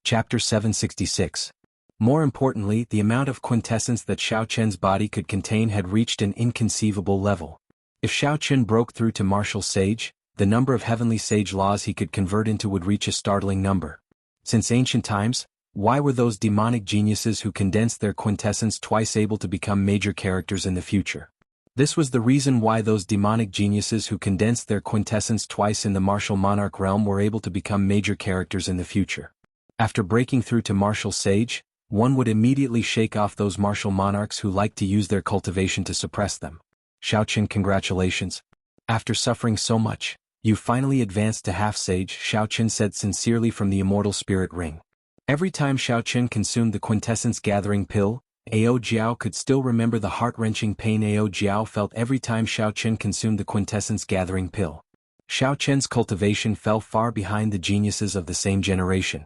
Chapter 766. More importantly, the amount of quintessence that Xiao Qian's body could contain had reached an inconceivable level. If Xiao Qian broke through to martial sage, the number of heavenly sage laws he could convert into would reach a startling number. Since ancient times, why were those demonic geniuses who condensed their quintessence twice able to become major characters in the future? This was the reason why those demonic geniuses who condensed their quintessence twice in the martial monarch realm were able to become major characters in the future. After breaking through to martial sage, one would immediately shake off those martial monarchs who liked to use their cultivation to suppress them. Xiao Qian, congratulations. After suffering so much, you finally advanced to half-sage, Xiao Qian said sincerely from the immortal spirit ring. Every time Xiao Qian consumed the quintessence gathering pill, Ao Jiao could still remember the heart-wrenching pain Ao Jiao felt every time Xiao Qian consumed the quintessence gathering pill. Xiao Qian's cultivation fell far behind the geniuses of the same generation.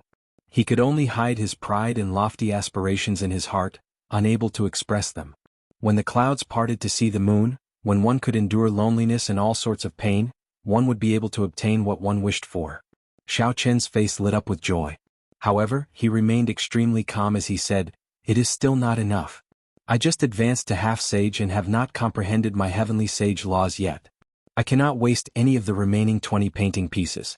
He could only hide his pride and lofty aspirations in his heart, unable to express them. When the clouds parted to see the moon, when one could endure loneliness and all sorts of pain, one would be able to obtain what one wished for. Xiao Qian's face lit up with joy. However, he remained extremely calm as he said, "It is still not enough. I just advanced to half-sage and have not comprehended my heavenly sage laws yet. I cannot waste any of the remaining 20 painting pieces."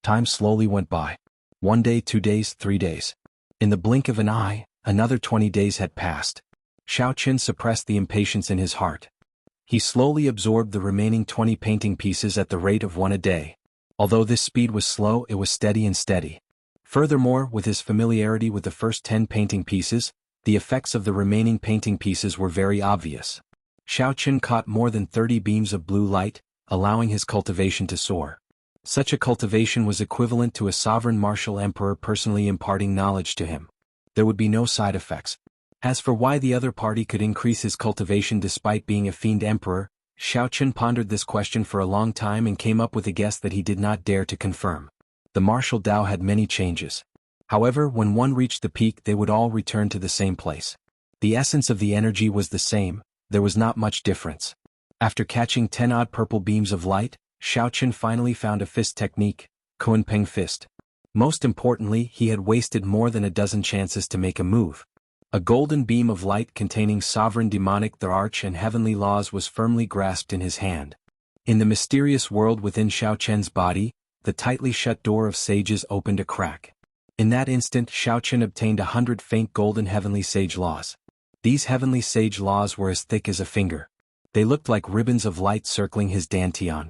Time slowly went by. 1 day, 2 days, 3 days. In the blink of an eye, another 20 days had passed. Xiao Qian suppressed the impatience in his heart. He slowly absorbed the remaining 20 painting pieces at the rate of 1 a day. Although this speed was slow, it was steady and steady. Furthermore, with his familiarity with the first 10 painting pieces, the effects of the remaining painting pieces were very obvious. Xiao Qian caught more than 30 beams of blue light, allowing his cultivation to soar. Such a cultivation was equivalent to a sovereign martial emperor personally imparting knowledge to him. There would be no side effects. As for why the other party could increase his cultivation despite being a fiend emperor, Xiao Qian pondered this question for a long time and came up with a guess that he did not dare to confirm. The martial Dao had many changes. However, when one reached the peak, they would all return to the same place. The essence of the energy was the same, there was not much difference. After catching 10 odd purple beams of light, Xiao Qian finally found a fist technique, Kunpeng fist. Most importantly, he had wasted more than a dozen chances to make a move. A golden beam of light containing sovereign demonic the arch and heavenly laws was firmly grasped in his hand. In the mysterious world within Xiao Qian's body, the tightly shut door of sages opened a crack. In that instant, Xiao Qian obtained 100 faint golden heavenly sage laws. These heavenly sage laws were as thick as a finger. They looked like ribbons of light circling his dantian.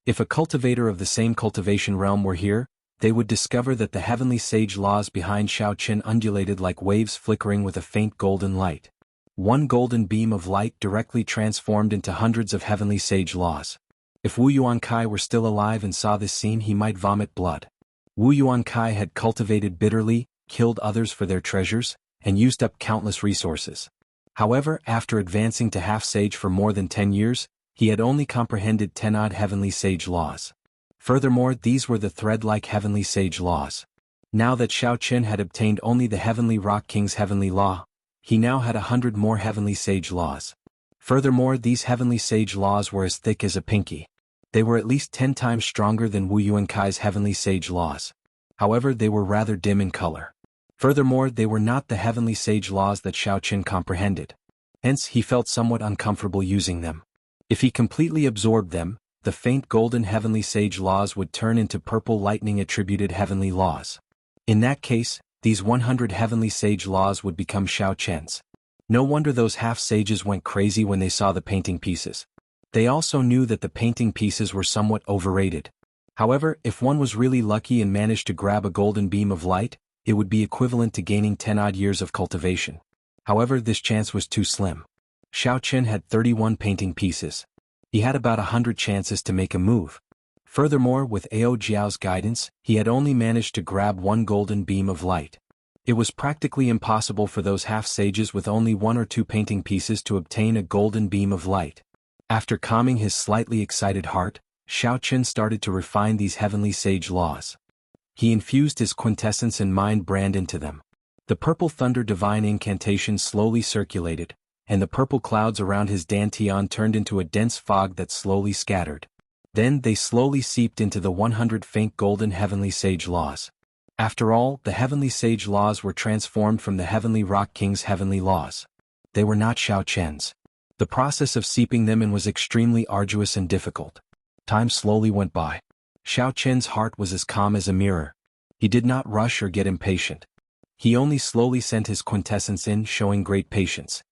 If a cultivator of the same cultivation realm were here, they would discover that the heavenly sage laws behind Xiao Qian undulated like waves flickering with a faint golden light. One golden beam of light directly transformed into hundreds of heavenly sage laws. If Wu Yuankai were still alive and saw this scene, he might vomit blood. Wu Yuankai had cultivated bitterly, killed others for their treasures, and used up countless resources. However, after advancing to half-sage for more than 10 years, he had only comprehended 10 odd heavenly sage laws. Furthermore, these were the thread-like heavenly sage laws. Now that Xiao Qian had obtained only the heavenly rock king's heavenly law, he now had 100 more heavenly sage laws. Furthermore, these heavenly sage laws were as thick as a pinky. They were at least 10 times stronger than Wu Yuankai's heavenly sage laws. However, they were rather dim in color. Furthermore, they were not the heavenly sage laws that Xiao Qian comprehended. Hence, he felt somewhat uncomfortable using them. If he completely absorbed them, the faint golden heavenly sage laws would turn into purple lightning attributed heavenly laws. In that case, these 100 heavenly sage laws would become Xiao Qian's. No wonder those half-sages went crazy when they saw the painting pieces. They also knew that the painting pieces were somewhat overrated. However, if one was really lucky and managed to grab a golden beam of light, it would be equivalent to gaining 10 odd years of cultivation. However, this chance was too slim. Xiao Qian had 31 painting pieces. He had about 100 chances to make a move. Furthermore, with Ao Jiao's guidance, he had only managed to grab one golden beam of light. It was practically impossible for those half-sages with only 1 or 2 painting pieces to obtain a golden beam of light. After calming his slightly excited heart, Xiao Qian started to refine these heavenly sage laws. He infused his quintessence and mind brand into them. The purple thunder divine incantation slowly circulated, and the purple clouds around his dantian turned into a dense fog that slowly scattered. Then they slowly seeped into the 100 faint golden heavenly sage laws. After all, the heavenly sage laws were transformed from the heavenly rock king's heavenly laws. They were not Xiao Chen's. The process of seeping them in was extremely arduous and difficult. Time slowly went by. Xiao Chen's heart was as calm as a mirror. He did not rush or get impatient. He only slowly sent his quintessence in, showing great patience.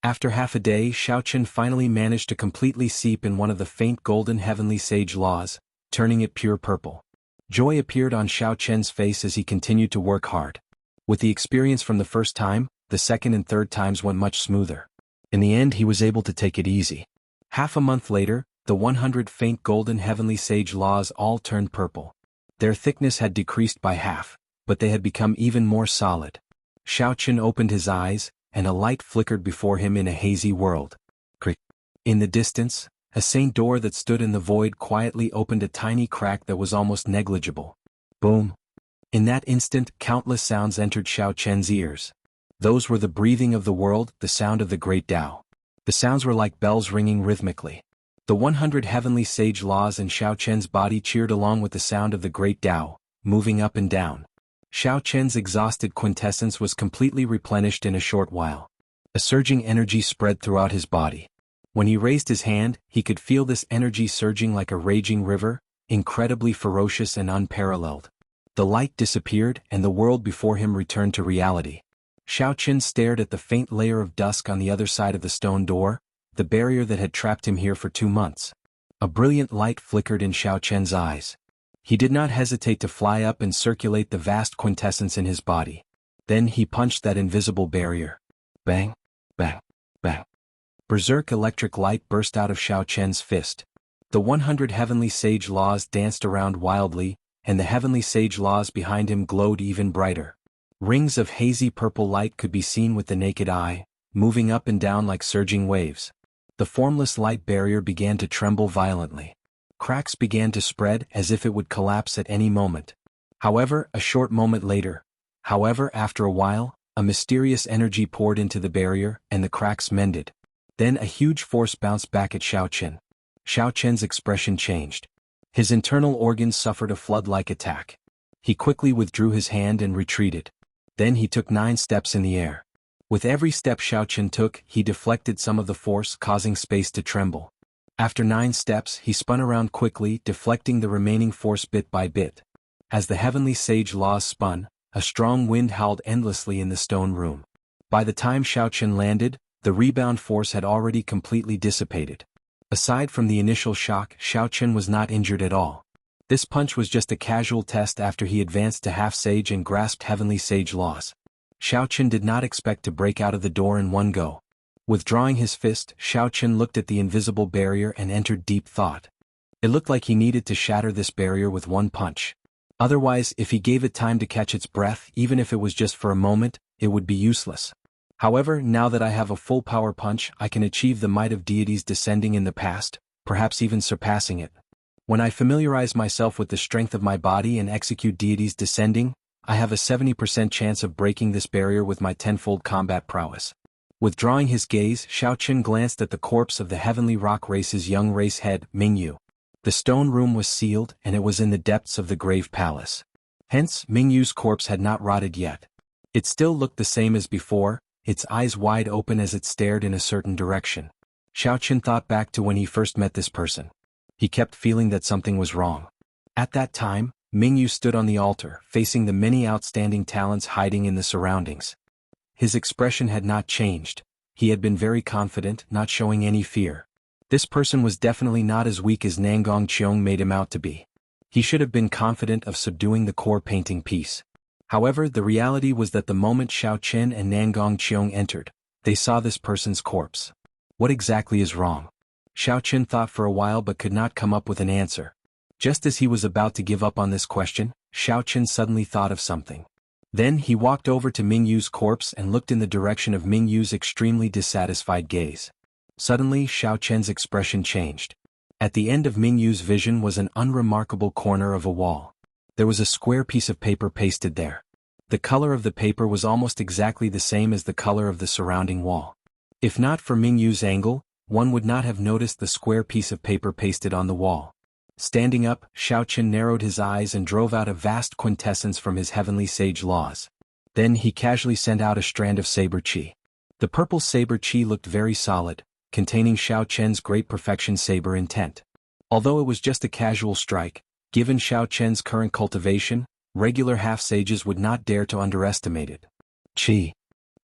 After half a day, Xiao Chen finally managed to completely seep in one of the faint golden heavenly sage laws, turning it pure purple. Joy appeared on Xiao Chen's face as he continued to work hard. With the experience from the first time, the second and third times went much smoother. In the end, he was able to take it easy. Half a month later, the 100 faint golden heavenly sage laws all turned purple. Their thickness had decreased by half, but they had become even more solid. Xiao Chen opened his eyes, and a light flickered before him in a hazy world. Crick. In the distance, a saint door that stood in the void quietly opened a tiny crack that was almost negligible. Boom. In that instant, countless sounds entered Xiao Chen's ears. Those were the breathing of the world, the sound of the great Tao. The sounds were like bells ringing rhythmically. The 100 heavenly sage laws in Xiao Chen's body cheered along with the sound of the great Tao, moving up and down. Xiao Chen's exhausted quintessence was completely replenished in a short while. A surging energy spread throughout his body. When he raised his hand, he could feel this energy surging like a raging river, incredibly ferocious and unparalleled. The light disappeared, and the world before him returned to reality. Xiao Chen stared at the faint layer of dusk on the other side of the stone door, the barrier that had trapped him here for 2 months. A brilliant light flickered in Xiao Chen's eyes. He did not hesitate to fly up and circulate the vast quintessence in his body. Then he punched that invisible barrier. Bang, bang, bang. Berserk electric light burst out of Xiao Chen's fist. The 100 heavenly sage laws danced around wildly, and the heavenly sage laws behind him glowed even brighter. Rings of hazy purple light could be seen with the naked eye, moving up and down like surging waves. The formless light barrier began to tremble violently. Cracks began to spread as if it would collapse at any moment. However, after a while, a mysterious energy poured into the barrier, and the cracks mended. Then a huge force bounced back at Xiao Chen. Xiao Chen's expression changed. His internal organs suffered a flood-like attack. He quickly withdrew his hand and retreated. Then he took 9 steps in the air. With every step Xiao Chen took, he deflected some of the force, causing space to tremble. After 9 steps, he spun around quickly, deflecting the remaining force bit by bit. As the heavenly sage laws spun, a strong wind howled endlessly in the stone room. By the time Xiao Chen landed, the rebound force had already completely dissipated. Aside from the initial shock, Xiao Chen was not injured at all. This punch was just a casual test after he advanced to half-sage and grasped heavenly sage laws. Xiao Chen did not expect to break out of the door in one go. Withdrawing his fist, Xiao Chen looked at the invisible barrier and entered deep thought. It looked like he needed to shatter this barrier with one punch. Otherwise, if he gave it time to catch its breath, even if it was just for a moment, it would be useless. However, now that I have a full power punch, I can achieve the might of deities descending in the past, perhaps even surpassing it. When I familiarize myself with the strength of my body and execute deities descending, I have a 70% chance of breaking this barrier with my tenfold combat prowess. Withdrawing his gaze, Xiao Chen glanced at the corpse of the heavenly rock race's young race head, Mingyu. The stone room was sealed, and it was in the depths of the grave palace. Hence, Mingyu's corpse had not rotted yet. It still looked the same as before, its eyes wide open as it stared in a certain direction. Xiao Chen thought back to when he first met this person. He kept feeling that something was wrong. At that time, Mingyu stood on the altar, facing the many outstanding talents hiding in the surroundings. His expression had not changed. He had been very confident, not showing any fear. This person was definitely not as weak as Nangong Qiong made him out to be. He should have been confident of subduing the core painting piece. However, the reality was that the moment Xiao Chen and Nangong Qiong entered, they saw this person's corpse. What exactly is wrong? Xiao Chen thought for a while but could not come up with an answer. Just as he was about to give up on this question, Xiao Chen suddenly thought of something. Then he walked over to Mingyu's corpse and looked in the direction of Mingyu's extremely dissatisfied gaze. Suddenly, Xiao Chen's expression changed. At the end of Mingyu's vision was an unremarkable corner of a wall. There was a square piece of paper pasted there. The color of the paper was almost exactly the same as the color of the surrounding wall. If not for Mingyu's angle, one would not have noticed the square piece of paper pasted on the wall. Standing up, Xiao Qian narrowed his eyes and drove out a vast quintessence from his heavenly sage laws. Then he casually sent out a strand of saber qi. The purple saber qi looked very solid, containing Xiao Qian's great perfection saber intent. Although it was just a casual strike, given Xiao Qian's current cultivation, regular half-sages would not dare to underestimate it. Qi.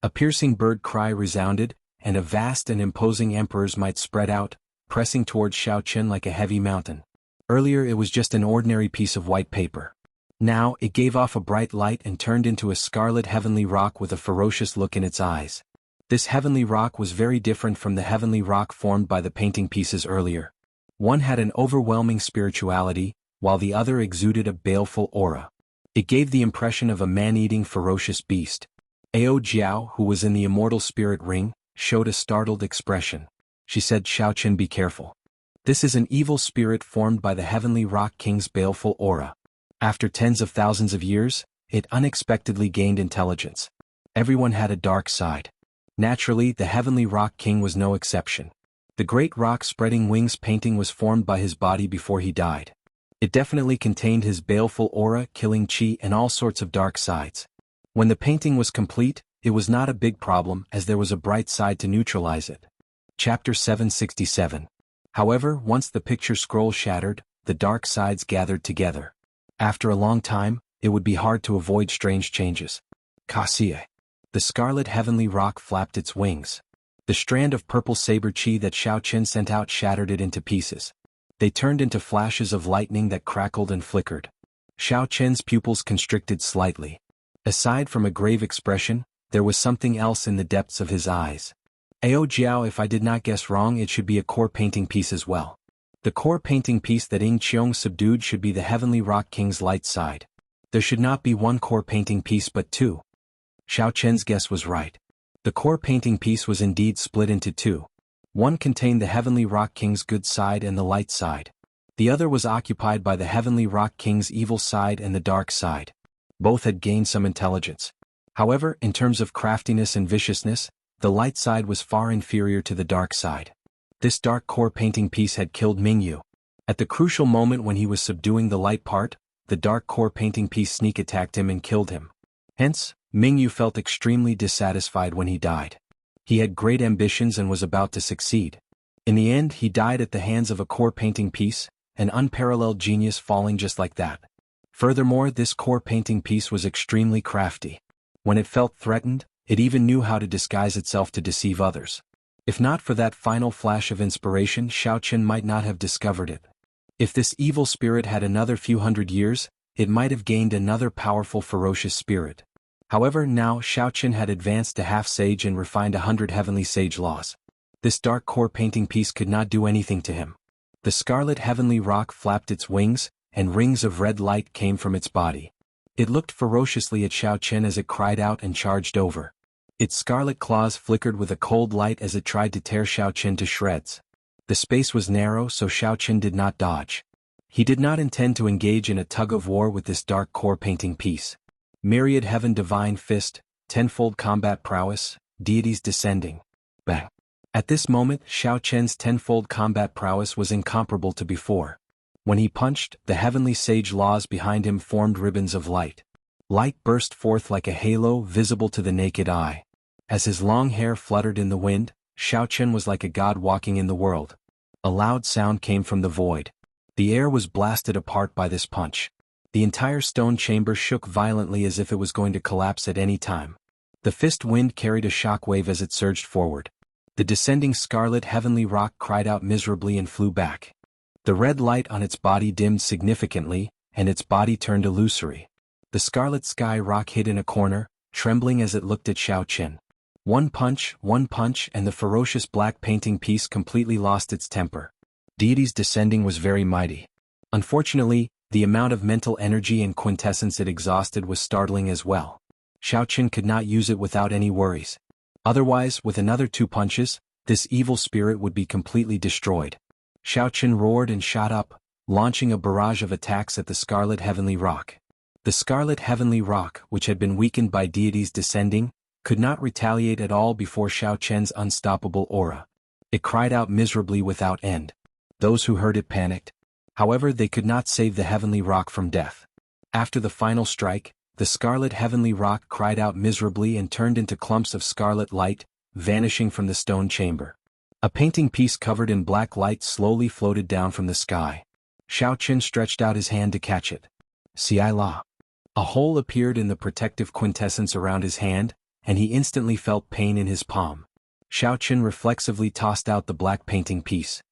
A piercing bird cry resounded, and a vast and imposing emperor's might spread out, pressing towards Xiao Qian like a heavy mountain. Earlier it was just an ordinary piece of white paper. Now it gave off a bright light and turned into a scarlet heavenly rock with a ferocious look in its eyes. This heavenly rock was very different from the heavenly rock formed by the painting pieces earlier. One had an overwhelming spirituality, while the other exuded a baleful aura. It gave the impression of a man-eating ferocious beast. Ao Jiao, who was in the immortal spirit ring, showed a startled expression. She said, "Xiao Qian, be careful. This is an evil spirit formed by the heavenly rock king's baleful aura. After tens of thousands of years, it unexpectedly gained intelligence. Everyone had a dark side. Naturally, the heavenly rock king was no exception. The great rock spreading wings painting was formed by his body before he died. It definitely contained his baleful aura, killing qi and all sorts of dark sides. When the painting was complete, it was not a big problem as there was a bright side to neutralize it." Chapter 767. However, once the picture scroll shattered, the dark sides gathered together. After a long time, it would be hard to avoid strange changes. Kasie. The scarlet heavenly rock flapped its wings. The strand of purple saber qi that Xiao Qian sent out shattered it into pieces. They turned into flashes of lightning that crackled and flickered. Xiao Qian's pupils constricted slightly. Aside from a grave expression, there was something else in the depths of his eyes. "Ao Jiao, if I did not guess wrong, it should be a core painting piece as well. The core painting piece that Ying Qiong subdued should be the heavenly rock king's light side. There should not be one core painting piece but two." Xiao Qian's guess was right. The core painting piece was indeed split into two. One contained the heavenly rock king's good side and the light side. The other was occupied by the heavenly rock king's evil side and the dark side. Both had gained some intelligence. However, in terms of craftiness and viciousness, the light side was far inferior to the dark side. This dark core painting piece had killed Mingyu. At the crucial moment when he was subduing the light part, the dark core painting piece sneak attacked him and killed him. Hence, Mingyu felt extremely dissatisfied when he died. He had great ambitions and was about to succeed. In the end, he died at the hands of a core painting piece, an unparalleled genius falling just like that. Furthermore, this core painting piece was extremely crafty. When it felt threatened, it even knew how to disguise itself to deceive others. If not for that final flash of inspiration, Xiao Qian might not have discovered it. If this evil spirit had another few hundred years, it might have gained another powerful ferocious spirit. However, now Xiao Qian had advanced to half-sage and refined 100 heavenly sage laws. This dark core painting piece could not do anything to him. The scarlet heavenly rock flapped its wings, and rings of red light came from its body. It looked ferociously at Xiao Qian as it cried out and charged over. Its scarlet claws flickered with a cold light as it tried to tear Xiao Qian to shreds. The space was narrow, so Xiao Qian did not dodge. He did not intend to engage in a tug-of-war with this dark core painting piece. Myriad heaven divine fist, tenfold combat prowess, deities descending. Bang. At this moment, Xiao Qian's tenfold combat prowess was incomparable to before. When he punched, the heavenly sage laws behind him formed ribbons of light. Light burst forth like a halo visible to the naked eye. As his long hair fluttered in the wind, Xiao Qian was like a god walking in the world. A loud sound came from the void. The air was blasted apart by this punch. The entire stone chamber shook violently as if it was going to collapse at any time. The fist wind carried a shock wave as it surged forward. The descending scarlet heavenly rock cried out miserably and flew back. The red light on its body dimmed significantly, and its body turned illusory. The scarlet sky rock hid in a corner, trembling as it looked at Xiao Qian. One punch, and the ferocious black painting piece completely lost its temper. Deities descending was very mighty. Unfortunately, the amount of mental energy and quintessence it exhausted was startling as well. Xiao Qian could not use it without any worries. Otherwise, with another 2 punches, this evil spirit would be completely destroyed. Xiao Qian roared and shot up, launching a barrage of attacks at the scarlet heavenly rock. The scarlet heavenly rock, which had been weakened by deities descending, could not retaliate at all before Xiao Qian's unstoppable aura. It cried out miserably without end. Those who heard it panicked. However, they could not save the heavenly rock from death. After the final strike, the scarlet heavenly rock cried out miserably and turned into clumps of scarlet light, vanishing from the stone chamber. A painting piece covered in black light slowly floated down from the sky. Xiaoqin stretched out his hand to catch it. Xi La. A hole appeared in the protective quintessence around his hand, and he instantly felt pain in his palm. Xiaoqin reflexively tossed out the black painting piece.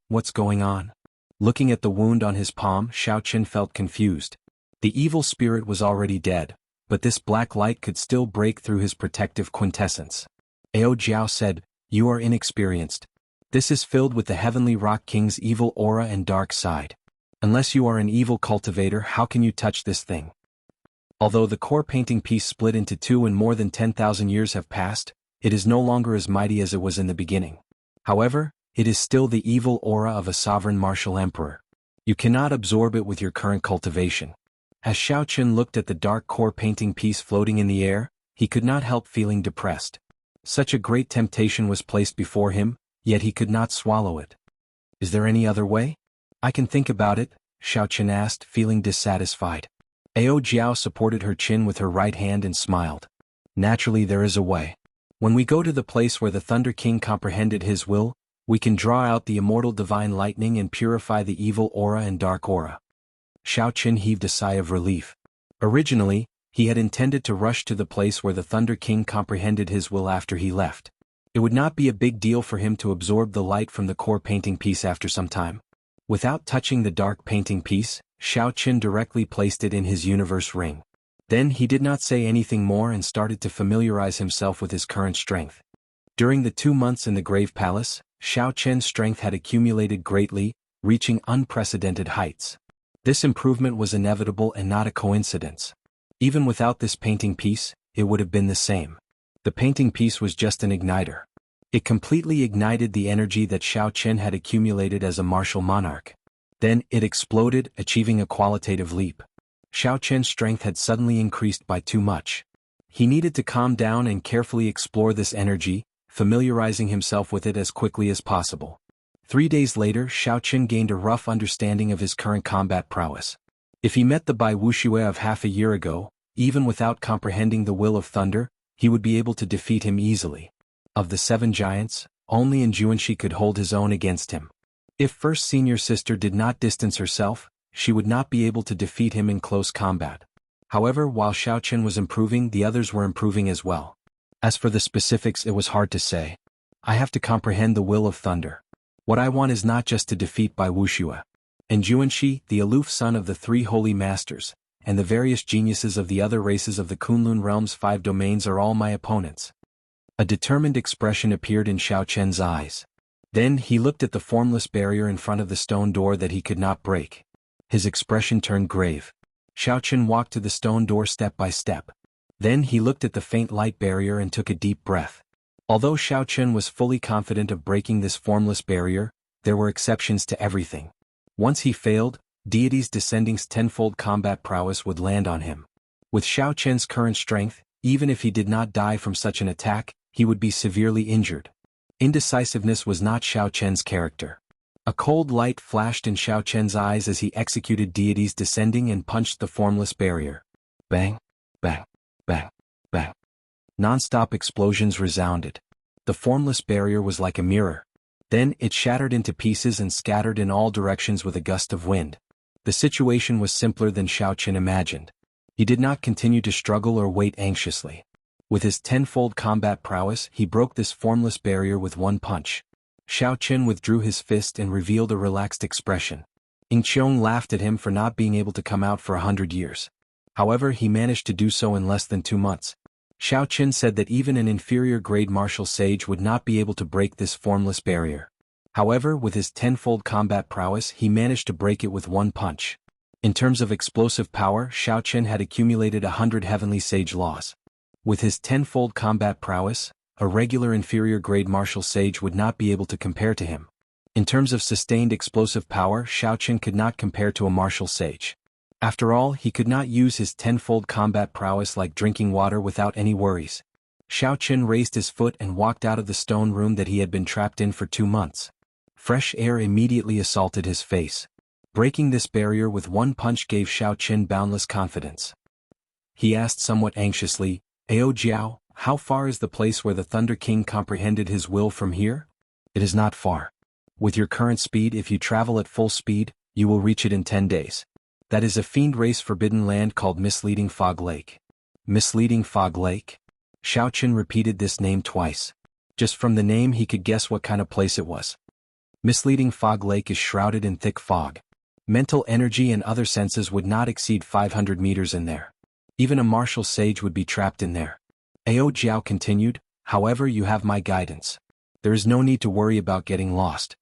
What's going on? Looking at the wound on his palm, Xiaoqin felt confused. The evil spirit was already dead, but this black light could still break through his protective quintessence. Ao Jiao said, "You are inexperienced. This is filled with the Heavenly Rock King's evil aura and dark side. Unless you are an evil cultivator, how can you touch this thing?" Although the core painting piece split into two and more than 10,000 years have passed, it is no longer as mighty as it was in the beginning. However, it is still the evil aura of a sovereign martial emperor. You cannot absorb it with your current cultivation. As Xiaoqin looked at the dark core painting piece floating in the air, he could not help feeling depressed. Such a great temptation was placed before him, yet he could not swallow it. Is there any other way? I can think about it, Xiaoqin asked, feeling dissatisfied. Ao Jiao supported her chin with her right hand and smiled. Naturally, there is a way. When we go to the place where the Thunder King comprehended his will, we can draw out the immortal divine lightning and purify the evil aura and dark aura. Xiaoqin heaved a sigh of relief. Originally, he had intended to rush to the place where the Thunder King comprehended his will after he left. It would not be a big deal for him to absorb the light from the core painting piece after some time. Without touching the dark painting piece, Xiaoqin directly placed it in his universe ring. Then he did not say anything more and started to familiarize himself with his current strength. During the 2 months in the Grave Palace, Xiaoqin's strength had accumulated greatly, reaching unprecedented heights. This improvement was inevitable and not a coincidence. Even without this painting piece, it would have been the same. The painting piece was just an igniter. It completely ignited the energy that Xiaoqin had accumulated as a martial monarch. Then it exploded, achieving a qualitative leap. Xiaoqin's strength had suddenly increased by too much. He needed to calm down and carefully explore this energy, familiarizing himself with it as quickly as possible. 3 days later, Xiaoqin gained a rough understanding of his current combat prowess. If he met the Bai Wuxia of half a year ago, even without comprehending the will of thunder, he would be able to defeat him easily. Of the 7 giants, only Juanxi could hold his own against him. If first senior sister did not distance herself, she would not be able to defeat him in close combat. However, while Xiaoqin was improving, the others were improving as well. As for the specifics, it was hard to say. I have to comprehend the will of thunder. What I want is not just to defeat Bai Wuxia. And Juanxi, the aloof son of the 3 holy masters, and the various geniuses of the other races of the Kunlun realm's 5 domains are all my opponents. A determined expression appeared in Xiaoqin's eyes. Then he looked at the formless barrier in front of the stone door that he could not break. His expression turned grave. Xiaoqin walked to the stone door step by step. Then he looked at the faint light barrier and took a deep breath. Although Xiaoqin was fully confident of breaking this formless barrier, there were exceptions to everything. Once he failed, deities descending's tenfold combat prowess would land on him. With Xiaoqin's current strength, even if he did not die from such an attack, he would be severely injured. Indecisiveness was not Xiaoqin's character. A cold light flashed in Xiaoqin's eyes as he executed deities descending and punched the formless barrier. Bang, bang, bang, bang. Non-stop explosions resounded. The formless barrier was like a mirror. Then it shattered into pieces and scattered in all directions with a gust of wind. The situation was simpler than Xiaoqin imagined. He did not continue to struggle or wait anxiously. With his tenfold combat prowess, he broke this formless barrier with one punch. Xiaoqin withdrew his fist and revealed a relaxed expression. Yingqiong laughed at him for not being able to come out for 100 years. However, he managed to do so in less than 2 months. Xiaoqin said that even an inferior-grade martial sage would not be able to break this formless barrier. However, with his tenfold combat prowess, he managed to break it with one punch. In terms of explosive power, Xiaoqin had accumulated 100 heavenly sage laws. With his tenfold combat prowess, a regular inferior-grade martial sage would not be able to compare to him. In terms of sustained explosive power, Xiaoqin could not compare to a martial sage. After all, he could not use his tenfold combat prowess like drinking water without any worries. Xiaoqin raised his foot and walked out of the stone room that he had been trapped in for 2 months. Fresh air immediately assaulted his face. Breaking this barrier with one punch gave Xiao Qin boundless confidence. He asked somewhat anxiously, "Ao Jiao, how far is the place where the Thunder King comprehended his will from here?" "It is not far. With your current speed, if you travel at full speed, you will reach it in 10 days. That is a fiend race forbidden land called Misleading Fog Lake." Misleading Fog Lake? Xiao Qin repeated this name twice. Just from the name he could guess what kind of place it was. Misleading Fog Lake is shrouded in thick fog. Mental energy and other senses would not exceed 500 meters in there. Even a martial sage would be trapped in there. Ao Jiao continued, "However, you have my guidance. There is no need to worry about getting lost."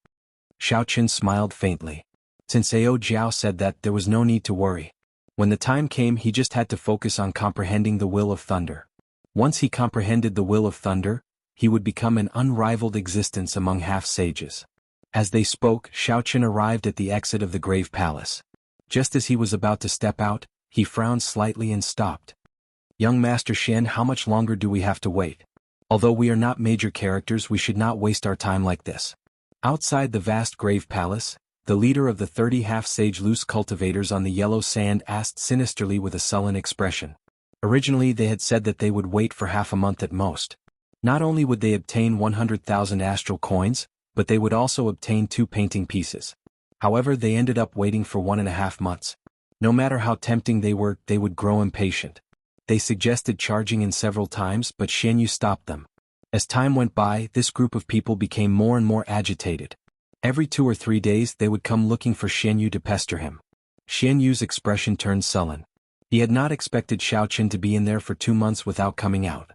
Xiao Qin smiled faintly. Since Ao Jiao said that, there was no need to worry. When the time came, he just had to focus on comprehending the will of thunder. Once he comprehended the will of thunder, he would become an unrivaled existence among half-sages. As they spoke, Xiao Qin arrived at the exit of the Grave Palace. Just as he was about to step out, he frowned slightly and stopped. "Young Master Xian, how much longer do we have to wait? Although we are not major characters, we should not waste our time like this." Outside the vast Grave Palace, the leader of the 30 half-sage loose cultivators on the yellow sand asked sinisterly with a sullen expression. Originally they had said that they would wait for half a month at most. Not only would they obtain 100,000 astral coins, but they would also obtain 2 painting pieces. However, they ended up waiting for 1.5 months. No matter how tempting they were, they would grow impatient. They suggested charging in several times, but Xian Yu stopped them. As time went by, this group of people became more and more agitated. Every 2 or 3 days they would come looking for Xian Yu to pester him. Xian Yu's expression turned sullen. He had not expected Xiao Qin to be in there for 2 months without coming out.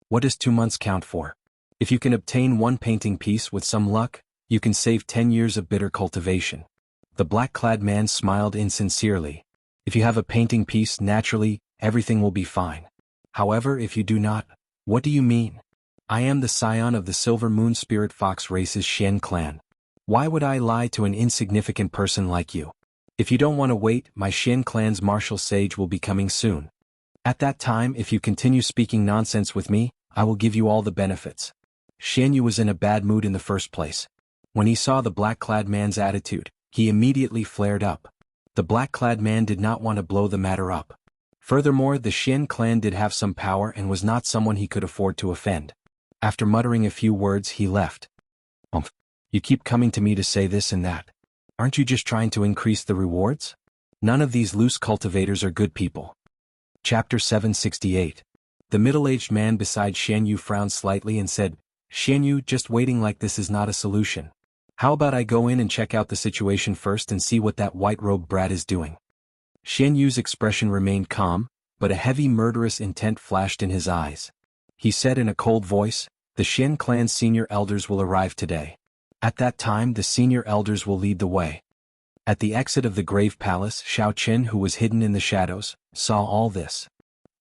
What does 2 months count for? If you can obtain 1 painting piece with some luck, you can save 10 years of bitter cultivation. The black-clad man smiled insincerely. If you have a painting piece, naturally, everything will be fine. However, if you do not, what do you mean? I am the scion of the Silver Moon Spirit Fox race's Shen clan. Why would I lie to an insignificant person like you? If you don't want to wait, my Shen clan's martial sage will be coming soon. At that time, if you continue speaking nonsense with me, I will give you all the benefits. Xian Yu was in a bad mood in the first place. When he saw the black-clad man's attitude, he immediately flared up. The black-clad man did not want to blow the matter up. Furthermore, the Shen clan did have some power and was not someone he could afford to offend. After muttering a few words, he left. You keep coming to me to say this and that. Aren't you just trying to increase the rewards? None of these loose cultivators are good people." Chapter 768. The middle-aged man beside Xian Yu frowned slightly and said, "Xian Yu, just waiting like this is not a solution. How about I go in and check out the situation first and see what that white-robed brat is doing?" Xian Yu's expression remained calm, but a heavy murderous intent flashed in his eyes. He said in a cold voice, "The Shen clan's senior elders will arrive today. At that time, the senior elders will lead the way." At the exit of the Grave Palace, Xiao Qin, who was hidden in the shadows, saw all this.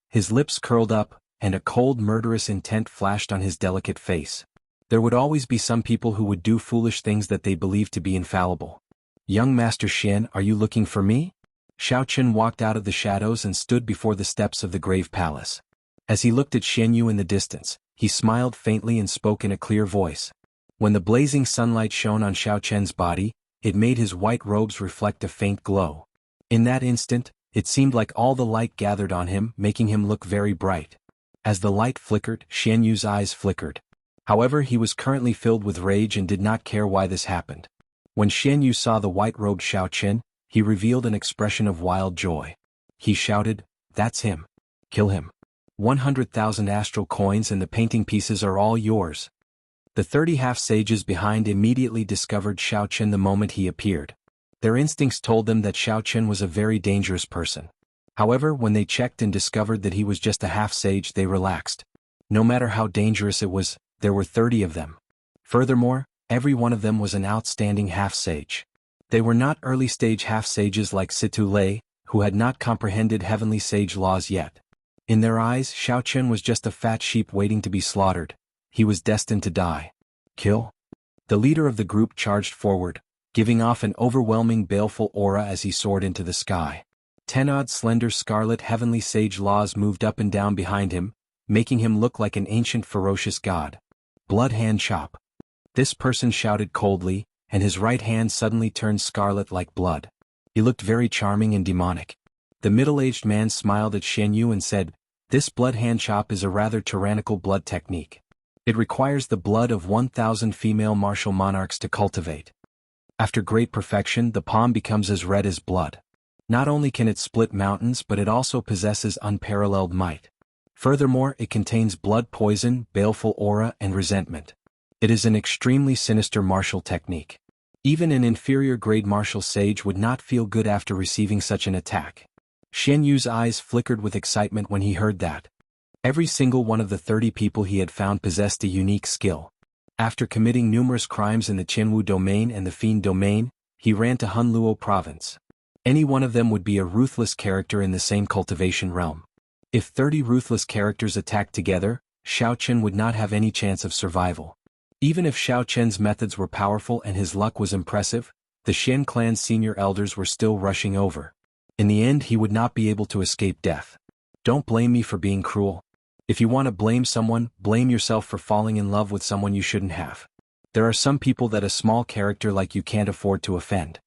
His lips curled up, and a cold murderous intent flashed on his delicate face. There would always be some people who would do foolish things that they believed to be infallible. "Young Master Xian, are you looking for me?" Xiao Qin walked out of the shadows and stood before the steps of the Grave Palace. As he looked at Xian Yu in the distance, he smiled faintly and spoke in a clear voice. When the blazing sunlight shone on Xiao Qian's body, it made his white robes reflect a faint glow. In that instant, it seemed like all the light gathered on him, making him look very bright. As the light flickered, Xian Yu's eyes flickered. However, he was currently filled with rage and did not care why this happened. When Xian Yu saw the white-robed Xiao Qin, he revealed an expression of wild joy. He shouted, "That's him. Kill him. 100,000 astral coins and the painting pieces are all yours." The 30 half-sages behind immediately discovered Xiao Qin the moment he appeared. Their instincts told them that Xiao Qin was a very dangerous person. However, when they checked and discovered that he was just a half-sage, they relaxed. No matter how dangerous it was, there were 30 of them. Furthermore, every one of them was an outstanding half-sage. They were not early-stage half-sages like Situ Lei, who had not comprehended heavenly sage laws yet. In their eyes, Xiao Qin was just a fat sheep waiting to be slaughtered. He was destined to die. Kill? The leader of the group charged forward, giving off an overwhelming baleful aura as he soared into the sky. 10 odd slender scarlet heavenly sage laws moved up and down behind him, making him look like an ancient ferocious god. Blood hand chop. This person shouted coldly, and his right hand suddenly turned scarlet like blood. He looked very charming and demonic. The middle-aged man smiled at Xian Yu and said, "This blood hand chop is a rather tyrannical blood technique. It requires the blood of 1,000 female martial monarchs to cultivate. After great perfection, the palm becomes as red as blood. Not only can it split mountains, but it also possesses unparalleled might. Furthermore, it contains blood poison, baleful aura, and resentment. It is an extremely sinister martial technique. Even an inferior-grade martial sage would not feel good after receiving such an attack." Xian Yu's eyes flickered with excitement when he heard that. Every single one of the 30 people he had found possessed a unique skill. After committing numerous crimes in the Qianwu domain and the Fiend domain, he ran to Hunluo province. Any one of them would be a ruthless character in the same cultivation realm. If 30 ruthless characters attacked together, Xiao Chen would not have any chance of survival. Even if Xiao Chen's methods were powerful and his luck was impressive, the Xian clan's senior elders were still rushing over. In the end, he would not be able to escape death. Don't blame me for being cruel. If you want to blame someone, blame yourself for falling in love with someone you shouldn't have. There are some people that a small character like you can't afford to offend.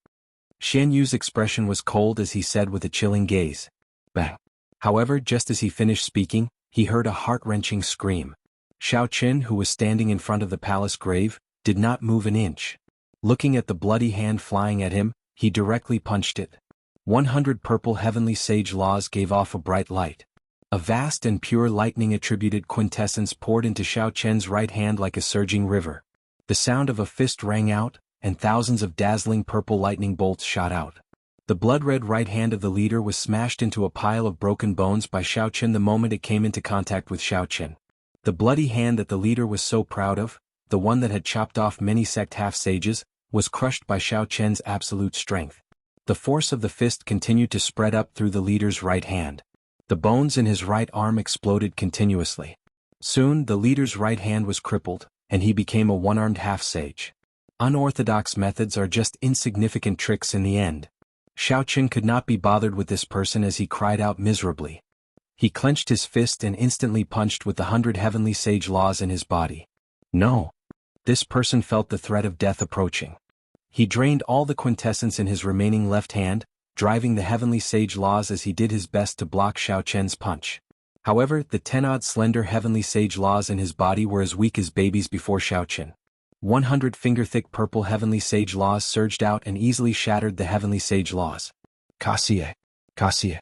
Xian Yu's expression was cold as he said with a chilling gaze, "Bang." However, just as he finished speaking, he heard a heart-wrenching scream. Xiao Chen, who was standing in front of the palace grave, did not move an inch. Looking at the bloody hand flying at him, he directly punched it. 100 purple heavenly sage laws gave off a bright light. A vast and pure lightning-attributed quintessence poured into Xiao Chen's right hand like a surging river. The sound of a fist rang out, and thousands of dazzling purple lightning bolts shot out. The blood-red right hand of the leader was smashed into a pile of broken bones by Xiao Chen the moment it came into contact with Xiao Chen. The bloody hand that the leader was so proud of, the one that had chopped off many sect half-sages, was crushed by Xiao Chen's absolute strength. The force of the fist continued to spread up through the leader's right hand. The bones in his right arm exploded continuously. Soon, the leader's right hand was crippled, and he became a one-armed half-sage. Unorthodox methods are just insignificant tricks in the end. Xiao Chen could not be bothered with this person as he cried out miserably. He clenched his fist and instantly punched with the 100 heavenly sage laws in his body. No. This person felt the threat of death approaching. He drained all the quintessence in his remaining left hand, driving the heavenly sage laws as he did his best to block Xiao Chen's punch. However, the 10-odd slender heavenly sage laws in his body were as weak as babies before Xiao Chen. 100 finger-thick purple heavenly sage laws surged out and easily shattered the heavenly sage laws. Kaxie. Kaxie.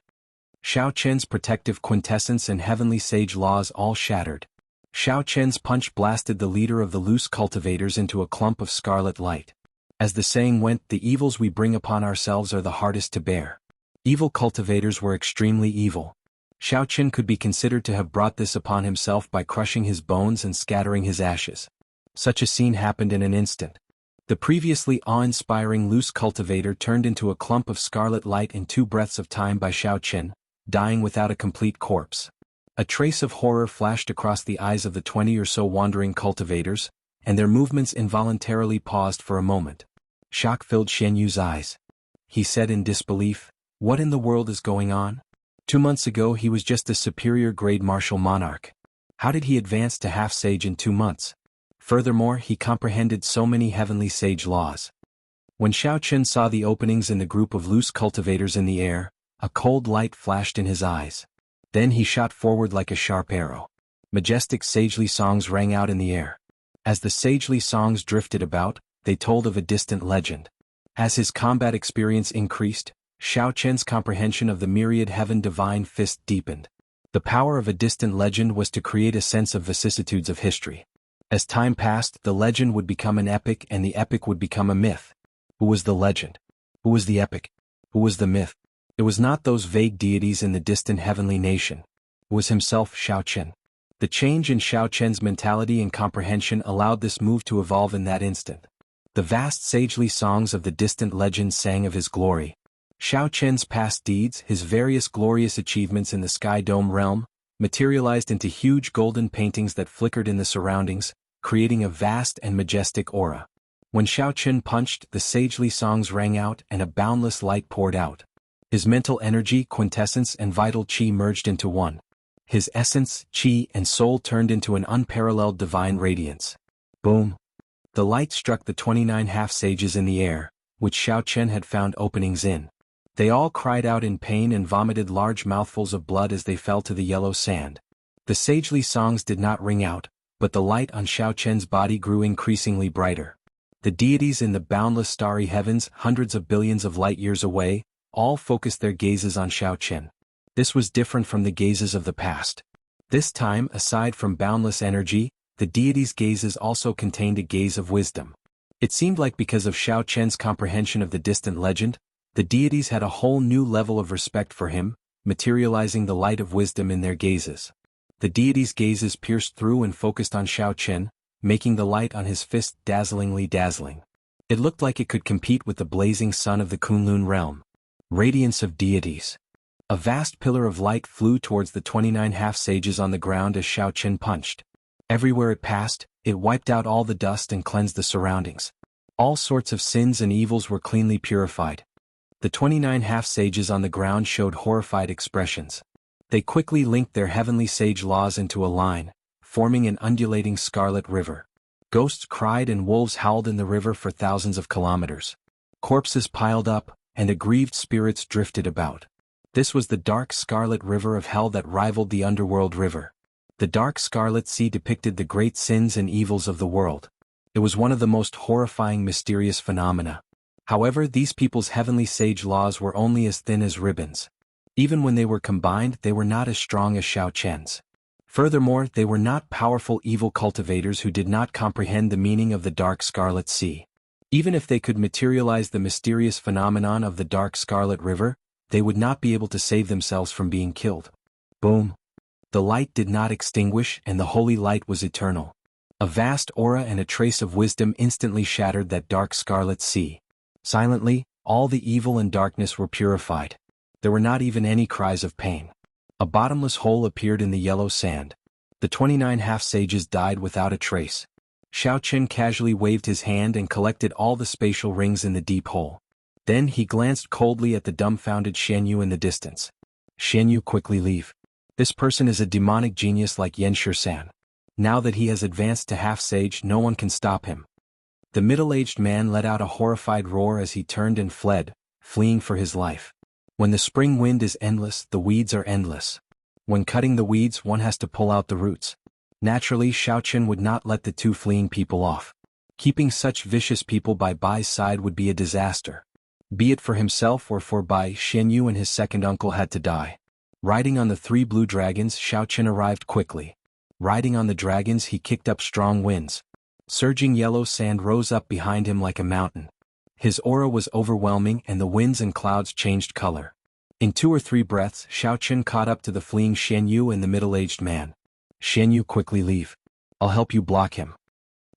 Xiao Chen's protective quintessence and heavenly sage laws all shattered. Xiao Chen's punch blasted the leader of the loose cultivators into a clump of scarlet light. As the saying went, the evils we bring upon ourselves are the hardest to bear. Evil cultivators were extremely evil. Xiao Chen could be considered to have brought this upon himself by crushing his bones and scattering his ashes. Such a scene happened in an instant. The previously awe-inspiring loose cultivator turned into a clump of scarlet light in 2 breaths of time by Xiao Chen, dying without a complete corpse. A trace of horror flashed across the eyes of the 20 or so wandering cultivators, and their movements involuntarily paused for a moment. Shock filled Xian Yu's eyes. He said in disbelief, "What in the world is going on? 2 months ago he was just a superior-grade martial monarch. How did he advance to half-sage in 2 months? Furthermore, he comprehended so many heavenly sage laws." When Xiao Chen saw the openings in the group of loose cultivators in the air, a cold light flashed in his eyes. Then he shot forward like a sharp arrow. Majestic sagely songs rang out in the air. As the sagely songs drifted about, they told of a distant legend. As his combat experience increased, Xiao Chen's comprehension of the myriad heaven divine fist deepened. The power of a distant legend was to create a sense of vicissitudes of history. As time passed, the legend would become an epic and the epic would become a myth. Who was the legend? Who was the epic? Who was the myth? It was not those vague deities in the distant heavenly nation. It was himself, Xiao Chen. The change in Xiao Chen's mentality and comprehension allowed this move to evolve in that instant. The vast sagely songs of the distant legend sang of his glory. Xiao Chen's past deeds, his various glorious achievements in the Sky Dome realm, materialized into huge golden paintings that flickered in the surroundings, creating a vast and majestic aura. When Xiao Chen punched, the sagely songs rang out and a boundless light poured out. His mental energy, quintessence, and vital qi merged into one. His essence, qi, and soul turned into an unparalleled divine radiance. Boom! The light struck the 29 half-sages in the air, which Xiao Chen had found openings in. They all cried out in pain and vomited large mouthfuls of blood as they fell to the yellow sand. The sagely songs did not ring out, but the light on Xiao Chen's body grew increasingly brighter. The deities in the boundless starry heavens, hundreds of billions of light-years away, all focused their gazes on Xiao Chen. This was different from the gazes of the past. This time, aside from boundless energy, the deities' gazes also contained a gaze of wisdom. It seemed like because of Xiao Chen's comprehension of the distant legend, the deities had a whole new level of respect for him, materializing the light of wisdom in their gazes. The deities' gazes pierced through and focused on Xiao Chen, making the light on his fist dazzlingly dazzling. It looked like it could compete with the blazing sun of the Kunlun realm. Radiance of deities. A vast pillar of light flew towards the 29 half-sages on the ground as Xiao Chen punched. Everywhere it passed, it wiped out all the dust and cleansed the surroundings. All sorts of sins and evils were cleanly purified. The 29 half-sages on the ground showed horrified expressions. They quickly linked their heavenly sage laws into a line, forming an undulating scarlet river. Ghosts cried and wolves howled in the river for thousands of kilometers. Corpses piled up, and aggrieved spirits drifted about. This was the dark scarlet river of hell that rivaled the underworld river. The dark scarlet sea depicted the great sins and evils of the world. It was one of the most horrifying mysterious phenomena. However, these people's heavenly sage laws were only as thin as ribbons. Even when they were combined, they were not as strong as Xiao Chen's. Furthermore, they were not powerful evil cultivators who did not comprehend the meaning of the dark scarlet sea. Even if they could materialize the mysterious phenomenon of the dark scarlet river, they would not be able to save themselves from being killed. Boom! The light did not extinguish, and the holy light was eternal. A vast aura and a trace of wisdom instantly shattered that dark scarlet sea. Silently, all the evil and darkness were purified. There were not even any cries of pain. A bottomless hole appeared in the yellow sand. The 29 half-sages died without a trace. Xiao Chen casually waved his hand and collected all the spatial rings in the deep hole. Then he glanced coldly at the dumbfounded Xianyu in the distance. Xianyu, quickly leave. This person is a demonic genius like Yan Shisan. Now that he has advanced to half-sage, no one can stop him. The middle-aged man let out a horrified roar as he turned and fled, fleeing for his life. When the spring wind is endless, the weeds are endless. When cutting the weeds, one has to pull out the roots. Naturally, Xiao Chen would not let the two fleeing people off. Keeping such vicious people by Bai's side would be a disaster. Be it for himself or for Bai, Xianyu and his second uncle had to die. Riding on the 3 blue dragons, Xiao Chen arrived quickly. Riding on the dragons, he kicked up strong winds. Surging yellow sand rose up behind him like a mountain. His aura was overwhelming and the winds and clouds changed color. In 2 or 3 breaths, Xiao Chen caught up to the fleeing Xianyu and the middle-aged man. Xianyu, quickly leave. I'll help you block him.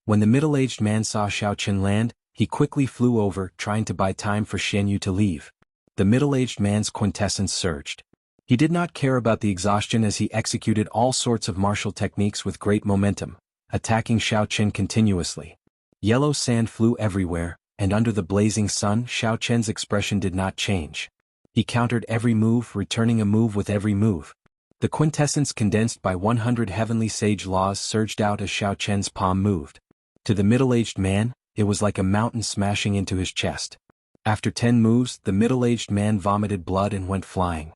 When the middle-aged man saw Xiao Chen land, he quickly flew over, trying to buy time for Xianyu to leave. The middle-aged man's quintessence surged. He did not care about the exhaustion as he executed all sorts of martial techniques with great momentum, attacking Xiao Chen continuously. Yellow sand flew everywhere, and under the blazing sun, Xiao Chen's expression did not change. He countered every move, returning a move with every move. The quintessence condensed by 100 heavenly sage laws surged out as Xiao Chen's palm moved. To the middle-aged man, it was like a mountain smashing into his chest. After 10 moves, the middle-aged man vomited blood and went flying.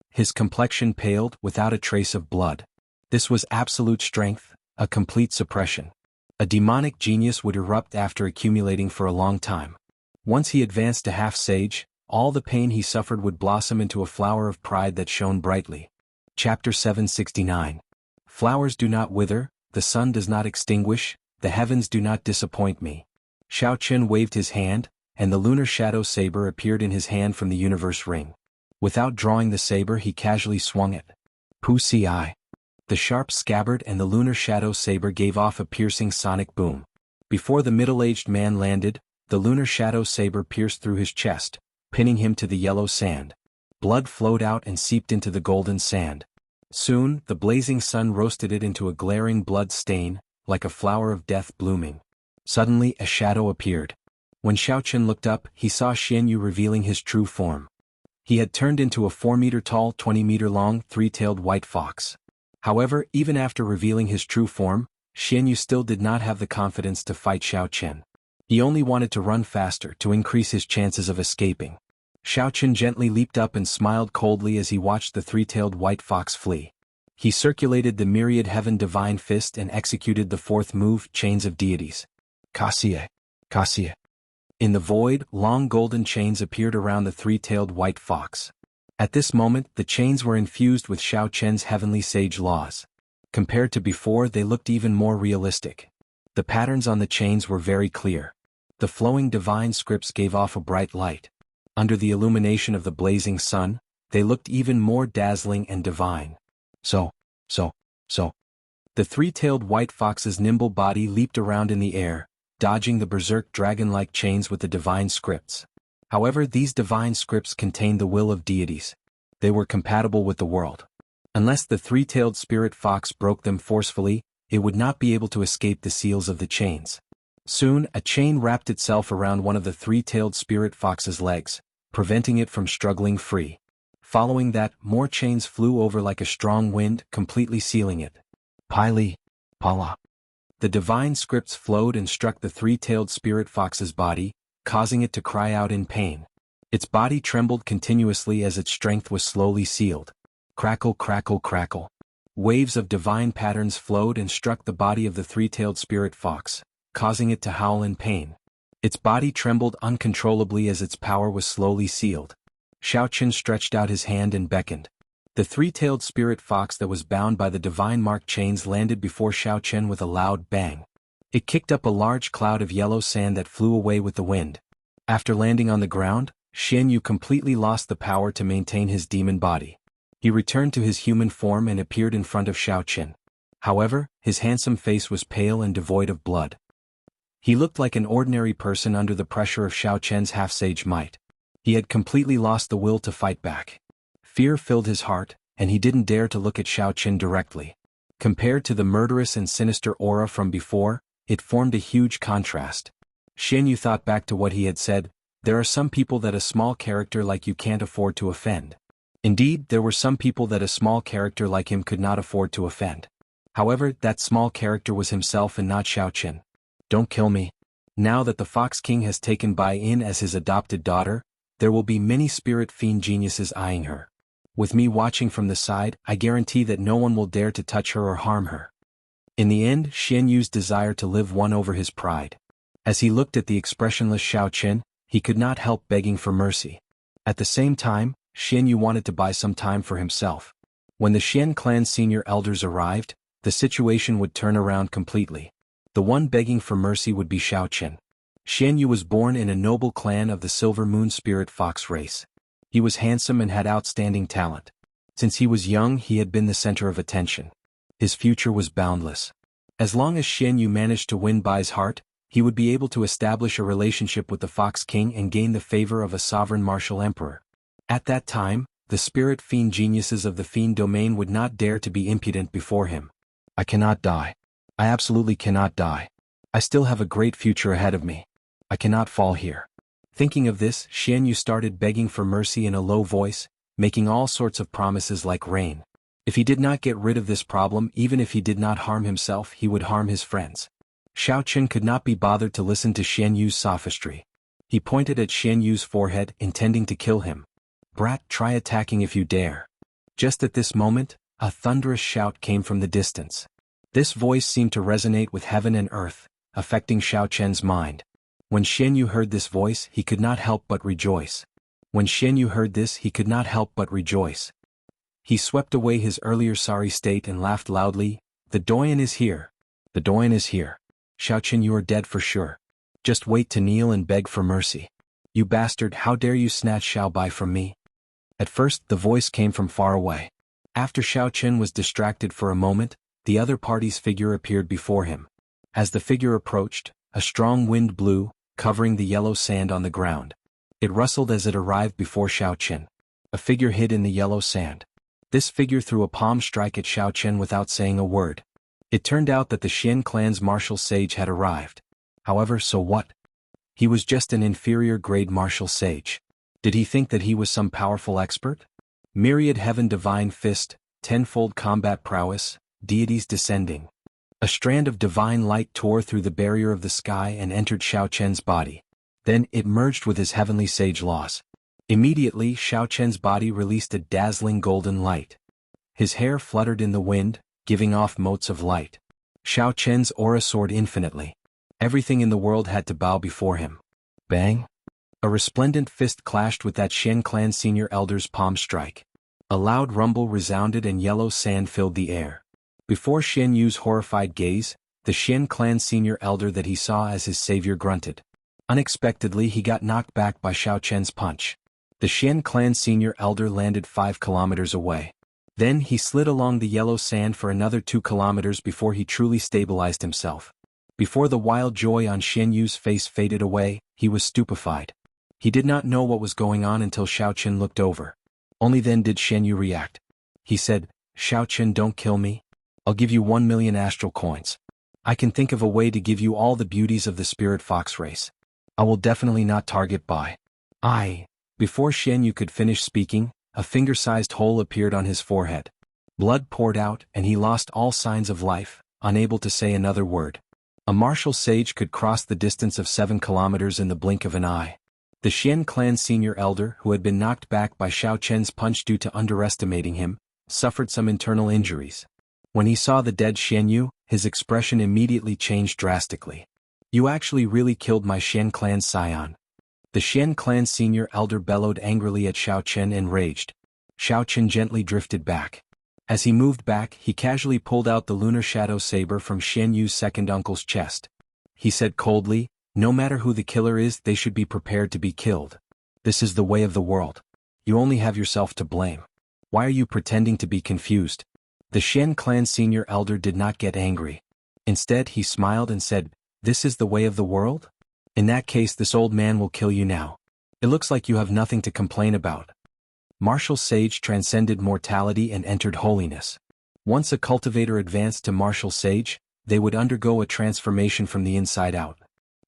His complexion paled, without a trace of blood. This was absolute strength, a complete suppression. A demonic genius would erupt after accumulating for a long time. Once he advanced to half-sage, all the pain he suffered would blossom into a flower of pride that shone brightly. Chapter 769. Flowers do not wither, the sun does not extinguish, the heavens do not disappoint me. Xiao Chen waved his hand, and the lunar shadow saber appeared in his hand from the universe ring. Without drawing the saber, he casually swung it. Pu Si. The sharp scabbard and the lunar shadow saber gave off a piercing sonic boom. Before the middle-aged man landed, the lunar shadow saber pierced through his chest, pinning him to the yellow sand. Blood flowed out and seeped into the golden sand. Soon, the blazing sun roasted it into a glaring blood stain, like a flower of death blooming. Suddenly, a shadow appeared. When Xiao Chen looked up, he saw Xianyu revealing his true form. He had turned into a 4-meter-tall, 20-meter-long, 3-tailed white fox. However, even after revealing his true form, Xianyu still did not have the confidence to fight Xiao Chen. He only wanted to run faster to increase his chances of escaping. Xiao Chen gently leaped up and smiled coldly as he watched the three-tailed white fox flee. He circulated the myriad heaven divine fist and executed the fourth move, Chains of Deities. Kasia. Kasia. In the void, long golden chains appeared around the three-tailed white fox. At this moment, the chains were infused with Xiao Chen's heavenly sage laws. Compared to before, they looked even more realistic. The patterns on the chains were very clear. The flowing divine scripts gave off a bright light. Under the illumination of the blazing sun, they looked even more dazzling and divine. So. The three-tailed white fox's nimble body leaped around in the air, dodging the berserk dragon-like chains with the divine scripts. However, these divine scripts contained the will of deities. They were compatible with the world. Unless the three-tailed spirit fox broke them forcefully, it would not be able to escape the seals of the chains. Soon, a chain wrapped itself around one of the three-tailed spirit fox's legs, preventing it from struggling free. Following that, more chains flew over like a strong wind, completely sealing it. Pili. Pala. The divine scripts flowed and struck the three-tailed spirit fox's body, causing it to cry out in pain. Its body trembled continuously as its strength was slowly sealed. Crackle, crackle, crackle. Waves of divine patterns flowed and struck the body of the three-tailed spirit fox, causing it to howl in pain. Its body trembled uncontrollably as its power was slowly sealed. Xiao Chen stretched out his hand and beckoned. The three-tailed spirit fox that was bound by the divine mark chains landed before Xiao Chen with a loud bang. It kicked up a large cloud of yellow sand that flew away with the wind. After landing on the ground, Xian Yu completely lost the power to maintain his demon body. He returned to his human form and appeared in front of Xiao Chen. However, his handsome face was pale and devoid of blood. He looked like an ordinary person under the pressure of Xiao Chen's half-sage might. He had completely lost the will to fight back. Fear filled his heart, and he didn't dare to look at Xiao Chen directly. Compared to the murderous and sinister aura from before, it formed a huge contrast. Xian Yu thought back to what he had said, there are some people that a small character like you can't afford to offend. Indeed, there were some people that a small character like him could not afford to offend. However, that small character was himself and not Xiao Chen. Don't kill me. Now that the Fox King has taken Bai In as his adopted daughter, there will be many spirit fiend geniuses eyeing her. With me watching from the side, I guarantee that no one will dare to touch her or harm her. In the end, Xian Yu's desire to live won over his pride. As he looked at the expressionless Xiao Chen, he could not help begging for mercy. At the same time, Xian Yu wanted to buy some time for himself. When the Xian clan's senior elders arrived, the situation would turn around completely. The one begging for mercy would be Xiao Chen. Xian Yu was born in a noble clan of the Silver Moon Spirit Fox race. He was handsome and had outstanding talent. Since he was young, he had been the center of attention. His future was boundless. As long as Xian Yu managed to win Bai's heart, he would be able to establish a relationship with the Fox King and gain the favor of a sovereign martial emperor. At that time, the spirit fiend geniuses of the fiend domain would not dare to be impudent before him. I cannot die. I absolutely cannot die. I still have a great future ahead of me. I cannot fall here. Thinking of this, Xian Yu started begging for mercy in a low voice, making all sorts of promises like rain. If he did not get rid of this problem, even if he did not harm himself, he would harm his friends. Xiao Chen could not be bothered to listen to Xian Yu's sophistry. He pointed at Xian Yu's forehead, intending to kill him. Brat, try attacking if you dare. Just at this moment, a thunderous shout came from the distance. This voice seemed to resonate with heaven and earth, affecting Xiao Chen's mind. When Xian Yu heard this voice, he could not help but rejoice. When Xian Yu heard this, he could not help but rejoice. He swept away his earlier sorry state and laughed loudly. The Doyen is here. The Doyen is here. Xiao Chen, you are dead for sure. Just wait to kneel and beg for mercy. You bastard, how dare you snatch Xiao Bai from me? At first, the voice came from far away. After Xiao Chen was distracted for a moment, the other party's figure appeared before him. As the figure approached, a strong wind blew, covering the yellow sand on the ground. It rustled as it arrived before Xiao Chen. A figure hid in the yellow sand. This figure threw a palm strike at Xiao Chen without saying a word. It turned out that the Xian clan's martial sage had arrived. However, so what? He was just an inferior grade martial sage. Did he think that he was some powerful expert? Myriad heaven divine fist, tenfold combat prowess, deities descending. A strand of divine light tore through the barrier of the sky and entered Xiao Chen's body. Then it merged with his heavenly sage laws. Immediately Xiao Chen's body released a dazzling golden light. His hair fluttered in the wind, giving off motes of light. Xiao Chen's aura soared infinitely. Everything in the world had to bow before him. Bang! A resplendent fist clashed with that Xian clan senior elder's palm strike. A loud rumble resounded and yellow sand filled the air. Before Xian Yu's horrified gaze, the Xian clan senior elder that he saw as his savior grunted. Unexpectedly he got knocked back by Xiao Chen's punch. The Xian clan senior elder landed 5 kilometers away. Then he slid along the yellow sand for another 2 kilometers before he truly stabilized himself. Before the wild joy on Xian Yu's face faded away, he was stupefied. He did not know what was going on until Xiao Chen looked over. Only then did Xian Yu react. He said, "Xiao Chen, don't kill me. I'll give you 1 million astral coins. I can think of a way to give you all the beauties of the spirit fox race. I will definitely not target by I." Before Xian Yu could finish speaking, a finger-sized hole appeared on his forehead. Blood poured out and he lost all signs of life, unable to say another word. A martial sage could cross the distance of 7 kilometers in the blink of an eye. The Xian clan senior elder, who had been knocked back by Xiao Chen's punch due to underestimating him, suffered some internal injuries. When he saw the dead Xian Yu, his expression immediately changed drastically. "You actually really killed my Xian clan scion." The Xian clan senior elder bellowed angrily at Xiao Chen and raged. Xiao Chen gently drifted back. As he moved back, he casually pulled out the lunar shadow saber from Xian Yu's second uncle's chest. He said coldly, "No matter who the killer is, they should be prepared to be killed. This is the way of the world. You only have yourself to blame. Why are you pretending to be confused?" The Xian clan senior elder did not get angry. Instead he smiled and said, "This is the way of the world? In that case this old man will kill you now. It looks like you have nothing to complain about." Martial sage transcended mortality and entered holiness. Once a cultivator advanced to martial sage, they would undergo a transformation from the inside out.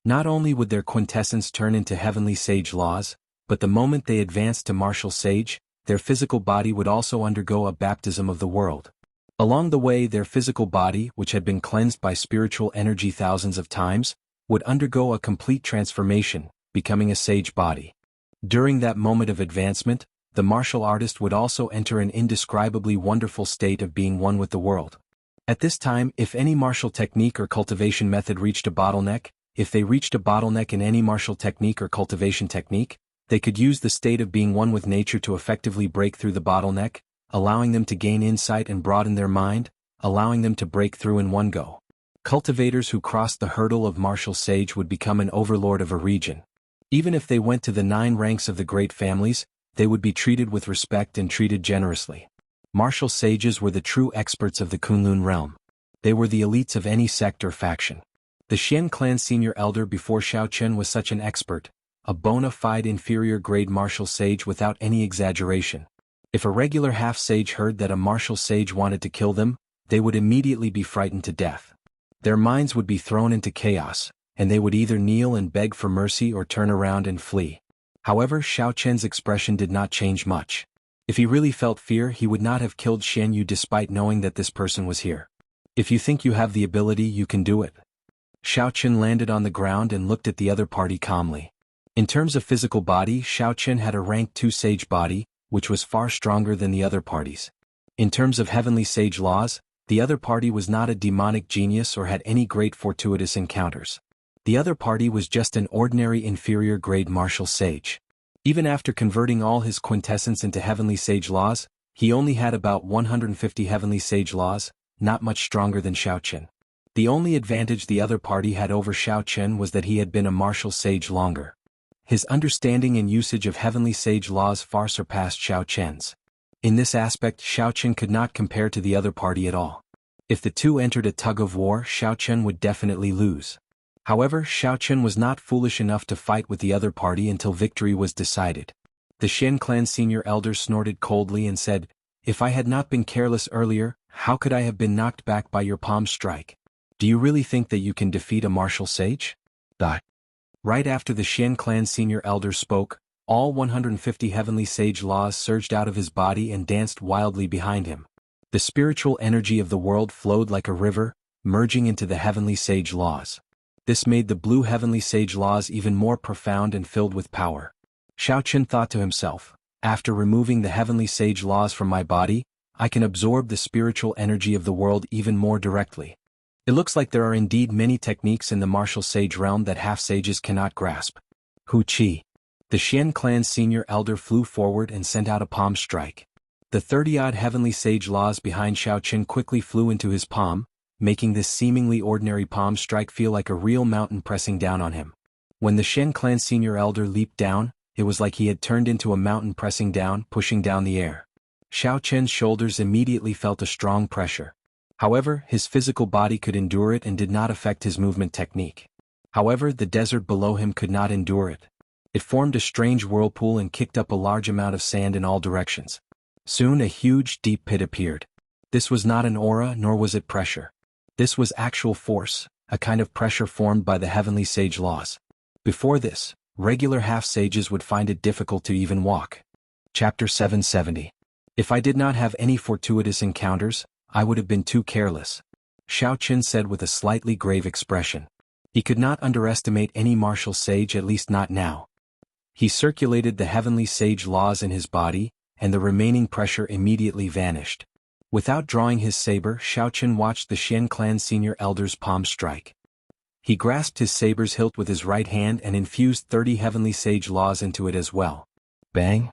Not only would their quintessence turn into heavenly sage laws, but the moment they advanced to martial sage, their physical body would also undergo a baptism of the world. Along the way, their physical body, which had been cleansed by spiritual energy thousands of times, would undergo a complete transformation, becoming a sage body. During that moment of advancement, the martial artist would also enter an indescribably wonderful state of being one with the world. At this time, if any martial technique or cultivation method reached a bottleneck, if they reached a bottleneck in any martial technique or cultivation technique, they could use the state of being one with nature to effectively break through the bottleneck, allowing them to gain insight and broaden their mind, allowing them to break through in one go. Cultivators who crossed the hurdle of martial sage would become an overlord of a region. Even if they went to the 9 ranks of the great families, they would be treated with respect and treated generously. Martial sages were the true experts of the Kunlun realm. They were the elites of any sect or faction. The Xian clan senior elder before Xiao Chen was such an expert, a bona fide inferior grade martial sage without any exaggeration. If a regular half-sage heard that a martial sage wanted to kill them, they would immediately be frightened to death. Their minds would be thrown into chaos, and they would either kneel and beg for mercy or turn around and flee. However, Xiao Chen's expression did not change much. If he really felt fear, he would not have killed Xian Yu despite knowing that this person was here. "If you think you have the ability, you can do it." Xiao Chen landed on the ground and looked at the other party calmly. In terms of physical body, Xiao Chen had a rank 2 sage body, which was far stronger than the other parties. In terms of heavenly sage laws, the other party was not a demonic genius or had any great fortuitous encounters. The other party was just an ordinary inferior grade martial sage. Even after converting all his quintessence into heavenly sage laws, he only had about 150 heavenly sage laws, not much stronger than Xiao Chen. The only advantage the other party had over Xiao Chen was that he had been a martial sage longer. His understanding and usage of heavenly sage laws far surpassed Xiao Chen's. In this aspect, Xiao Chen could not compare to the other party at all. If the two entered a tug of war, Xiao Chen would definitely lose. However, Xiao Chen was not foolish enough to fight with the other party until victory was decided. The Shen clan senior elder snorted coldly and said, "If I had not been careless earlier, how could I have been knocked back by your palm strike? Do you really think that you can defeat a martial sage?" Right after the Shen clan senior elder spoke, all 150 heavenly sage laws surged out of his body and danced wildly behind him. The spiritual energy of the world flowed like a river, merging into the heavenly sage laws. This made the blue heavenly sage laws even more profound and filled with power. Xiao Chen thought to himself, after removing the heavenly sage laws from my body, I can absorb the spiritual energy of the world even more directly. It looks like there are indeed many techniques in the martial sage realm that half-sages cannot grasp. Hu Qi. The Xian clan's senior elder flew forward and sent out a palm strike. The 30-odd heavenly sage laws behind Xiao Chen quickly flew into his palm, making this seemingly ordinary palm strike feel like a real mountain pressing down on him. When the Xian clan senior elder leaped down, it was like he had turned into a mountain pressing down, pushing down the air. Xiao Chen's shoulders immediately felt a strong pressure. However, his physical body could endure it and did not affect his movement technique. However, the desert below him could not endure it. It formed a strange whirlpool and kicked up a large amount of sand in all directions. Soon a huge, deep pit appeared. This was not an aura, nor was it pressure. This was actual force, a kind of pressure formed by the heavenly sage laws. Before this, regular half-sages would find it difficult to even walk. Chapter 770. If I did not have any fortuitous encounters, I would have been too careless. Xiao Chen said with a slightly grave expression. He could not underestimate any martial sage, at least not now. He circulated the heavenly sage laws in his body, and the remaining pressure immediately vanished. Without drawing his saber, Xiao Chen watched the Xian clan senior elder's palm strike. He grasped his saber's hilt with his right hand and infused 30 heavenly sage laws into it as well. Bang!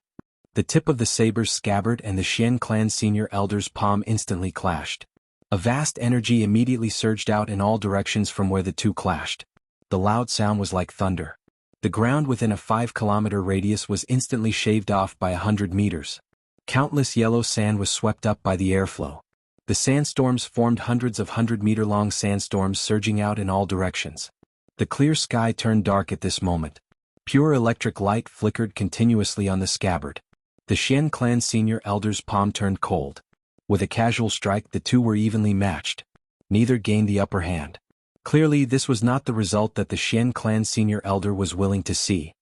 The tip of the saber's scabbard and the Xian clan senior elder's palm instantly clashed. A vast energy immediately surged out in all directions from where the two clashed. The loud sound was like thunder. The ground within a 5-kilometer radius was instantly shaved off by 100 meters. Countless yellow sand was swept up by the airflow. The sandstorms formed hundreds of 100-meter-long sandstorms surging out in all directions. The clear sky turned dark at this moment. Pure electric light flickered continuously on the scabbard. The Xian clan senior elder's palm turned cold. With a casual strike, the two were evenly matched. Neither gained the upper hand. Clearly, this was not the result that the Xian clan senior elder was willing to see.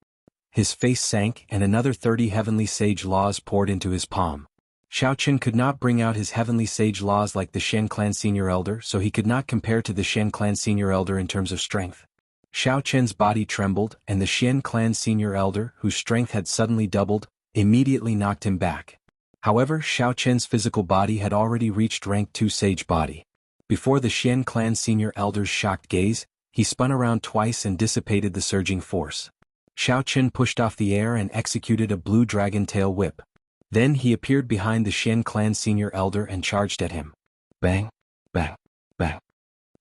His face sank and another 30 heavenly sage laws poured into his palm. Xiao Chen could not bring out his heavenly sage laws like the Xian clan senior elder, so he could not compare to the Xian clan senior elder in terms of strength. Xiao Chen's body trembled, and the Xian clan senior elder, whose strength had suddenly doubled, immediately knocked him back. However, Xiao Chen's physical body had already reached rank 2 sage body. Before the Xian clan senior elder's shocked gaze, he spun around twice and dissipated the surging force. Xiao Chen pushed off the air and executed a blue dragon tail whip. Then he appeared behind the Xian clan senior elder and charged at him. Bang, bang, bang.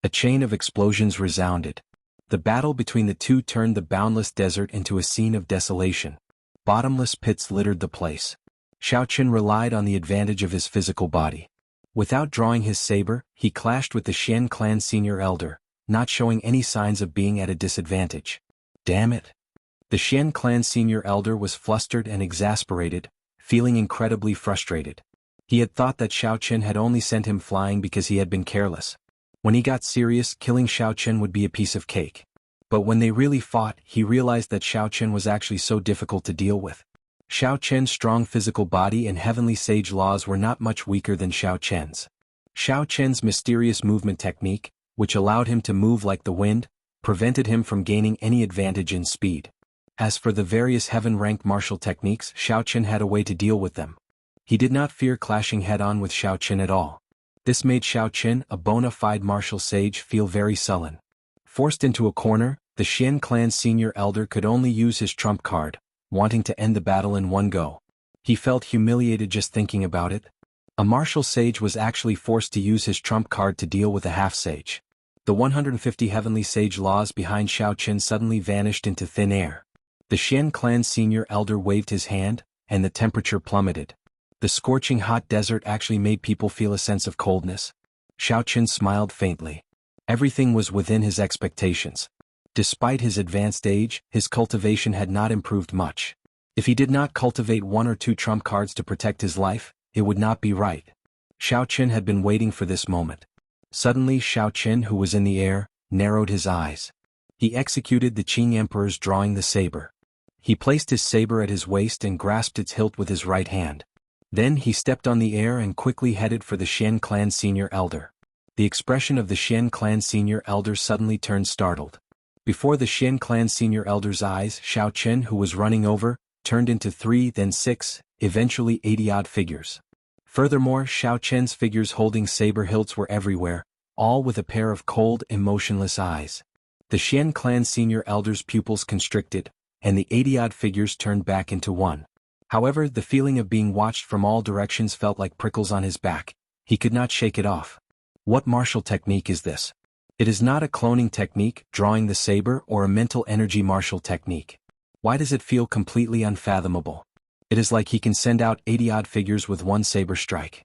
A chain of explosions resounded. The battle between the two turned the boundless desert into a scene of desolation. Bottomless pits littered the place. Xiao Chen relied on the advantage of his physical body. Without drawing his saber, he clashed with the Xian clan senior elder, not showing any signs of being at a disadvantage. Damn it! The Xian clan senior elder was flustered and exasperated, feeling incredibly frustrated. He had thought that Xiao Chen had only sent him flying because he had been careless. When he got serious, killing Xiao Chen would be a piece of cake. But when they really fought, he realized that Xiao Chen was actually so difficult to deal with. Xiao Chen's strong physical body and heavenly sage laws were not much weaker than Xiao Chen's. Xiao Chen's mysterious movement technique, which allowed him to move like the wind, prevented him from gaining any advantage in speed. As for the various heaven-rank martial techniques, Xiao Chen had a way to deal with them. He did not fear clashing head-on with Xiao Chen at all. This made Xiao Chen, a bona fide martial sage, feel very sullen. Forced into a corner, the Xian clan senior elder could only use his trump card, wanting to end the battle in one go. He felt humiliated just thinking about it. A martial sage was actually forced to use his trump card to deal with a half-sage. The 150 heavenly sage laws behind Xiao Chen suddenly vanished into thin air. The Xian clan senior elder waved his hand, and the temperature plummeted. The scorching hot desert actually made people feel a sense of coldness. Xiao Chen smiled faintly. Everything was within his expectations. Despite his advanced age, his cultivation had not improved much. If he did not cultivate 1 or 2 trump cards to protect his life, it would not be right. Xiao Chen had been waiting for this moment. Suddenly Xiao Chen, who was in the air, narrowed his eyes. He executed the Qing Emperor's drawing the saber. He placed his saber at his waist and grasped its hilt with his right hand. Then he stepped on the air and quickly headed for the Xian clan senior elder. The expression of the Xian clan senior elder suddenly turned startled. Before the Xian clan senior elder's eyes, Xiao Chen, who was running over, turned into 3, then 6, eventually 80-odd figures. Furthermore, Xiao Chen's figures holding saber hilts were everywhere, all with a pair of cold, emotionless eyes. The Xian clan senior elder's pupils constricted, and the 80-odd figures turned back into one. However, the feeling of being watched from all directions felt like prickles on his back. He could not shake it off. What martial technique is this? It is not a cloning technique, drawing the saber, or a mental energy martial technique. Why does it feel completely unfathomable? It is like he can send out 80-odd figures with one saber strike.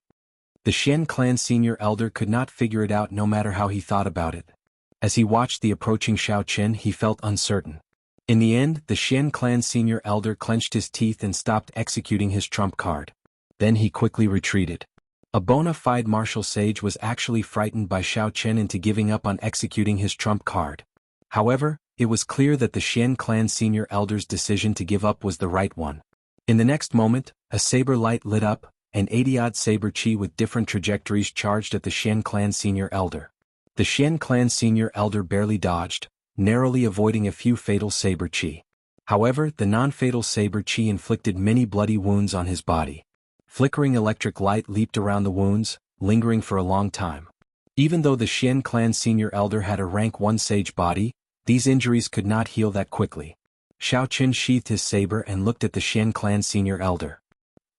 The Xian clan senior elder could not figure it out no matter how he thought about it. As he watched the approaching Xiao Chen, he felt uncertain. In the end, the Xian clan senior elder clenched his teeth and stopped executing his trump card. Then he quickly retreated. A bona fide martial sage was actually frightened by Xiao Chen into giving up on executing his trump card. However, it was clear that the Xian clan senior elder's decision to give up was the right one. In the next moment, a saber light lit up, and 80-odd saber chi with different trajectories charged at the Xian clan senior elder. The Xian clan senior elder barely dodged, narrowly avoiding a few fatal saber chi. However, the non-fatal saber chi inflicted many bloody wounds on his body. Flickering electric light leaped around the wounds, lingering for a long time. Even though the Xian clan senior elder had a rank 1 sage body, these injuries could not heal that quickly. Xiao Chen sheathed his saber and looked at the Xian clan senior elder.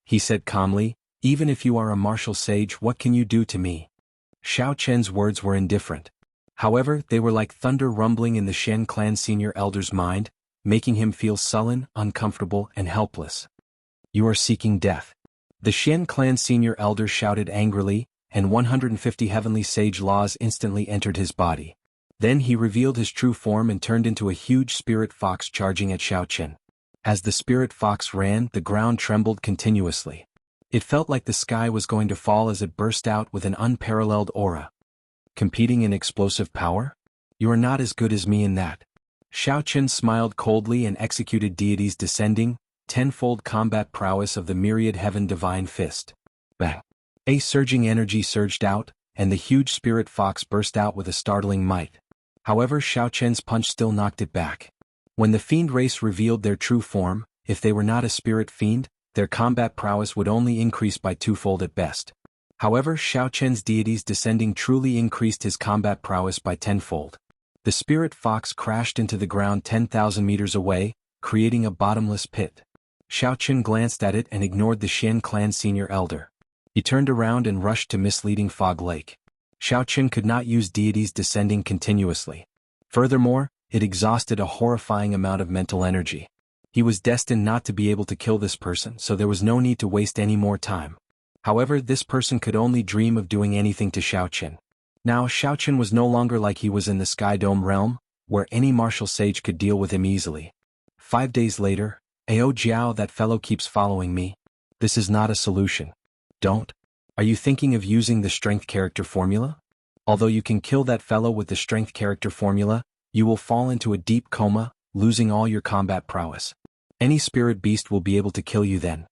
He said calmly, "Even if you are a martial sage, what can you do to me?" Xiao Chen's words were indifferent. However, they were like thunder rumbling in the Xian clan senior elder's mind, making him feel sullen, uncomfortable, and helpless. "You are seeking death." The Xian clan senior elder shouted angrily, and 150 heavenly sage laws instantly entered his body. Then he revealed his true form and turned into a huge spirit fox charging at Xiao Chen. As the spirit fox ran, the ground trembled continuously. It felt like the sky was going to fall as it burst out with an unparalleled aura. "Competing in explosive power? You are not as good as me in that." Xiao Chen smiled coldly and executed deity's descending, tenfold combat prowess of the myriad heaven divine fist. Bang! A surging energy surged out, and the huge spirit fox burst out with a startling might. However, Xiao Chen's punch still knocked it back. When the fiend race revealed their true form, if they were not a spirit fiend, their combat prowess would only increase by twofold at best. However, Xiao Chen's deities descending truly increased his combat prowess by tenfold. The spirit fox crashed into the ground 10,000 meters away, creating a bottomless pit. Xiao Chen glanced at it and ignored the Xian clan senior elder. He turned around and rushed to misleading Fog Lake. Xiao Chen could not use deities descending continuously. Furthermore, it exhausted a horrifying amount of mental energy. He was destined not to be able to kill this person, so there was no need to waste any more time. However, this person could only dream of doing anything to Xiao Chen. Now Xiao Chen was no longer like he was in the Sky Dome realm, where any martial sage could deal with him easily. 5 days later, "Ao Jiao, that fellow keeps following me. This is not a solution. Don't. Are you thinking of using the strength character formula? Although you can kill that fellow with the strength character formula, you will fall into a deep coma, losing all your combat prowess. Any spirit beast will be able to kill you then."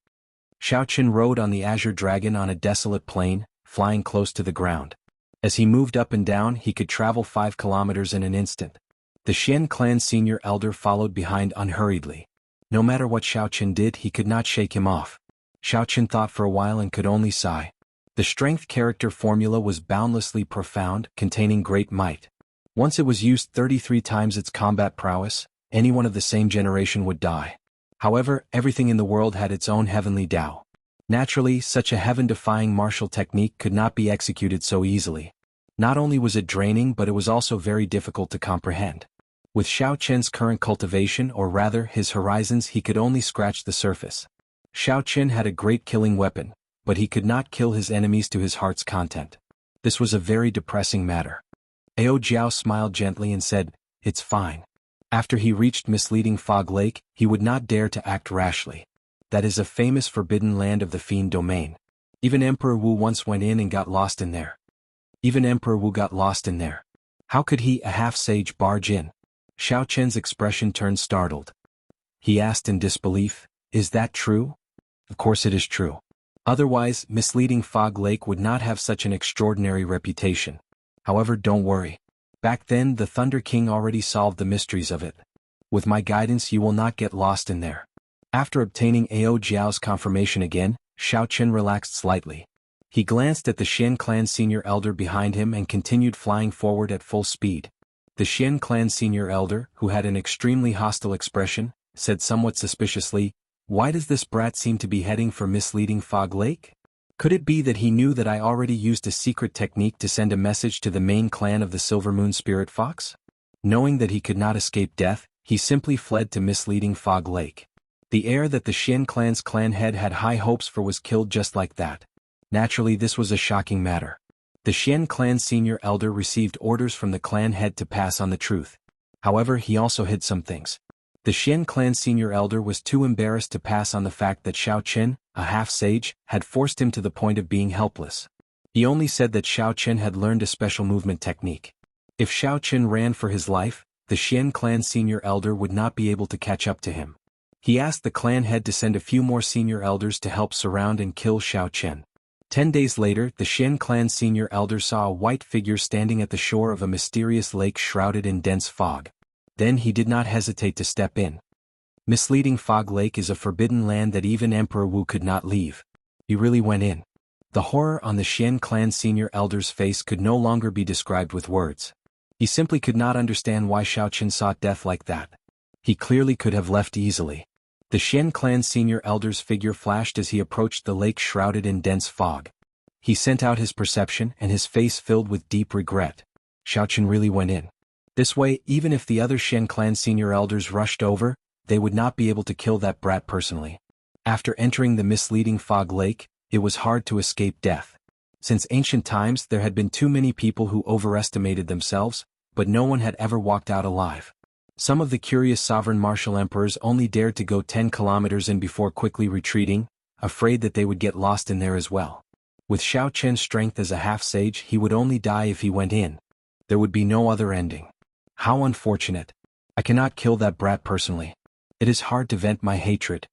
Xiao Chen rode on the azure dragon on a desolate plain, flying close to the ground. As he moved up and down, he could travel 5 kilometers in an instant. The Xian clan senior elder followed behind unhurriedly. No matter what Xiao Chen did, he could not shake him off. Xiao Chen thought for a while and could only sigh. The strength character formula was boundlessly profound, containing great might. Once it was used 33 times its combat prowess, anyone of the same generation would die. However, everything in the world had its own heavenly Tao. Naturally, such a heaven-defying martial technique could not be executed so easily. Not only was it draining, but it was also very difficult to comprehend. With Xiao Chen's current cultivation, or rather his horizons, he could only scratch the surface. Xiao Chen had a great killing weapon, but he could not kill his enemies to his heart's content. This was a very depressing matter. Ao Jiao smiled gently and said, "It's fine." After he reached misleading Fog Lake, he would not dare to act rashly. That is a famous forbidden land of the fiend domain. Even Emperor Wu once went in and got lost in there. How could he, a half-sage, barge in? Xiao Chen's expression turned startled. He asked in disbelief, "Is that true?" "Of course it is true. Otherwise, misleading Fog Lake would not have such an extraordinary reputation. However, don't worry. Back then, the Thunder King already solved the mysteries of it. With my guidance, you will not get lost in there." After obtaining Ao Jiao's confirmation again, Xiao Chen relaxed slightly. He glanced at the Xian clan senior elder behind him and continued flying forward at full speed. The Xian clan senior elder, who had an extremely hostile expression, said somewhat suspiciously, "Why does this brat seem to be heading for misleading Fog Lake? Could it be that he knew that I already used a secret technique to send a message to the main clan of the Silver Moon Spirit Fox? Knowing that he could not escape death, he simply fled to misleading Fog Lake. The heir that the Xian clan's clan head had high hopes for was killed just like that. Naturally, this was a shocking matter. The Xian clan senior elder received orders from the clan head to pass on the truth. However, he also hid some things. The Xian clan senior elder was too embarrassed to pass on the fact that Xiao Chen, a half-sage, had forced him to the point of being helpless. He only said that Xiao Chen had learned a special movement technique. If Xiao Chen ran for his life, the Xian clan senior elder would not be able to catch up to him. He asked the clan head to send a few more senior elders to help surround and kill Xiao Chen. 10 days later, the Xian clan senior elder saw a white figure standing at the shore of a mysterious lake shrouded in dense fog. Then he did not hesitate to step in. Misleading Fog Lake is a forbidden land that even Emperor Wu could not leave. He really went in. The horror on the Xian clan senior elder's face could no longer be described with words. He simply could not understand why Xiao Chen sought death like that. He clearly could have left easily. The Xian clan senior elder's figure flashed as he approached the lake shrouded in dense fog. He sent out his perception and his face filled with deep regret. Xiao Chen really went in. This way, even if the other Xian clan senior elders rushed over, they would not be able to kill that brat personally. After entering the misleading Fog Lake, it was hard to escape death. Since ancient times there had been too many people who overestimated themselves, but no one had ever walked out alive. Some of the curious sovereign martial emperors only dared to go 10 kilometers in before quickly retreating, afraid that they would get lost in there as well. With Xiao Chen's strength as a half-sage, he would only die if he went in. There would be no other ending. How unfortunate. I cannot kill that brat personally. It is hard to vent my hatred.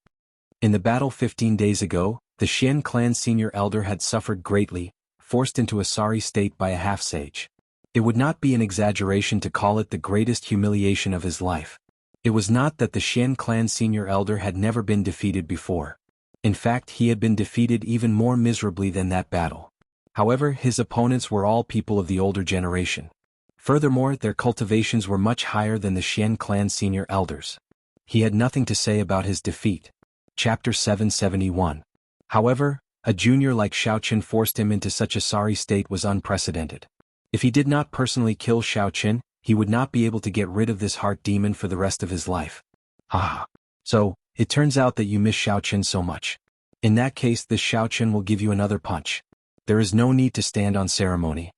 In the battle 15 days ago, the Xian clan senior elder had suffered greatly, forced into a sorry state by a half-sage. It would not be an exaggeration to call it the greatest humiliation of his life. It was not that the Xian clan senior elder had never been defeated before. In fact, he had been defeated even more miserably than that battle. However, his opponents were all people of the older generation. Furthermore, their cultivations were much higher than the Xian clan senior elders. He had nothing to say about his defeat. Chapter 771. However, a junior like Xiao Chen forced him into such a sorry state was unprecedented. If he did not personally kill Xiao Chen, he would not be able to get rid of this heart demon for the rest of his life. Ah. So, it turns out that you miss Xiao Chen so much. In that case, this Xiao Chen will give you another punch. There is no need to stand on ceremony.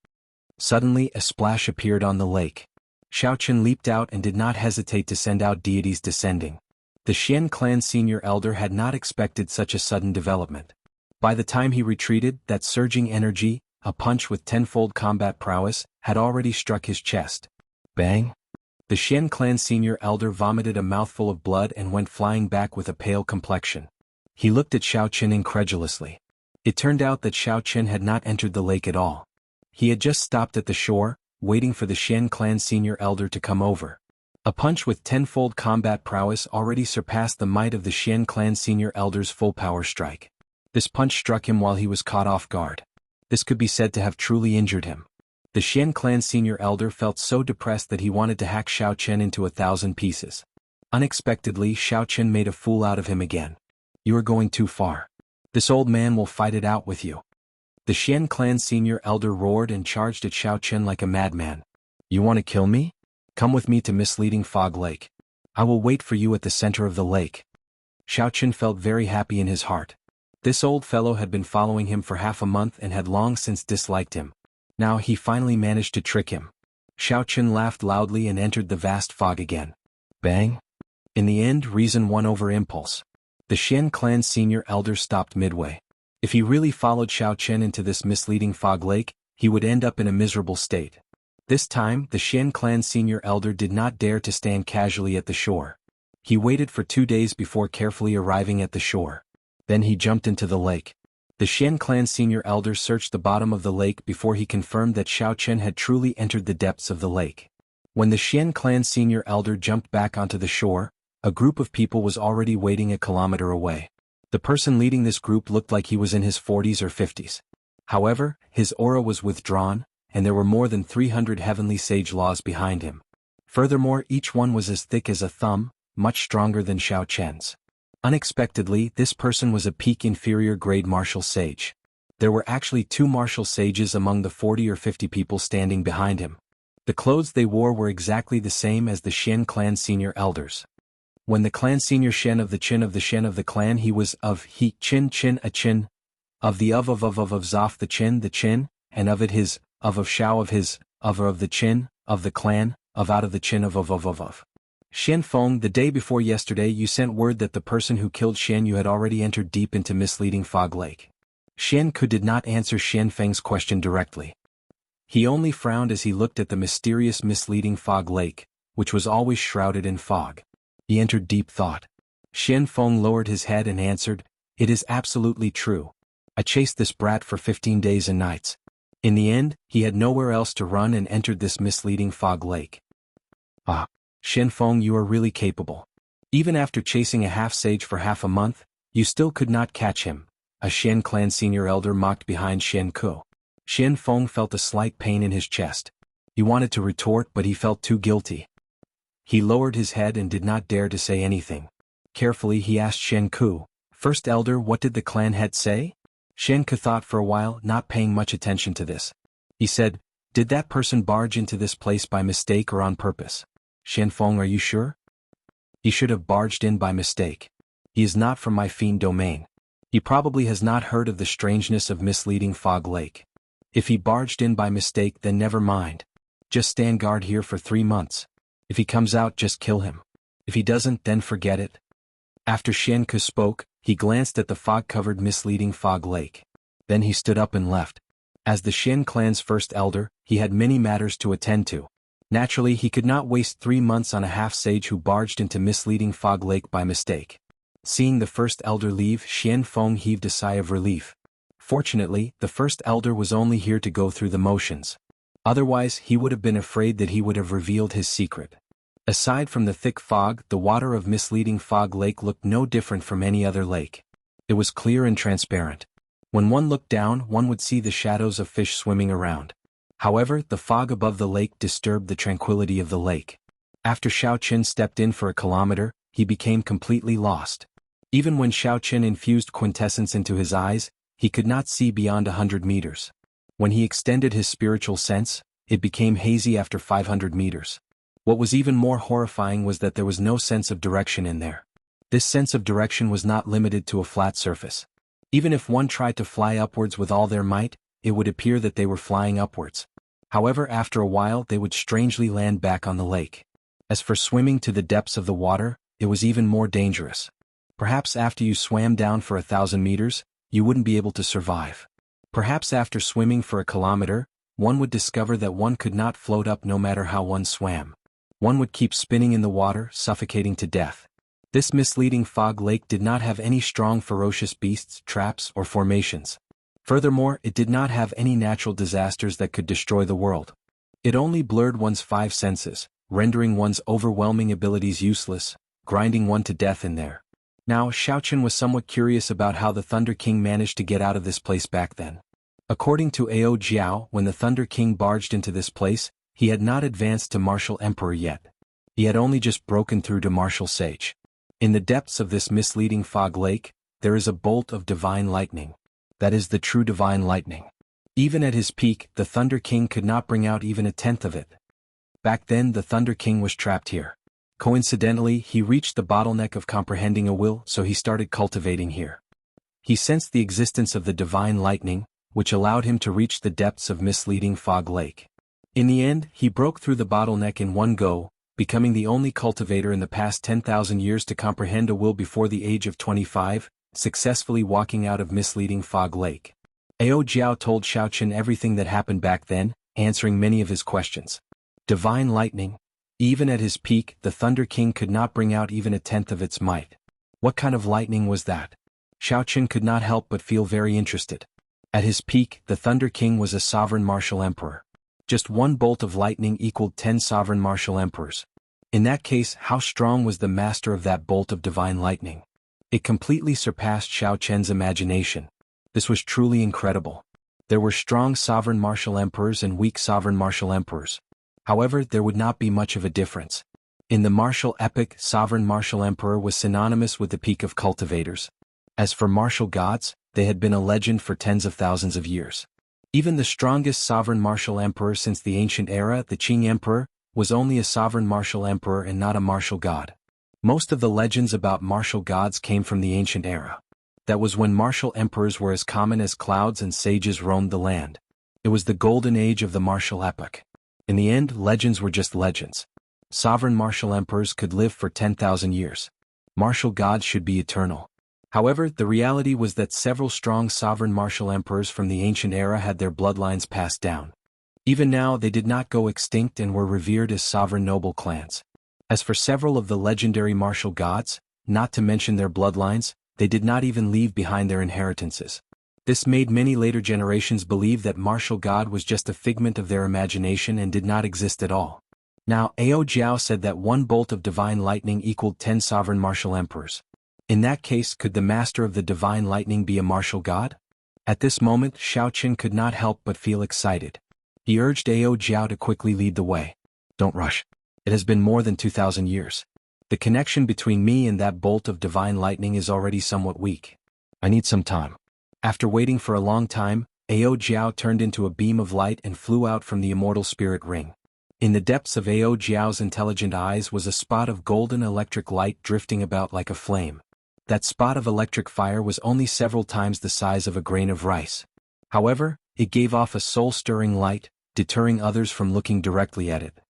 Suddenly, a splash appeared on the lake. Xiao Chen leaped out and did not hesitate to send out deities descending. The Xian clan senior elder had not expected such a sudden development. By the time he retreated, that surging energy, a punch with tenfold combat prowess, had already struck his chest. Bang! The Xian clan senior elder vomited a mouthful of blood and went flying back with a pale complexion. He looked at Xiao Chen incredulously. It turned out that Xiao Chen had not entered the lake at all. He had just stopped at the shore, waiting for the Xian clan senior elder to come over. A punch with tenfold combat prowess already surpassed the might of the Xian clan senior elder's full power strike. This punch struck him while he was caught off guard. This could be said to have truly injured him. The Xian clan senior elder felt so depressed that he wanted to hack Xiao Chen into 1,000 pieces. Unexpectedly, Xiao Chen made a fool out of him again. You are going too far. This old man will fight it out with you. The Xian clan senior elder roared and charged at Xiao Chen like a madman. You want to kill me? Come with me to misleading Fog Lake. I will wait for you at the center of the lake. Xiao Chen felt very happy in his heart. This old fellow had been following him for half a month and had long since disliked him. Now he finally managed to trick him. Xiao Chen laughed loudly and entered the vast fog again. Bang! In the end, reason won over impulse. The Xian clan senior elder stopped midway. If he really followed Xiao Chen into this misleading Fog Lake, he would end up in a miserable state. This time, the Xian clan senior elder did not dare to stand casually at the shore. He waited for 2 days before carefully arriving at the shore. Then he jumped into the lake. The Xian clan senior elder searched the bottom of the lake before he confirmed that Xiao Chen had truly entered the depths of the lake. When the Xian clan senior elder jumped back onto the shore, A group of people was already waiting a kilometer away. The person leading this group looked like he was in his 40s or 50s. However, his aura was withdrawn, and there were more than 300 heavenly sage laws behind him. Furthermore, each one was as thick as a thumb, much stronger than Xiao Chen's. Unexpectedly, this person was a peak inferior grade martial sage. There were actually 2 martial sages among the 40 or 50 people standing behind him. The clothes they wore were exactly the same as the Xian clan senior elders. When the clan senior Shen of the Shen of the clan, he was of he Chin a Chin, of the of Zof the Chin, and of it his, of Shao of his, of the Chin, of the clan, of out of the Chin of. Xian Feng, the day before yesterday you sent word that the person who killed Xian Yu had already entered deep into misleading Fog Lake. Xian Ku did not answer Xian Feng's question directly. He only frowned as he looked at the mysterious misleading Fog Lake, which was always shrouded in fog. He entered deep thought. Xian Feng lowered his head and answered, "It is absolutely true. I chased this brat for 15 days and nights. In the end, he had nowhere else to run and entered this misleading Fog Lake." "Ah, Xian Feng, you are really capable. Even after chasing a half-sage for half a month, you still could not catch him," a Xian clan senior elder mocked behind Xian Ku. Xian Feng felt a slight pain in his chest. He wanted to retort, but he felt too guilty. He lowered his head and did not dare to say anything. Carefully he asked Xian Ku, "First elder, what did the clan head say?" Xian Ku thought for a while, not paying much attention to this. He said, "Did that person barge into this place by mistake or on purpose?" "Xian Feng, are you sure?" "He should have barged in by mistake. He is not from my fiend domain. He probably has not heard of the strangeness of misleading Fog Lake. If he barged in by mistake, then never mind. Just stand guard here for 3 months. If he comes out, just kill him. If he doesn't, then forget it." After Xian Ku spoke, he glanced at the fog-covered misleading Fog Lake. Then he stood up and left. As the Xian clan's first elder, he had many matters to attend to. Naturally, he could not waste 3 months on a half-sage who barged into misleading Fog Lake by mistake. Seeing the first elder leave, Xian Feng heaved a sigh of relief. Fortunately, the first elder was only here to go through the motions. Otherwise, he would have been afraid that he would have revealed his secret. Aside from the thick fog, the water of misleading Fog Lake looked no different from any other lake. It was clear and transparent. When one looked down, one would see the shadows of fish swimming around. However, the fog above the lake disturbed the tranquility of the lake. After Xiao Qin stepped in for a kilometer, he became completely lost. Even when Xiao Qin infused quintessence into his eyes, he could not see beyond 100 meters. When he extended his spiritual sense, it became hazy after 500 meters. What was even more horrifying was that there was no sense of direction in there. This sense of direction was not limited to a flat surface. Even if one tried to fly upwards with all their might, it would appear that they were flying upwards. However, after a while they would strangely land back on the lake. As for swimming to the depths of the water, it was even more dangerous. Perhaps after you swam down for 1,000 meters, you wouldn't be able to survive. Perhaps after swimming for a kilometer, one would discover that one could not float up no matter how one swam. One would keep spinning in the water, suffocating to death. This misleading Fog Lake did not have any strong ferocious beasts, traps, or formations. Furthermore, it did not have any natural disasters that could destroy the world. It only blurred one's 5 senses, rendering one's overwhelming abilities useless, grinding one to death in there. Now, Xiaoqin was somewhat curious about how the Thunder King managed to get out of this place back then. According to Ao Jiao, when the Thunder King barged into this place, he had not advanced to Martial Emperor yet. He had only just broken through to Martial Sage. In the depths of this misleading Fog Lake, there is a bolt of divine lightning. That is the true divine lightning. Even at his peak, the Thunder King could not bring out even a tenth of it. Back then, the Thunder King was trapped here. Coincidentally, he reached the bottleneck of comprehending a will, so he started cultivating here. He sensed the existence of the divine lightning, which allowed him to reach the depths of misleading Fog Lake. In the end, he broke through the bottleneck in one go, becoming the only cultivator in the past 10,000 years to comprehend a will before the age of 25, successfully walking out of misleading Fog Lake. Ao Jiao told Xiaoqin everything that happened back then, answering many of his questions. Divine lightning. Even at his peak, the Thunder King could not bring out even a tenth of its might. What kind of lightning was that? Xiaoqin could not help but feel very interested. At his peak, the Thunder King was a sovereign martial emperor. Just one bolt of lightning equaled 10 sovereign martial emperors. In that case, how strong was the master of that bolt of divine lightning? It completely surpassed Xiao Chen's imagination. This was truly incredible. There were strong sovereign martial emperors and weak sovereign martial emperors. However, there would not be much of a difference. In the martial epic, sovereign martial emperor was synonymous with the peak of cultivators. As for martial gods, they had been a legend for tens of thousands of years. Even the strongest sovereign martial emperor since the ancient era, the Qing Emperor, was only a sovereign martial emperor and not a martial god. Most of the legends about martial gods came from the ancient era. That was when martial emperors were as common as clouds and sages roamed the land. It was the golden age of the martial epoch. In the end, legends were just legends. Sovereign martial emperors could live for 10,000 years. Martial gods should be eternal. However, the reality was that several strong sovereign martial emperors from the ancient era had their bloodlines passed down. Even now, they did not go extinct and were revered as sovereign noble clans. As for several of the legendary martial gods, not to mention their bloodlines, they did not even leave behind their inheritances. This made many later generations believe that martial god was just a figment of their imagination and did not exist at all. Now, Ao Jiao said that one bolt of divine lightning equaled 10 sovereign martial emperors. In that case, could the master of the divine lightning be a martial god? At this moment, Xiao Qin could not help but feel excited. He urged Ao Jiao to quickly lead the way. Don't rush. It has been more than 2,000 years. The connection between me and that bolt of divine lightning is already somewhat weak. I need some time. After waiting for a long time, Ao Jiao turned into a beam of light and flew out from the immortal spirit ring. In the depths of Ao Jiao's intelligent eyes was a spot of golden electric light drifting about like a flame. That spot of electric fire was only several times the size of a grain of rice. However, it gave off a soul-stirring light, deterring others from looking directly at it.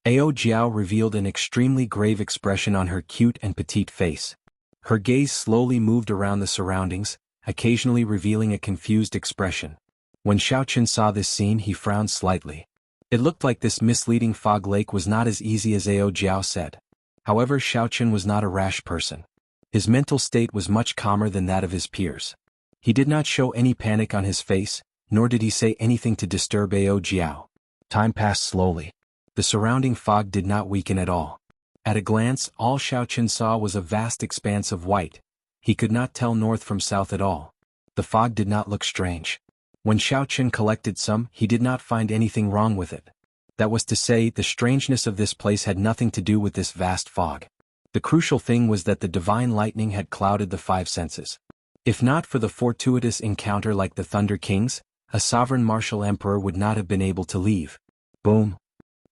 Ao Jiao revealed an extremely grave expression on her cute and petite face. Her gaze slowly moved around the surroundings, occasionally revealing a confused expression. When Xiao Qin saw this scene, he frowned slightly. It looked like this misleading fog lake was not as easy as Ao Jiao said. However, Xiao Qin was not a rash person. His mental state was much calmer than that of his peers. He did not show any panic on his face, nor did he say anything to disturb Ao Jiao. Time passed slowly. The surrounding fog did not weaken at all. At a glance, all Xiao Qin saw was a vast expanse of white. He could not tell north from south at all. The fog did not look strange. When Xiao Qin collected some, he did not find anything wrong with it. That was to say, the strangeness of this place had nothing to do with this vast fog. The crucial thing was that the divine lightning had clouded the 5 senses. If not for the fortuitous encounter like the Thunder Kings, a sovereign martial emperor would not have been able to leave. Boom!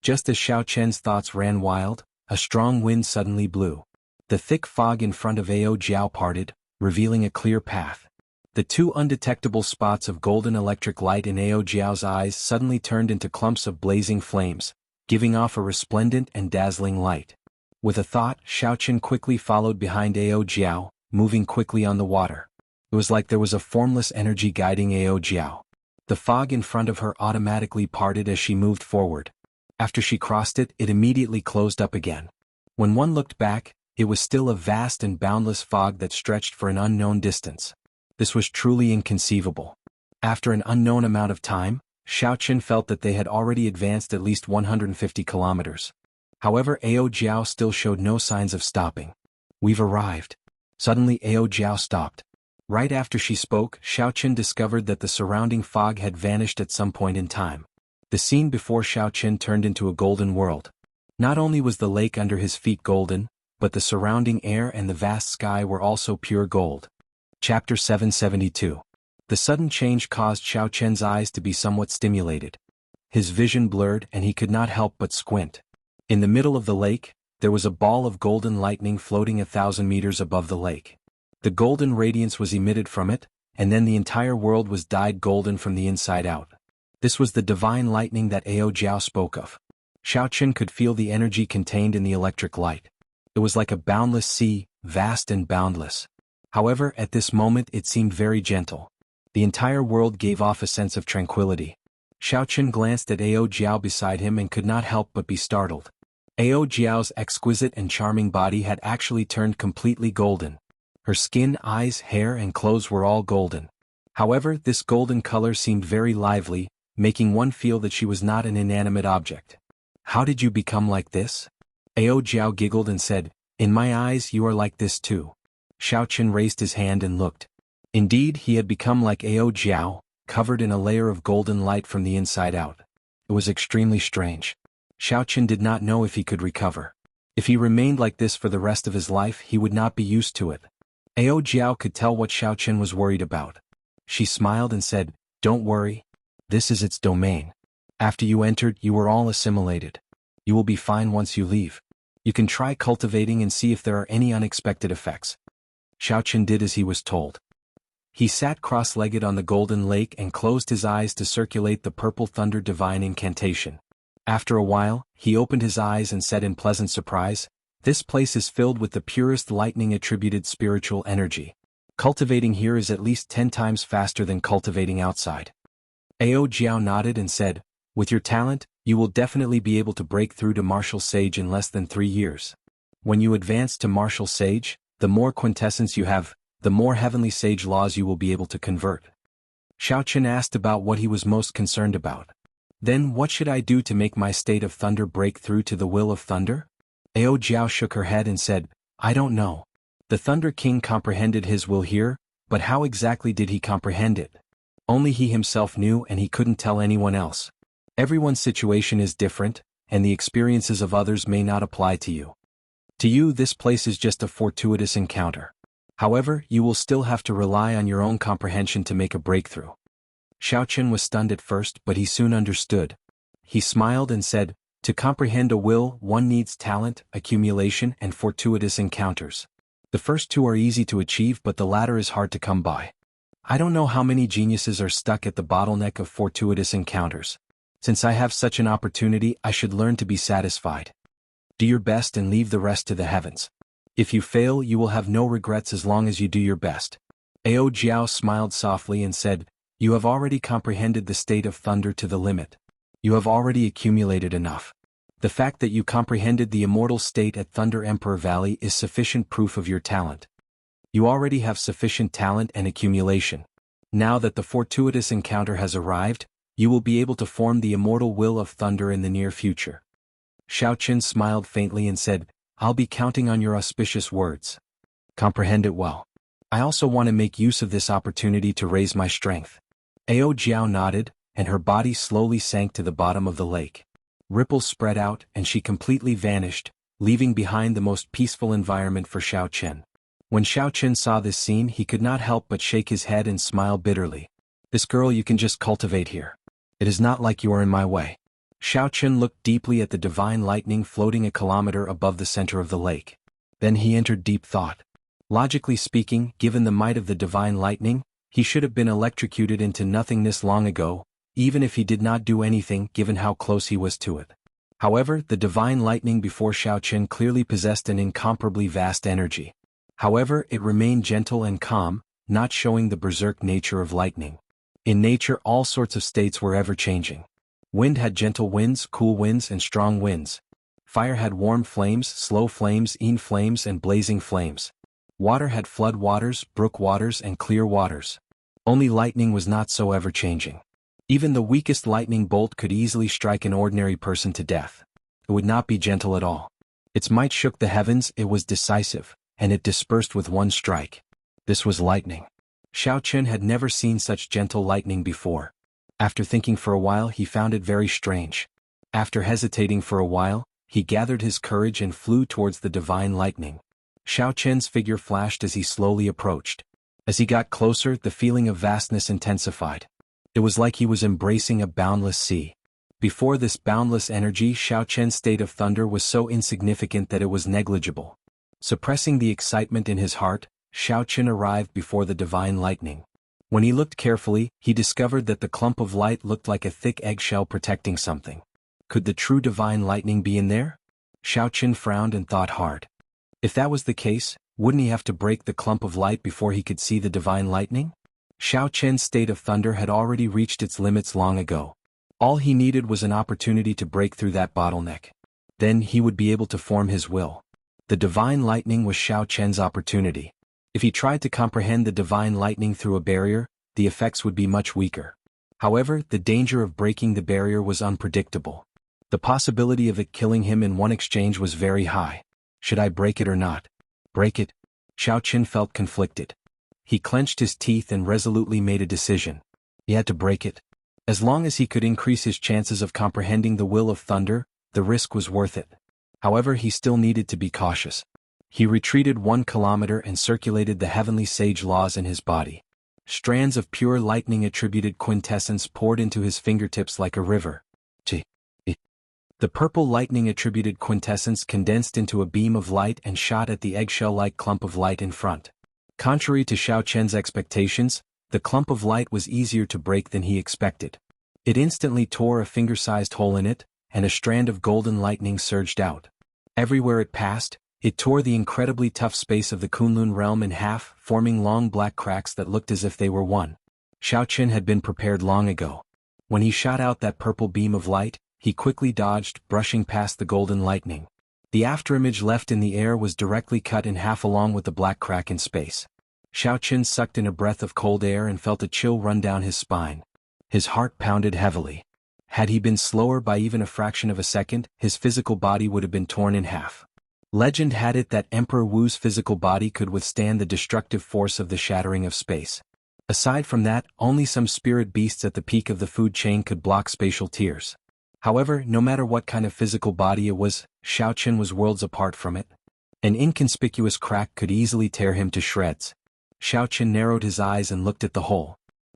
Just as Xiao Chen's thoughts ran wild, a strong wind suddenly blew. The thick fog in front of Ao Jiao parted, revealing a clear path. The 2 undetectable spots of golden electric light in Ao Jiao's eyes suddenly turned into clumps of blazing flames, giving off a resplendent and dazzling light. With a thought, Xiao Qin quickly followed behind Ao Jiao, moving quickly on the water. It was like there was a formless energy guiding Ao Jiao. The fog in front of her automatically parted as she moved forward. After she crossed it, it immediately closed up again. When one looked back, it was still a vast and boundless fog that stretched for an unknown distance. This was truly inconceivable. After an unknown amount of time, Xiao Qin felt that they had already advanced at least 150 kilometers. However, Ao Jiao still showed no signs of stopping. We've arrived. Suddenly Ao Jiao stopped. Right after she spoke, Xiao Qin discovered that the surrounding fog had vanished at some point in time. The scene before Xiao Qin turned into a golden world. Not only was the lake under his feet golden, but the surrounding air and the vast sky were also pure gold. Chapter 772. The sudden change caused Xiao Chen's eyes to be somewhat stimulated. His vision blurred and he could not help but squint. In the middle of the lake, there was a ball of golden lightning floating 1,000 meters above the lake. The golden radiance was emitted from it, and then the entire world was dyed golden from the inside out. This was the divine lightning that Ao Jiao spoke of. Xiao Qin could feel the energy contained in the electric light. It was like a boundless sea, vast and boundless. However, at this moment it seemed very gentle. The entire world gave off a sense of tranquility. Xiao Qin glanced at Ao Jiao beside him and could not help but be startled. Ao Jiao's exquisite and charming body had actually turned completely golden. Her skin, eyes, hair and clothes were all golden. However, this golden color seemed very lively, making one feel that she was not an inanimate object. How did you become like this? Ao Jiao giggled and said, "In my eyes you are like this too." Xiao Chen raised his hand and looked. Indeed, he had become like Ao Jiao, covered in a layer of golden light from the inside out. It was extremely strange. Xiao Chen did not know if he could recover. If he remained like this for the rest of his life, he would not be used to it. Ao Jiao could tell what Xiao Chen was worried about. She smiled and said, "Don't worry. This is its domain. After you entered, you were all assimilated. You will be fine once you leave. You can try cultivating and see if there are any unexpected effects." Xiao Chen did as he was told. He sat cross-legged on the golden lake and closed his eyes to circulate the purple thunder divine incantation. After a while, he opened his eyes and said in pleasant surprise, "This place is filled with the purest lightning-attributed spiritual energy. Cultivating here is at least 10 times faster than cultivating outside." Ao Jiao nodded and said, "With your talent, you will definitely be able to break through to Martial Sage in less than 3 years. When you advance to Martial Sage, the more quintessence you have, the more heavenly sage laws you will be able to convert." Xiao Chen asked about what he was most concerned about. "Then what should I do to make my state of thunder break through to the will of thunder?" Ao Jiao shook her head and said, "I don't know. The Thunder King comprehended his will here, but how exactly did he comprehend it? Only he himself knew, and he couldn't tell anyone else. Everyone's situation is different, and the experiences of others may not apply to you. To you, this place is just a fortuitous encounter. However, you will still have to rely on your own comprehension to make a breakthrough." Xiao Chen was stunned at first, but he soon understood. He smiled and said, "To comprehend a will, one needs talent, accumulation, and fortuitous encounters. The first two are easy to achieve, but the latter is hard to come by. I don't know how many geniuses are stuck at the bottleneck of fortuitous encounters. Since I have such an opportunity, I should learn to be satisfied. Do your best and leave the rest to the heavens. If you fail, you will have no regrets as long as you do your best." Ao Jiao smiled softly and said, "You have already comprehended the state of thunder to the limit. You have already accumulated enough. The fact that you comprehended the immortal state at Thunder Emperor Valley is sufficient proof of your talent. You already have sufficient talent and accumulation. Now that the fortuitous encounter has arrived, you will be able to form the immortal will of thunder in the near future." Xiao Chen smiled faintly and said, "I'll be counting on your auspicious words. Comprehend it well. I also want to make use of this opportunity to raise my strength." Ao Jiao nodded, and her body slowly sank to the bottom of the lake. Ripples spread out, and she completely vanished, leaving behind the most peaceful environment for Xiao Chen. When Xiao Chen saw this scene, he could not help but shake his head and smile bitterly. "This girl you can just cultivate here. It is not like you are in my way." Xiao Chen looked deeply at the divine lightning floating a kilometer above the center of the lake. Then he entered deep thought. Logically speaking, given the might of the divine lightning, he should have been electrocuted into nothingness long ago, even if he did not do anything given how close he was to it. However, the divine lightning before Xiao Chen clearly possessed an incomparably vast energy. However, it remained gentle and calm, not showing the berserk nature of lightning. In nature, all sorts of states were ever-changing. Wind had gentle winds, cool winds, and strong winds. Fire had warm flames, slow flames, flames, and blazing flames. Water had flood waters, brook waters, and clear waters. Only lightning was not so ever-changing. Even the weakest lightning bolt could easily strike an ordinary person to death. It would not be gentle at all. Its might shook the heavens, it was decisive, and it dispersed with one strike. This was lightning. Xiao Chen had never seen such gentle lightning before. After thinking for a while, he found it very strange. After hesitating for a while, he gathered his courage and flew towards the divine lightning. Xiao Chen's figure flashed as he slowly approached. As he got closer, the feeling of vastness intensified. It was like he was embracing a boundless sea. Before this boundless energy, Xiao Chen's state of thunder was so insignificant that it was negligible. Suppressing the excitement in his heart, Xiao Chen arrived before the divine lightning. When he looked carefully, he discovered that the clump of light looked like a thick eggshell protecting something. Could the true divine lightning be in there? Xiao Chen frowned and thought hard. If that was the case, wouldn't he have to break the clump of light before he could see the divine lightning? Xiao Chen's state of thunder had already reached its limits long ago. All he needed was an opportunity to break through that bottleneck. Then he would be able to form his will. The divine lightning was Xiao Chen's opportunity. If he tried to comprehend the divine lightning through a barrier, the effects would be much weaker. However, the danger of breaking the barrier was unpredictable. The possibility of it killing him in one exchange was very high. Should I break it or not? Break it? Xiao Qin felt conflicted. He clenched his teeth and resolutely made a decision. He had to break it. As long as he could increase his chances of comprehending the will of thunder, the risk was worth it. However, he still needed to be cautious. He retreated 1 kilometer and circulated the heavenly sage laws in his body. Strands of pure lightning-attributed quintessence poured into his fingertips like a river. The purple lightning-attributed quintessence condensed into a beam of light and shot at the eggshell-like clump of light in front. Contrary to Xiao Chen's expectations, the clump of light was easier to break than he expected. It instantly tore a finger-sized hole in it, and a strand of golden lightning surged out. Everywhere it passed, it tore the incredibly tough space of the Kunlun realm in half, forming long black cracks that looked as if they were one. Xiao Qin had been prepared long ago. When he shot out that purple beam of light, he quickly dodged, brushing past the golden lightning. The afterimage left in the air was directly cut in half along with the black crack in space. Xiao Qin sucked in a breath of cold air and felt a chill run down his spine. His heart pounded heavily. Had he been slower by even a fraction of a second, his physical body would have been torn in half. Legend had it that Emperor Wu's physical body could withstand the destructive force of the shattering of space. Aside from that, only some spirit beasts at the peak of the food chain could block spatial tears. However, no matter what kind of physical body it was, Xiao Qin was worlds apart from it. An inconspicuous crack could easily tear him to shreds. Xiao Qin narrowed his eyes and looked at the hole.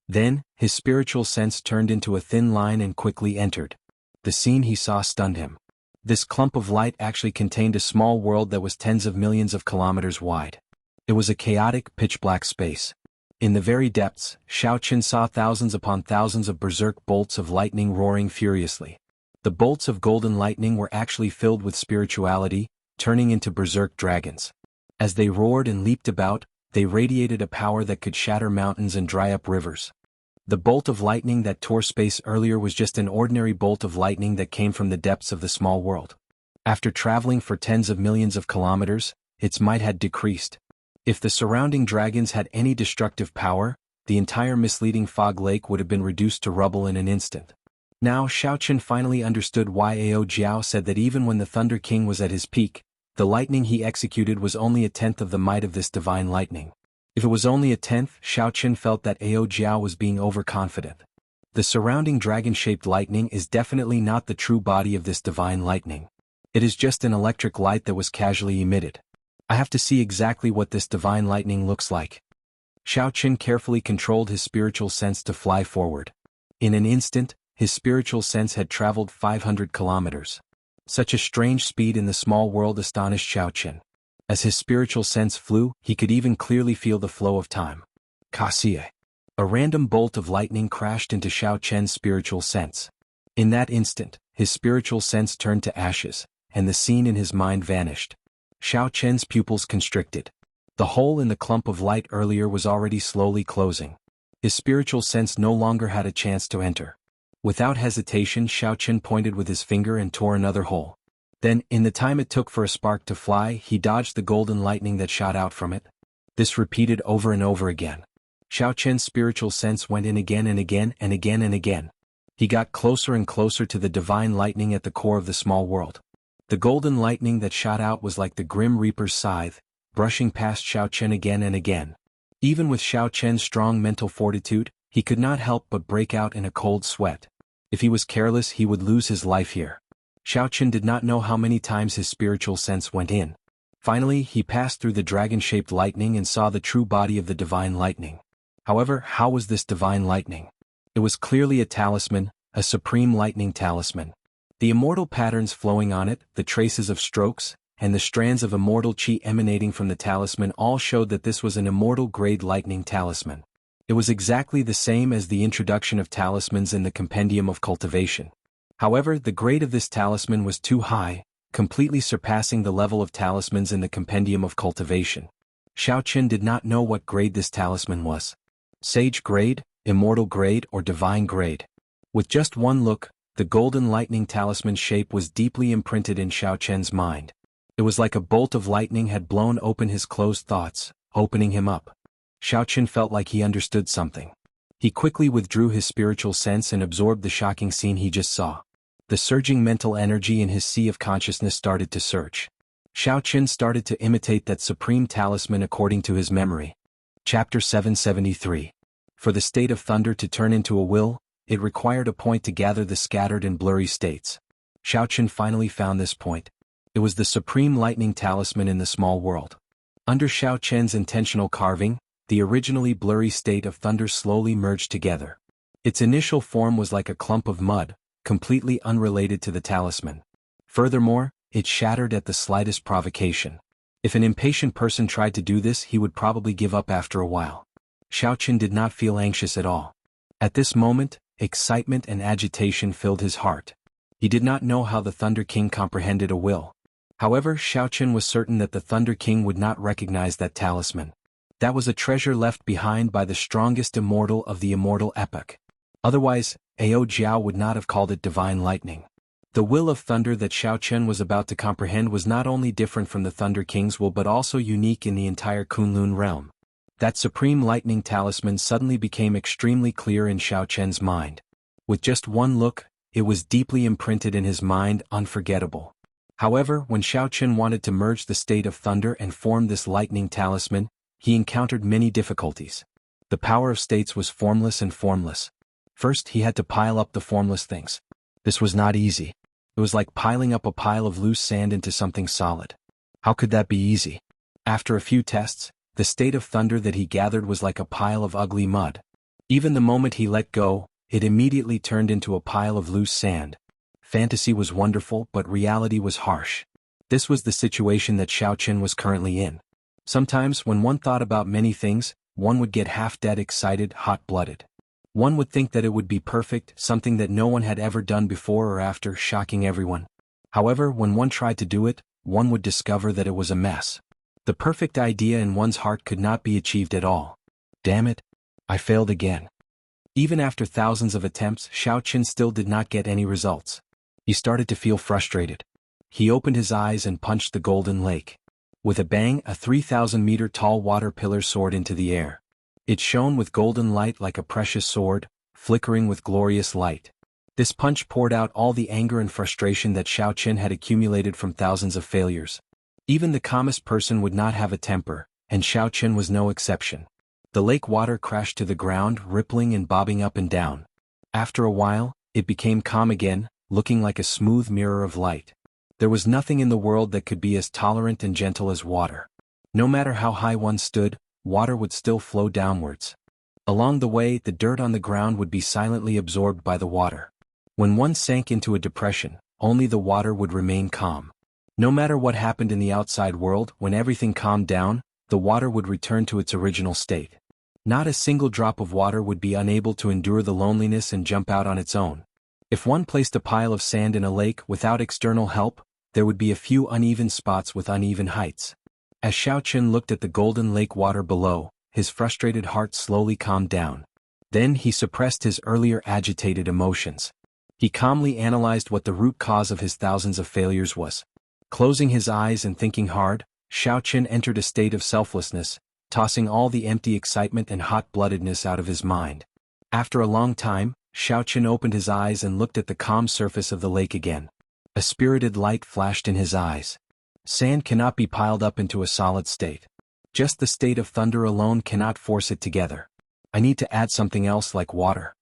Then, his spiritual sense turned into a thin line and quickly entered. The scene he saw stunned him. This clump of light actually contained a small world that was tens of millions of kilometers wide. It was a chaotic, pitch-black space. In the very depths, Xiao Qin saw thousands upon thousands of berserk bolts of lightning roaring furiously. The bolts of golden lightning were actually filled with spirituality, turning into berserk dragons. As they roared and leaped about, they radiated a power that could shatter mountains and dry up rivers. The bolt of lightning that tore space earlier was just an ordinary bolt of lightning that came from the depths of the small world. After traveling for tens of millions of kilometers, its might had decreased. If the surrounding dragons had any destructive power, the entire misleading fog lake would have been reduced to rubble in an instant. Now Xiao Qin finally understood why Ao Jiao said that even when the Thunder King was at his peak, the lightning he executed was only a tenth of the might of this divine lightning. If it was only a tenth, Xiao Qin felt that Ao Jiao was being overconfident. The surrounding dragon-shaped lightning is definitely not the true body of this divine lightning. It is just an electric light that was casually emitted. I have to see exactly what this divine lightning looks like. Xiao Qin carefully controlled his spiritual sense to fly forward. In an instant, his spiritual sense had traveled 500 kilometers. Such a strange speed in the small world astonished Xiao Qin. As his spiritual sense flew, he could even clearly feel the flow of time. Kaxie. A random bolt of lightning crashed into Xiao Qian's spiritual sense. In that instant, his spiritual sense turned to ashes, and the scene in his mind vanished. Xiao Qian's pupils constricted. The hole in the clump of light earlier was already slowly closing. His spiritual sense no longer had a chance to enter. Without hesitation, Xiao Qin pointed with his finger and tore another hole. Then, in the time it took for a spark to fly, he dodged the golden lightning that shot out from it. This repeated over and over again. Xiao Qian's spiritual sense went in again and again and again and again. He got closer and closer to the divine lightning at the core of the small world. The golden lightning that shot out was like the Grim Reaper's scythe, brushing past Xiao Qin again and again. Even with Xiao Qian's strong mental fortitude, he could not help but break out in a cold sweat. If he was careless, he would lose his life here. Xiao Qin did not know how many times his spiritual sense went in. Finally, he passed through the dragon-shaped lightning and saw the true body of the divine lightning. However, how was this divine lightning? It was clearly a talisman, a supreme lightning talisman. The immortal patterns flowing on it, the traces of strokes, and the strands of immortal chi emanating from the talisman all showed that this was an immortal-grade lightning talisman. It was exactly the same as the introduction of talismans in the Compendium of Cultivation. However, the grade of this talisman was too high, completely surpassing the level of talismans in the Compendium of Cultivation. Xiao Qin did not know what grade this talisman was. Sage grade, immortal grade, or divine grade. With just one look, the golden lightning talisman shape was deeply imprinted in Xiao Qian's mind. It was like a bolt of lightning had blown open his closed thoughts, opening him up. Xiao Qin felt like he understood something. He quickly withdrew his spiritual sense and absorbed the shocking scene he just saw. The surging mental energy in his sea of consciousness started to surge. Xiaoqin started to imitate that supreme talisman according to his memory. Chapter 773. For the state of thunder to turn into a will, it required a point to gather the scattered and blurry states. Xiaoqin finally found this point. It was the supreme lightning talisman in the small world. Under Xiaoqin's intentional carving, the originally blurry state of thunder slowly merged together. Its initial form was like a clump of mud, completely unrelated to the talisman. Furthermore, it shattered at the slightest provocation. If an impatient person tried to do this, he would probably give up after a while. Xiaoqin did not feel anxious at all. At this moment, excitement and agitation filled his heart. He did not know how the Thunder King comprehended a will. However, Xiaoqin was certain that the Thunder King would not recognize that talisman. That was a treasure left behind by the strongest immortal of the immortal epoch. Otherwise, Ao Jiao would not have called it divine lightning. The will of thunder that Xiaoqin was about to comprehend was not only different from the Thunder King's will but also unique in the entire Kunlun realm. That supreme lightning talisman suddenly became extremely clear in Xiaoqin's mind. With just one look, it was deeply imprinted in his mind, unforgettable. However, when Xiaoqin wanted to merge the state of thunder and form this lightning talisman, he encountered many difficulties. The power of states was formless and formless. First, he had to pile up the formless things. This was not easy. It was like piling up a pile of loose sand into something solid. How could that be easy? After a few tests, the state of thunder that he gathered was like a pile of ugly mud. Even the moment he let go, it immediately turned into a pile of loose sand. Fantasy was wonderful, but reality was harsh. This was the situation that Xiaoqin was currently in. Sometimes, when one thought about many things, one would get half-dead excited, hot-blooded. One would think that it would be perfect, something that no one had ever done before or after, shocking everyone. However, when one tried to do it, one would discover that it was a mess. The perfect idea in one's heart could not be achieved at all. Damn it! I failed again. Even after thousands of attempts, Xiaoqin still did not get any results. He started to feel frustrated. He opened his eyes and punched the golden lake. With a bang, a 3,000-meter tall water pillar soared into the air. It shone with golden light like a precious sword, flickering with glorious light. This punch poured out all the anger and frustration that Xiaoqin had accumulated from thousands of failures. Even the calmest person would not have a temper, and Xiaoqin was no exception. The lake water crashed to the ground, rippling and bobbing up and down. After a while, it became calm again, looking like a smooth mirror of light. There was nothing in the world that could be as tolerant and gentle as water. No matter how high one stood, water would still flow downwards. Along the way, the dirt on the ground would be silently absorbed by the water. When one sank into a depression, only the water would remain calm. No matter what happened in the outside world, when everything calmed down, the water would return to its original state. Not a single drop of water would be unable to endure the loneliness and jump out on its own. If one placed a pile of sand in a lake without external help, there would be a few uneven spots with uneven heights. As Xiaoqin looked at the golden lake water below, his frustrated heart slowly calmed down. Then he suppressed his earlier agitated emotions. He calmly analyzed what the root cause of his thousands of failures was. Closing his eyes and thinking hard, Xiaoqin entered a state of selflessness, tossing all the empty excitement and hot-bloodedness out of his mind. After a long time, Xiaoqin opened his eyes and looked at the calm surface of the lake again. A spirited light flashed in his eyes. Sand cannot be piled up into a solid state. Just the state of thunder alone cannot force it together. I need to add something else like water.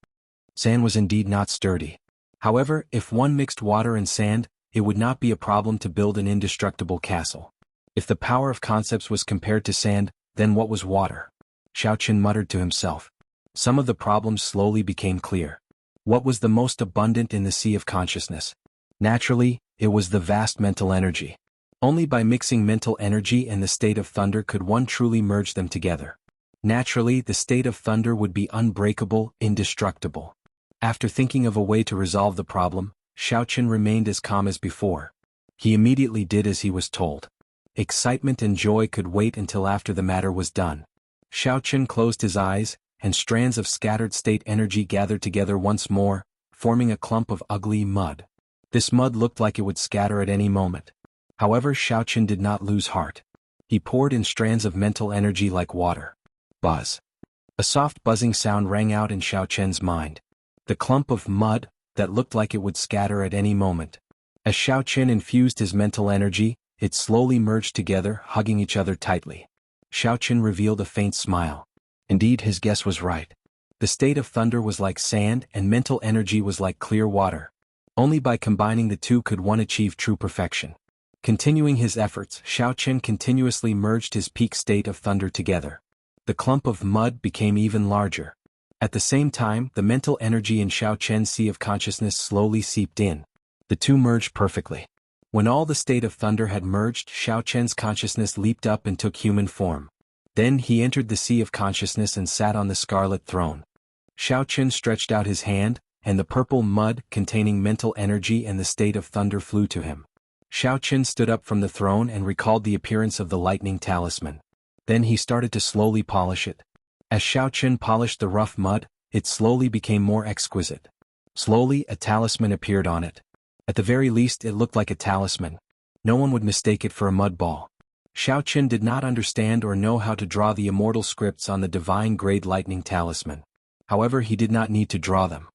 Sand was indeed not sturdy. However, if one mixed water and sand, it would not be a problem to build an indestructible castle. If the power of concepts was compared to sand, then what was water? Xiaoqin muttered to himself. Some of the problems slowly became clear. What was the most abundant in the sea of consciousness? Naturally, it was the vast mental energy. Only by mixing mental energy and the state of thunder could one truly merge them together. Naturally, the state of thunder would be unbreakable, indestructible. After thinking of a way to resolve the problem, Xiaoqin remained as calm as before. He immediately did as he was told. Excitement and joy could wait until after the matter was done. Xiaoqin closed his eyes, and strands of scattered state energy gathered together once more, forming a clump of ugly mud. This mud looked like it would scatter at any moment. However, Xiaoqin did not lose heart. He poured in strands of mental energy like water. Buzz. A soft buzzing sound rang out in Xiaoqin's mind. The clump of mud, that looked like it would scatter at any moment. As Xiao Chen infused his mental energy, it slowly merged together, hugging each other tightly. Xiao Chen revealed a faint smile. Indeed, his guess was right. The state of thunder was like sand and mental energy was like clear water. Only by combining the two could one achieve true perfection. Continuing his efforts, Xiao Chen continuously merged his peak state of thunder together. The clump of mud became even larger. At the same time, the mental energy in Xiao Chen's sea of consciousness slowly seeped in. The two merged perfectly. When all the state of thunder had merged, Xiao Chen's consciousness leaped up and took human form. Then he entered the sea of consciousness and sat on the scarlet throne. Xiao Chen stretched out his hand, and the purple mud containing mental energy and the state of thunder flew to him. Xiao Chen stood up from the throne and recalled the appearance of the lightning talisman. Then he started to slowly polish it. As Xiao Chen polished the rough mud, it slowly became more exquisite. Slowly, a talisman appeared on it. At the very least, it looked like a talisman. No one would mistake it for a mud ball. Xiao Chen did not understand or know how to draw the immortal scripts on the divine-grade lightning talisman. However, he did not need to draw them.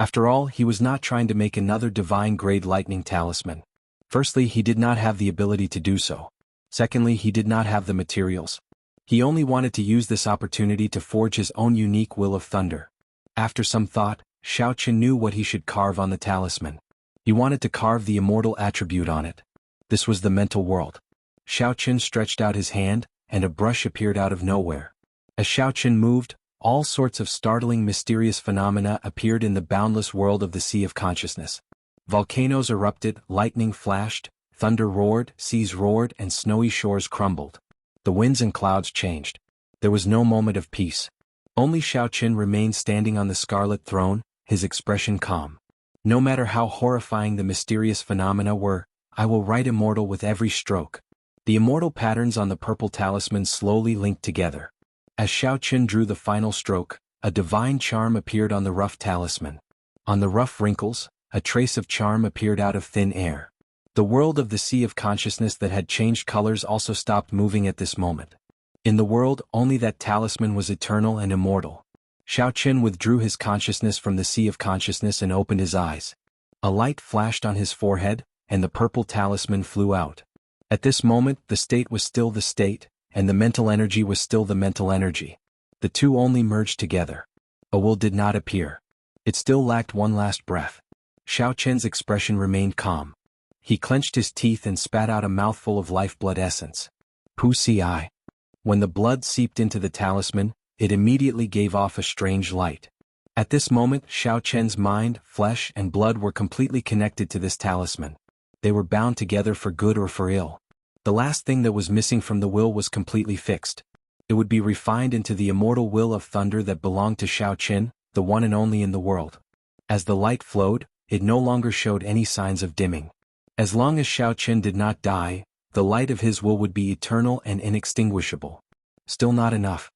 After all, he was not trying to make another divine-grade lightning talisman. Firstly, he did not have the ability to do so. Secondly, he did not have the materials. He only wanted to use this opportunity to forge his own unique will of thunder. After some thought, Xiao Chen knew what he should carve on the talisman. He wanted to carve the immortal attribute on it. This was the mental world. Xiao Chen stretched out his hand, and a brush appeared out of nowhere. As Xiao Chen moved, all sorts of startling mysterious phenomena appeared in the boundless world of the Sea of Consciousness. Volcanoes erupted, lightning flashed, thunder roared, seas roared, and snowy shores crumbled. The winds and clouds changed. There was no moment of peace. Only Xiao Chen remained standing on the scarlet throne, his expression calm. No matter how horrifying the mysterious phenomena were, I will write immortal with every stroke. The immortal patterns on the purple talisman slowly linked together. As Xiao Chen drew the final stroke, a divine charm appeared on the rough talisman. On the rough wrinkles, a trace of charm appeared out of thin air. The world of the Sea of Consciousness that had changed colors also stopped moving at this moment. In the world, only that talisman was eternal and immortal. Xiao Chen withdrew his consciousness from the Sea of Consciousness and opened his eyes. A light flashed on his forehead, and the purple talisman flew out. At this moment, the state was still the state, and the mental energy was still the mental energy. The two only merged together. A will did not appear. It still lacked one last breath. Xiao Chen's expression remained calm. He clenched his teeth and spat out a mouthful of lifeblood essence. Wuxia. When the blood seeped into the talisman, it immediately gave off a strange light. At this moment, Xiao Chen's mind, flesh, and blood were completely connected to this talisman. They were bound together for good or for ill. The last thing that was missing from the will was completely fixed. It would be refined into the immortal will of thunder that belonged to Xiao Chen, the one and only in the world. As the light flowed, it no longer showed any signs of dimming. As long as Xiao Chen did not die, the light of his will would be eternal and inextinguishable. Still not enough.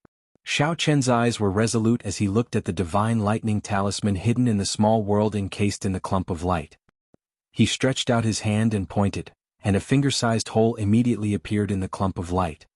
Xiao Chen's eyes were resolute as he looked at the divine lightning talisman hidden in the small world encased in the clump of light. He stretched out his hand and pointed, and a finger-sized hole immediately appeared in the clump of light.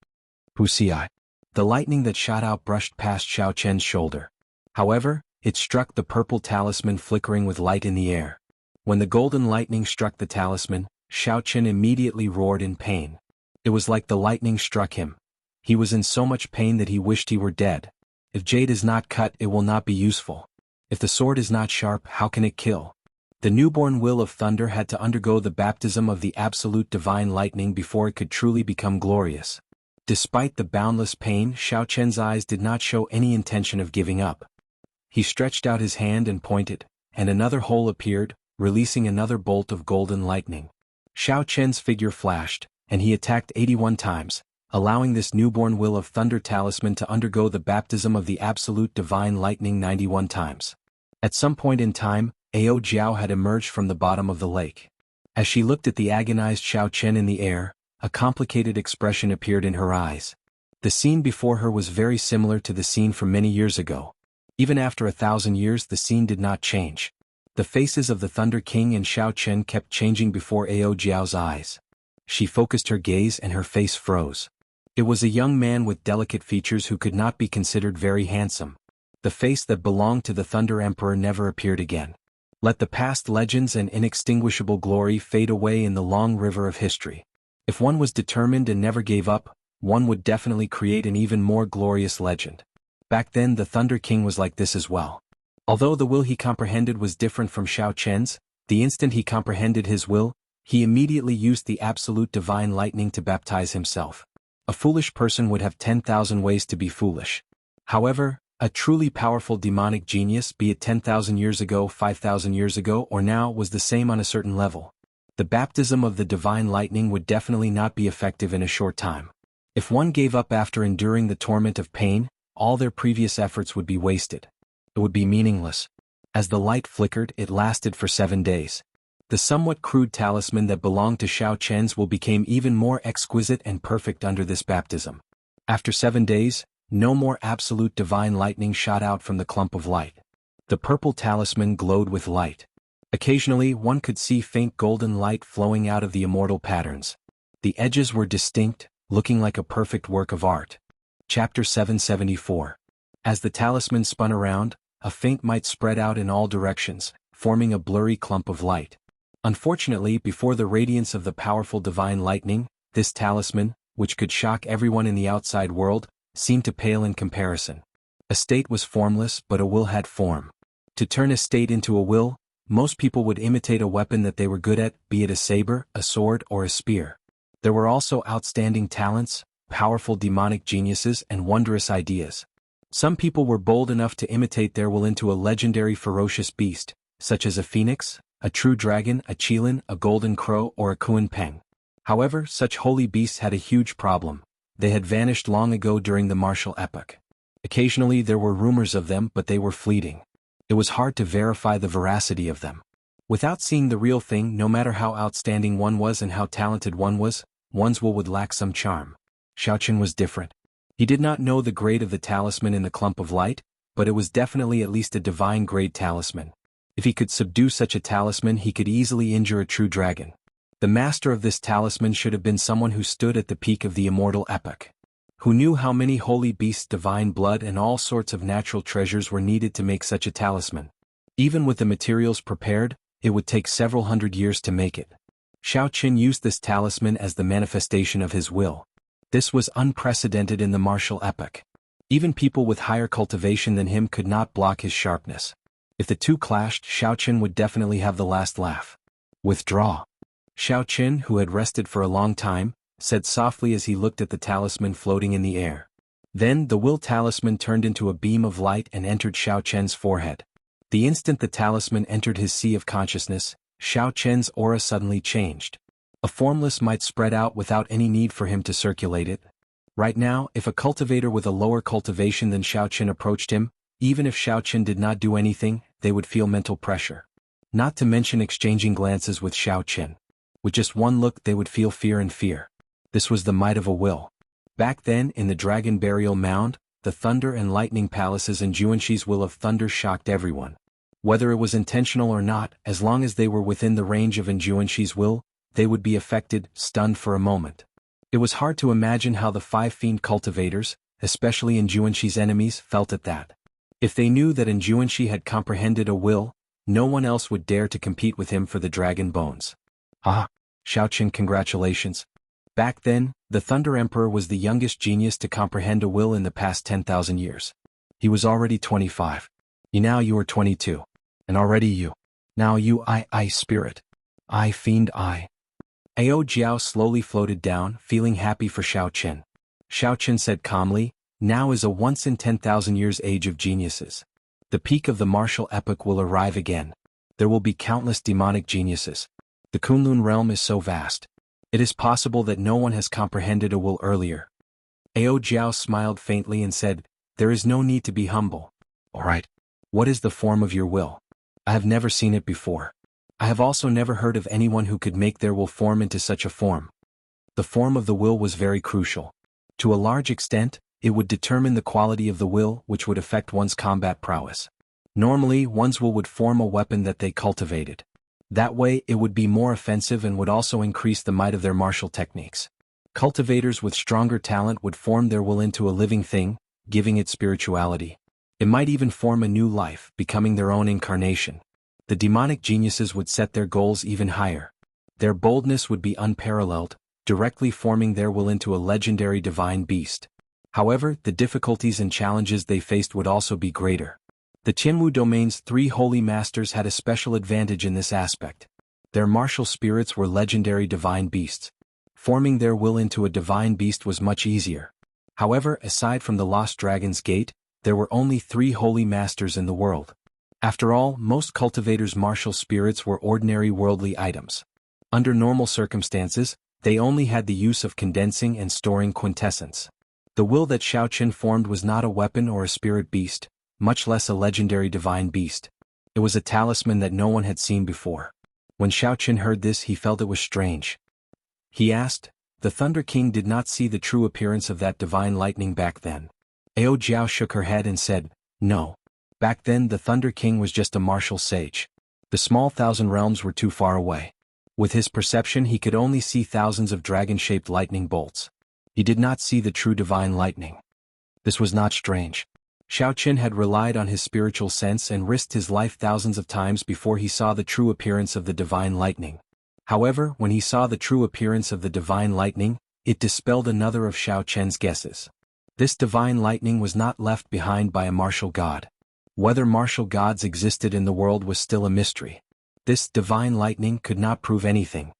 Wuxia. The lightning that shot out brushed past Xiao Chen's shoulder. However, it struck the purple talisman flickering with light in the air. When the golden lightning struck the talisman, Xiao Chen immediately roared in pain. It was like the lightning struck him. He was in so much pain that he wished he were dead. If jade is not cut, it will not be useful. If the sword is not sharp, how can it kill? The newborn will of thunder had to undergo the baptism of the absolute divine lightning before it could truly become glorious. Despite the boundless pain, Xiao Chen's eyes did not show any intention of giving up. He stretched out his hand and pointed, and another hole appeared, releasing another bolt of golden lightning. Xiao Chen's figure flashed, and he attacked 81 times, allowing this newborn will of thunder talisman to undergo the baptism of the absolute divine lightning 91 times. At some point in time, Ao Jiao had emerged from the bottom of the lake. As she looked at the agonized Xiao Chen in the air, a complicated expression appeared in her eyes. The scene before her was very similar to the scene from many years ago. Even after 1,000 years, the scene did not change. The faces of the Thunder King and Xiao Chen kept changing before Ao Jiao's eyes. She focused her gaze and her face froze. It was a young man with delicate features who could not be considered very handsome. The face that belonged to the Thunder Emperor never appeared again. Let the past legends and inextinguishable glory fade away in the long river of history. If one was determined and never gave up, one would definitely create an even more glorious legend. Back then the Thunder King was like this as well. Although the will he comprehended was different from Xiao Chen's, the instant he comprehended his will, he immediately used the absolute divine lightning to baptize himself. A foolish person would have 10,000 ways to be foolish. However, a truly powerful demonic genius, be it 10,000 years ago, 5,000 years ago, or now, was the same on a certain level. The baptism of the divine lightning would definitely not be effective in a short time. If one gave up after enduring the torment of pain, all their previous efforts would be wasted. It would be meaningless. As the light flickered, it lasted for 7 days. The somewhat crude talisman that belonged to Xiao Chen's will became even more exquisite and perfect under this baptism. After 7 days, no more absolute divine lightning shot out from the clump of light. The purple talisman glowed with light. Occasionally one could see faint golden light flowing out of the immortal patterns. The edges were distinct, looking like a perfect work of art. Chapter 774. As the talisman spun around, a faint light spread out in all directions, forming a blurry clump of light. Unfortunately, before the radiance of the powerful divine lightning, this talisman, which could shock everyone in the outside world, seemed to pale in comparison. A state was formless, but a will had form. To turn a state into a will, most people would imitate a weapon that they were good at, be it a saber, a sword, or a spear. There were also outstanding talents, powerful demonic geniuses, and wondrous ideas. Some people were bold enough to imitate their will into a legendary ferocious beast, such as a phoenix, a true dragon, a qilin, a golden crow, or a kunpeng. However, such holy beasts had a huge problem. They had vanished long ago during the martial epoch. Occasionally there were rumors of them, but they were fleeting. It was hard to verify the veracity of them. Without seeing the real thing, no matter how outstanding one was and how talented one was, one's will would lack some charm. Xiao Chen was different. He did not know the grade of the talisman in the clump of light, but it was definitely at least a divine grade talisman. If he could subdue such a talisman, he could easily injure a true dragon. The master of this talisman should have been someone who stood at the peak of the immortal epoch, who knew how many holy beasts, divine blood, and all sorts of natural treasures were needed to make such a talisman. Even with the materials prepared, it would take several hundred years to make it. Xiao Chen used this talisman as the manifestation of his will. This was unprecedented in the martial epoch. Even people with higher cultivation than him could not block his sharpness. If the two clashed, Xiao Chen would definitely have the last laugh. Withdraw. Xiao Chen, who had rested for a long time, said softly as he looked at the talisman floating in the air. Then the will talisman turned into a beam of light and entered Xiao Chen's forehead. The instant the talisman entered his sea of consciousness, Xiao Chen's aura suddenly changed. A formless might spread out without any need for him to circulate it. Right now, if a cultivator with a lower cultivation than Xiao Chen approached him, even if Xiao Chen did not do anything, they would feel mental pressure. Not to mention exchanging glances with Xiao Chen. With just one look they would feel fear and fear. This was the might of a will. Back then, in the Dragon Burial Mound, the Thunder and Lightning Palaces and Juanshi's will of thunder shocked everyone. Whether it was intentional or not, as long as they were within the range of Juanshi's will, they would be affected, stunned for a moment. It was hard to imagine how the 5 fiend cultivators, especially Juanshi's enemies, felt at that. If they knew that Juanshi had comprehended a will, no one else would dare to compete with him for the dragon bones. Ah, Xiao Chen, congratulations. Back then, the Thunder Emperor was the youngest genius to comprehend a will in the past 10,000 years. He was already 25. Now you are 22. And already you. Now you I spirit. I fiend I. Ao Jiao slowly floated down, feeling happy for Xiao Chen. Xiao Chen said calmly, now is a once in 10,000 years age of geniuses. The peak of the martial epoch will arrive again. There will be countless demonic geniuses. The Kunlun realm is so vast. It is possible that no one has comprehended a will earlier. Ao Jiao smiled faintly and said, there is no need to be humble. All right. What is the form of your will? I have never seen it before. I have also never heard of anyone who could make their will form into such a form. The form of the will was very crucial. To a large extent, it would determine the quality of the will, which would affect one's combat prowess. Normally, one's will would form a weapon that they cultivated. That way, it would be more offensive and would also increase the might of their martial techniques. Cultivators with stronger talent would form their will into a living thing, giving it spirituality. It might even form a new life, becoming their own incarnation. the demonic geniuses would set their goals even higher. Their boldness would be unparalleled, directly forming their will into a legendary divine beast. However, the difficulties and challenges they faced would also be greater. The Qianwu domain's 3 holy masters had a special advantage in this aspect. Their martial spirits were legendary divine beasts. Forming their will into a divine beast was much easier. However, aside from the Lost Dragon's Gate, there were only 3 holy masters in the world. After all, most cultivators' martial spirits were ordinary worldly items. Under normal circumstances, they only had the use of condensing and storing quintessence. The will that Xiaoqin formed was not a weapon or a spirit beast, much less a legendary divine beast. It was a talisman that no one had seen before. When Xiaoqin heard this, he felt it was strange. He asked, "The Thunder King did not see the true appearance of that divine lightning back then?" Ao Jiao shook her head and said, "No. Back then the Thunder King was just a martial sage. The small Thousand Realms were too far away. With his perception he could only see thousands of dragon-shaped lightning bolts. He did not see the true divine lightning." This was not strange. Xiaoqin had relied on his spiritual sense and risked his life thousands of times before he saw the true appearance of the divine lightning. However, when he saw the true appearance of the divine lightning, it dispelled another of Xiaoqian's guesses. This divine lightning was not left behind by a martial god. Whether martial gods existed in the world was still a mystery. This divine lightning could not prove anything.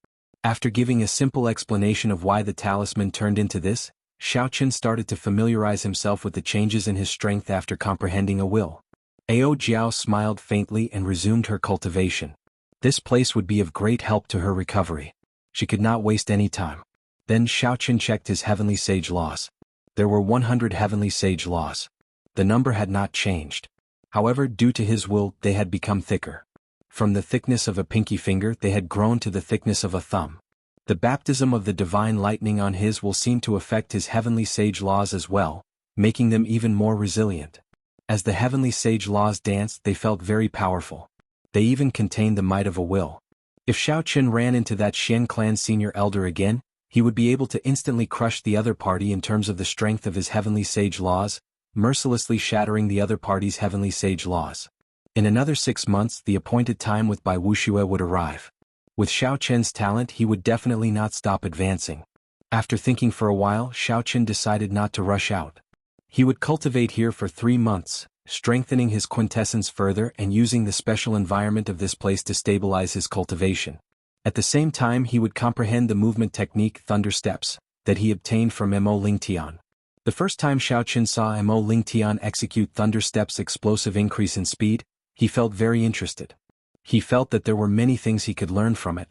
After giving a simple explanation of why the talisman turned into this, Xiaoqin started to familiarize himself with the changes in his strength after comprehending a will. Ao Jiao smiled faintly and resumed her cultivation. This place would be of great help to her recovery. She could not waste any time. Then Xiaoqin checked his heavenly sage laws. There were 100 heavenly sage laws. The number had not changed. However, due to his will, they had become thicker. From the thickness of a pinky finger, they had grown to the thickness of a thumb. The baptism of the divine lightning on his will seemed to affect his heavenly sage laws as well, making them even more resilient. As the heavenly sage laws danced, they felt very powerful. They even contained the might of a will. If Xiaoqin ran into that Xian clan senior elder again, he would be able to instantly crush the other party in terms of the strength of his heavenly sage laws, mercilessly shattering the other party's heavenly sage laws. In another 6 months, the appointed time with Bai Wuxia would arrive. With Xiaoqian's talent, he would definitely not stop advancing. After thinking for a while, Xiaoqin decided not to rush out. He would cultivate here for 3 months, strengthening his quintessence further and using the special environment of this place to stabilize his cultivation. At the same time, he would comprehend the movement technique Thunder Steps that he obtained from Mo Lingtian. The first time Xiaoqin saw Mo Lingtian execute Thunder Steps' explosive increase in speed, he felt very interested. He felt that there were many things he could learn from it.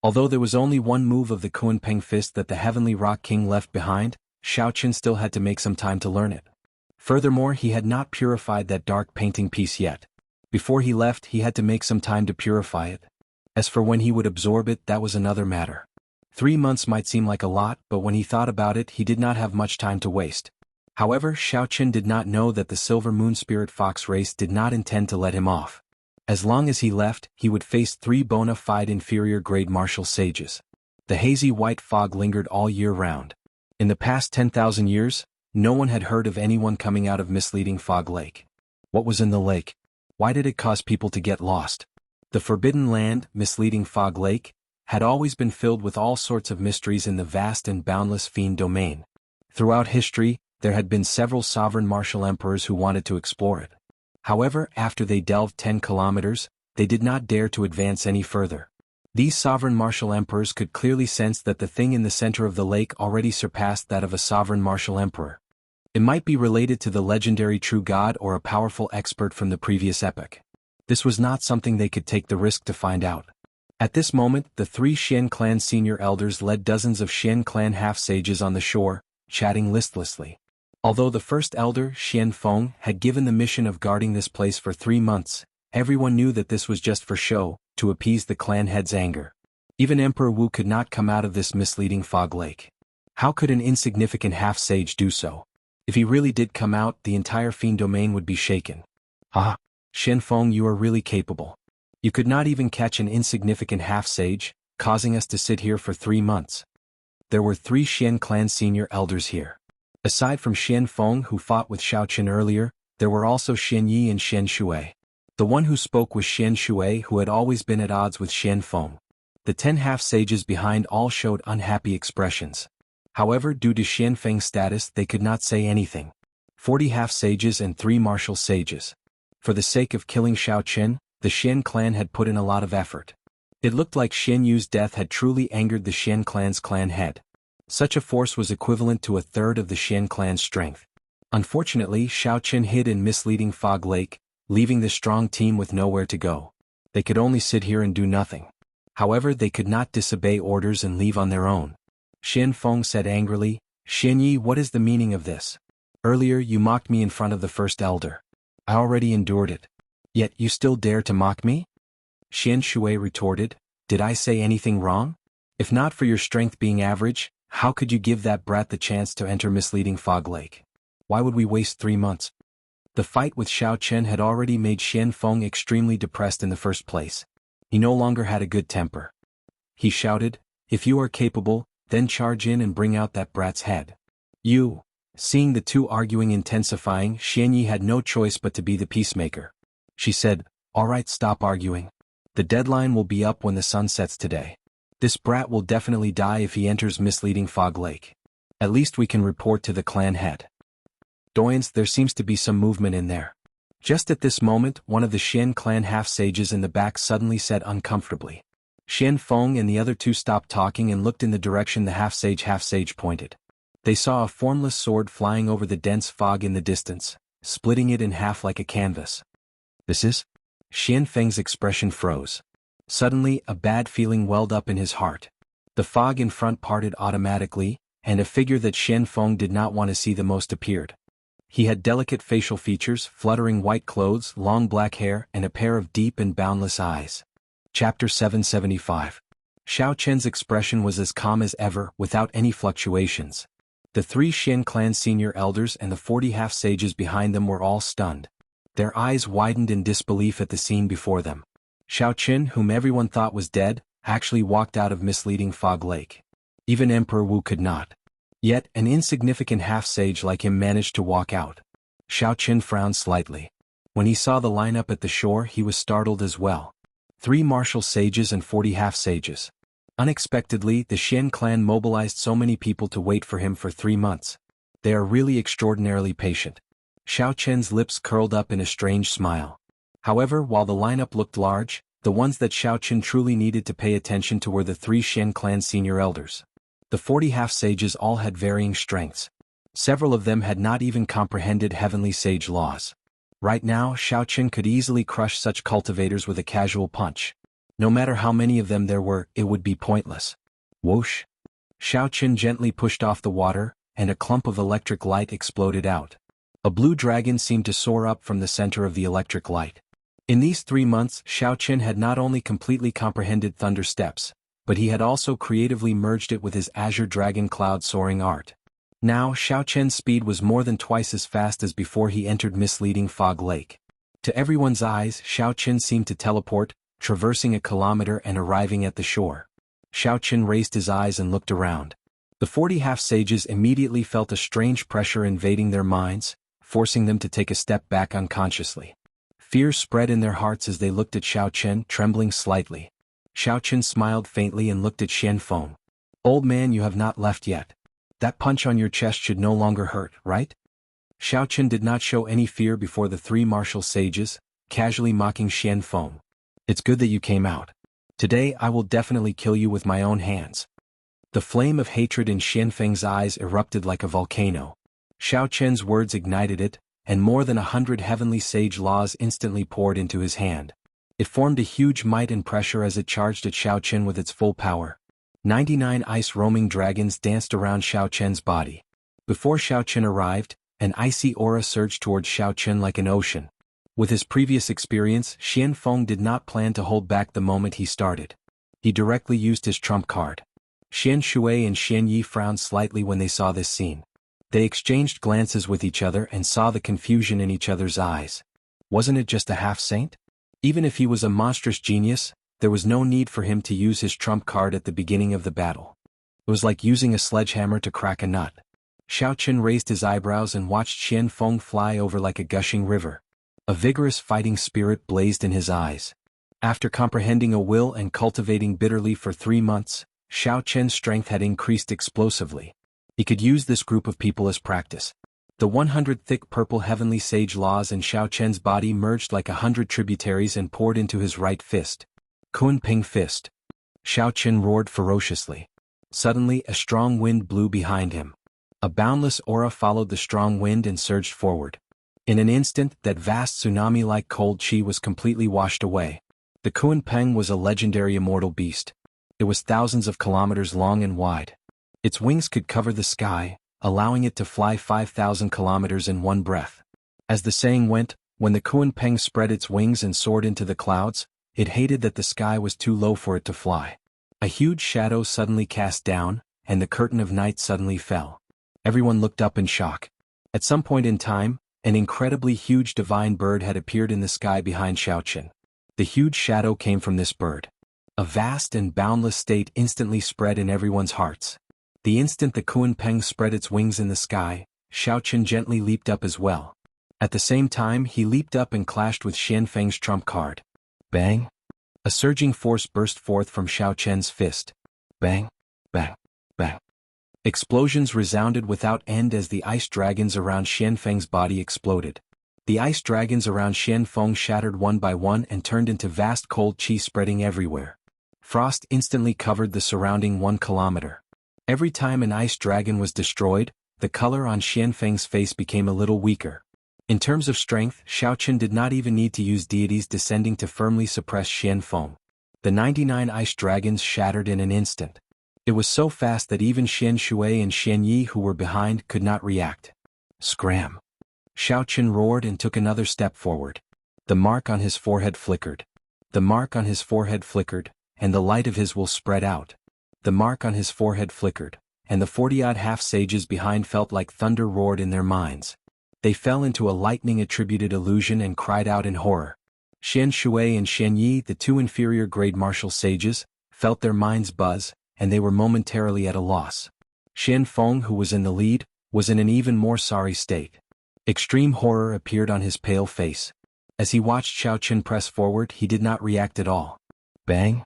Although there was only one move of the Kunpeng Fist that the Heavenly Rock King left behind, Xiaoqin still had to make some time to learn it. Furthermore, he had not purified that dark painting piece yet. Before he left, he had to make some time to purify it. As for when he would absorb it, that was another matter. 3 months might seem like a lot, but when he thought about it, he did not have much time to waste. However, Xiaoqin did not know that the Silver Moon Spirit Fox race did not intend to let him off. As long as he left, he would face 3 bona fide inferior-grade martial sages. The hazy white fog lingered all year round. In the past 10,000 years, no one had heard of anyone coming out of Misleading Fog Lake. What was in the lake? Why did it cause people to get lost? The Forbidden Land, Misleading Fog Lake, had always been filled with all sorts of mysteries in the vast and boundless fiend domain. Throughout history, there had been several sovereign martial emperors who wanted to explore it. However, after they delved 10 kilometers, they did not dare to advance any further. These sovereign martial emperors could clearly sense that the thing in the center of the lake already surpassed that of a sovereign martial emperor. It might be related to the legendary true god or a powerful expert from the previous epoch. This was not something they could take the risk to find out. At this moment, the 3 Xian clan senior elders led dozens of Xian clan half-sages on the shore, chatting listlessly. Although the first elder, Xian Feng, had given the mission of guarding this place for 3 months, everyone knew that this was just for show, to appease the clan head's anger. Even Emperor Wu could not come out of this misleading fog lake. How could an insignificant half-sage do so? If he really did come out, the entire fiend domain would be shaken. Ah, Xian Feng, you are really capable. You could not even catch an insignificant half-sage, causing us to sit here for 3 months. There were 3 Xian clan senior elders here. Aside from Xian Feng who fought with Xiaoqin earlier, there were also Xian Yi and Xian Shui. The one who spoke was Xian Shui, who had always been at odds with Xian Feng. The 10 half-sages behind all showed unhappy expressions. However, due to Xian Feng's status, they could not say anything. 40 half-sages and 3 martial sages. For the sake of killing Xiao Chen, the Xian clan had put in a lot of effort. It looked like Xian Yu's death had truly angered the Xian clan's clan head. Such a force was equivalent to a third of the Xian clan's strength. Unfortunately, Xiao Chen hid in misleading Fog Lake, leaving the strong team with nowhere to go. They could only sit here and do nothing. However, they could not disobey orders and leave on their own. Xian Feng said angrily, "Xian Yi, what is the meaning of this? Earlier you mocked me in front of the first elder. I already endured it. Yet you still dare to mock me?" Xian Shui retorted, "Did I say anything wrong? If not for your strength being average, how could you give that brat the chance to enter misleading Fog Lake? Why would we waste 3 months? The fight with Xiao Chen had already made Xian Feng extremely depressed in the first place. He no longer had a good temper. He shouted, "If you are capable, then charge in and bring out that brat's head." You. Seeing the two arguing intensifying, Xian Yi had no choice but to be the peacemaker. She said, "All right, stop arguing. The deadline will be up when the sun sets today. This brat will definitely die if he enters misleading Fog Lake. At least we can report to the clan head." Doyens, there seems to be some movement in there. Just at this moment, one of the Xian clan half-sages in the back suddenly said uncomfortably. Xian Feng and the other two stopped talking and looked in the direction the half-sage pointed. They saw a formless sword flying over the dense fog in the distance, splitting it in half like a canvas. "This is?" Xian Feng's expression froze. Suddenly, a bad feeling welled up in his heart. The fog in front parted automatically, and a figure that Xian Feng did not want to see the most appeared. He had delicate facial features, fluttering white clothes, long black hair, and a pair of deep and boundless eyes. Chapter 775. Xiao Chen's expression was as calm as ever, without any fluctuations. The 3 Xian clan senior elders and the 40 half-sages behind them were all stunned. Their eyes widened in disbelief at the scene before them. Xiao Chen, whom everyone thought was dead, actually walked out of misleading Fog Lake. Even Emperor Wu could not. Yet, an insignificant half-sage like him managed to walk out. Xiao Chen frowned slightly. When he saw the lineup at the shore, he was startled as well. 3 martial sages and 40 half-sages. Unexpectedly, the Xian clan mobilized so many people to wait for him for 3 months. They are really extraordinarily patient. Xiao Chen's lips curled up in a strange smile. However, while the lineup looked large, the ones that Xiao Chen truly needed to pay attention to were the 3 Xian clan senior elders. The 40 half-sages all had varying strengths. Several of them had not even comprehended heavenly sage laws. Right now, Xiao Chen could easily crush such cultivators with a casual punch. No matter how many of them there were, it would be pointless. Whoosh! Xiao Chen gently pushed off the water, and a clump of electric light exploded out. A blue dragon seemed to soar up from the center of the electric light. In these 3 months, Xiao Chen had not only completely comprehended thunder steps, but he had also creatively merged it with his azure dragon cloud soaring art. Now, Xiao Chen's speed was more than twice as fast as before he entered misleading Fog Lake. To everyone's eyes, Xiao Chen seemed to teleport, traversing a kilometer and arriving at the shore. Xiao Chen raised his eyes and looked around. The 40 half-sages immediately felt a strange pressure invading their minds, forcing them to take a step back unconsciously. Fear spread in their hearts as they looked at Xiao Chen, trembling slightly. Xiao Chen smiled faintly and looked at Xian Feng. "Old man, you have not left yet. That punch on your chest should no longer hurt, right?" Xiao Chen did not show any fear before the 3 martial sages, casually mocking Xian Feng. "It's good that you came out. Today I will definitely kill you with my own hands." The flame of hatred in Xian Feng's eyes erupted like a volcano. Xiao Chen's words ignited it, and more than 100 heavenly sage laws instantly poured into his hand. It formed a huge might and pressure as it charged at Xiao Chen with its full power. 99 ice-roaming dragons danced around Xiao Chen's body. Before Xiao Chen arrived, an icy aura surged towards Xiao Chen like an ocean. With his previous experience, Xian Feng did not plan to hold back the moment he started. He directly used his trump card. Xian Shui and Xian Yi frowned slightly when they saw this scene. They exchanged glances with each other and saw the confusion in each other's eyes. Wasn't it just a half-saint? Even if he was a monstrous genius, there was no need for him to use his trump card at the beginning of the battle. It was like using a sledgehammer to crack a nut. Xiao Chen raised his eyebrows and watched Xian Feng fly over like a gushing river. A vigorous fighting spirit blazed in his eyes. After comprehending a will and cultivating bitterly for 3 months, Xiao Chen's strength had increased explosively. He could use this group of people as practice. The 100 thick purple heavenly sage laws in Xiao Chen's body merged like 100 tributaries and poured into his right fist. Kunpeng fist. Xiao Chen roared ferociously. Suddenly a strong wind blew behind him. A boundless aura followed the strong wind and surged forward. In an instant, that vast tsunami-like cold chi was completely washed away. The Kunpeng was a legendary immortal beast. It was thousands of kilometers long and wide. Its wings could cover the sky, allowing it to fly 5,000 kilometers in one breath. As the saying went, when the Kunpeng spread its wings and soared into the clouds, it hated that the sky was too low for it to fly. A huge shadow suddenly cast down, and the curtain of night suddenly fell. Everyone looked up in shock. At some point in time, an incredibly huge divine bird had appeared in the sky behind Xiao Chen. The huge shadow came from this bird. A vast and boundless state instantly spread in everyone's hearts. The instant the Kunpeng spread its wings in the sky, Xiao Chen gently leaped up as well. At the same time he leaped up and clashed with Xian Feng's trump card. Bang! A surging force burst forth from Xiao Chen's fist. Bang! Bang! Bang! Explosions resounded without end as the ice dragons around Xian Feng's body exploded. The ice dragons around Xian Feng shattered one by one and turned into vast cold chi spreading everywhere. Frost instantly covered the surrounding 1 kilometer. Every time an ice dragon was destroyed, the color on Xian Feng's face became a little weaker. In terms of strength, Xiao Chen did not even need to use deities descending to firmly suppress Xian Feng. The 99 ice dragons shattered in an instant. It was so fast that even Xian Shui and Xian Yi who were behind could not react. Scram! Xiao Chen roared and took another step forward. The mark on his forehead flickered. The mark on his forehead flickered, and the light of his will spread out. The mark on his forehead flickered, and the 40-odd half-sages behind felt like thunder roared in their minds. They fell into a lightning-attributed illusion and cried out in horror. Xian Shui and Xian Yi, the 2 inferior-grade martial sages, felt their minds buzz, and they were momentarily at a loss. Xian Feng, who was in the lead, was in an even more sorry state. Extreme horror appeared on his pale face. As he watched Xiao Chen press forward, he did not react at all. Bang!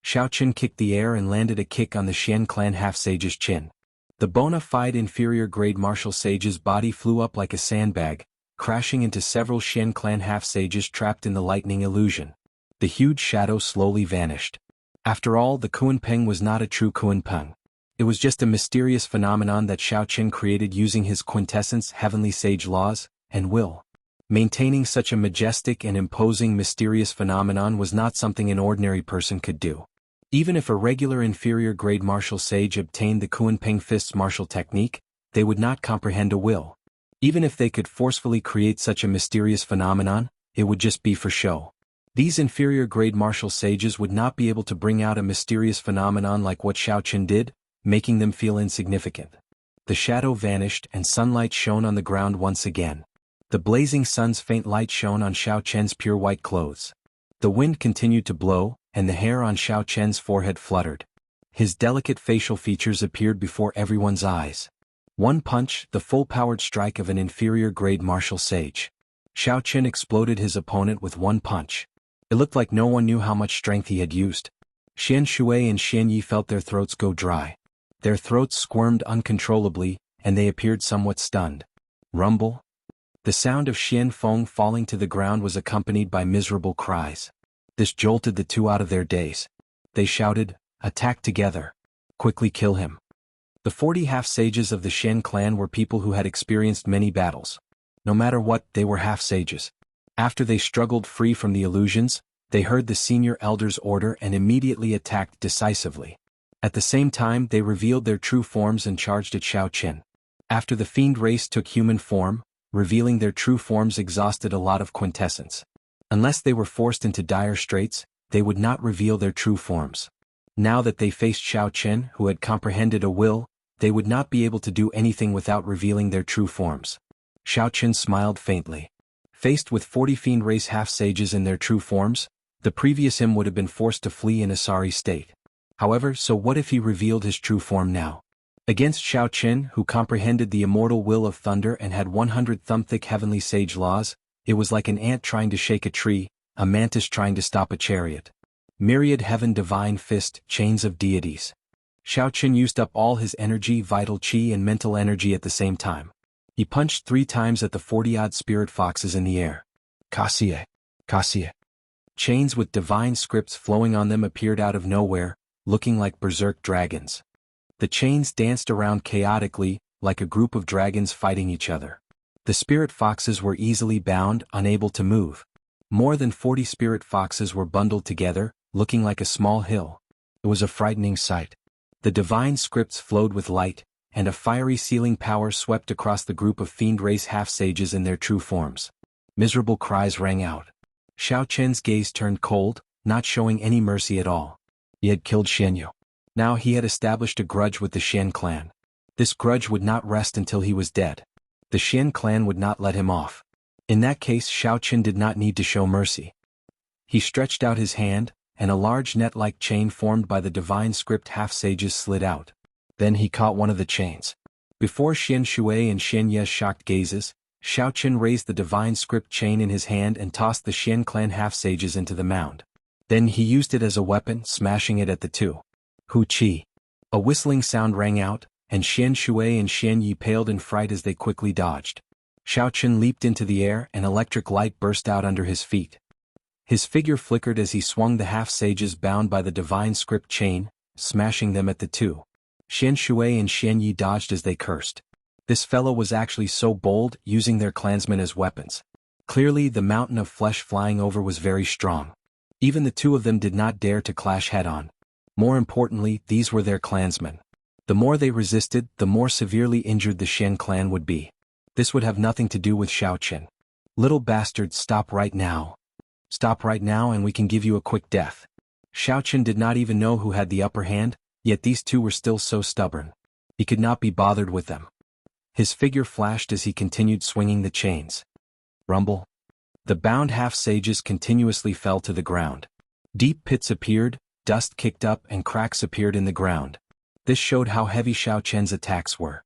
Xiao Chen kicked the air and landed a kick on the Xian clan half-sage's chin. The bona fide inferior-grade martial sage's body flew up like a sandbag, crashing into several Xian clan half-sages trapped in the lightning illusion. The huge shadow slowly vanished. After all, the Kunpeng was not a true Kunpeng. It was just a mysterious phenomenon that Xiao Chen created using his quintessence heavenly sage laws and will. Maintaining such a majestic and imposing mysterious phenomenon was not something an ordinary person could do. Even if a regular inferior-grade martial sage obtained the Kunpeng fist's martial technique, they would not comprehend a will. Even if they could forcefully create such a mysterious phenomenon, it would just be for show. These inferior-grade martial sages would not be able to bring out a mysterious phenomenon like what Xiao Chen did, making them feel insignificant. The shadow vanished and sunlight shone on the ground once again. The blazing sun's faint light shone on Xiao Chen's pure white clothes. The wind continued to blow, and the hair on Xiao Chen's forehead fluttered. His delicate facial features appeared before everyone's eyes. One punch, the full-powered strike of an inferior-grade martial sage. Xiao Chen exploded his opponent with one punch. It looked like no one knew how much strength he had used. Xian Shui and Xian Yi felt their throats go dry. Their throats squirmed uncontrollably, and they appeared somewhat stunned. Rumble? The sound of Xian Feng falling to the ground was accompanied by miserable cries. This jolted the 2 out of their days. They shouted, "Attack together! Quickly kill him!" The 40 half-sages of the Xian clan were people who had experienced many battles. No matter what, they were half-sages. After they struggled free from the illusions, they heard the senior elder's order and immediately attacked decisively. At the same time, they revealed their true forms and charged at Xiao Chen. After the fiend race took human form, revealing their true forms exhausted a lot of quintessence. Unless they were forced into dire straits, they would not reveal their true forms. Now that they faced Xiao Chen, who had comprehended a will, they would not be able to do anything without revealing their true forms. Xiao Chen smiled faintly. Faced with 40 fiend race half-sages in their true forms, the previous him would have been forced to flee in a sorry state. However, so what if he revealed his true form now? Against Xiao Chen, who comprehended the immortal will of thunder and had 100 thumb-thick heavenly sage laws, It was like an ant trying to shake a tree, a mantis trying to stop a chariot. Myriad heaven divine fist, chains of deities. Xiaoqin used up all his energy, vital qi and mental energy at the same time. He punched 3 times at the 40-odd spirit foxes in the air. Kasie, Kasie. Chains with divine scripts flowing on them appeared out of nowhere, looking like berserk dragons. The chains danced around chaotically, like a group of dragons fighting each other. The spirit foxes were easily bound, unable to move. More than 40 spirit foxes were bundled together, looking like a small hill. It was a frightening sight. The divine scripts flowed with light, and a fiery sealing power swept across the group of fiend race half-sages in their true forms. Miserable cries rang out. Xiaoqin's gaze turned cold, not showing any mercy at all. He had killed Xianyu. Now he had established a grudge with the Xian clan. This grudge would not rest until he was dead. The Xian clan would not let him off. In that case, Xiaoqin did not need to show mercy. He stretched out his hand, and a large net-like chain formed by the divine script half-sages slid out. Then he caught one of the chains. Before Xian Shui and Xian Ye's shocked gazes, Xiaoqin raised the divine script chain in his hand and tossed the Xian clan half-sages into the mound. Then he used it as a weapon, smashing it at the 2. Hu Qi. A whistling sound rang out, and Xian Shui and Xian Yi paled in fright as they quickly dodged. Xiaoqin leaped into the air and electric light burst out under his feet. His figure flickered as he swung the half-sages bound by the divine script chain, smashing them at the 2. Xian Shui and Xian Yi dodged as they cursed. This fellow was actually so bold, using their clansmen as weapons. Clearly the mountain of flesh flying over was very strong. Even the 2 of them did not dare to clash head-on. More importantly, these were their clansmen. The more they resisted, the more severely injured the Xian clan would be. This would have nothing to do with Xiaoqin. Little bastard, stop right now. Stop right now and we can give you a quick death. Xiaoqin did not even know who had the upper hand, yet these 2 were still so stubborn. He could not be bothered with them. His figure flashed as he continued swinging the chains. Rumble. The bound half-sages continuously fell to the ground. Deep pits appeared, dust kicked up and cracks appeared in the ground. This showed how heavy Xiaoqin's attacks were.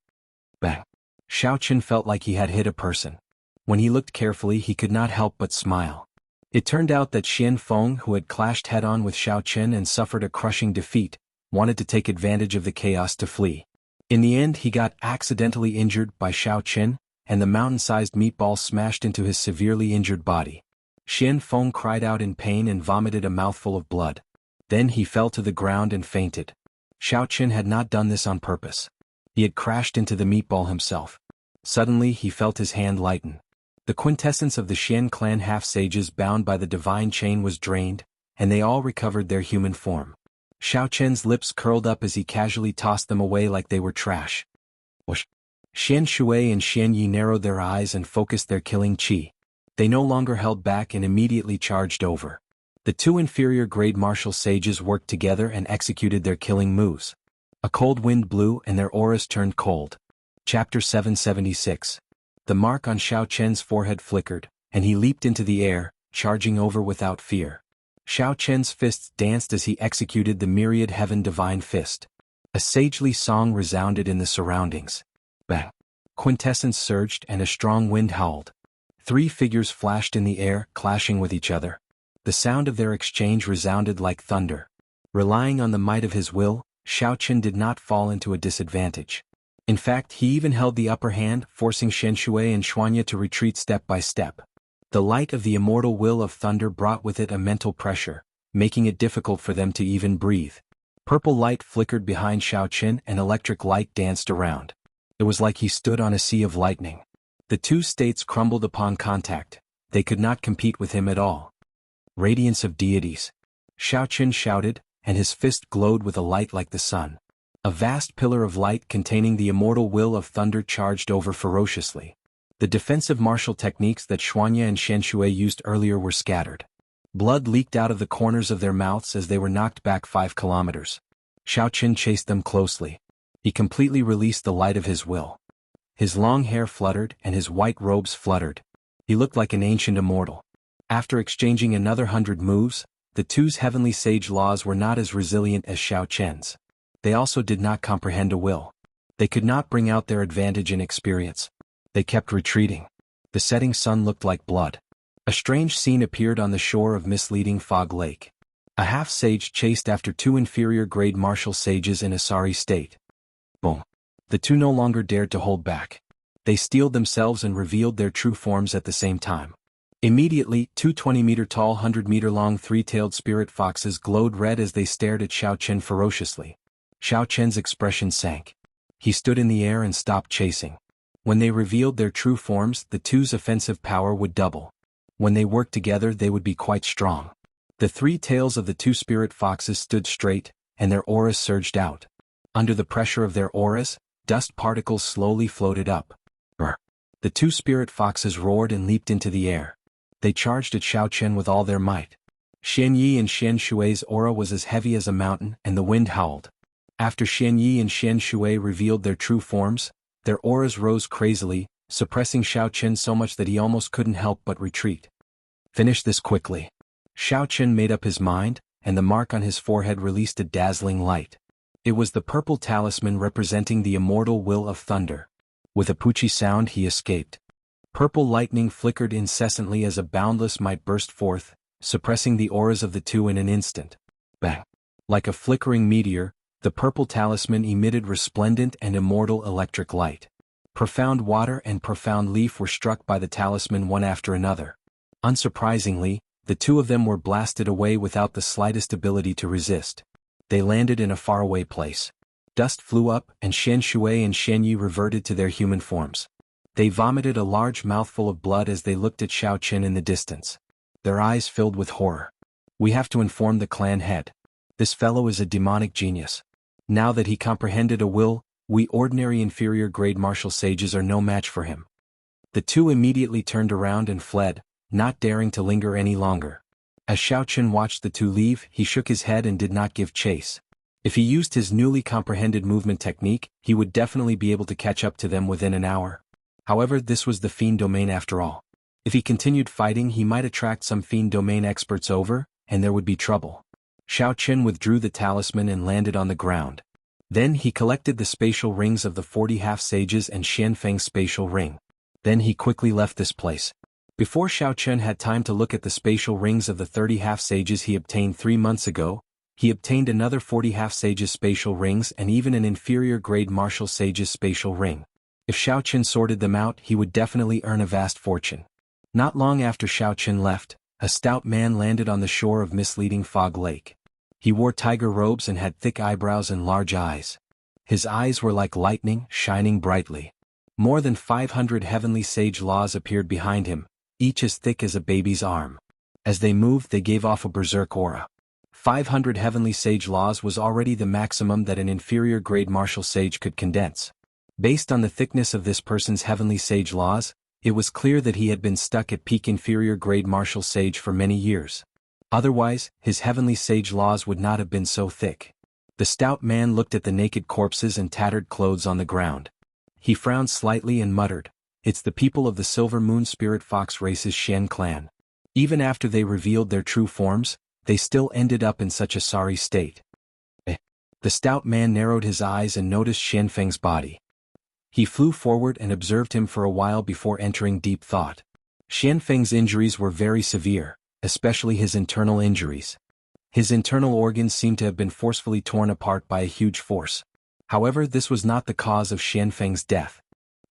Bang. Xiaoqin felt like he had hit a person. When he looked carefully he could not help but smile. It turned out that Xian Feng, who had clashed head-on with Xiaoqin and suffered a crushing defeat, wanted to take advantage of the chaos to flee. In the end he got accidentally injured by Xiaoqin, and the mountain-sized meatball smashed into his severely injured body. Xian Feng cried out in pain and vomited a mouthful of blood. Then he fell to the ground and fainted. Xiaoqin had not done this on purpose. He had crashed into the meatball himself. Suddenly he felt his hand lighten. The quintessence of the Xian clan half-sages bound by the divine chain was drained, and they all recovered their human form. Xiaoqin's lips curled up as he casually tossed them away like they were trash. Whoosh. Xian Shui and Xian Yi narrowed their eyes and focused their killing qi. They no longer held back and immediately charged over. The 2 inferior-grade martial sages worked together and executed their killing moves. A cold wind blew and their auras turned cold. Chapter 776. The mark on Xiaoqin's forehead flickered, and he leaped into the air, charging over without fear. Xiaoqin's fists danced as he executed the myriad heaven divine fist. A sagely song resounded in the surroundings. Bang! Quintessence surged and a strong wind howled. 3 figures flashed in the air, clashing with each other. The sound of their exchange resounded like thunder. Relying on the might of his will, Xiaoqin did not fall into a disadvantage. In fact, he even held the upper hand, forcing Xian Shui and Xuanya to retreat step by step. The light of the immortal will of thunder brought with it a mental pressure, making it difficult for them to even breathe. Purple light flickered behind Xiaoqin and electric light danced around. It was like he stood on a sea of lightning. The 2 states crumbled upon contact. They could not compete with him at all. Radiance of deities. Xiaoqin shouted, and his fist glowed with a light like the sun. A vast pillar of light containing the immortal will of thunder charged over ferociously. The defensive martial techniques that Xuanya and Xian Shui used earlier were scattered. Blood leaked out of the corners of their mouths as they were knocked back 5 kilometers. Xiaoqin chased them closely. He completely released the light of his will. His long hair fluttered and his white robes fluttered. He looked like an ancient immortal. After exchanging another 100 moves, the 2's heavenly sage laws were not as resilient as Xiaoqin's. They also did not comprehend a will. They could not bring out their advantage in experience. They kept retreating. The setting sun looked like blood. A strange scene appeared on the shore of misleading Fog Lake. A half-sage chased after two inferior-grade martial sages in a sorry state. Boom. The two no longer dared to hold back. They steeled themselves and revealed their true forms at the same time. Immediately, two 20-meter-tall, 100-meter-long three-tailed spirit foxes glowed red as they stared at Xiao Chen ferociously. Xiao Chen's expression sank. He stood in the air and stopped chasing. When they revealed their true forms, the two's offensive power would double. When they worked together, they would be quite strong. The three tails of the two spirit foxes stood straight, and their auras surged out. Under the pressure of their auras, dust particles slowly floated up. The two spirit foxes roared and leaped into the air. They charged at Xiao Chen with all their might. Xian Yi and Xian Shui's aura was as heavy as a mountain, and the wind howled. After Xian Yi and Xian Shui revealed their true forms, their auras rose crazily, suppressing Xiao Chen so much that he almost couldn't help but retreat. Finish this quickly. Xiao Chen made up his mind, and the mark on his forehead released a dazzling light. It was the purple talisman representing the immortal will of thunder. With a poochie sound he escaped. Purple lightning flickered incessantly as a boundless might burst forth, suppressing the auras of the two in an instant. Bang! Like a flickering meteor, the purple talisman emitted resplendent and immortal electric light. Profound water and profound leaf were struck by the talisman one after another. Unsurprisingly, the two of them were blasted away without the slightest ability to resist. They landed in a faraway place. Dust flew up, and Xian Shui and Xian Yi reverted to their human forms. They vomited a large mouthful of blood as they looked at Xiao Chen in the distance. Their eyes filled with horror. We have to inform the clan head. This fellow is a demonic genius. Now that he comprehended a will, we ordinary inferior-grade martial sages are no match for him. The two immediately turned around and fled, not daring to linger any longer. As Xiao Chen watched the two leave, he shook his head and did not give chase. If he used his newly comprehended movement technique, he would definitely be able to catch up to them within an hour. However, this was the fiend domain after all. If he continued fighting, he might attract some fiend domain experts over, and there would be trouble. Xiao Chen withdrew the talisman and landed on the ground. Then he collected the spatial rings of the 40 half-sages and Xianfeng's spatial ring. Then he quickly left this place. Before Xiao Chen had time to look at the spatial rings of the 30 half-sages he obtained 3 months ago, he obtained another 40 half-sages spatial rings and even an inferior-grade martial sage's spatial ring. If Xiao Chen sorted them out, he would definitely earn a vast fortune. Not long after Xiao Chen left, a stout man landed on the shore of misleading Fog Lake. He wore tiger robes and had thick eyebrows and large eyes. His eyes were like lightning, shining brightly. More than 500 heavenly sage laws appeared behind him, each as thick as a baby's arm. As they moved, they gave off a berserk aura. 500 heavenly sage laws was already the maximum that an inferior-grade martial sage could condense. Based on the thickness of this person's heavenly sage laws, it was clear that he had been stuck at peak inferior-grade martial sage for many years. Otherwise, his heavenly sage laws would not have been so thick. The stout man looked at the naked corpses and tattered clothes on the ground. He frowned slightly and muttered, "It's the people of the Silver Moon Spirit Fox race's Shen clan. Even after they revealed their true forms, they still ended up in such a sorry state." The stout man narrowed his eyes and noticed Xianfeng's body. He flew forward and observed him for a while before entering deep thought. Xianfeng's injuries were very severe, especially his internal injuries. His internal organs seemed to have been forcefully torn apart by a huge force. However, this was not the cause of Xianfeng's death.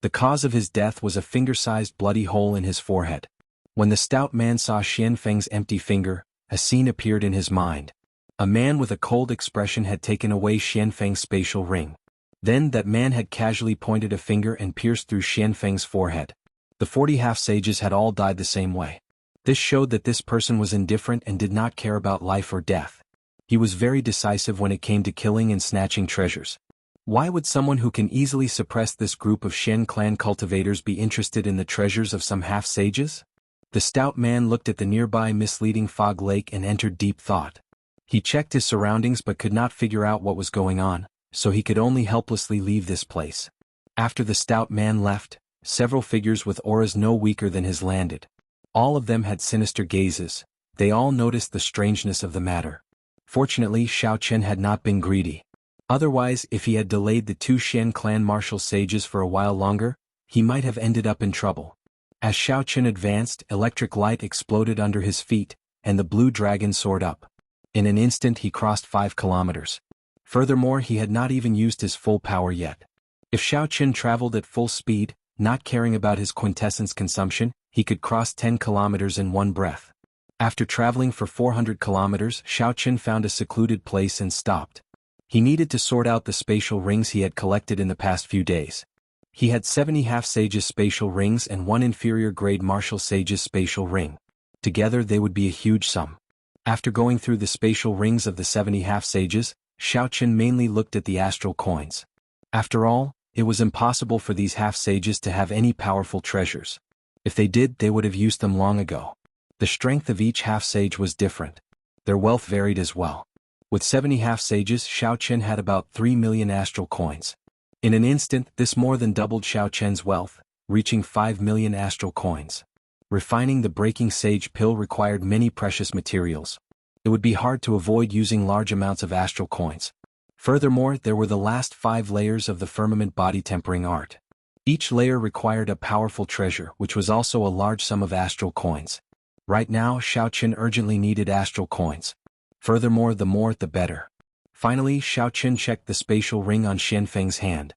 The cause of his death was a finger-sized bloody hole in his forehead. When the stout man saw Xianfeng's empty finger, a scene appeared in his mind. A man with a cold expression had taken away Xianfeng's spatial ring. Then that man had casually pointed a finger and pierced through Xianfeng's forehead. The 40 half-sages had all died the same way. This showed that this person was indifferent and did not care about life or death. He was very decisive when it came to killing and snatching treasures. Why would someone who can easily suppress this group of Shen clan cultivators be interested in the treasures of some half-sages? The stout man looked at the nearby misleading Fog Lake and entered deep thought. He checked his surroundings but could not figure out what was going on, so he could only helplessly leave this place. After the stout man left, several figures with auras no weaker than his landed. All of them had sinister gazes. They all noticed the strangeness of the matter. Fortunately, Xiao Chen had not been greedy. Otherwise, if he had delayed the two Shen clan martial sages for a while longer, he might have ended up in trouble. As Xiao Chen advanced, electric light exploded under his feet, and the blue dragon soared up. In an instant he crossed 5 kilometers. Furthermore, he had not even used his full power yet. If Xiao Chen traveled at full speed, not caring about his quintessence consumption, he could cross 10 kilometers in one breath. After traveling for 400 kilometers, Xiao Chen found a secluded place and stopped. He needed to sort out the spatial rings he had collected in the past few days. He had 70 half-sages spatial rings and 1 inferior-grade martial sages spatial ring. Together they would be a huge sum. After going through the spatial rings of the 70 half-sages, Xiao Chen mainly looked at the astral coins. After all, it was impossible for these half-sages to have any powerful treasures. If they did, they would have used them long ago. The strength of each half-sage was different. Their wealth varied as well. With 70 half-sages, Xiao Chen had about 3 million astral coins. In an instant, this more than doubled Xiao Chen's wealth, reaching 5 million astral coins. Refining the breaking sage pill required many precious materials. It would be hard to avoid using large amounts of astral coins. Furthermore, there were the last 5 layers of the firmament body tempering art. Each layer required a powerful treasure, which was also a large sum of astral coins. Right now, Xiao Chen urgently needed astral coins. Furthermore, the more the better. Finally, Xiao Chen checked the spatial ring on Xianfeng's hand.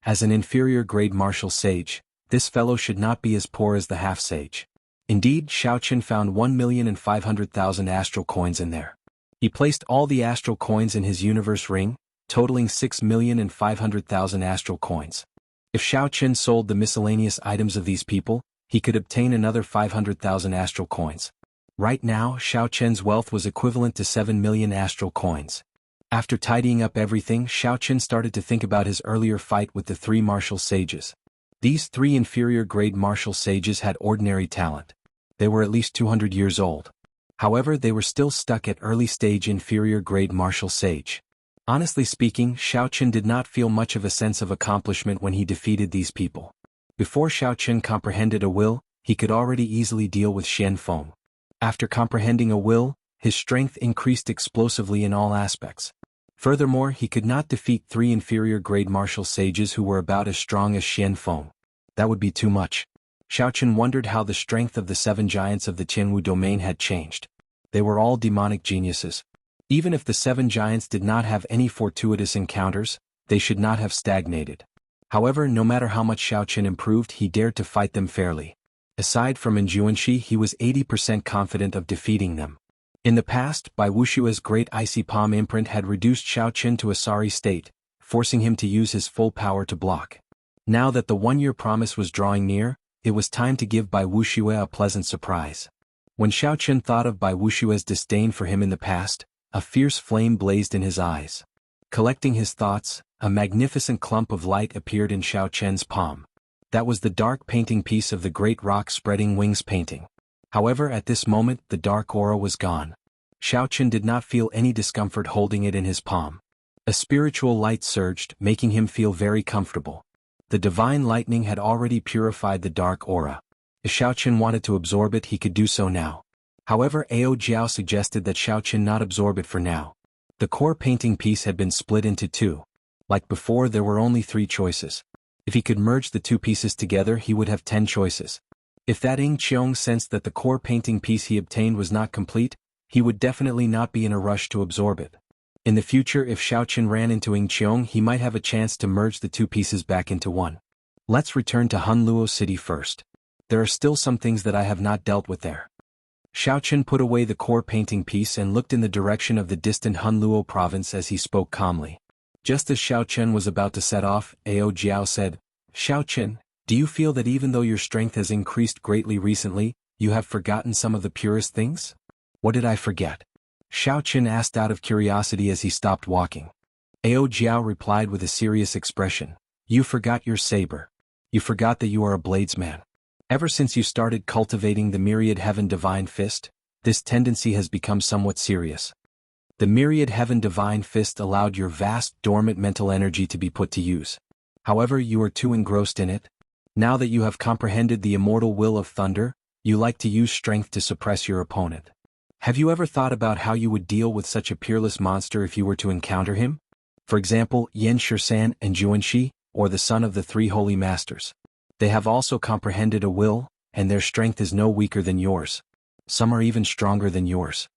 As an inferior-grade martial sage, this fellow should not be as poor as the half-sage. Indeed, Xiao Chen found 1,500,000 astral coins in there. He placed all the astral coins in his universe ring, totaling 6,500,000 astral coins. If Xiao Chen sold the miscellaneous items of these people, he could obtain another 500,000 astral coins. Right now, Xiao Chen's wealth was equivalent to 7 million astral coins. After tidying up everything, Xiao Chen started to think about his earlier fight with the 3 martial sages. These 3 inferior-grade martial sages had ordinary talent. They were at least 200 years old. However, they were still stuck at early-stage inferior-grade martial sage. Honestly speaking, Xiao Chen did not feel much of a sense of accomplishment when he defeated these people. Before Xiao Chen comprehended a will, he could already easily deal with Xianfeng. After comprehending a will, his strength increased explosively in all aspects. Furthermore, he could not defeat 3 inferior-grade martial sages who were about as strong as Xianfeng. That would be too much. Xiao Chen wondered how the strength of the 7 giants of the Tianwu domain had changed. They were all demonic geniuses. Even if the 7 giants did not have any fortuitous encounters, they should not have stagnated. However, no matter how much Xiao Chen improved, he dared to fight them fairly. Aside from Enjuanxi, he was 80% confident of defeating them. In the past, Bai Wushua's great icy palm imprint had reduced Xiao Chen to a sorry state, forcing him to use his full power to block. Now that the 1-year promise was drawing near, it was time to give Bai Wushue a pleasant surprise. When Xiao Chen thought of Bai Wushue's disdain for him in the past, a fierce flame blazed in his eyes. Collecting his thoughts, a magnificent clump of light appeared in Xiao Chen's palm. That was the dark painting piece of the great rock spreading wings painting. However, at this moment, the dark aura was gone. Xiao Chen did not feel any discomfort holding it in his palm. A spiritual light surged, making him feel very comfortable. The divine lightning had already purified the dark aura. If Xiao Chen wanted to absorb it, he could do so now. However, Ao Jiao suggested that Xiao Chen not absorb it for now. The core painting piece had been split into 2. Like before, there were only 3 choices. If he could merge the 2 pieces together, he would have 10 choices. If that Ing Qiong sensed that the core painting piece he obtained was not complete, he would definitely not be in a rush to absorb it. In the future, if Xiao Chen ran into Ing Qiong, he might have a chance to merge the 2 pieces back into one. Let's return to Hunluo City first. There are still some things that I have not dealt with there. Xiao Chen put away the core painting piece and looked in the direction of the distant Hunluo province as he spoke calmly. Just as Xiao Chen was about to set off, Ao Jiao said, "Xiao Chen, do you feel that even though your strength has increased greatly recently, you have forgotten some of the purest things?" "What did I forget?" Xiao Chen asked out of curiosity as he stopped walking. Ao Jiao replied with a serious expression, "You forgot your saber. You forgot that you are a bladesman. Ever since you started cultivating the Myriad Heaven Divine Fist, this tendency has become somewhat serious. The Myriad Heaven Divine Fist allowed your vast dormant mental energy to be put to use. However, you are too engrossed in it. Now that you have comprehended the immortal will of thunder, you like to use strength to suppress your opponent. Have you ever thought about how you would deal with such a peerless monster if you were to encounter him? For example, Yan Shisan and Juanxi, or the son of the 3 holy masters. They have also comprehended a will, and their strength is no weaker than yours. Some are even stronger than yours.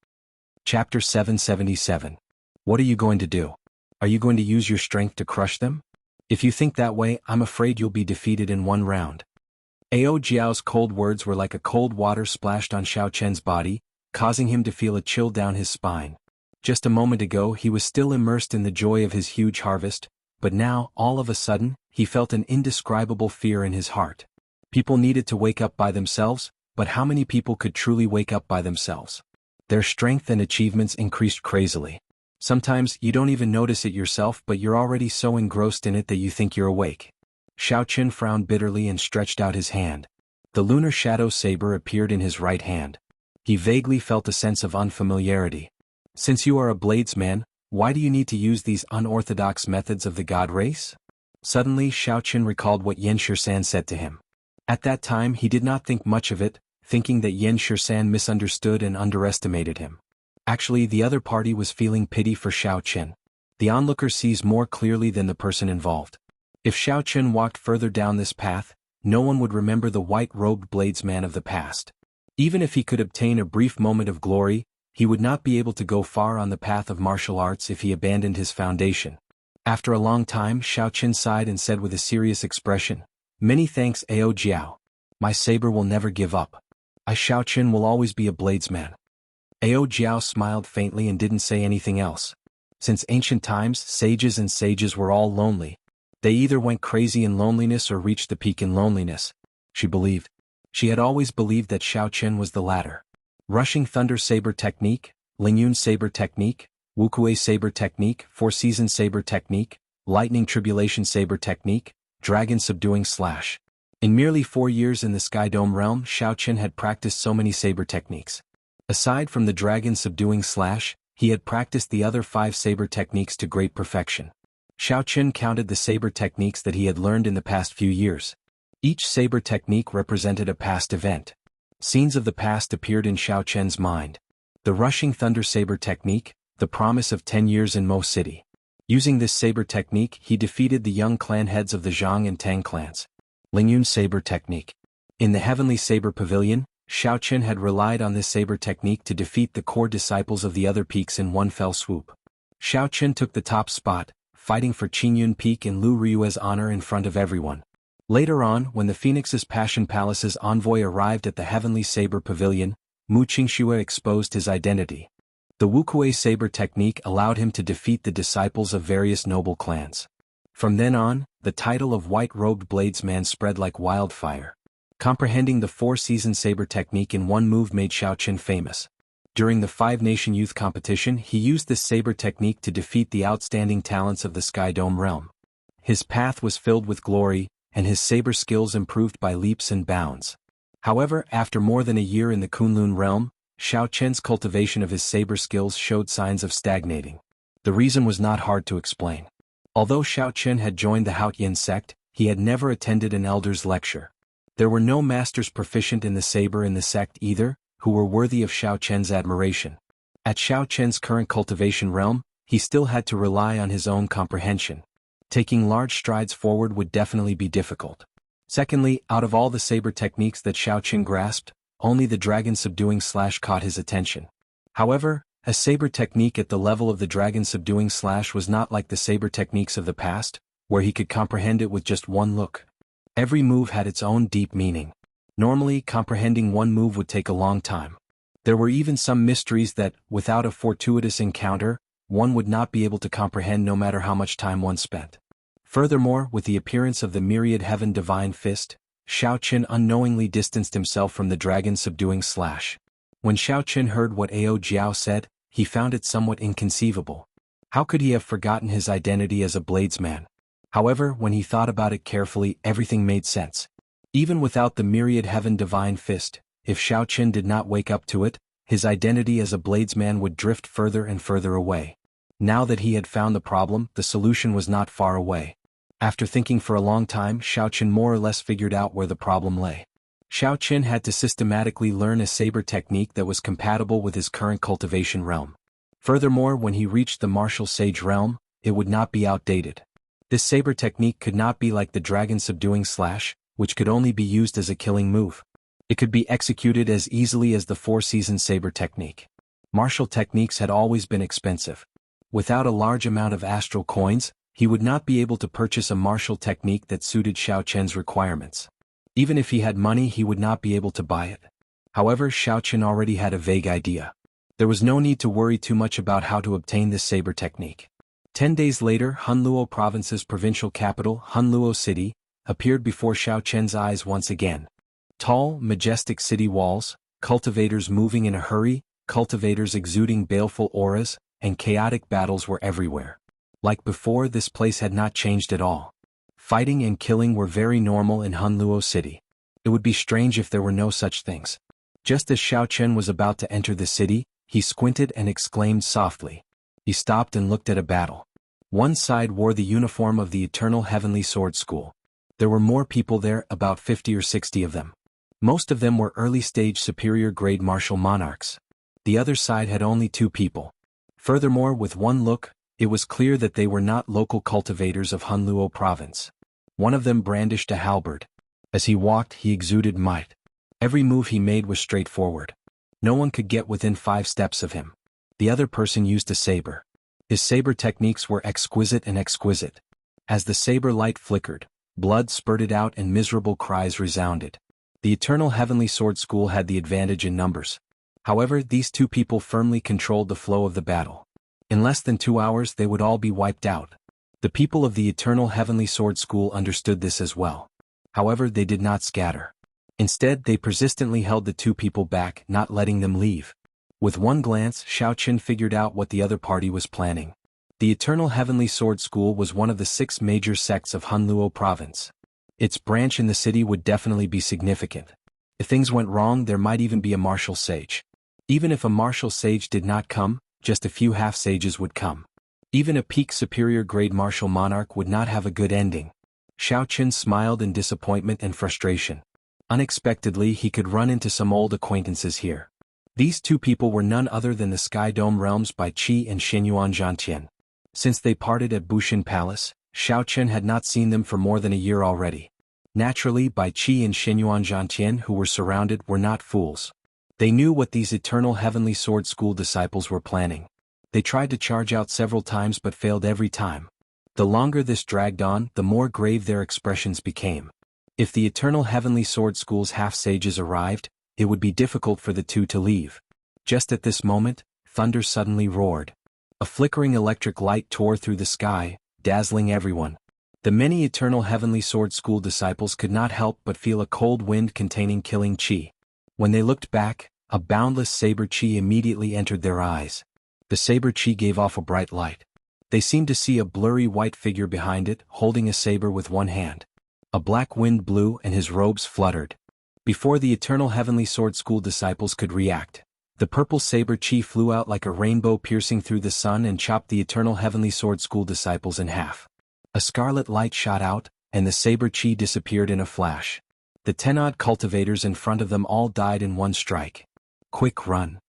Chapter 777. What are you going to do? Are you going to use your strength to crush them? If you think that way, I'm afraid you'll be defeated in one round. Ao Jiao's cold words were like a cold water splashed on Xiao Chen's body, causing him to feel a chill down his spine. Just a moment ago he was still immersed in the joy of his huge harvest, but now, all of a sudden, he felt an indescribable fear in his heart. People needed to wake up by themselves, but how many people could truly wake up by themselves? Their strength and achievements increased crazily. Sometimes you don't even notice it yourself, but you're already so engrossed in it that you think you're awake. Xiao Chen frowned bitterly and stretched out his hand. The lunar shadow saber appeared in his right hand. He vaguely felt a sense of unfamiliarity. Since you are a bladesman, why do you need to use these unorthodox methods of the god race? Suddenly Xiao Chen recalled what Yan Shisan said to him. At that time he did not think much of it, thinking that Yan Shisan misunderstood and underestimated him. Actually, the other party was feeling pity for Xiao Chen. The onlooker sees more clearly than the person involved. If Xiao Chen walked further down this path, no one would remember the white-robed bladesman of the past. Even if he could obtain a brief moment of glory, he would not be able to go far on the path of martial arts if he abandoned his foundation. After a long time, Xiao Chen sighed and said with a serious expression, "Many thanks, Ao Jiao. My saber will never give up. I, Xiao Chen, will always be a bladesman." Ao Jiao smiled faintly and didn't say anything else. Since ancient times, sages and sages were all lonely. They either went crazy in loneliness or reached the peak in loneliness. She believed. She had always believed that Xiao Chen was the latter. Rushing Thunder Saber Technique, Lingyun Saber Technique, Wuxia Saber Technique, Four Season Saber Technique, Lightning Tribulation Saber Technique, Dragon Subduing Slash. In merely 4 years in the Sky Dome realm, Xiao Chen had practiced so many saber techniques. Aside from the Dragon Subduing Slash, he had practiced the other 5 saber techniques to great perfection. Xiao Chen counted the saber techniques that he had learned in the past few years. Each saber technique represented a past event. Scenes of the past appeared in Xiao Chen's mind. The Rushing Thunder Saber Technique, the promise of 10 years in Mo City. Using this saber technique, he defeated the young clan heads of the Zhang and Tang clans. Lingyun Saber Technique. In the Heavenly Saber Pavilion, Xiao Chen had relied on this saber technique to defeat the core disciples of the other peaks in one fell swoop. Xiao Chen took the top spot, fighting for Qingyun Peak in Lu Ryue's honor in front of everyone. Later on, when the Phoenix's Passion Palace's envoy arrived at the Heavenly Saber Pavilion, Mu Qingxue exposed his identity. The Wuxia Saber Technique allowed him to defeat the disciples of various noble clans. From then on, the title of White-Robed Bladesman spread like wildfire. Comprehending the 4-season saber technique in one move made Xiao Chen famous. During the 5-nation youth competition, he used this saber technique to defeat the outstanding talents of the Sky Dome realm. His path was filled with glory, and his saber skills improved by leaps and bounds. However, after more than a year in the Kunlun realm, Xiao Chen's cultivation of his saber skills showed signs of stagnating. The reason was not hard to explain. Although Xiao Chen had joined the Haotian sect, he had never attended an elder's lecture. There were no masters proficient in the saber in the sect either, who were worthy of Xiao Chen's admiration. At Xiao Chen's current cultivation realm, he still had to rely on his own comprehension. Taking large strides forward would definitely be difficult. Secondly, out of all the saber techniques that Xiao Chen grasped, only the Dragon Subduing Slash caught his attention. However, a saber technique at the level of the Dragon Subduing Slash was not like the saber techniques of the past, where he could comprehend it with just one look. Every move had its own deep meaning. Normally, comprehending one move would take a long time. There were even some mysteries that, without a fortuitous encounter, one would not be able to comprehend no matter how much time one spent. Furthermore, with the appearance of the Myriad Heaven Divine Fist, Xiao Chen unknowingly distanced himself from the Dragon Subduing Slash. When Xiao Chen heard what Ao Jiao said, he found it somewhat inconceivable. How could he have forgotten his identity as a bladesman? However, when he thought about it carefully, everything made sense. Even without the Myriad Heaven Divine Fist, if Xiao Chen did not wake up to it, his identity as a bladesman would drift further and further away. Now that he had found the problem, the solution was not far away. After thinking for a long time, Xiao Chen more or less figured out where the problem lay. Xiao Chen had to systematically learn a saber technique that was compatible with his current cultivation realm. Furthermore, when he reached the martial sage realm, it would not be outdated. This saber technique could not be like the Dragon Subduing Slash, which could only be used as a killing move. It could be executed as easily as the four-season saber technique. Martial techniques had always been expensive. Without a large amount of astral coins, he would not be able to purchase a martial technique that suited Xiao Chen's requirements. Even if he had money, he would not be able to buy it. However, Xiao Chen already had a vague idea. There was no need to worry too much about how to obtain this saber technique. 10 days later, Hunluo Province's provincial capital, Hunluo City, appeared before Xiao Chen's eyes once again. Tall, majestic city walls, cultivators moving in a hurry, cultivators exuding baleful auras, and chaotic battles were everywhere. Like before, this place had not changed at all. Fighting and killing were very normal in Hunluo City. It would be strange if there were no such things. Just as Xiao Chen was about to enter the city, he squinted and exclaimed softly. He stopped and looked at a battle. One side wore the uniform of the Eternal Heavenly Sword School. There were more people there, about 50 or 60 of them. Most of them were early-stage superior-grade martial monarchs. The other side had only 2 people. Furthermore, with one look, it was clear that they were not local cultivators of Hunluo Province. One of them brandished a halberd. As he walked, he exuded might. Every move he made was straightforward. No one could get within 5 steps of him. The other person used a saber. His saber techniques were exquisite and exquisite. As the saber light flickered, blood spurted out and miserable cries resounded. The Eternal Heavenly Sword School had the advantage in numbers. However, these 2 people firmly controlled the flow of the battle. In less than 2 hours they would all be wiped out. The people of the Eternal Heavenly Sword School understood this as well. However, they did not scatter. Instead, they persistently held the 2 people back, not letting them leave. With one glance, Xiao Chen figured out what the other party was planning. The Eternal Heavenly Sword School was one of the 6 major sects of Hunluo Province. Its branch in the city would definitely be significant. If things went wrong, there might even be a martial sage. Even if a martial sage did not come, just a few half-sages would come. Even a peak superior-grade martial monarch would not have a good ending. Xiao Chen smiled in disappointment and frustration. Unexpectedly, he could run into some old acquaintances here. These 2 people were none other than the Sky Dome realms Bai Qi and Shenyuan Zhantian. Since they parted at Bushin Palace, Xiao Chen had not seen them for more than a year already. Naturally, Bai Qi and Shenyuan Zhantian, who were surrounded, were not fools. They knew what these Eternal Heavenly Sword School disciples were planning. They tried to charge out several times but failed every time. The longer this dragged on, the more grave their expressions became. If the Eternal Heavenly Sword School's half-sages arrived, it would be difficult for the 2 to leave. Just at this moment, thunder suddenly roared. A flickering electric light tore through the sky, dazzling everyone. The many Eternal Heavenly Sword School disciples could not help but feel a cold wind containing killing chi. When they looked back, a boundless saber chi immediately entered their eyes. The saber chi gave off a bright light. They seemed to see a blurry white figure behind it, holding a saber with one hand. A black wind blew and his robes fluttered. Before the Eternal Heavenly Sword School disciples could react, the purple saber chi flew out like a rainbow piercing through the sun and chopped the Eternal Heavenly Sword School disciples in half. A scarlet light shot out, and the saber chi disappeared in a flash. The 10-odd cultivators in front of them all died in one strike. Quick, run!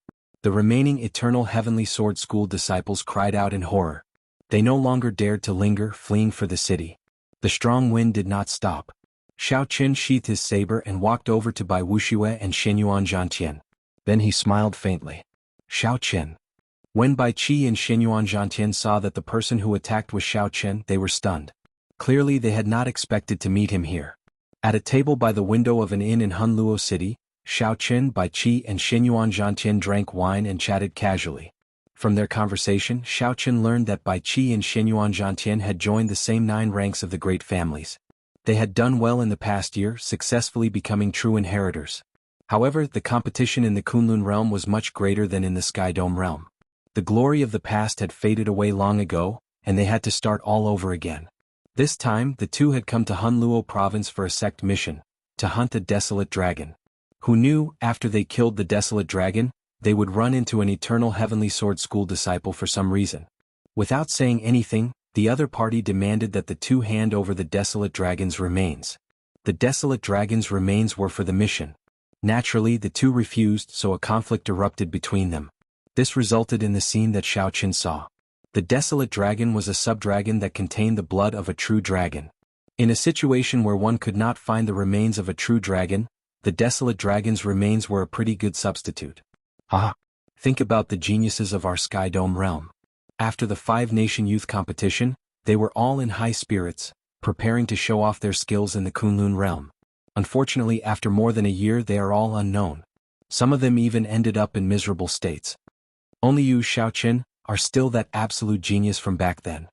The remaining Eternal Heavenly Sword School disciples cried out in horror. They no longer dared to linger, fleeing for the city. The strong wind did not stop. Xiao Chen sheathed his saber and walked over to Bai Wuxia and Shenyuan Zhantian. Then he smiled faintly. Xiao Chen. When Bai Qi and Shenyuan Zhantian saw that the person who attacked was Xiao Chen, they were stunned. Clearly they had not expected to meet him here. At a table by the window of an inn in Hunluo City, Xiao Chen, Bai Qi and Shenyuan Zhantian drank wine and chatted casually. From their conversation, Xiao Chen learned that Bai Qi and Shenyuan Zhantian had joined the same 9 ranks of the great families. They had done well in the past year, successfully becoming true inheritors. However, the competition in the Kunlun realm was much greater than in the Sky Dome realm. The glory of the past had faded away long ago, and they had to start all over again. This time, the 2 had come to Hunluo Province for a sect mission, to hunt a desolate dragon. Who knew, after they killed the desolate dragon, they would run into an Eternal Heavenly Sword School disciple for some reason. Without saying anything, the other party demanded that the 2 hand over the desolate dragon's remains. The desolate dragon's remains were for the mission. Naturally, the 2 refused, so a conflict erupted between them. This resulted in the scene that Xiao Chen saw. The desolate dragon was a subdragon that contained the blood of a true dragon. In a situation where one could not find the remains of a true dragon, the desolate dragon's remains were a pretty good substitute. Ah! Think about the geniuses of our Sky Dome realm. After the 5-nation youth competition, they were all in high spirits, preparing to show off their skills in the Kunlun realm. Unfortunately, after more than a year they are all unknown. Some of them even ended up in miserable states. Only you, Xiaoqin, are still that absolute genius from back then.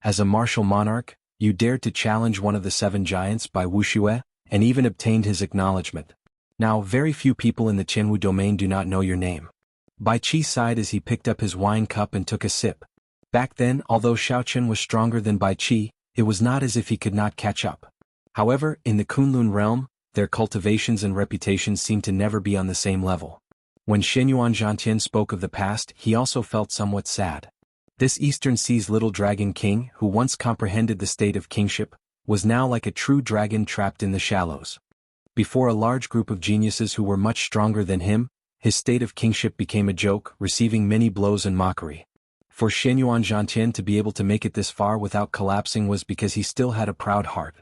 As a martial monarch, you dared to challenge one of the 7 giants by Wuxia, and even obtained his acknowledgement. Now very few people in the Qianwu domain do not know your name. Bai Qi sighed as he picked up his wine cup and took a sip. Back then, although Xiaoqin was stronger than Bai Qi, it was not as if he could not catch up. However, in the Kunlun realm, their cultivations and reputations seemed to never be on the same level. When Shenyuan Zhantian spoke of the past, he also felt somewhat sad. This Eastern Sea's little dragon king, who once comprehended the state of kingship, was now like a true dragon trapped in the shallows. Before a large group of geniuses who were much stronger than him, his state of kingship became a joke, receiving many blows and mockery. For Shenyuan Zhantian to be able to make it this far without collapsing was because he still had a proud heart.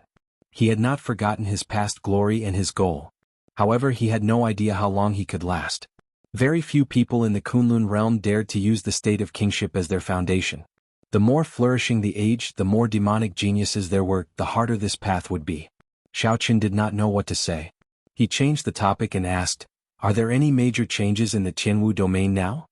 He had not forgotten his past glory and his goal. However, he had no idea how long he could last. Very few people in the Kunlun realm dared to use the state of kingship as their foundation. The more flourishing the age, the more demonic geniuses there were, the harder this path would be. Xiaoqin did not know what to say. He changed the topic and asked, "Are there any major changes in the Qianwu domain now?"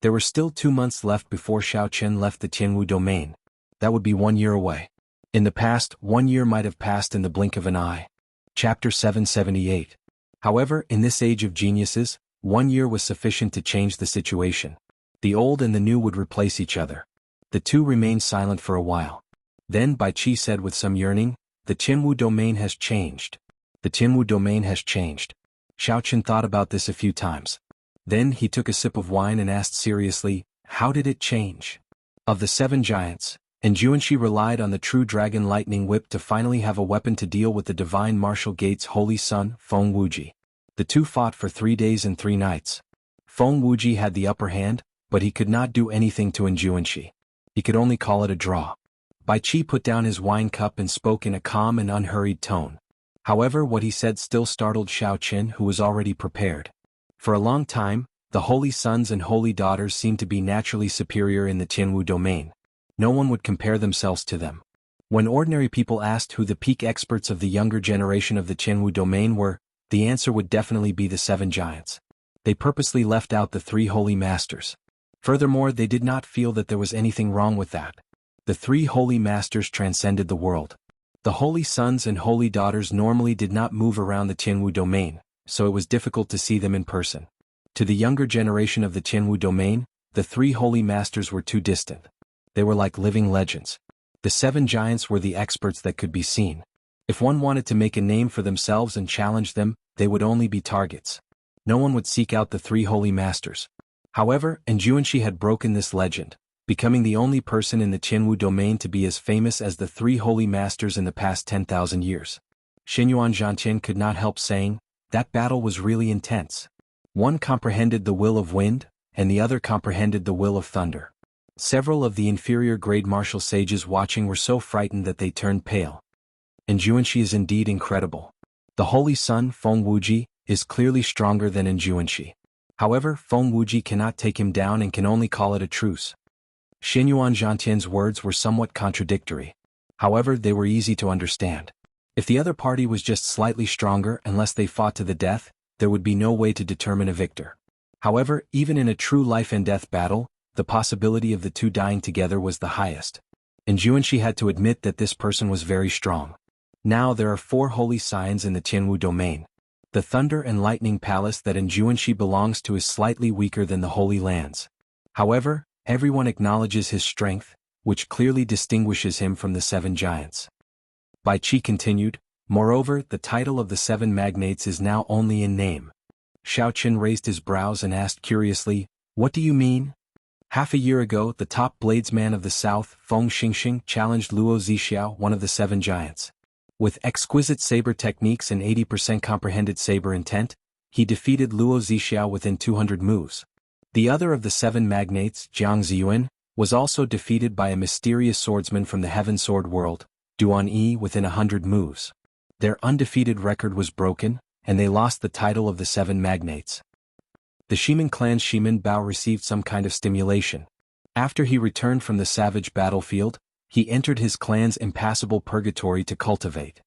There were still 2 months left before Xiaoqin left the Qianwu domain. That would be 1 year away. In the past, 1 year might have passed in the blink of an eye. Chapter 778. However, in this age of geniuses, 1 year was sufficient to change the situation. The old and the new would replace each other. The two remained silent for a while. Then Bai Qi said with some yearning, "The Qianwu domain has changed. The Qianwu domain has changed." Xiaoqin thought about this a few times. Then he took a sip of wine and asked seriously, "How did it change?" Of the 7 giants, Enjuanshi relied on the true dragon lightning whip to finally have a weapon to deal with the divine martial gate's holy son, Feng Wuji. The two fought for 3 days and 3 nights. Feng Wuji had the upper hand, but he could not do anything to Enjuanshi. He could only call it a draw. Bai Qi put down his wine cup and spoke in a calm and unhurried tone. However, what he said still startled Xiaoqin, who was already prepared. For a long time, the holy sons and holy daughters seemed to be naturally superior in the Qianwu domain. No one would compare themselves to them. When ordinary people asked who the peak experts of the younger generation of the Qianwu domain were, the answer would definitely be the 7 giants. They purposely left out the 3 holy masters. Furthermore, they did not feel that there was anything wrong with that. The 3 holy masters transcended the world. The holy sons and holy daughters normally did not move around the Qianwu domain, so it was difficult to see them in person. To the younger generation of the Qianwu domain, the 3 holy masters were too distant. They were like living legends. The 7 giants were the experts that could be seen. If one wanted to make a name for themselves and challenge them, they would only be targets. No one would seek out the 3 holy masters. However, Enjuanshi had broken this legend, becoming the only person in the Qianwu domain to be as famous as the 3 holy masters in the past 10,000 years. Shenyuan Zhantian could not help saying, "That battle was really intense. One comprehended the will of wind, and the other comprehended the will of thunder." Several of the inferior grade martial sages watching were so frightened that they turned pale. Enjuanshi is indeed incredible. The holy son, Feng Wuji, is clearly stronger than Enjuanshi. However, Feng Wuji cannot take him down and can only call it a truce. Shenyuan Zhantian's words were somewhat contradictory. However, they were easy to understand. If the other party was just slightly stronger unless they fought to the death, there would be no way to determine a victor. However, even in a true life and death battle, the possibility of the two dying together was the highest. Enjuanshi had to admit that this person was very strong. Now there are 4 holy signs in the Qianwu domain. The Thunder and Lightning Palace that Enjuanshi belongs to is slightly weaker than the Holy Lands. However, everyone acknowledges his strength, which clearly distinguishes him from the 7 giants. Bai Qi continued, "Moreover, the title of the 7 magnates is now only in name." Xiaoqin raised his brows and asked curiously, "What do you mean?" Half a year ago, the top bladesman of the south, Feng Xingxing, challenged Luo Zixiao, one of the 7 giants. With exquisite saber techniques and 80% comprehended saber intent, he defeated Luo Zixiao within 200 moves. The other of the 7 magnates, Jiang Ziyuan, was also defeated by a mysterious swordsman from the Heaven Sword world, Duan Yi, within 100 moves. Their undefeated record was broken, and they lost the title of the Seven Magnates. The Shimin clan's Shimin Bao received some kind of stimulation. After he returned from the savage battlefield, he entered his clan's impassable purgatory to cultivate.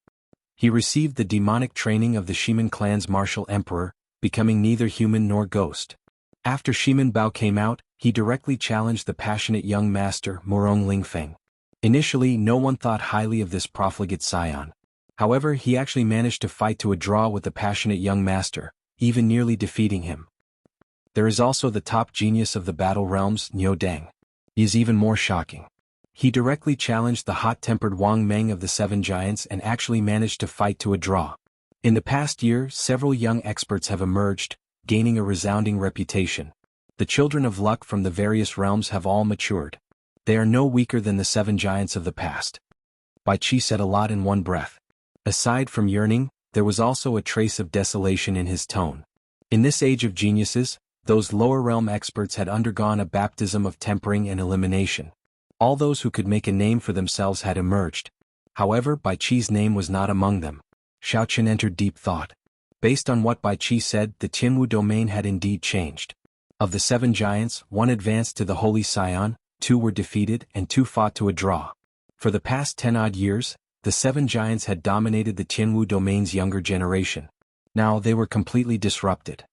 He received the demonic training of the Shimin clan's martial emperor, becoming neither human nor ghost. After Shimin Bao came out, he directly challenged the passionate young master Morong Lingfeng. Initially, no one thought highly of this profligate scion. However, he actually managed to fight to a draw with the passionate young master, even nearly defeating him. There is also the top genius of the battle realms, Niu Deng. He is even more shocking. He directly challenged the hot-tempered Wang Meng of the Seven Giants and actually managed to fight to a draw. In the past year, several young experts have emerged, gaining a resounding reputation. The children of luck from the various realms have all matured. They are no weaker than the Seven Giants of the past. Bai Qi said a lot in one breath. Aside from yearning, there was also a trace of desolation in his tone. In this age of geniuses, those lower realm experts had undergone a baptism of tempering and elimination. All those who could make a name for themselves had emerged. However, Bai Qi's name was not among them. Xiao Chen entered deep thought. Based on what Bai Qi said, the Tianwu domain had indeed changed. Of the Seven Giants, one advanced to the Holy Scion, 2 were defeated, and 2 fought to a draw. For the past 10-odd years, the Seven Giants had dominated the Tianwu domain's younger generation. Now they were completely disrupted.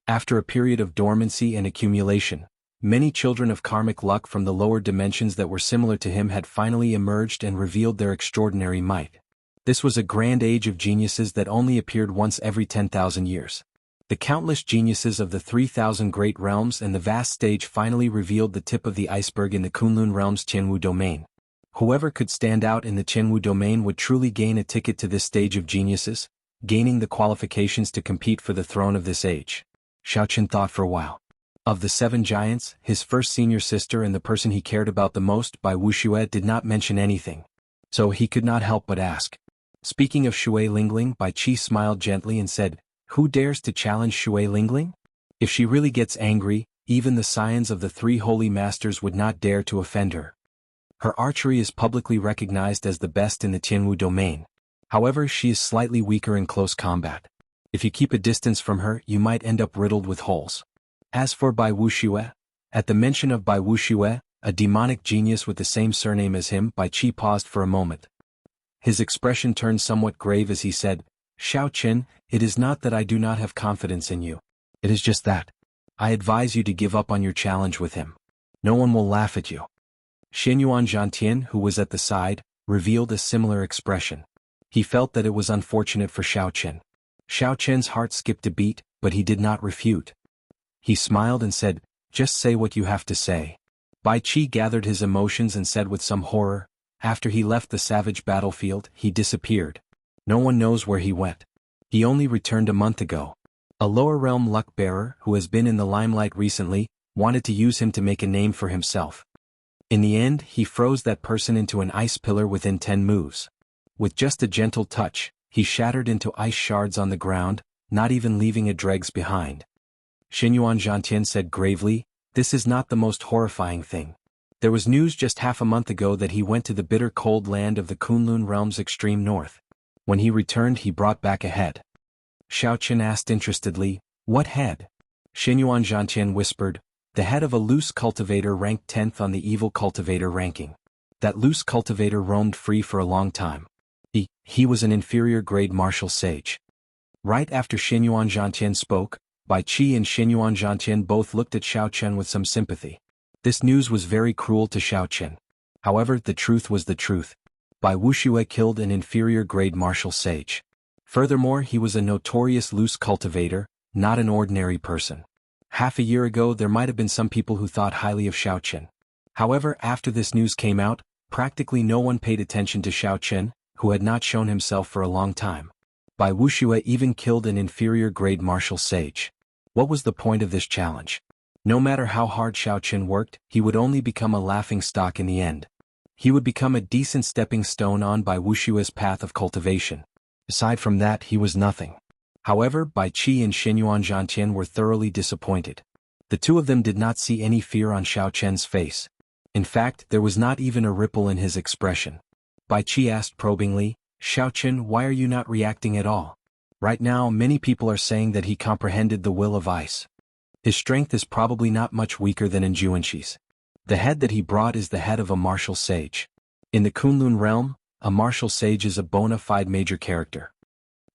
After a period of dormancy and accumulation, many children of karmic luck from the lower dimensions that were similar to him had finally emerged and revealed their extraordinary might. This was a grand age of geniuses that only appeared once every 10,000 years. The countless geniuses of the 3,000 great realms and the vast stage finally revealed the tip of the iceberg in the Kunlun realm's Tianwu domain. Whoever could stand out in the Tianwu domain would truly gain a ticket to this stage of geniuses, gaining the qualifications to compete for the throne of this age. Xiao Chen thought for a while. Of the Seven Giants, his first senior sister and the person he cared about the most, Bai Wuxia, did not mention anything. So he could not help but ask. Speaking of Shui Lingling, Bai Qi smiled gently and said, "Who dares to challenge Shui Lingling? If she really gets angry, even the scions of the 3 holy masters would not dare to offend her. Her archery is publicly recognized as the best in the Tianwu domain. However, she is slightly weaker in close combat. If you keep a distance from her, you might end up riddled with holes." As for Bai Wuxia, at the mention of Bai Wuxia, a demonic genius with the same surname as him, Bai Qi paused for a moment. His expression turned somewhat grave as he said, "Xiao Chen, it is not that I do not have confidence in you. It is just that I advise you to give up on your challenge with him. No one will laugh at you." Xinyuan Zhantian, who was at the side, revealed a similar expression. He felt that it was unfortunate for Xiao Chen. Xiao Chen's heart skipped a beat, but he did not refute. He smiled and said, "Just say what you have to say." Bai Qi gathered his emotions and said with some horror, "After he left the savage battlefield, he disappeared. No one knows where he went. He only returned a month ago. A lower realm luck-bearer, who has been in the limelight recently, wanted to use him to make a name for himself. In the end, he froze that person into an ice pillar within 10 moves. With just a gentle touch, he shattered into ice shards on the ground, not even leaving a dregs behind." Xinyuan Zhantian said gravely, "This is not the most horrifying thing. There was news just half a month ago that he went to the bitter cold land of the Kunlun realm's extreme north. When he returned, he brought back a head." Xiao Chen asked interestedly, "What head?" Xinyuan Zhantian whispered, "The head of a loose cultivator ranked 10th on the evil cultivator ranking. That loose cultivator roamed free for a long time. He was an inferior grade martial sage." Right after Xinyuan Zhantian spoke, Bai Qi and Xinyuan Zhantian both looked at Xiao Chen with some sympathy. This news was very cruel to Xiao Chen. However, the truth was the truth. Bai Wuxia killed an inferior grade martial sage. Furthermore, he was a notorious loose cultivator, not an ordinary person. Half a year ago there might have been some people who thought highly of Xiao Chen. However, after this news came out, practically no one paid attention to Xiao Chen, who had not shown himself for a long time. Bai Wuxia even killed an inferior grade martial sage. What was the point of this challenge? No matter how hard Xiao Chen worked, he would only become a laughing stock in the end. He would become a decent stepping stone on Bai Wuxia's path of cultivation. Aside from that, he was nothing. However, Bai Qi and Xinyuan Zhantian were thoroughly disappointed. The two of them did not see any fear on Xiao Chen's face. In fact, there was not even a ripple in his expression. Bai Qi asked probingly, "Xiao Chen, why are you not reacting at all?" Right now, many people are saying that he comprehended the will of ice. His strength is probably not much weaker than in Juanshi's. The head that he brought is the head of a martial sage. In the Kunlun realm, a martial sage is a bona fide major character.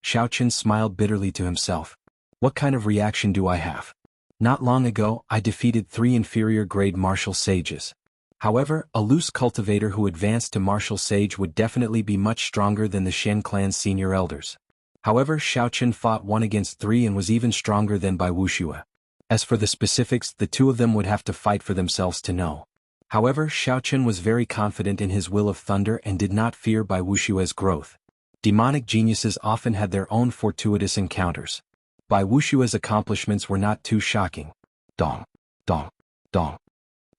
Xiaoqin smiled bitterly to himself. What kind of reaction do I have? Not long ago, I defeated 3 inferior-grade martial sages. However, a loose cultivator who advanced to martial sage would definitely be much stronger than the Shen clan's senior elders. However, Xiaoqin fought 1 against 3 and was even stronger than by Wuxia. As for the specifics, the 2 of them would have to fight for themselves to know. However, Xiaoqin was very confident in his will of thunder and did not fear by Wushua's growth. Demonic geniuses often had their own fortuitous encounters. Bai Wushua's accomplishments were not too shocking. Dong, dong, dong.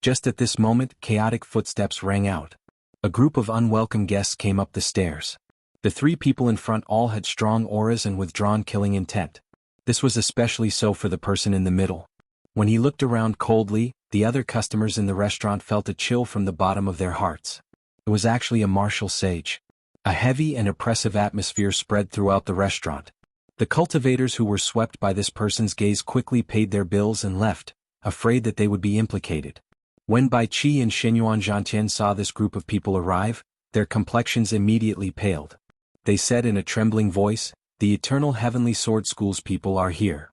Just at this moment, chaotic footsteps rang out. A group of unwelcome guests came up the stairs. The 3 people in front all had strong auras and withdrawn killing intent. This was especially so for the person in the middle. When he looked around coldly, the other customers in the restaurant felt a chill from the bottom of their hearts. It was actually a martial sage. A heavy and oppressive atmosphere spread throughout the restaurant. The cultivators who were swept by this person's gaze quickly paid their bills and left, afraid that they would be implicated. When Bai Qi and Shenyuan Zhantian saw this group of people arrive, their complexions immediately paled. They said in a trembling voice, "The Eternal Heavenly Sword School's people are here.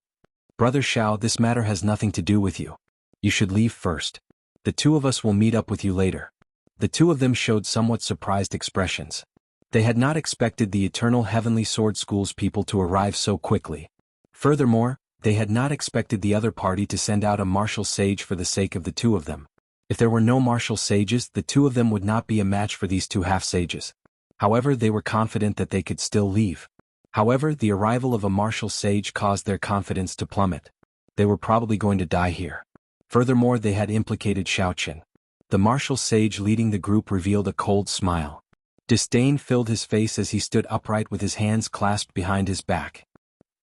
Brother Xiao, this matter has nothing to do with you. You should leave first. The 2 of us will meet up with you later." The 2 of them showed somewhat surprised expressions. They had not expected the Eternal Heavenly Sword School's people to arrive so quickly. Furthermore, they had not expected the other party to send out a martial sage for the sake of the 2 of them. If there were no martial sages, the 2 of them would not be a match for these 2 half-sages. However, they were confident that they could still leave. However, the arrival of a martial sage caused their confidence to plummet. They were probably going to die here. Furthermore, they had implicated Xiaoqin. The martial sage leading the group revealed a cold smile. Disdain filled his face as he stood upright with his hands clasped behind his back.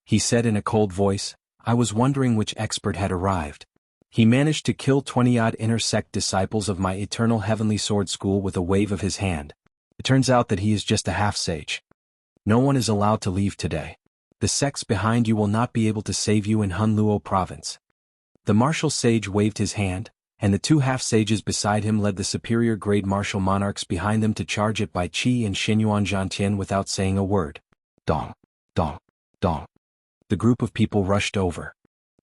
He said in a cold voice, "I was wondering which expert had arrived. He managed to kill 20-odd inner sect disciples of my Eternal Heavenly Sword School with a wave of his hand. It turns out that he is just a half-sage. No one is allowed to leave today. The sects behind you will not be able to save you in Hunluo province." The martial sage waved his hand, and the 2 half-sages beside him led the superior-grade martial monarchs behind them to charge at Bai Qi and Shenyuan Zhantian without saying a word. Dong, dong, dong. The group of people rushed over.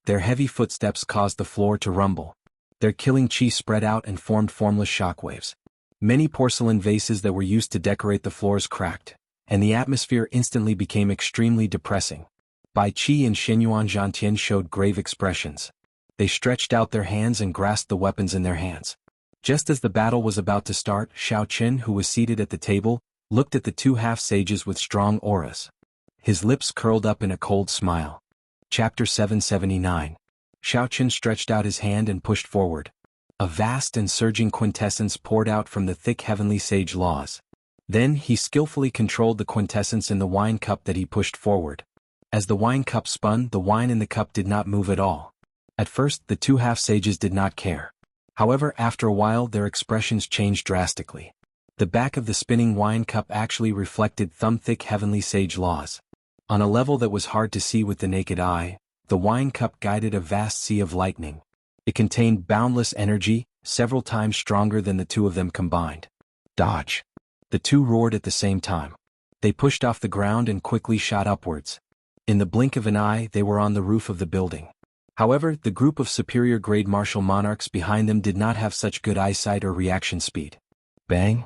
Their heavy footsteps caused the floor to rumble. Their killing chi spread out and formed formless shockwaves. Many porcelain vases that were used to decorate the floors cracked, and the atmosphere instantly became extremely depressing. Bai Qi and Shenyuan Zhantian showed grave expressions. They stretched out their hands and grasped the weapons in their hands. Just as the battle was about to start, Xiaoqin, who was seated at the table, looked at the 2 half-sages with strong auras. His lips curled up in a cold smile. Chapter 779. Xiaoqin stretched out his hand and pushed forward. A vast and surging quintessence poured out from the thick heavenly sage laws. Then he skillfully controlled the quintessence in the wine cup that he pushed forward. As the wine cup spun, the wine in the cup did not move at all. At first, the 2 half-sages did not care. However, after a while their expressions changed drastically. The back of the spinning wine cup actually reflected thumb-thick heavenly sage laws. On a level that was hard to see with the naked eye, the wine cup guided a vast sea of lightning. It contained boundless energy, several times stronger than the 2 of them combined. Dodge! The 2 roared at the same time. They pushed off the ground and quickly shot upwards. In the blink of an eye, they were on the roof of the building. However, the group of superior-grade martial monarchs behind them did not have such good eyesight or reaction speed. Bang!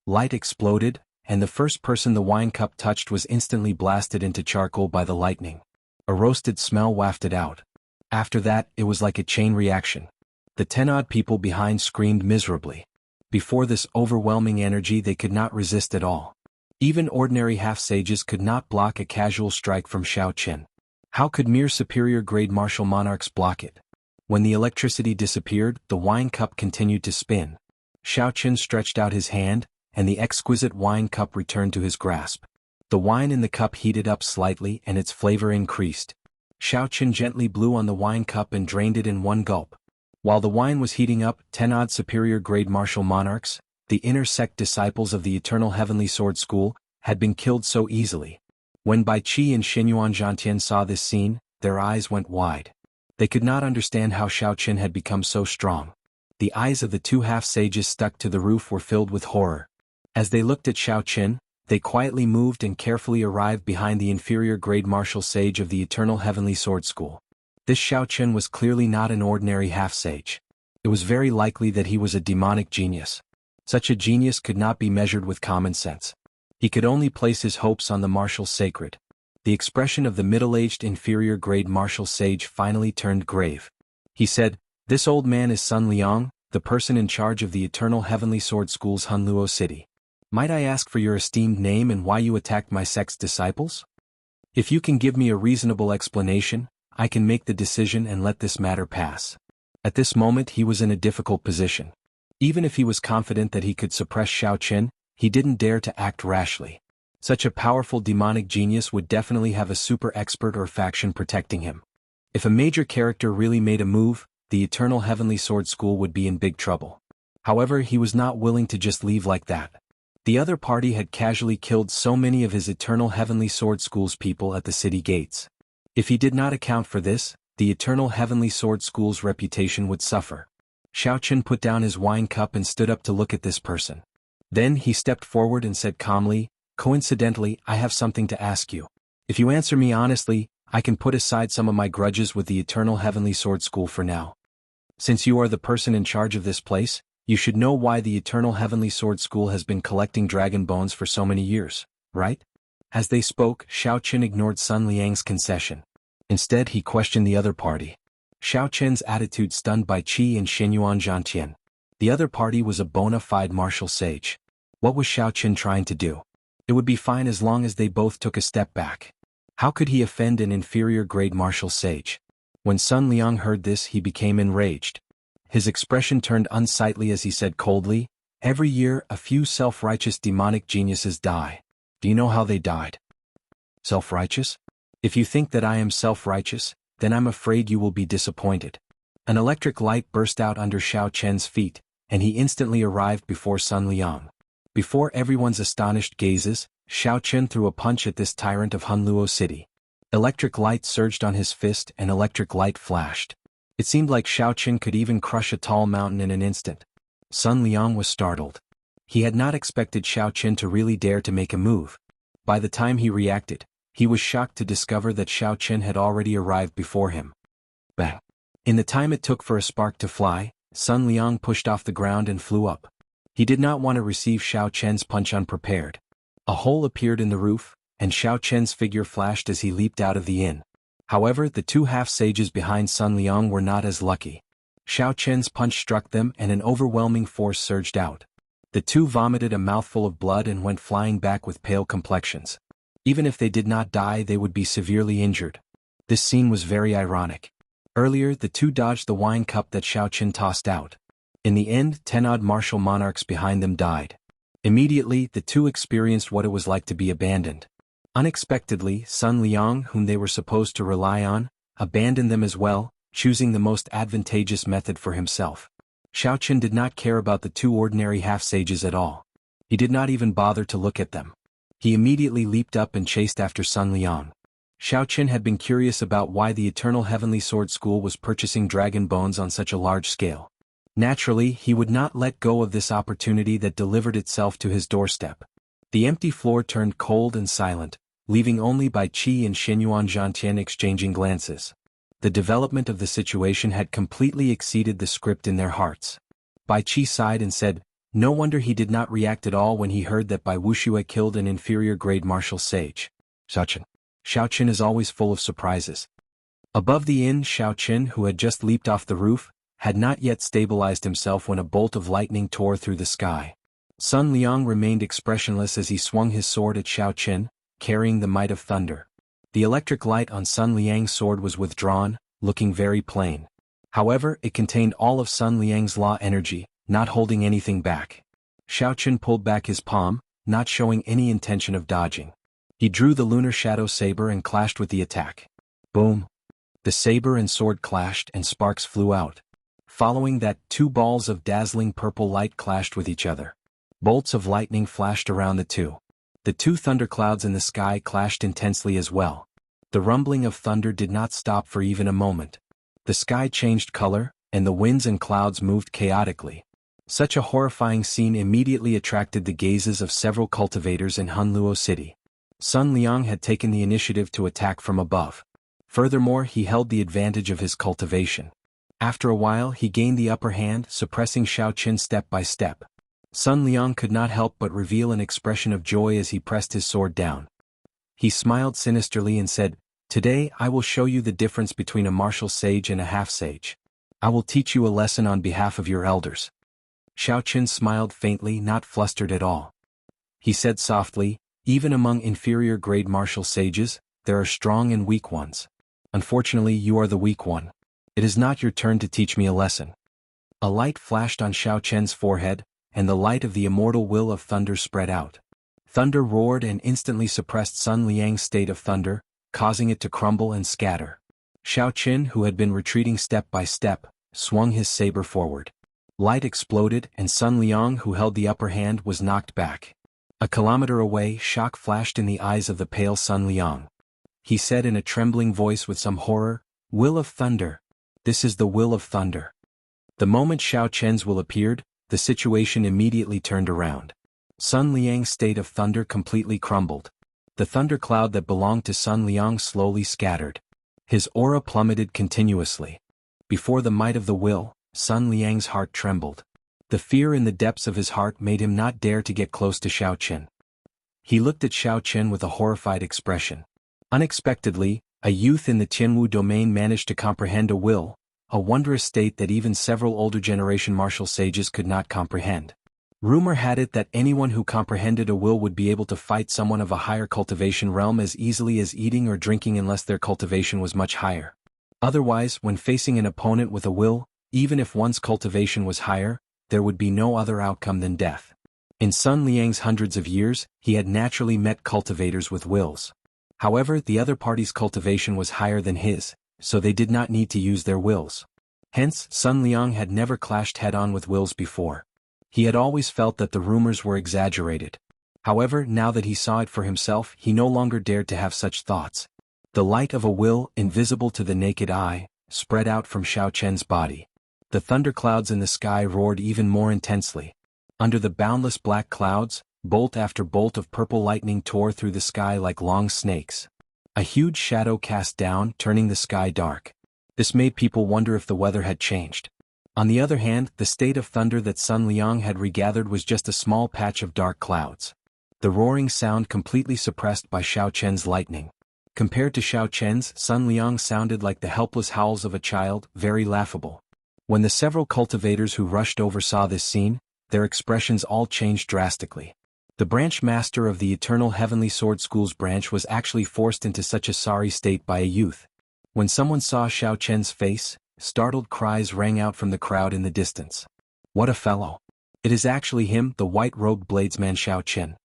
Light exploded, and the first person the wine cup touched was instantly blasted into charcoal by the lightning. A roasted smell wafted out. After that, it was like a chain reaction. The 10-odd people behind screamed miserably. Before this overwhelming energy, they could not resist at all. Even ordinary half-sages could not block a casual strike from Xiaoqin. How could mere superior-grade martial monarchs block it? When the electricity disappeared, the wine cup continued to spin. Xiaoqin stretched out his hand, and the exquisite wine cup returned to his grasp. The wine in the cup heated up slightly and its flavor increased. Xiaoqin gently blew on the wine cup and drained it in one gulp. While the wine was heating up, 10-odd superior-grade martial monarchs, the inner sect disciples of the Eternal Heavenly Sword School, had been killed so easily. When Bai Qi and Xinyuan Zhantian saw this scene, their eyes went wide. They could not understand how Xiao Qin had become so strong. The eyes of the two half-sages stuck to the roof were filled with horror. As they looked at Xiao Qin, they quietly moved and carefully arrived behind the inferior-grade martial sage of the Eternal Heavenly Sword School. This Xiao Qin was clearly not an ordinary half-sage. It was very likely that he was a demonic genius. Such a genius could not be measured with common sense. He could only place his hopes on the martial sacred. The expression of the middle-aged inferior-grade martial sage finally turned grave. He said, "This old man is Sun Liang, the person in charge of the Eternal Heavenly Sword School's Hunluo City. Might I ask for your esteemed name and why you attacked my sect's disciples? If you can give me a reasonable explanation, I can make the decision and let this matter pass." At this moment he was in a difficult position. Even if he was confident that he could suppress Xiao Qin, he didn't dare to act rashly. Such a powerful demonic genius would definitely have a super expert or faction protecting him. If a major character really made a move, the Eternal Heavenly Sword School would be in big trouble. However, he was not willing to just leave like that. The other party had casually killed so many of his Eternal Heavenly Sword School's people at the city gates. If he did not account for this, the Eternal Heavenly Sword School's reputation would suffer. Xiao Qin put down his wine cup and stood up to look at this person. Then he stepped forward and said calmly, "Coincidentally, I have something to ask you. If you answer me honestly, I can put aside some of my grudges with the Eternal Heavenly Sword School for now. Since you are the person in charge of this place, you should know why the Eternal Heavenly Sword School has been collecting dragon bones for so many years, right?" As they spoke, Xiao Qin ignored Sun Liang's concession. Instead he questioned the other party. Xiao Qin's attitude stunned Bai Qi and Xinyuan Zhantian. The other party was a bona fide martial sage. What was Xiao Qin trying to do? It would be fine as long as they both took a step back. How could he offend an inferior-grade martial sage? When Sun Liang heard this he became enraged. His expression turned unsightly as he said coldly, "Every year a few self-righteous demonic geniuses die. Do you know how they died? Self-righteous? If you think that I am self-righteous, then I'm afraid you will be disappointed." An electric light burst out under Xiao Qin's feet, and he instantly arrived before Sun Liang. Before everyone's astonished gazes, Xiao Qin threw a punch at this tyrant of Hunluo City. Electric light surged on his fist and electric light flashed. It seemed like Xiao Qin could even crush a tall mountain in an instant. Sun Liang was startled. He had not expected Xiao Qin to really dare to make a move. By the time he reacted, he was shocked to discover that Xiao Qin had already arrived before him. Bang! In the time it took for a spark to fly, Sun Liang pushed off the ground and flew up. He did not want to receive Xiao Qin's punch unprepared. A hole appeared in the roof, and Xiao Qin's figure flashed as he leaped out of the inn. However, the two half-sages behind Sun Liang were not as lucky. Xiao Qin's punch struck them and an overwhelming force surged out. The two vomited a mouthful of blood and went flying back with pale complexions. Even if they did not die, they would be severely injured. This scene was very ironic. Earlier, the two dodged the wine cup that Xiao Qin tossed out. In the end, 10-odd martial monarchs behind them died. Immediately, the two experienced what it was like to be abandoned. Unexpectedly, Sun Liang, whom they were supposed to rely on, abandoned them as well, choosing the most advantageous method for himself. Xiao Qin did not care about the two ordinary half-sages at all. He did not even bother to look at them. He immediately leaped up and chased after Sun Liang. Xiao Qin had been curious about why the Eternal Heavenly Sword School was purchasing dragon bones on such a large scale. Naturally, he would not let go of this opportunity that delivered itself to his doorstep. The empty floor turned cold and silent, leaving only Bai Qi and Xinyuan Zhantian exchanging glances. The development of the situation had completely exceeded the script in their hearts. Bai Qi sighed and said, "No wonder he did not react at all when he heard that Bai Wuxia killed an inferior-grade martial sage. Xiao Qin is always full of surprises." Above the inn, Xiao Qin, who had just leaped off the roof, had not yet stabilized himself when a bolt of lightning tore through the sky. Sun Liang remained expressionless as he swung his sword at Xiao Qin, carrying the might of thunder. The electric light on Sun Liang's sword was withdrawn, looking very plain. However, it contained all of Sun Liang's law energy, not holding anything back. Xiao Qin pulled back his palm, not showing any intention of dodging. He drew the lunar shadow saber and clashed with the attack. Boom! The saber and sword clashed and sparks flew out. Following that, two balls of dazzling purple light clashed with each other. Bolts of lightning flashed around the two. The two thunderclouds in the sky clashed intensely as well. The rumbling of thunder did not stop for even a moment. The sky changed color, and the winds and clouds moved chaotically. Such a horrifying scene immediately attracted the gazes of several cultivators in Hunluo City. Sun Liang had taken the initiative to attack from above. Furthermore, he held the advantage of his cultivation. After a while he gained the upper hand, suppressing Xiao Qin step by step. Sun Liang could not help but reveal an expression of joy as he pressed his sword down. He smiled sinisterly and said, "Today I will show you the difference between a martial sage and a half-sage. I will teach you a lesson on behalf of your elders." Xiao Qin smiled faintly, not flustered at all. He said softly, "Even among inferior-grade martial sages, there are strong and weak ones. Unfortunately, you are the weak one. It is not your turn to teach me a lesson." A light flashed on Xiao Qian's forehead, and the light of the immortal will of thunder spread out. Thunder roared and instantly suppressed Sun Liang's state of thunder, causing it to crumble and scatter. Xiao Qin, who had been retreating step by step, swung his saber forward. Light exploded, and Sun Liang, who held the upper hand, was knocked back. A kilometer away, shock flashed in the eyes of the pale Sun Liang. He said in a trembling voice with some horror, "Will of thunder. This is the will of thunder." The moment Xiao Qian's will appeared, the situation immediately turned around. Sun Liang's state of thunder completely crumbled. The thundercloud that belonged to Sun Liang slowly scattered. His aura plummeted continuously. Before the might of the will, Sun Liang's heart trembled. The fear in the depths of his heart made him not dare to get close to Xiao Qin. He looked at Xiao Qin with a horrified expression. Unexpectedly, a youth in the Tianwu domain managed to comprehend a will, a wondrous state that even several older generation martial sages could not comprehend. Rumor had it that anyone who comprehended a will would be able to fight someone of a higher cultivation realm as easily as eating or drinking unless their cultivation was much higher. Otherwise, when facing an opponent with a will, even if one's cultivation was higher, there would be no other outcome than death. In Sun Liang's hundreds of years, he had naturally met cultivators with wills. However, the other party's cultivation was higher than his, so they did not need to use their wills. Hence, Sun Liang had never clashed head-on with wills before. He had always felt that the rumors were exaggerated. However, now that he saw it for himself, he no longer dared to have such thoughts. The light of a will, invisible to the naked eye, spread out from Xiao Qian's body. The thunderclouds in the sky roared even more intensely. Under the boundless black clouds, bolt after bolt of purple lightning tore through the sky like long snakes. A huge shadow cast down, turning the sky dark. This made people wonder if the weather had changed. On the other hand, the state of thunder that Sun Liang had regathered was just a small patch of dark clouds. The roaring sound completely suppressed by Xiao Qian's lightning. Compared to Xiao Qian's, Sun Liang sounded like the helpless howls of a child, very laughable. When the several cultivators who rushed over saw this scene, their expressions all changed drastically. The branch master of the Eternal Heavenly Sword School's branch was actually forced into such a sorry state by a youth. When someone saw Xiao Qian's face, startled cries rang out from the crowd in the distance. "What a fellow! It is actually him, the white-robed bladesman Xiao Qin."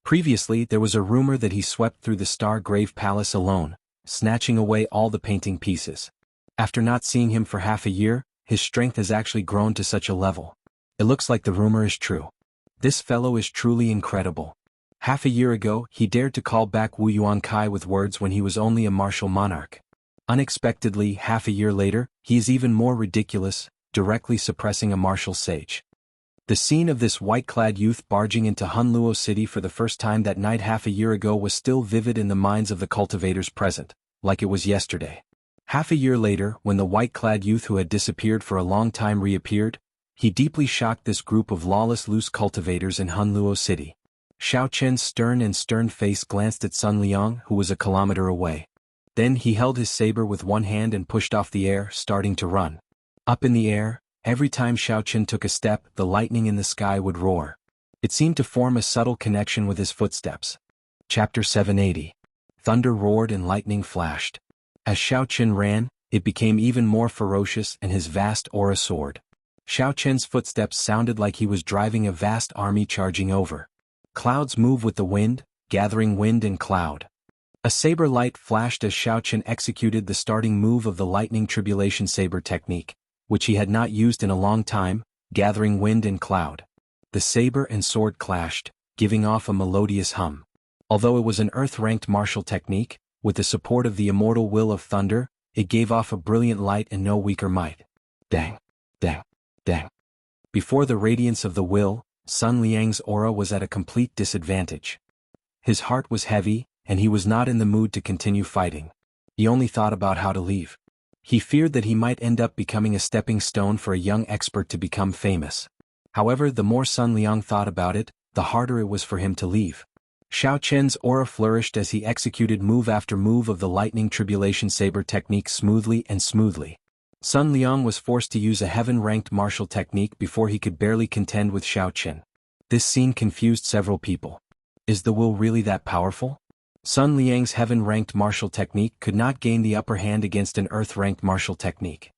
Previously, there was a rumor that he swept through the Star Grave Palace alone, snatching away all the painting pieces. After not seeing him for half a year, his strength has actually grown to such a level. It looks like the rumor is true. This fellow is truly incredible. Half a year ago, he dared to call back Wu Yuankai with words when he was only a martial monarch. Unexpectedly, half a year later, he is even more ridiculous, directly suppressing a martial sage. The scene of this white-clad youth barging into Hunluo City for the first time that night half a year ago was still vivid in the minds of the cultivators present, like it was yesterday. Half a year later, when the white-clad youth who had disappeared for a long time reappeared, he deeply shocked this group of lawless loose cultivators in Hunluo City. Xiao Qian's stern face glanced at Sun Liang, who was a kilometer away. Then he held his saber with one hand and pushed off the air, starting to run. Up in the air, every time Xiao Qian took a step, the lightning in the sky would roar. It seemed to form a subtle connection with his footsteps. Chapter 780. Thunder roared and lightning flashed. As Xiao Qian ran, it became even more ferocious and his vast aura soared. Xiao Qian's footsteps sounded like he was driving a vast army charging over. Clouds move with the wind, gathering wind and cloud. A saber light flashed as Xiao Qian executed the starting move of the lightning tribulation saber technique, which he had not used in a long time, gathering wind and cloud. The saber and sword clashed, giving off a melodious hum. Although it was an earth-ranked martial technique, with the support of the immortal will of thunder, it gave off a brilliant light and no weaker might. Dang, dang, dang. Before the radiance of the will, Sun Liang's aura was at a complete disadvantage. His heart was heavy, and he was not in the mood to continue fighting. He only thought about how to leave. He feared that he might end up becoming a stepping stone for a young expert to become famous. However, the more Sun Liang thought about it, the harder it was for him to leave. Xiao Chen's aura flourished as he executed move after move of the lightning tribulation saber technique smoothly and smoothly. Sun Liang was forced to use a heaven-ranked martial technique before he could barely contend with Xiao Chen. This scene confused several people. Is the will really that powerful? Sun Liang's heaven-ranked martial technique could not gain the upper hand against an earth-ranked martial technique.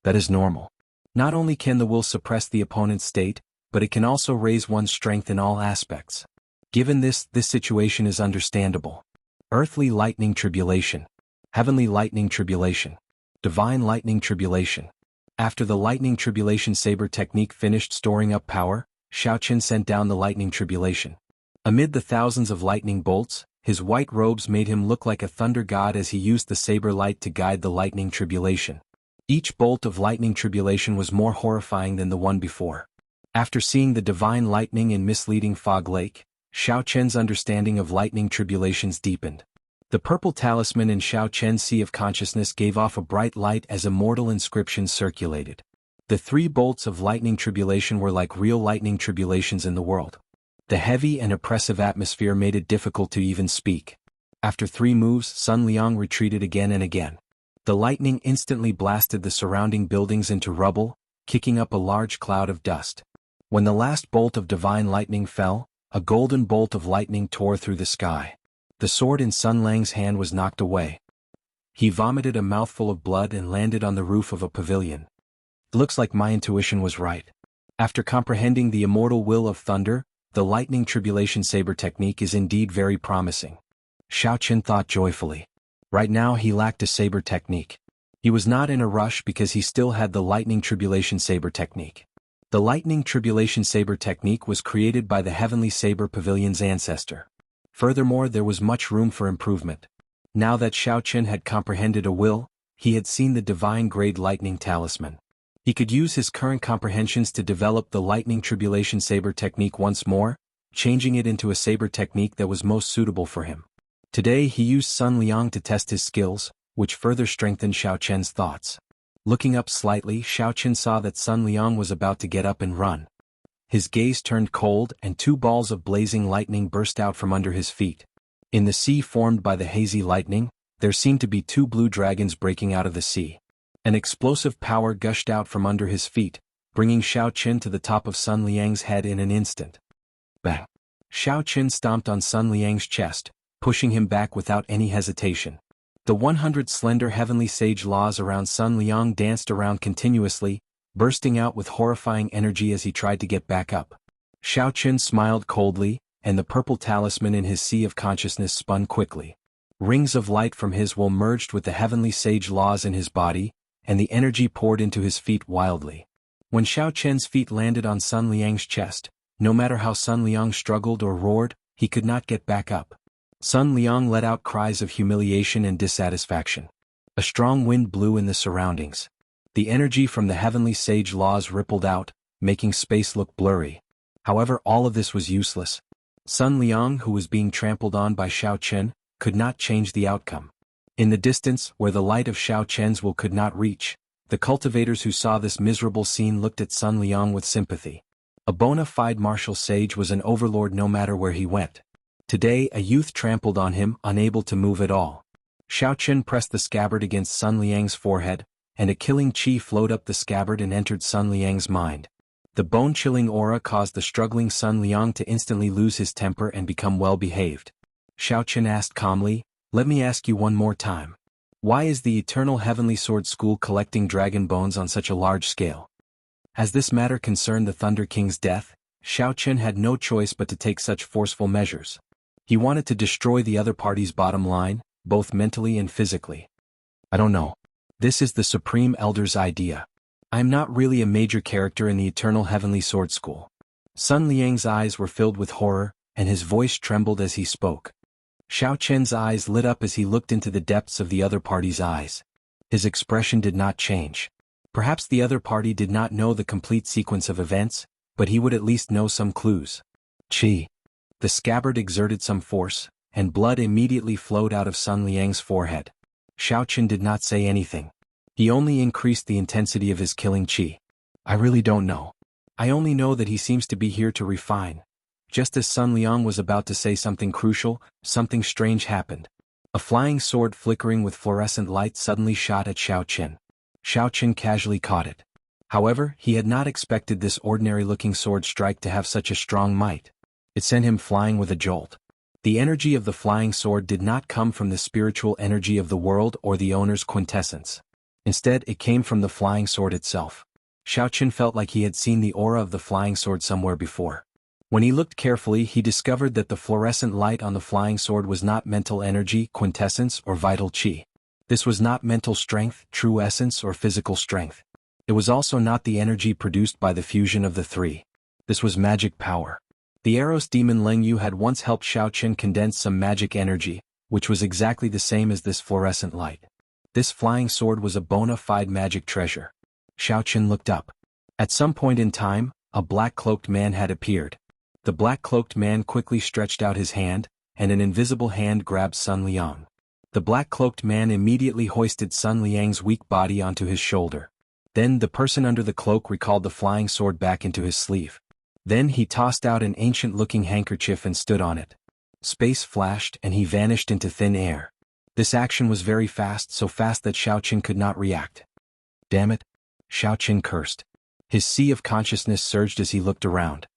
That is normal. Not only can the will suppress the opponent's state, but it can also raise one's strength in all aspects. Given this situation is understandable. Earthly lightning tribulation. Heavenly lightning tribulation. Divine lightning tribulation. After the lightning tribulation saber technique finished storing up power, Xiao Chen sent down the lightning tribulation. Amid the thousands of lightning bolts, his white robes made him look like a thunder god as he used the saber light to guide the lightning tribulation. Each bolt of lightning tribulation was more horrifying than the one before. After seeing the divine lightning in misleading fog lake, Xiao Chen's understanding of lightning tribulations deepened. The purple talisman in Xiao Chen's sea of consciousness gave off a bright light as immortal inscriptions circulated. The 3 bolts of lightning tribulation were like real lightning tribulations in the world. The heavy and oppressive atmosphere made it difficult to even speak. After 3 moves, Sun Liang retreated again and again. The lightning instantly blasted the surrounding buildings into rubble, kicking up a large cloud of dust. When the last bolt of divine lightning fell, a golden bolt of lightning tore through the sky. The sword in Sun Liang's hand was knocked away. He vomited a mouthful of blood and landed on the roof of a pavilion. It looks like my intuition was right. After comprehending the immortal will of thunder, the lightning tribulation saber technique is indeed very promising. Xiao Chen thought joyfully. Right now he lacked a saber technique. He was not in a rush because he still had the lightning tribulation saber technique. The lightning tribulation saber technique was created by the heavenly saber pavilion's ancestor. Furthermore, there was much room for improvement. Now that Xiao Chen had comprehended a will, he had seen the divine-grade lightning talisman. He could use his current comprehensions to develop the lightning tribulation saber technique once more, changing it into a saber technique that was most suitable for him. Today he used Sun Liang to test his skills, which further strengthened Xiao Chen's thoughts. Looking up slightly, Xiao Chen saw that Sun Liang was about to get up and run. His gaze turned cold and 2 balls of blazing lightning burst out from under his feet. In the sea formed by the hazy lightning, there seemed to be 2 blue dragons breaking out of the sea. An explosive power gushed out from under his feet, bringing Xiao Chen to the top of Sun Liang's head in an instant. Bang! Xiao Chen stomped on Sun Liang's chest, pushing him back without any hesitation. The 100 slender heavenly sage laws around Sun Liang danced around continuously, bursting out with horrifying energy as he tried to get back up. Xiao Chen smiled coldly, and the purple talisman in his sea of consciousness spun quickly. Rings of light from his will merged with the heavenly sage laws in his body, and the energy poured into his feet wildly. When Xiao Chen's feet landed on Sun Liang's chest, no matter how Sun Liang struggled or roared, he could not get back up. Sun Liang let out cries of humiliation and dissatisfaction. A strong wind blew in the surroundings. The energy from the heavenly sage laws rippled out, making space look blurry. However, all of this was useless. Sun Liang, who was being trampled on by Xiao Chen, could not change the outcome. In the distance, where the light of Xiao Chen's will could not reach, the cultivators who saw this miserable scene looked at Sun Liang with sympathy. A bona fide martial sage was an overlord no matter where he went. Today a youth trampled on him, unable to move at all. Xiao Chen pressed the scabbard against Sun Liang's forehead, and a killing chi flowed up the scabbard and entered Sun Liang's mind. The bone-chilling aura caused the struggling Sun Liang to instantly lose his temper and become well-behaved. Xiao Chen asked calmly, "Let me ask you one more time. Why is the Eternal Heavenly Sword School collecting dragon bones on such a large scale?" As this matter concerned the Thunder King's death, Xiao Chen had no choice but to take such forceful measures. He wanted to destroy the other party's bottom line, both mentally and physically. "I don't know. This is the Supreme Elder's idea. I am not really a major character in the Eternal Heavenly Sword School. Sun Liang's eyes were filled with horror, and his voice trembled as he spoke. Xiao Chen's eyes lit up as he looked into the depths of the other party's eyes. His expression did not change. Perhaps the other party did not know the complete sequence of events, but he would at least know some clues. Qi. The scabbard exerted some force, and blood immediately flowed out of Sun Liang's forehead. Xiao Chen did not say anything. He only increased the intensity of his killing qi. I really don't know. I only know that he seems to be here to refine. Just as Sun Liang was about to say something crucial, something strange happened. A flying sword flickering with fluorescent light suddenly shot at Xiao Chen. Xiao Chen casually caught it. However, he had not expected this ordinary-looking sword strike to have such a strong might. It sent him flying with a jolt. The energy of the flying sword did not come from the spiritual energy of the world or the owner's quintessence. Instead, it came from the flying sword itself. Xiao Chen felt like he had seen the aura of the flying sword somewhere before. When he looked carefully, he discovered that the fluorescent light on the flying sword was not mental energy, quintessence, or vital qi. This was not mental strength, true essence, or physical strength. It was also not the energy produced by the fusion of the three. This was magic power. The Eros demon Leng Yu had once helped Xiao Chen condense some magic energy, which was exactly the same as this fluorescent light. This flying sword was a bona fide magic treasure. Xiao Chen looked up. At some point in time, a black-cloaked man had appeared. The black-cloaked man quickly stretched out his hand, and an invisible hand grabbed Sun Liang. The black-cloaked man immediately hoisted Sun Liang's weak body onto his shoulder. Then the person under the cloak recalled the flying sword back into his sleeve. Then he tossed out an ancient-looking handkerchief and stood on it. Space flashed and he vanished into thin air. This action was very fast, so fast that Xiao Chen could not react. Damn it! Xiao Chen cursed. His sea of consciousness surged as he looked around.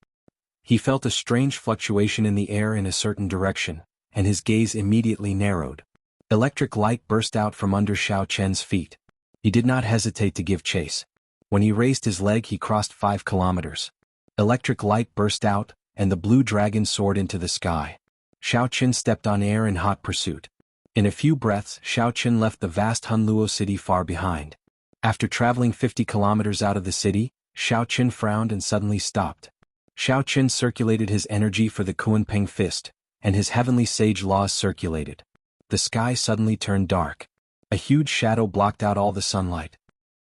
He felt a strange fluctuation in the air in a certain direction, and his gaze immediately narrowed. Electric light burst out from under Xiao Chen's feet. He did not hesitate to give chase. When he raised his leg, he crossed 5 kilometers. Electric light burst out, and the blue dragon soared into the sky. Xiao Chen stepped on air in hot pursuit. In a few breaths, Xiao Chen left the vast Hunluo city far behind. After traveling 50 kilometers out of the city, Xiao Chen frowned and suddenly stopped. Xiao Chen circulated his energy for the Kunpeng fist, and his heavenly sage laws circulated. The sky suddenly turned dark. A huge shadow blocked out all the sunlight.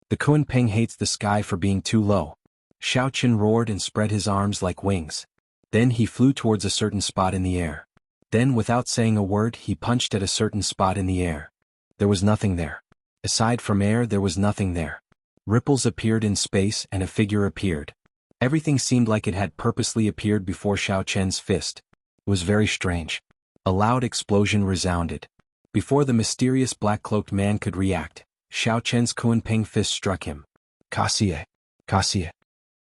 The Kunpeng hates the sky for being too low. Xiao Chen roared and spread his arms like wings. Then he flew towards a certain spot in the air. Then, without saying a word, he punched at a certain spot in the air. There was nothing there. Aside from air, there was nothing there. Ripples appeared in space and a figure appeared. Everything seemed like it had purposely appeared before Xiao Chen's fist. It was very strange. A loud explosion resounded. Before the mysterious black-cloaked man could react, Xiao Chen's Kunpeng fist struck him. Kaxie! Kaxie!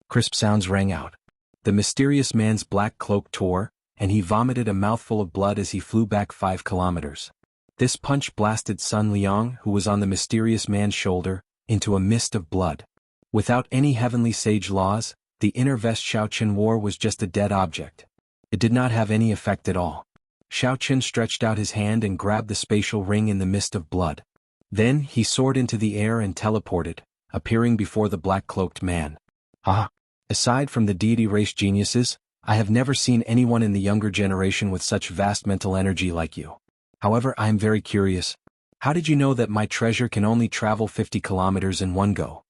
Crisp sounds rang out. The mysterious man's black cloak tore, and he vomited a mouthful of blood as he flew back 5 kilometers. This punch blasted Sun Liang, who was on the mysterious man's shoulder, into a mist of blood. Without any heavenly sage laws, the inner vest Xiao Chen wore was just a dead object. It did not have any effect at all. Xiao Chen stretched out his hand and grabbed the spatial ring in the mist of blood. Then he soared into the air and teleported, appearing before the black-cloaked man. Ah! Aside from the deity race geniuses, I have never seen anyone in the younger generation with such vast mental energy like you. However, I am very curious. How did you know that my treasure can only travel 50 kilometers in one go?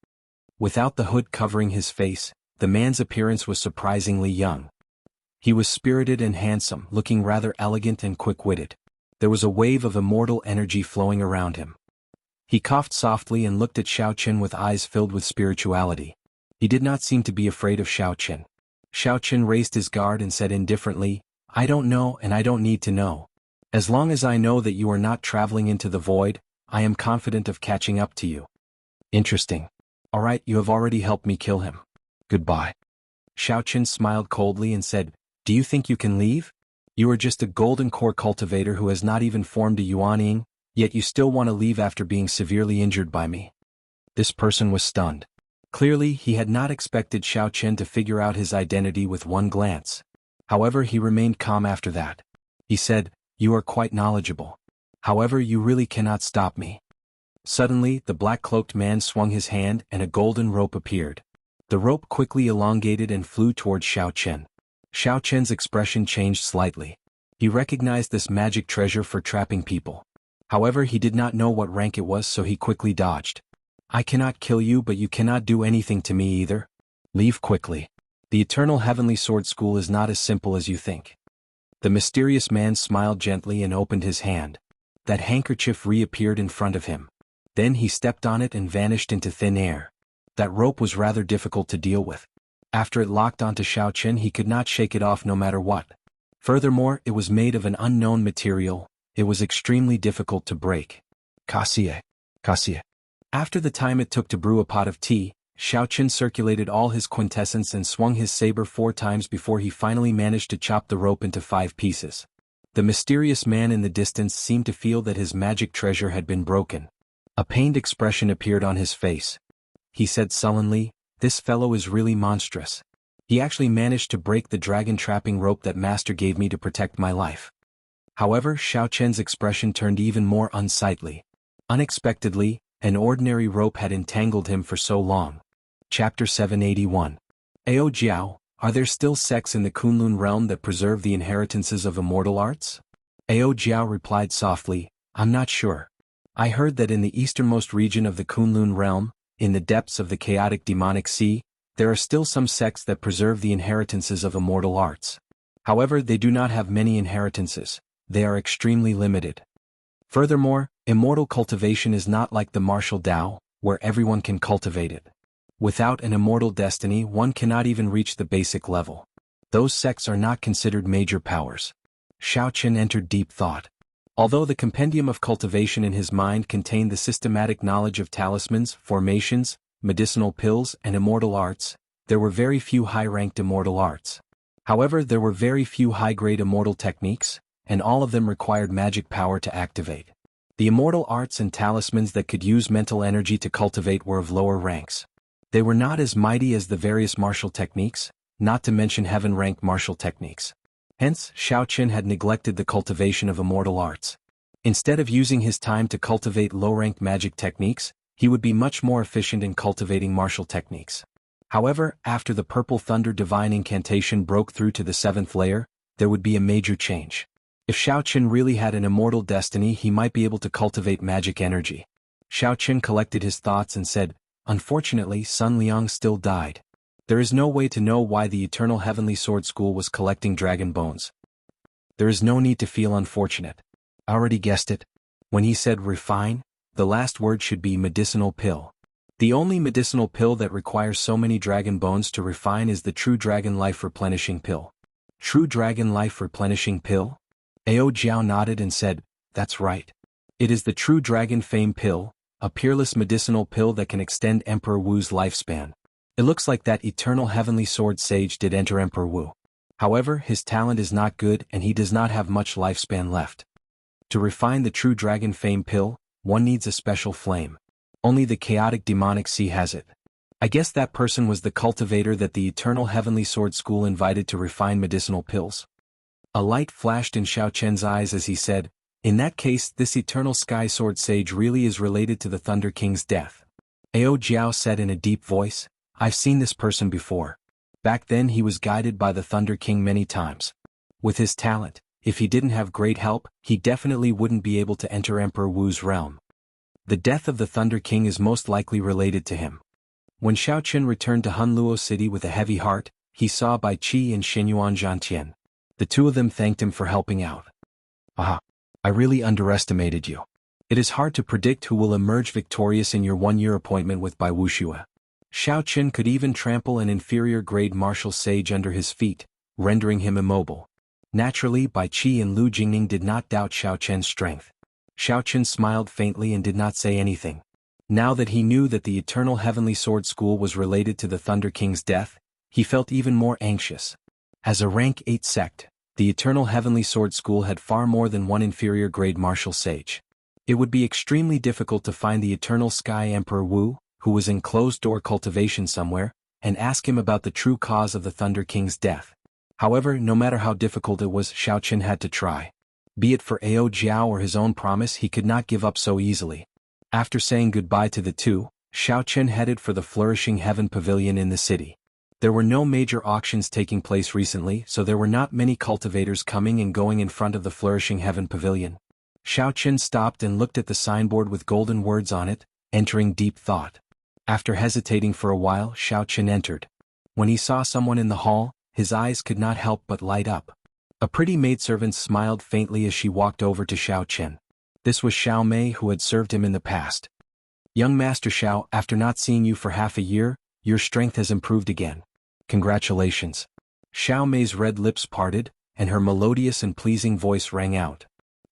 Without the hood covering his face, the man's appearance was surprisingly young. He was spirited and handsome, looking rather elegant and quick-witted. There was a wave of immortal energy flowing around him. He coughed softly and looked at Xiao Chen with eyes filled with spirituality. He did not seem to be afraid of Xiao Chen. Xiao Chen raised his guard and said indifferently, I don't know and I don't need to know. As long as I know that you are not traveling into the void, I am confident of catching up to you. Interesting. All right, you have already helped me kill him. Goodbye. Xiao Chen smiled coldly and said, Do you think you can leave? You are just a golden core cultivator who has not even formed a Yuanying, yet you still want to leave after being severely injured by me. This person was stunned. Clearly, he had not expected Xiao Chen to figure out his identity with one glance. However, he remained calm after that. He said, You are quite knowledgeable. However, you really cannot stop me. Suddenly, the black-cloaked man swung his hand and a golden rope appeared. The rope quickly elongated and flew towards Xiao Chen. Xiao Chen's expression changed slightly. He recognized this magic treasure for trapping people. However, he did not know what rank it was, so he quickly dodged. I cannot kill you, but you cannot do anything to me either. Leave quickly. The Eternal Heavenly Sword School is not as simple as you think. The mysterious man smiled gently and opened his hand. That handkerchief reappeared in front of him. Then he stepped on it and vanished into thin air. That rope was rather difficult to deal with. After it locked onto Xiao Chen, he could not shake it off no matter what. Furthermore, it was made of an unknown material. It was extremely difficult to break. Cassie. After the time it took to brew a pot of tea, Xiao Chen circulated all his quintessence and swung his saber 4 times before he finally managed to chop the rope into 5 pieces. The mysterious man in the distance seemed to feel that his magic treasure had been broken. A pained expression appeared on his face. He said sullenly, "This fellow is really monstrous. He actually managed to break the dragon trapping rope that Master gave me to protect my life." However, Xiao Chen's expression turned even more unsightly. Unexpectedly, an ordinary rope had entangled him for so long. Chapter 781. Ao Jiao, are there still sects in the Kunlun realm that preserve the inheritances of immortal arts? Ao Jiao replied softly, I'm not sure. I heard that in the easternmost region of the Kunlun realm, in the depths of the chaotic demonic sea, there are still some sects that preserve the inheritances of immortal arts. However, they do not have many inheritances. They are extremely limited. Furthermore, immortal cultivation is not like the martial Tao, where everyone can cultivate it. Without an immortal destiny, one cannot even reach the basic level. Those sects are not considered major powers. Xiao Chen entered deep thought. Although the compendium of cultivation in his mind contained the systematic knowledge of talismans, formations, medicinal pills, and immortal arts, there were very few high-ranked immortal arts. However, there were very few high-grade immortal techniques, and all of them required magic power to activate. The immortal arts and talismans that could use mental energy to cultivate were of lower ranks. They were not as mighty as the various martial techniques, not to mention heaven-ranked martial techniques. Hence, Xiao Chen had neglected the cultivation of immortal arts. Instead of using his time to cultivate low-ranked magic techniques, he would be much more efficient in cultivating martial techniques. However, after the Purple Thunder Divine Incantation broke through to the 7th layer, there would be a major change. If Xiao Chen really had an immortal destiny, he might be able to cultivate magic energy. Xiao Chen collected his thoughts and said, Unfortunately, Sun Liang still died. There is no way to know why the Eternal Heavenly Sword School was collecting dragon bones. There is no need to feel unfortunate. I already guessed it. When he said refine, the last word should be medicinal pill. The only medicinal pill that requires so many dragon bones to refine is the True Dragon Life Replenishing Pill. True Dragon Life Replenishing Pill? Ao Jiao nodded and said, That's right. It is the True Dragon Fame Pill, a peerless medicinal pill that can extend Emperor Wu's lifespan. It looks like that Eternal Heavenly Sword Sage did enter Emperor Wu. However, his talent is not good and he does not have much lifespan left. To refine the True Dragon Fame Pill, one needs a special flame. Only the chaotic demonic sea has it. I guess that person was the cultivator that the Eternal Heavenly Sword School invited to refine medicinal pills. A light flashed in Xiao Chen's eyes as he said, In that case, this Eternal Sky Sword Sage really is related to the Thunder King's death. Ao Jiao said in a deep voice, I've seen this person before. Back then he was guided by the Thunder King many times. With his talent, if he didn't have great help, he definitely wouldn't be able to enter Emperor Wu's realm. The death of the Thunder King is most likely related to him. When Xiao Chen returned to Hunluo City with a heavy heart, he saw Bai Qi and Shenyuan Zhantian. The two of them thanked him for helping out. Aha! I really underestimated you. It is hard to predict who will emerge victorious in your one-year appointment with Bai Wuxia. Xiao Chen could even trample an inferior-grade martial sage under his feet, rendering him immobile. Naturally, Bai Qi and Lu Jingning did not doubt Xiao Chen's strength. Xiao Chen smiled faintly and did not say anything. Now that he knew that the Eternal Heavenly Sword School was related to the Thunder King's death, he felt even more anxious. As a rank 8 sect, the Eternal Heavenly Sword School had far more than one inferior-grade martial sage. It would be extremely difficult to find the Eternal Sky Emperor Wu, who was in closed-door cultivation somewhere, and ask him about the true cause of the Thunder King's death. However, no matter how difficult it was, Xiao Chen had to try. Be it for Ao Jiao or his own promise, he could not give up so easily. After saying goodbye to the two, Xiao Chen headed for the Flourishing Heaven Pavilion in the city. There were no major auctions taking place recently, so there were not many cultivators coming and going in front of the Flourishing Heaven Pavilion. Xiao Chen stopped and looked at the signboard with golden words on it, entering deep thought. After hesitating for a while, Xiao Chen entered. When he saw someone in the hall, his eyes could not help but light up. A pretty maidservant smiled faintly as she walked over to Xiao Chen. This was Xiao Mei, who had served him in the past. "Young Master Xiao, after not seeing you for half a year, your strength has improved again. Congratulations." Xiao Mei's red lips parted, and her melodious and pleasing voice rang out.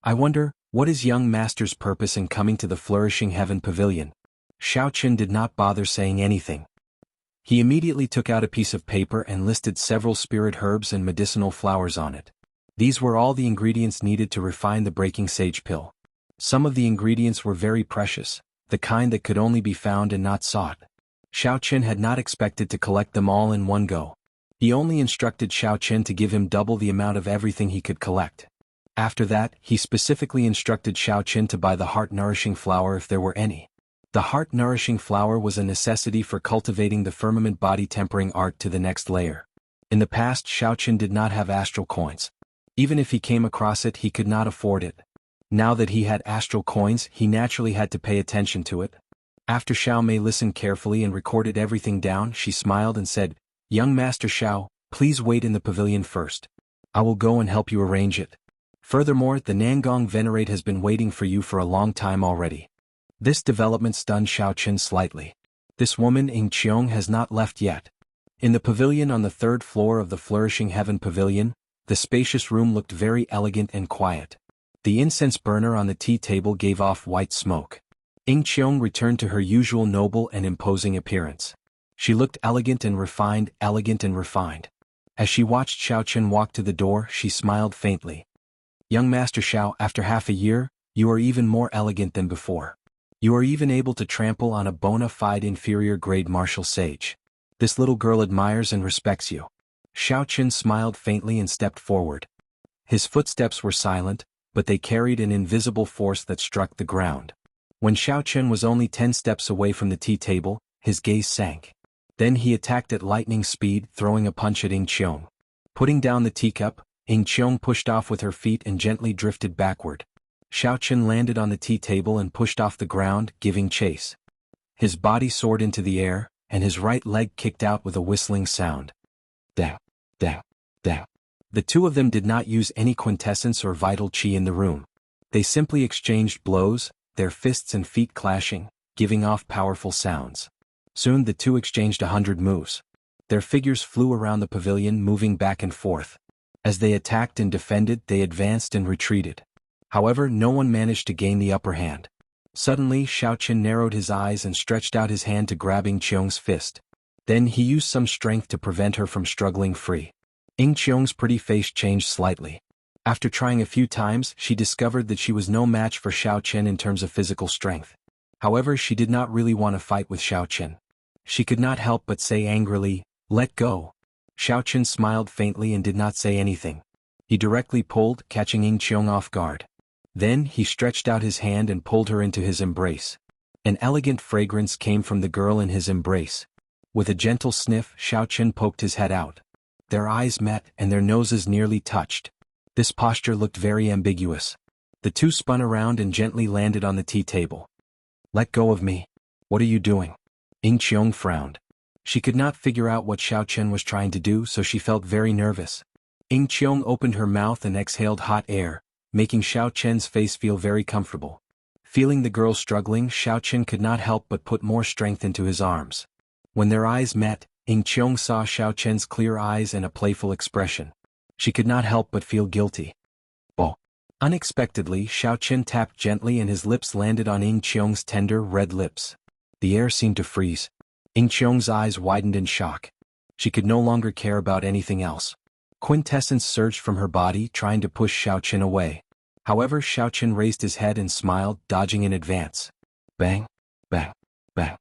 "I wonder, what is young Master's purpose in coming to the Flourishing Heaven Pavilion?" Xiao Chen did not bother saying anything. He immediately took out a piece of paper and listed several spirit herbs and medicinal flowers on it. These were all the ingredients needed to refine the breaking sage pill. Some of the ingredients were very precious, the kind that could only be found and not sought. Xiao Chen had not expected to collect them all in one go. He only instructed Xiao Chen to give him double the amount of everything he could collect. After that, he specifically instructed Xiao Chen to buy the heart-nourishing flower if there were any. The heart-nourishing flower was a necessity for cultivating the firmament body-tempering art to the next layer. In the past, Xiao Chen did not have astral coins. Even if he came across it, he could not afford it. Now that he had astral coins, he naturally had to pay attention to it. After Xiao Mei listened carefully and recorded everything down, she smiled and said, "Young Master Xiao, please wait in the pavilion first. I will go and help you arrange it. Furthermore, the Nangong Venerate has been waiting for you for a long time already." This development stunned Xiao Chen slightly. This woman Ying Qiong has not left yet. In the pavilion on the third floor of the Flourishing Heaven Pavilion, the spacious room looked very elegant and quiet. The incense burner on the tea table gave off white smoke. Ying Qiong returned to her usual noble and imposing appearance. She looked elegant and refined, elegant and refined. As she watched Xiao Chen walk to the door, she smiled faintly. "Young Master Xiao, after half a year, you are even more elegant than before. You are even able to trample on a bona fide inferior grade martial sage. This little girl admires and respects you." Xiao Chen smiled faintly and stepped forward. His footsteps were silent, but they carried an invisible force that struck the ground. When Xiao Chen was only 10 steps away from the tea table, his gaze sank. Then he attacked at lightning speed, throwing a punch at Ying Qiong. Putting down the teacup, Ying Qiong pushed off with her feet and gently drifted backward. Xiao Chen landed on the tea table and pushed off the ground, giving chase. His body soared into the air, and his right leg kicked out with a whistling sound. Da, da, da. The two of them did not use any quintessence or vital chi in the room. They simply exchanged blows, their fists and feet clashing, giving off powerful sounds. Soon the two exchanged 100 moves. Their figures flew around the pavilion, moving back and forth. As they attacked and defended, they advanced and retreated. However, no one managed to gain the upper hand. Suddenly, Xiao Chen narrowed his eyes and stretched out his hand to grab Ying Qiong's fist. Then he used some strength to prevent her from struggling free. Ying Qiong's pretty face changed slightly. After trying a few times, she discovered that she was no match for Xiao Chen in terms of physical strength. However, she did not really want to fight with Xiao Chen. She could not help but say angrily, "Let go." Xiao Chen smiled faintly and did not say anything. He directly pulled, catching Ying Qiong off guard. Then he stretched out his hand and pulled her into his embrace. An elegant fragrance came from the girl in his embrace. With a gentle sniff, Xiao Chen poked his head out. Their eyes met and their noses nearly touched. This posture looked very ambiguous. The two spun around and gently landed on the tea table. "Let go of me. What are you doing?" Ying Qiong frowned. She could not figure out what Xiao Chen was trying to do, so she felt very nervous. Ying Qiong opened her mouth and exhaled hot air, making Xiao Chen's face feel very comfortable. Feeling the girl struggling, Xiao Chen could not help but put more strength into his arms. When their eyes met, Ying Qiong saw Xiao Chen's clear eyes and a playful expression. She could not help but feel guilty. Oh! Unexpectedly, Xiao Chen tapped gently and his lips landed on Ying Qiong's tender, red lips. The air seemed to freeze. Ying Qiong's eyes widened in shock. She could no longer care about anything else. Quintessence surged from her body, trying to push Xiao Chen away. However, Xiao Chen raised his head and smiled, dodging in advance. Bang! Bang! Bang!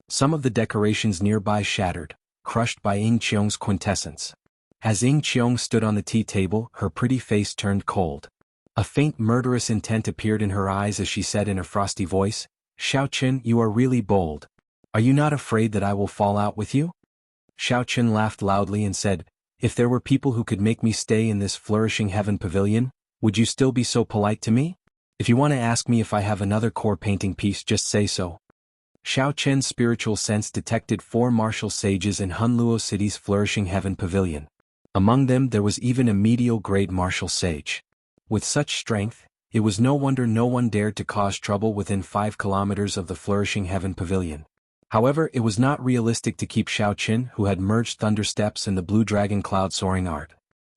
Some of the decorations nearby shattered, crushed by Ying Qiong's quintessence. As Ying Qiong stood on the tea table, her pretty face turned cold. A faint murderous intent appeared in her eyes as she said in a frosty voice, "Xiao Chen, you are really bold. Are you not afraid that I will fall out with you? Xiao Chen laughed loudly and said, if there were people who could make me stay in this flourishing heaven pavilion, would you still be so polite to me? If you want to ask me if I have another core painting piece, just say so. Xiao Chen's spiritual sense detected 4 martial sages in Hunluo City's flourishing heaven pavilion. Among them there was even a medial-grade martial sage. With such strength, it was no wonder no one dared to cause trouble within 5 kilometers of the flourishing heaven pavilion. However, it was not realistic to keep Xiao Chen, who had merged Thunder Steps and the Blue Dragon Cloud Soaring Art.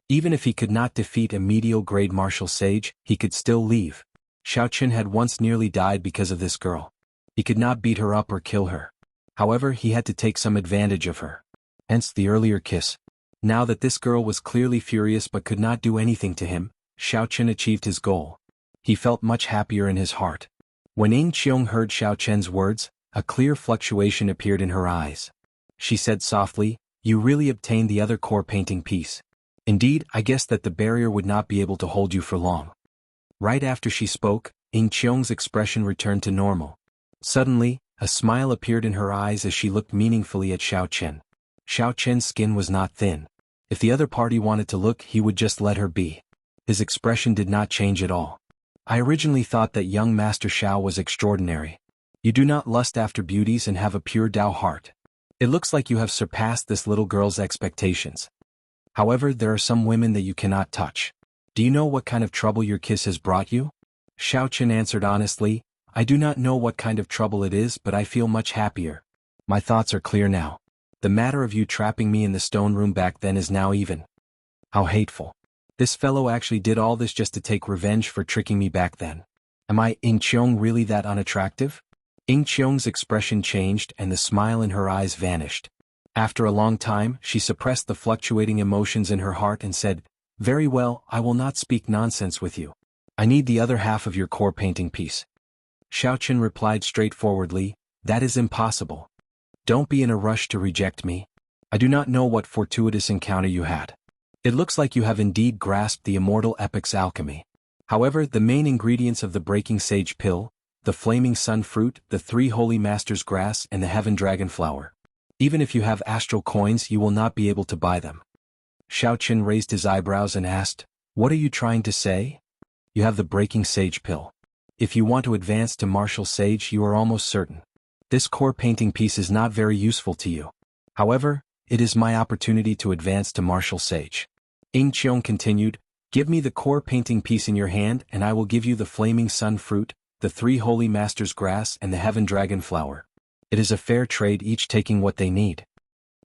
Even if he could not defeat a medial-grade martial sage, he could still leave. Xiao Chen had once nearly died because of this girl. He could not beat her up or kill her. However, he had to take some advantage of her. Hence the earlier kiss. Now that this girl was clearly furious but could not do anything to him, Xiao Chen achieved his goal. He felt much happier in his heart. When Ying Qiong heard Xiao Chen's words, a clear fluctuation appeared in her eyes. She said softly, you really obtained the other core painting piece. Indeed, I guessed that the barrier would not be able to hold you for long. Right after she spoke, Ying Qiong's expression returned to normal. Suddenly, a smile appeared in her eyes as she looked meaningfully at Xiao Chen. Xiao Chen's skin was not thin. If the other party wanted to look, he would just let her be. His expression did not change at all. I originally thought that young Master Xiao was extraordinary. You do not lust after beauties and have a pure Tao heart. It looks like you have surpassed this little girl's expectations. However, there are some women that you cannot touch. Do you know what kind of trouble your kiss has brought you? Xiao Chen answered honestly, I do not know what kind of trouble it is, but I feel much happier. My thoughts are clear now. The matter of you trapping me in the stone room back then is now even. How hateful. This fellow actually did all this just to take revenge for tricking me back then. Am I, Ying Qiong, really that unattractive? Ying Qiong's expression changed and the smile in her eyes vanished. After a long time, she suppressed the fluctuating emotions in her heart and said, very well, I will not speak nonsense with you. I need the other half of your core painting piece. Xiao Chen replied straightforwardly, that is impossible. Don't be in a rush to reject me. I do not know what fortuitous encounter you had. It looks like you have indeed grasped the immortal epic's alchemy. However, the main ingredients of the Breaking Sage Pill, the Flaming Sun Fruit, the 3 Holy Masters Grass and the Heaven Dragon Flower. Even if you have astral coins, you will not be able to buy them. Xiao Chen raised his eyebrows and asked, what are you trying to say? You have the Breaking Sage Pill. If you want to advance to Martial Sage, you are almost certain. This core painting piece is not very useful to you. However, it is my opportunity to advance to Martial Sage. Ying Qiong continued, give me the core painting piece in your hand and I will give you the Flaming Sun Fruit, the 3 Holy Masters Grass and the Heaven Dragon Flower. It is a fair trade, each taking what they need.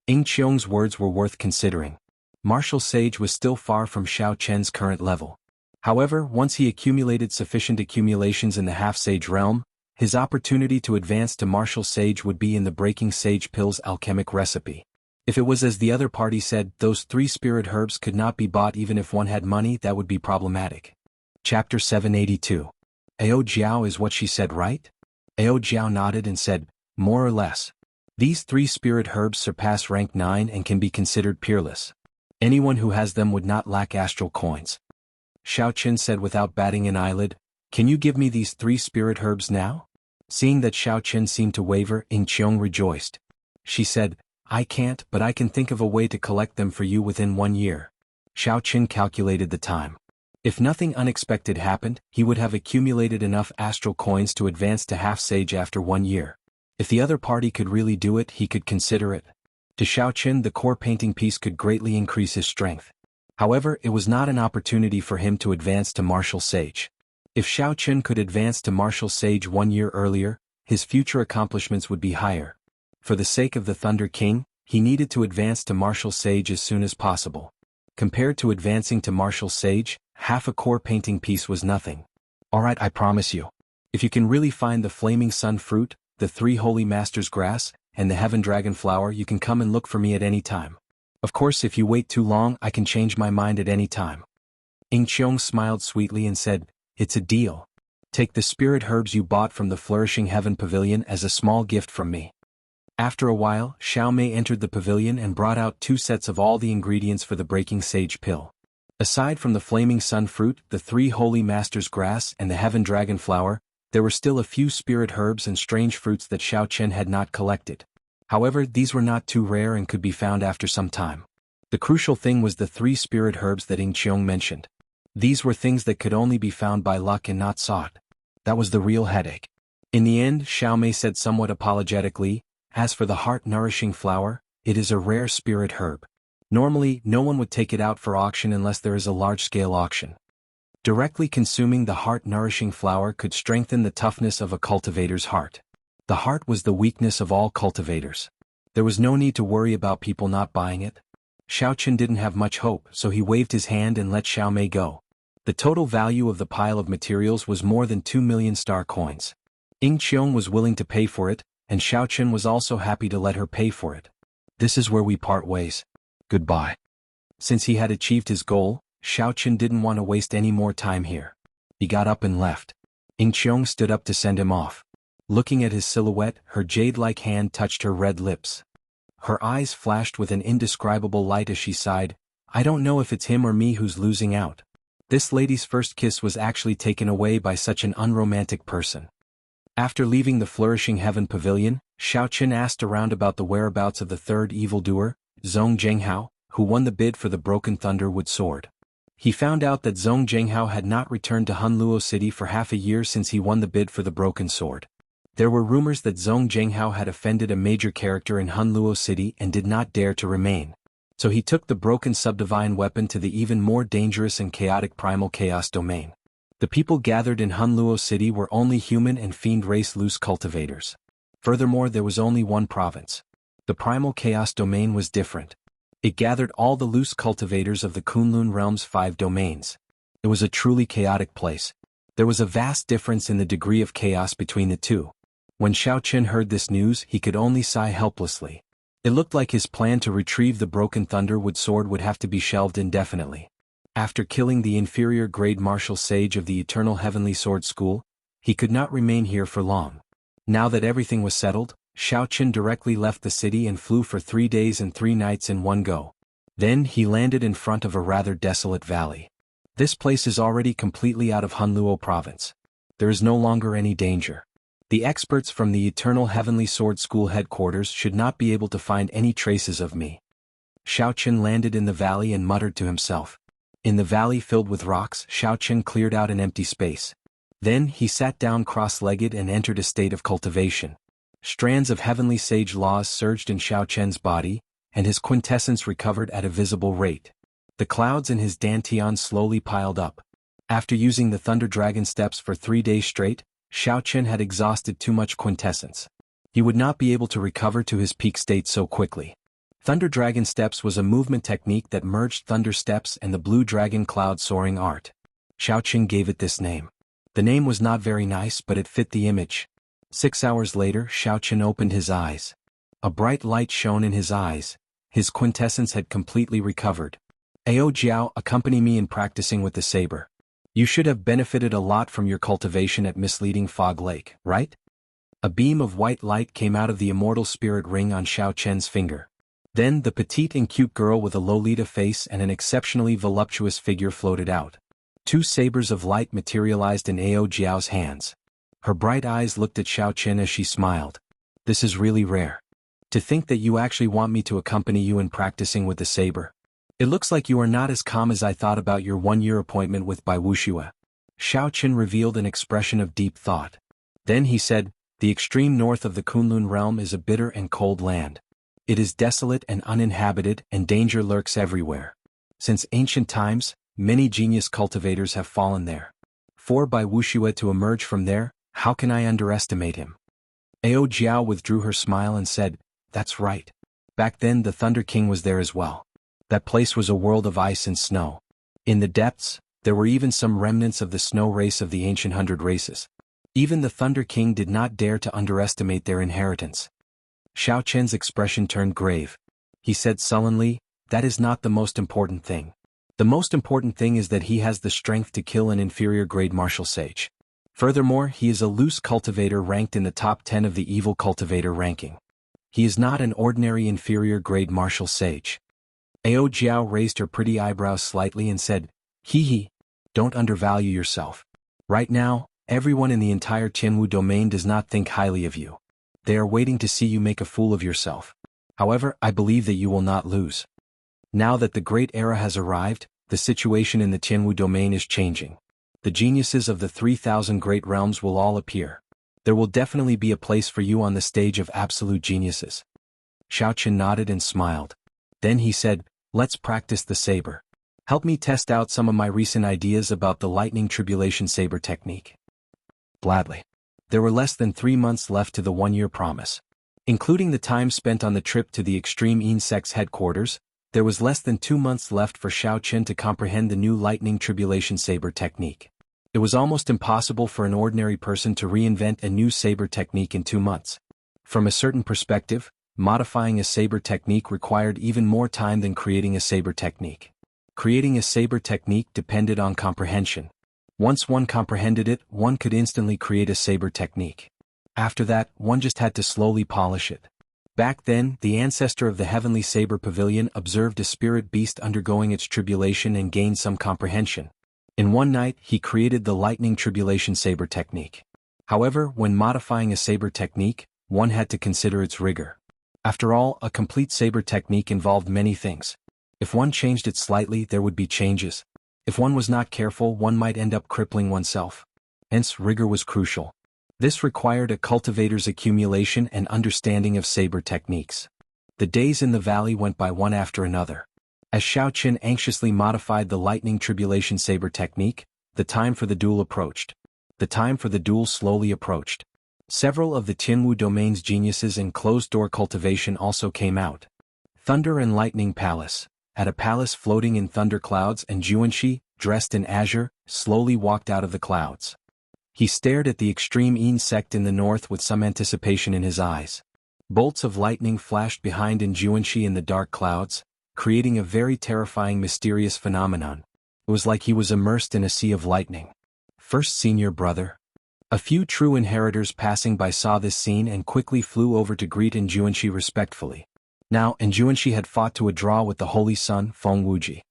Ying Qiong's words were worth considering. Martial Sage was still far from Xiao Chen's current level. However, once he accumulated sufficient accumulations in the Half-Sage realm, his opportunity to advance to Martial Sage would be in the Breaking Sage Pill's alchemic recipe. If it was as the other party said, those 3 spirit herbs could not be bought even if one had money, that would be problematic. Chapter 782. Ao Jiao is what she said, right? Ao Jiao nodded and said, more or less. These 3 spirit herbs surpass rank 9 and can be considered peerless. Anyone who has them would not lack astral coins. Xiao Chen said without batting an eyelid, can you give me these 3 spirit herbs now? Seeing that Xiao Chen seemed to waver, Ying Qiong rejoiced. She said, I can't, but I can think of a way to collect them for you within 1 year. Xiao Chen calculated the time. If nothing unexpected happened, he would have accumulated enough astral coins to advance to Half-Sage after 1 year. If the other party could really do it, he could consider it. To Xiao Chen, the core painting piece could greatly increase his strength. However, it was not an opportunity for him to advance to Martial Sage. If Xiao Chen could advance to Martial Sage 1 year earlier, his future accomplishments would be higher. For the sake of the Thunder King, he needed to advance to Martial Sage as soon as possible. Compared to advancing to Martial Sage, half a core painting piece was nothing. Alright, I promise you. If you can really find the Flaming Sun Fruit, the 3 Holy Masters Grass, and the Heaven Dragon Flower, you can come and look for me at any time. Of course, if you wait too long, I can change my mind at any time. Ying Qiong smiled sweetly and said, it's a deal. Take the spirit herbs you bought from the Flourishing Heaven Pavilion as a small gift from me. After a while, Xiao Mei entered the pavilion and brought out 2 sets of all the ingredients for the Breaking Sage Pill. Aside from the Flaming Sun Fruit, the 3 Holy Masters Grass and the Heaven Dragon Flower, There were still a few spirit herbs and strange fruits that Xiao Chen had not collected. However, these were not too rare and could be found after some time. The crucial thing was the 3 spirit herbs that Ying Qiong mentioned. These were things that could only be found by luck and not sought. That was the real headache. In the end, Xiao Mei said somewhat apologetically, "As for the heart-nourishing flower, it is a rare spirit herb. Normally, no one would take it out for auction unless there is a large-scale auction. Directly consuming the heart-nourishing flower could strengthen the toughness of a cultivator's heart. The heart was the weakness of all cultivators. There was no need to worry about people not buying it." Xiao Chen didn't have much hope, so he waved his hand and let Xiao Mei go. The total value of the pile of materials was more than 2 million star coins. Ying Qiong was willing to pay for it, and Xiao Chen was also happy to let her pay for it. "This is where we part ways. Goodbye." Since he had achieved his goal, Xiao Chen didn't want to waste any more time here. He got up and left. Ying Qiong stood up to send him off. Looking at his silhouette, her jade-like hand touched her red lips. Her eyes flashed with an indescribable light as she sighed, "I don't know if it's him or me who's losing out." This lady's first kiss was actually taken away by such an unromantic person. After leaving the Flourishing Heaven Pavilion, Xiao Chen asked around about the whereabouts of the third evildoer, Zhong Zhenghao, who won the bid for the Broken Thunderwood Sword. He found out that Zhong Zhenghao had not returned to Hunluo City for half a year since he won the bid for the Broken Sword. There were rumors that Zhong Zhenghao had offended a major character in Hunluo City and did not dare to remain. So he took the broken subdivine weapon to the even more dangerous and chaotic primal chaos domain. The people gathered in Hunluo City were only human and fiend race loose cultivators. Furthermore, there was only one province. The primal chaos domain was different. It gathered all the loose cultivators of the Kunlun realm's 5 domains. It was a truly chaotic place. There was a vast difference in the degree of chaos between the two. When Xiao Chen heard this news, he could only sigh helplessly. It looked like his plan to retrieve the Broken Thunderwood Sword would have to be shelved indefinitely. After killing the inferior grade martial sage of the Eternal Heavenly Sword School, he could not remain here for long. Now that everything was settled, Xiao Chen directly left the city and flew for 3 days and 3 nights in one go. Then he landed in front of a rather desolate valley. This place is already completely out of Hunluo province. There is no longer any danger. The experts from the Eternal Heavenly Sword School headquarters should not be able to find any traces of me. Xiao Chen landed in the valley and muttered to himself. In the valley filled with rocks, Xiao Chen cleared out an empty space. Then he sat down cross-legged and entered a state of cultivation. Strands of heavenly sage laws surged in Xiao Chen's body, and his quintessence recovered at a visible rate. The clouds in his dantian slowly piled up. After using the Thunder Dragon steps for 3 days straight, Xiao Chen had exhausted too much quintessence. He would not be able to recover to his peak state so quickly. Thunder Dragon Steps was a movement technique that merged Thunder Steps and the Blue Dragon Cloud Soaring art. Xiao Chen gave it this name. The name was not very nice, but it fit the image. 6 hours later, Xiao Chen opened his eyes. A bright light shone in his eyes. His quintessence had completely recovered. "Ao Jiao, accompany me in practicing with the saber. You should have benefited a lot from your cultivation at Misleading Fog Lake, right?" A beam of white light came out of the immortal spirit ring on Xiao Chen's finger. Then the petite and cute girl with a Lolita face and an exceptionally voluptuous figure floated out. 2 sabers of light materialized in Ao Jiao's hands. Her bright eyes looked at Xiao Chen as she smiled. "This is really rare. To think that you actually want me to accompany you in practicing with the saber. It looks like you are not as calm as I thought about your 1-year appointment with Bai Wuxia." Xiao Chen revealed an expression of deep thought. Then he said, "The extreme north of the Kunlun realm is a bitter and cold land. It is desolate and uninhabited, and danger lurks everywhere. Since ancient times, many genius cultivators have fallen there. For Bai Wuxia to emerge from there, how can I underestimate him?" Ao Jiao withdrew her smile and said, "That's right. Back then the Thunder King was there as well. That place was a world of ice and snow. In the depths, there were even some remnants of the snow race of the ancient 100 races. Even the Thunder King did not dare to underestimate their inheritance." Xiao Chen's expression turned grave. He said sullenly, "That is not the most important thing. The most important thing is that he has the strength to kill an inferior grade martial sage. Furthermore, he is a loose cultivator ranked in the top 10 of the evil cultivator ranking. He is not an ordinary inferior grade martial sage." Ao Jiao raised her pretty eyebrows slightly and said, "Hee hee. Don't undervalue yourself. Right now, Everyone in the entire Tianwu domain does not think highly of you. They are waiting to see you make a fool of yourself. However, I believe that you will not lose. Now that the great era has arrived, the situation in the Tianwu domain is changing. The geniuses of the 3,000 great realms will all appear. There will definitely be a place for you on the stage of absolute geniuses. Xiaoqun nodded and smiled. Then he said, let's practice the saber. Help me test out some of my recent ideas about the lightning tribulation saber technique. Gladly. There were less than 3 months left to the 1-year promise. Including the time spent on the trip to the Extreme Insects headquarters, there was less than 2 months left for Xiaoqun to comprehend the new lightning tribulation saber technique. It was almost impossible for an ordinary person to reinvent a new saber technique in 2 months. From a certain perspective, modifying a saber technique required even more time than creating a saber technique. Creating a saber technique depended on comprehension. Once one comprehended it, one could instantly create a saber technique. After that, one just had to slowly polish it. Back then, the ancestor of the heavenly saber pavilion observed a spirit beast undergoing its tribulation and gained some comprehension. In one night, he created the lightning tribulation saber technique. However, when modifying a saber technique, one had to consider its rigor. After all, a complete saber technique involved many things. If one changed it slightly, there would be changes. If one was not careful, one might end up crippling oneself. Hence, rigor was crucial. This required a cultivator's accumulation and understanding of saber techniques. The days in the valley went by one after another. As Xiaoqun anxiously modified the lightning tribulation saber technique, the time for the duel approached. The time for the duel slowly approached. Several of the Tianwu domain's geniuses in closed-door cultivation also came out. Thunder and Lightning Palace. At a palace floating in thunder clouds, and Juanxi, dressed in azure, slowly walked out of the clouds. He stared at the extreme insect in the north with some anticipation in his eyes. Bolts of lightning flashed behind Juanxi in the dark clouds, creating a very terrifying mysterious phenomenon. It was like he was immersed in a sea of lightning. First senior brother. A few true inheritors passing by saw this scene and quickly flew over to greet Juanxi respectfully. Now, Juanxi had fought to a draw with the holy son, Feng Wuji.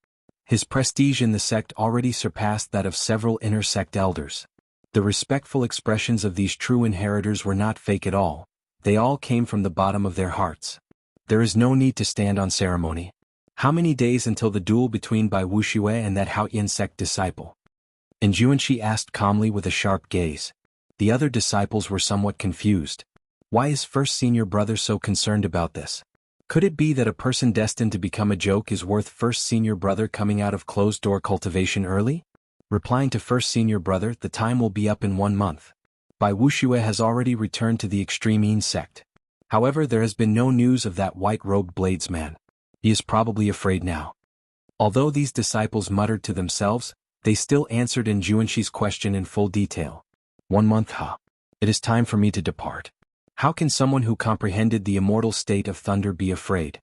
His prestige in the sect already surpassed that of several inner sect elders. The respectful expressions of these true inheritors were not fake at all. They all came from the bottom of their hearts. There is no need to stand on ceremony. How many days until the duel between Bai Wuxia and that Haoyan sect disciple? Juanxi asked calmly with a sharp gaze. The other disciples were somewhat confused. Why is first senior brother so concerned about this? Could it be that a person destined to become a joke is worth first senior brother coming out of closed-door cultivation early? Replying to first senior brother, the time will be up in 1 month. Bai Wuxia has already returned to the Extreme Yin sect. However, there has been no news of that white-robed bladesman. He is probably afraid now. Although these disciples muttered to themselves, they still answered Juanxi's question in full detail. 1 month, huh? It is time for me to depart. How can someone who comprehended the immortal state of thunder be afraid?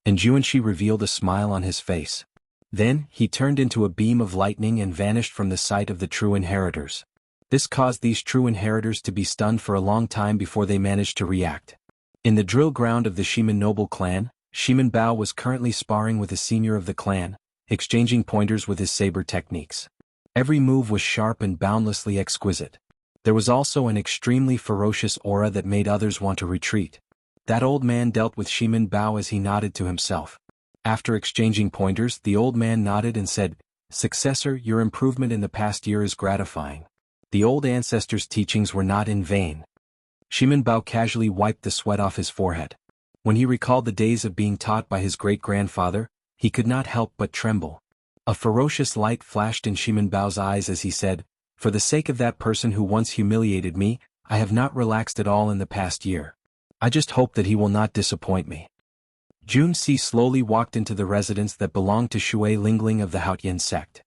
Juanxi revealed a smile on his face. Then, he turned into a beam of lightning and vanished from the sight of the true inheritors. This caused these true inheritors to be stunned for a long time before they managed to react. In the drill ground of the Shimen noble clan, Shimen Bao was currently sparring with a senior of the clan, exchanging pointers with his saber techniques. Every move was sharp and boundlessly exquisite. There was also an extremely ferocious aura that made others want to retreat. That old man dealt with Shimen Bao as he nodded to himself. After exchanging pointers, the old man nodded and said, "Successor, your improvement in the past year is gratifying. The old ancestors' teachings were not in vain." Shimen Bao casually wiped the sweat off his forehead. When he recalled the days of being taught by his great-grandfather, he could not help but tremble. A ferocious light flashed in Shimen Bao's eyes as he said, "For the sake of that person who once humiliated me, I have not relaxed at all in the past year. I just hope that he will not disappoint me." Juanxi slowly walked into the residence that belonged to Shui Lingling of the Haoyan sect.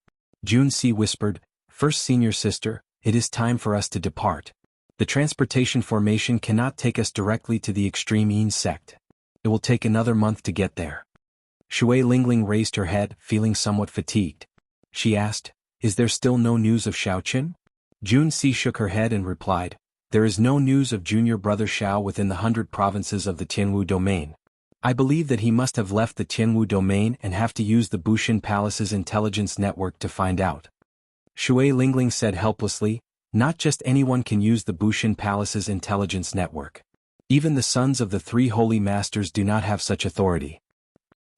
Juanxi whispered, "First senior sister, it is time for us to depart. The transportation formation cannot take us directly to the Extreme Yin sect. It will take another month to get there." Shui Lingling raised her head, feeling somewhat fatigued. She asked, "Is there still no news of Xiaoqun?" Juanxi shook her head and replied, "There is no news of junior brother Xiao within the 100 provinces of the Tianwu domain. I believe that he must have left the Tianwu domain and have to use the Bushin Palace's intelligence network to find out." Shui Lingling said helplessly, Not just anyone can use the Bushin Palace's intelligence network. Even the sons of the three holy masters do not have such authority.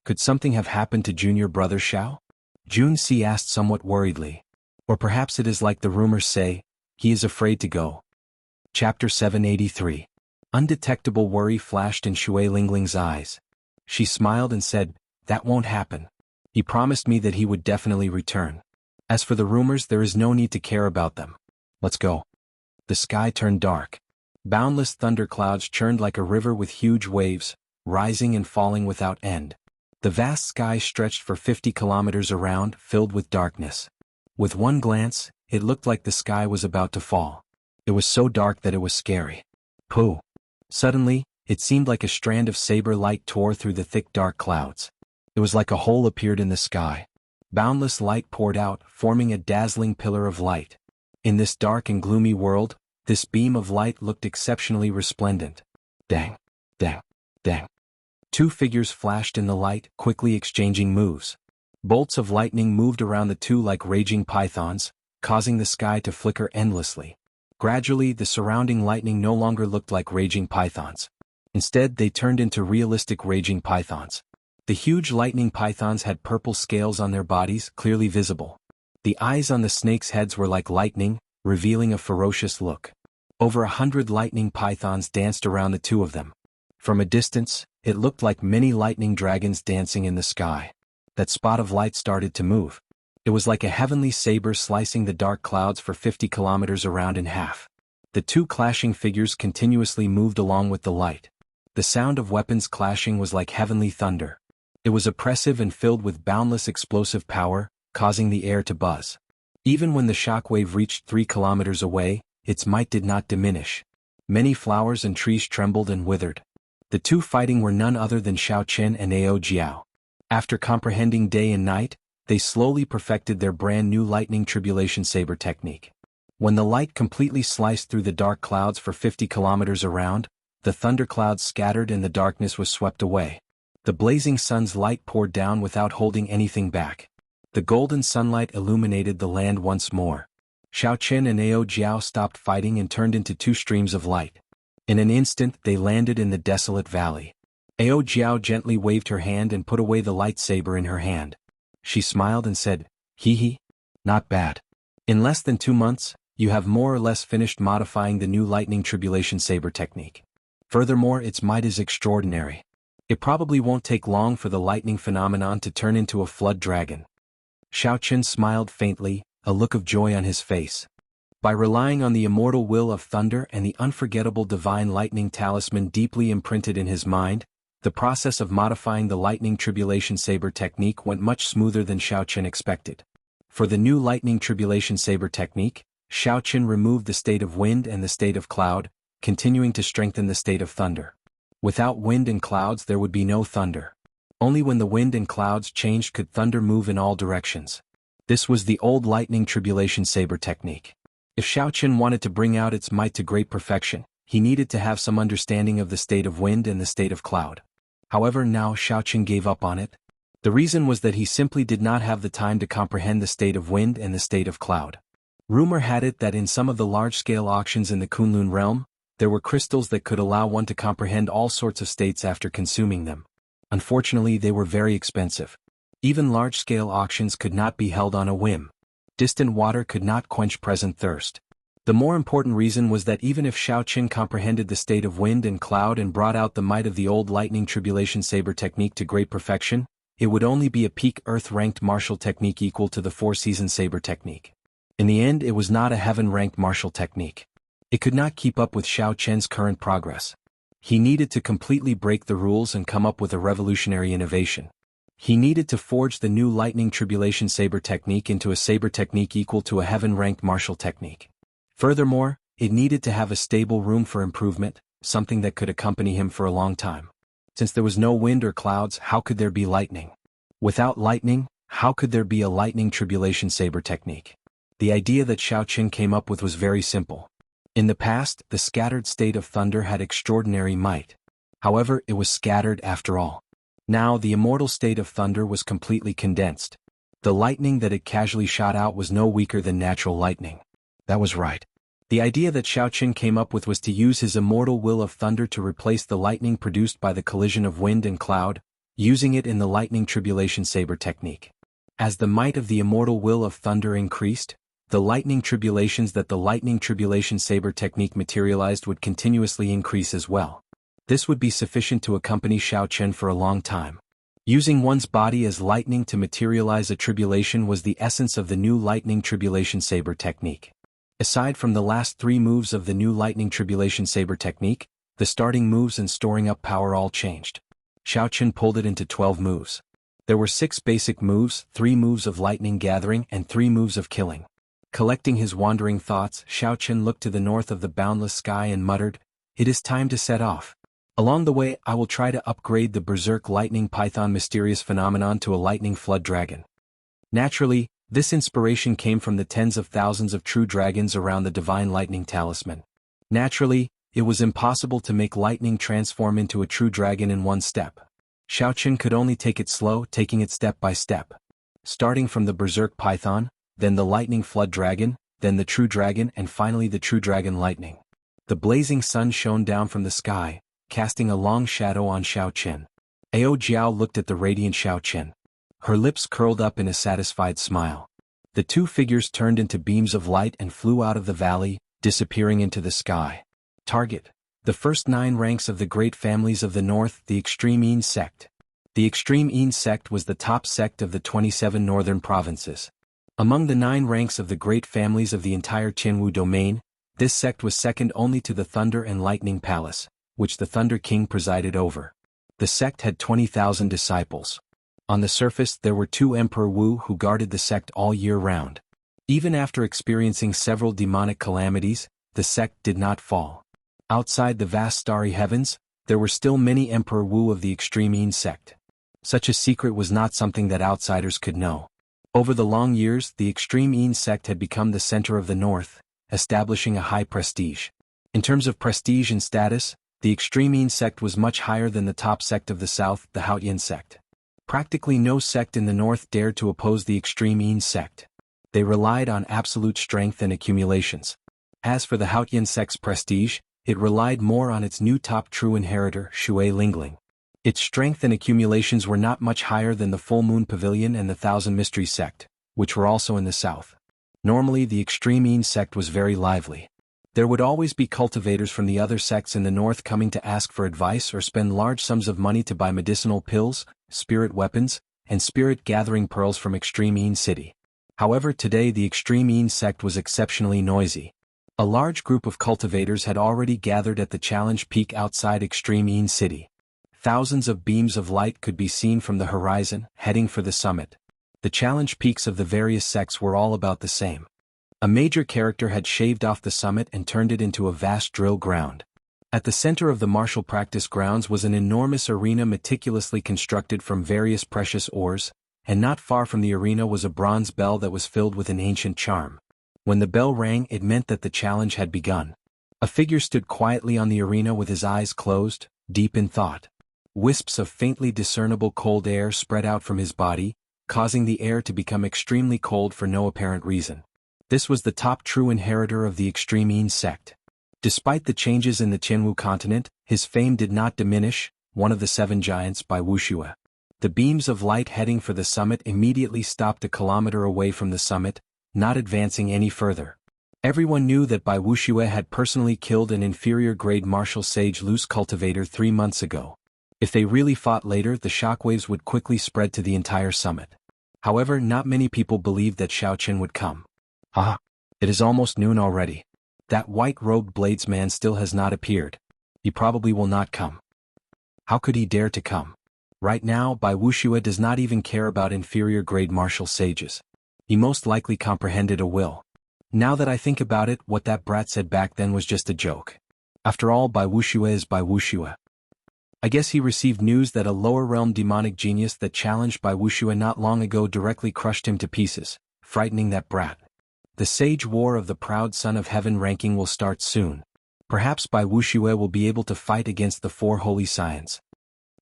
Could something have happened to junior brother Xiao? Junxi asked somewhat worriedly. Or perhaps it is like the rumors say, he is afraid to go. Chapter 783. Undetectable worry flashed in Shui Lingling's eyes. She smiled and said, "That won't happen. He promised me that he would definitely return. As for the rumors, there is no need to care about them. Let's go." The sky turned dark. Boundless thunderclouds churned like a river with huge waves, rising and falling without end. The vast sky stretched for 50 kilometers around, filled with darkness. With one glance, it looked like the sky was about to fall. It was so dark that it was scary. Pooh! Suddenly, it seemed like a strand of saber light tore through the thick dark clouds. It was like a hole appeared in the sky. Boundless light poured out, forming a dazzling pillar of light. In this dark and gloomy world, this beam of light looked exceptionally resplendent. Dang! Dang! Dang! Two figures flashed in the light, quickly exchanging moves. Bolts of lightning moved around the two like raging pythons, causing the sky to flicker endlessly. Gradually, the surrounding lightning no longer looked like raging pythons. Instead, they turned into realistic raging pythons. The huge lightning pythons had purple scales on their bodies, clearly visible. The eyes on the snakes' heads were like lightning, revealing a ferocious look. Over 100 lightning pythons danced around the two of them. From a distance, it looked like many lightning dragons dancing in the sky. That spot of light started to move. It was like a heavenly saber slicing the dark clouds for 50 kilometers around in half. The two clashing figures continuously moved along with the light. The sound of weapons clashing was like heavenly thunder. It was oppressive and filled with boundless explosive power, causing the air to buzz. Even when the shockwave reached 3 kilometers away, its might did not diminish. Many flowers and trees trembled and withered. The two fighting were none other than Xiaoqin and Ao Jiao. After comprehending day and night, they slowly perfected their brand new lightning tribulation saber technique. When the light completely sliced through the dark clouds for 50 kilometers around, the thunderclouds scattered and the darkness was swept away. The blazing sun's light poured down without holding anything back. The golden sunlight illuminated the land once more. Xiaoqin and Ao Jiao stopped fighting and turned into two streams of light. In an instant, they landed in the desolate valley. Ao Jiao gently waved her hand and put away the lightsaber in her hand. She smiled and said, "Hee hee. Not bad. In less than 2 months, you have more or less finished modifying the new lightning tribulation saber technique. Furthermore, its might is extraordinary. It probably won't take long for the lightning phenomenon to turn into a flood dragon." Xiaoqin smiled faintly, a look of joy on his face. By relying on the immortal will of thunder and the unforgettable divine lightning talisman deeply imprinted in his mind, the process of modifying the lightning tribulation saber technique went much smoother than Xiaoqin expected. For the new lightning tribulation saber technique, Xiaoqin removed the state of wind and the state of cloud, continuing to strengthen the state of thunder. Without wind and clouds there would be no thunder. Only when the wind and clouds changed could thunder move in all directions. This was the old lightning tribulation saber technique. If Xiaoqin wanted to bring out its might to great perfection, he needed to have some understanding of the state of wind and the state of cloud. However, now Xiaoqin gave up on it. The reason was that he simply did not have the time to comprehend the state of wind and the state of cloud. Rumor had it that in some of the large-scale auctions in the Kunlun realm, there were crystals that could allow one to comprehend all sorts of states after consuming them. Unfortunately, they were very expensive. Even large-scale auctions could not be held on a whim. Distant water could not quench present thirst. The more important reason was that even if Xiaoqin comprehended the state of wind and cloud and brought out the might of the old lightning tribulation saber technique to great perfection, it would only be a peak earth-ranked martial technique equal to the four-season saber technique. In the end, it was not a heaven-ranked martial technique. It could not keep up with Xiaoqin's current progress. He needed to completely break the rules and come up with a revolutionary innovation. He needed to forge the new lightning tribulation saber technique into a saber technique equal to a heaven-ranked martial technique. Furthermore, it needed to have a stable room for improvement, something that could accompany him for a long time. Since there was no wind or clouds, how could there be lightning? Without lightning, how could there be a lightning tribulation saber technique? The idea that Xiaoqin came up with was very simple. In the past, the scattered state of thunder had extraordinary might. However, it was scattered after all. Now, the immortal state of thunder was completely condensed. The lightning that it casually shot out was no weaker than natural lightning. That was right. The idea that Xiaoqin came up with was to use his immortal will of thunder to replace the lightning produced by the collision of wind and cloud, using it in the lightning tribulation saber technique. As the might of the immortal will of thunder increased, the lightning tribulations that the lightning tribulation saber technique materialized would continuously increase as well. This would be sufficient to accompany Xiaoqin for a long time. Using one's body as lightning to materialize a tribulation was the essence of the new lightning tribulation saber technique. Aside from the last 3 moves of the new lightning tribulation saber technique, the starting moves and storing up power all changed. Xiaoqin pulled it into 12 moves. There were 6 basic moves, 3 moves of lightning gathering and 3 moves of killing. Collecting his wandering thoughts, Xiaoqin looked to the north of the boundless sky and muttered, "It is time to set off. Along the way I will try to upgrade the Berserk Lightning Python mysterious phenomenon to a Lightning Flood Dragon." Naturally, this inspiration came from the tens of thousands of true dragons around the Divine Lightning Talisman. Naturally, it was impossible to make lightning transform into a true dragon in one step. Xiaoqin could only take it slow, taking it step by step. Starting from the Berserk Python, then the Lightning Flood Dragon, then the True Dragon and finally the True Dragon Lightning. The blazing sun shone down from the sky, casting a long shadow on Xiaoqin. Ao Jiao looked at the radiant Xiaoqin. Her lips curled up in a satisfied smile. The 2 figures turned into beams of light and flew out of the valley, disappearing into the sky. Target: the first 9 ranks of the great families of the north, the Extreme Yin sect. The Extreme Yin sect was the top sect of the 27 northern provinces. Among the 9 ranks of the great families of the entire Qianwu domain, this sect was second only to the Thunder and Lightning Palace, which the Thunder King presided over. The sect had 20,000 disciples. On the surface there were 2 Emperor Wu who guarded the sect all year round. Even after experiencing several demonic calamities, the sect did not fall. Outside the vast starry heavens, there were still many Emperor Wu of the Extreme Yin sect. Such a secret was not something that outsiders could know. Over the long years, the Extreme Yin sect had become the center of the north, establishing a high prestige. In terms of prestige and status, the Extreme Yin sect was much higher than the top sect of the south, the Haoyin sect. Practically no sect in the north dared to oppose the Extreme Yin sect. They relied on absolute strength and accumulations. As for the Haoyin sect's prestige, it relied more on its new top true inheritor, Shui Lingling. Its strength and accumulations were not much higher than the Full Moon Pavilion and the Thousand Mysteries sect, which were also in the south. Normally the Extreme Yin sect was very lively. There would always be cultivators from the other sects in the north coming to ask for advice or spend large sums of money to buy medicinal pills, spirit weapons, and spirit-gathering pearls from Extreme Yin City. However, today the Extreme Yin sect was exceptionally noisy. A large group of cultivators had already gathered at the challenge peak outside Extreme Yin City. Thousands of beams of light could be seen from the horizon, heading for the summit. The challenge peaks of the various sects were all about the same. A major character had shaved off the summit and turned it into a vast drill ground. At the center of the martial practice grounds was an enormous arena meticulously constructed from various precious ores, and not far from the arena was a bronze bell that was filled with an ancient charm. When the bell rang, it meant that the challenge had begun. A figure stood quietly on the arena with his eyes closed, deep in thought. Wisps of faintly discernible cold air spread out from his body, causing the air to become extremely cold for no apparent reason. This was the top true inheritor of the Extreme Yin sect. Despite the changes in the Qianwu continent, his fame did not diminish, one of the 7 giants by Wuxia. The beams of light heading for the summit immediately stopped a kilometer away from the summit, not advancing any further. Everyone knew that Bai Wuxia had personally killed an inferior-grade martial sage loose cultivator 3 months ago. If they really fought later, the shockwaves would quickly spread to the entire summit. However, not many people believed that Xiaoqin would come. Ah, it is almost noon already. That white-robed bladesman still has not appeared. He probably will not come. How could he dare to come? Right now, Bai Wuxia does not even care about inferior-grade martial sages. He most likely comprehended a will. Now that I think about it, what that brat said back then was just a joke. After all, Bai Wuxia is Bai Wuxia. I guess he received news that a lower-realm demonic genius that challenged Bai Wuxia not long ago directly crushed him to pieces, frightening that brat. The Sage War of the Proud Son of Heaven ranking will start soon. Perhaps Bai Wuxia will be able to fight against the 4 holy scions.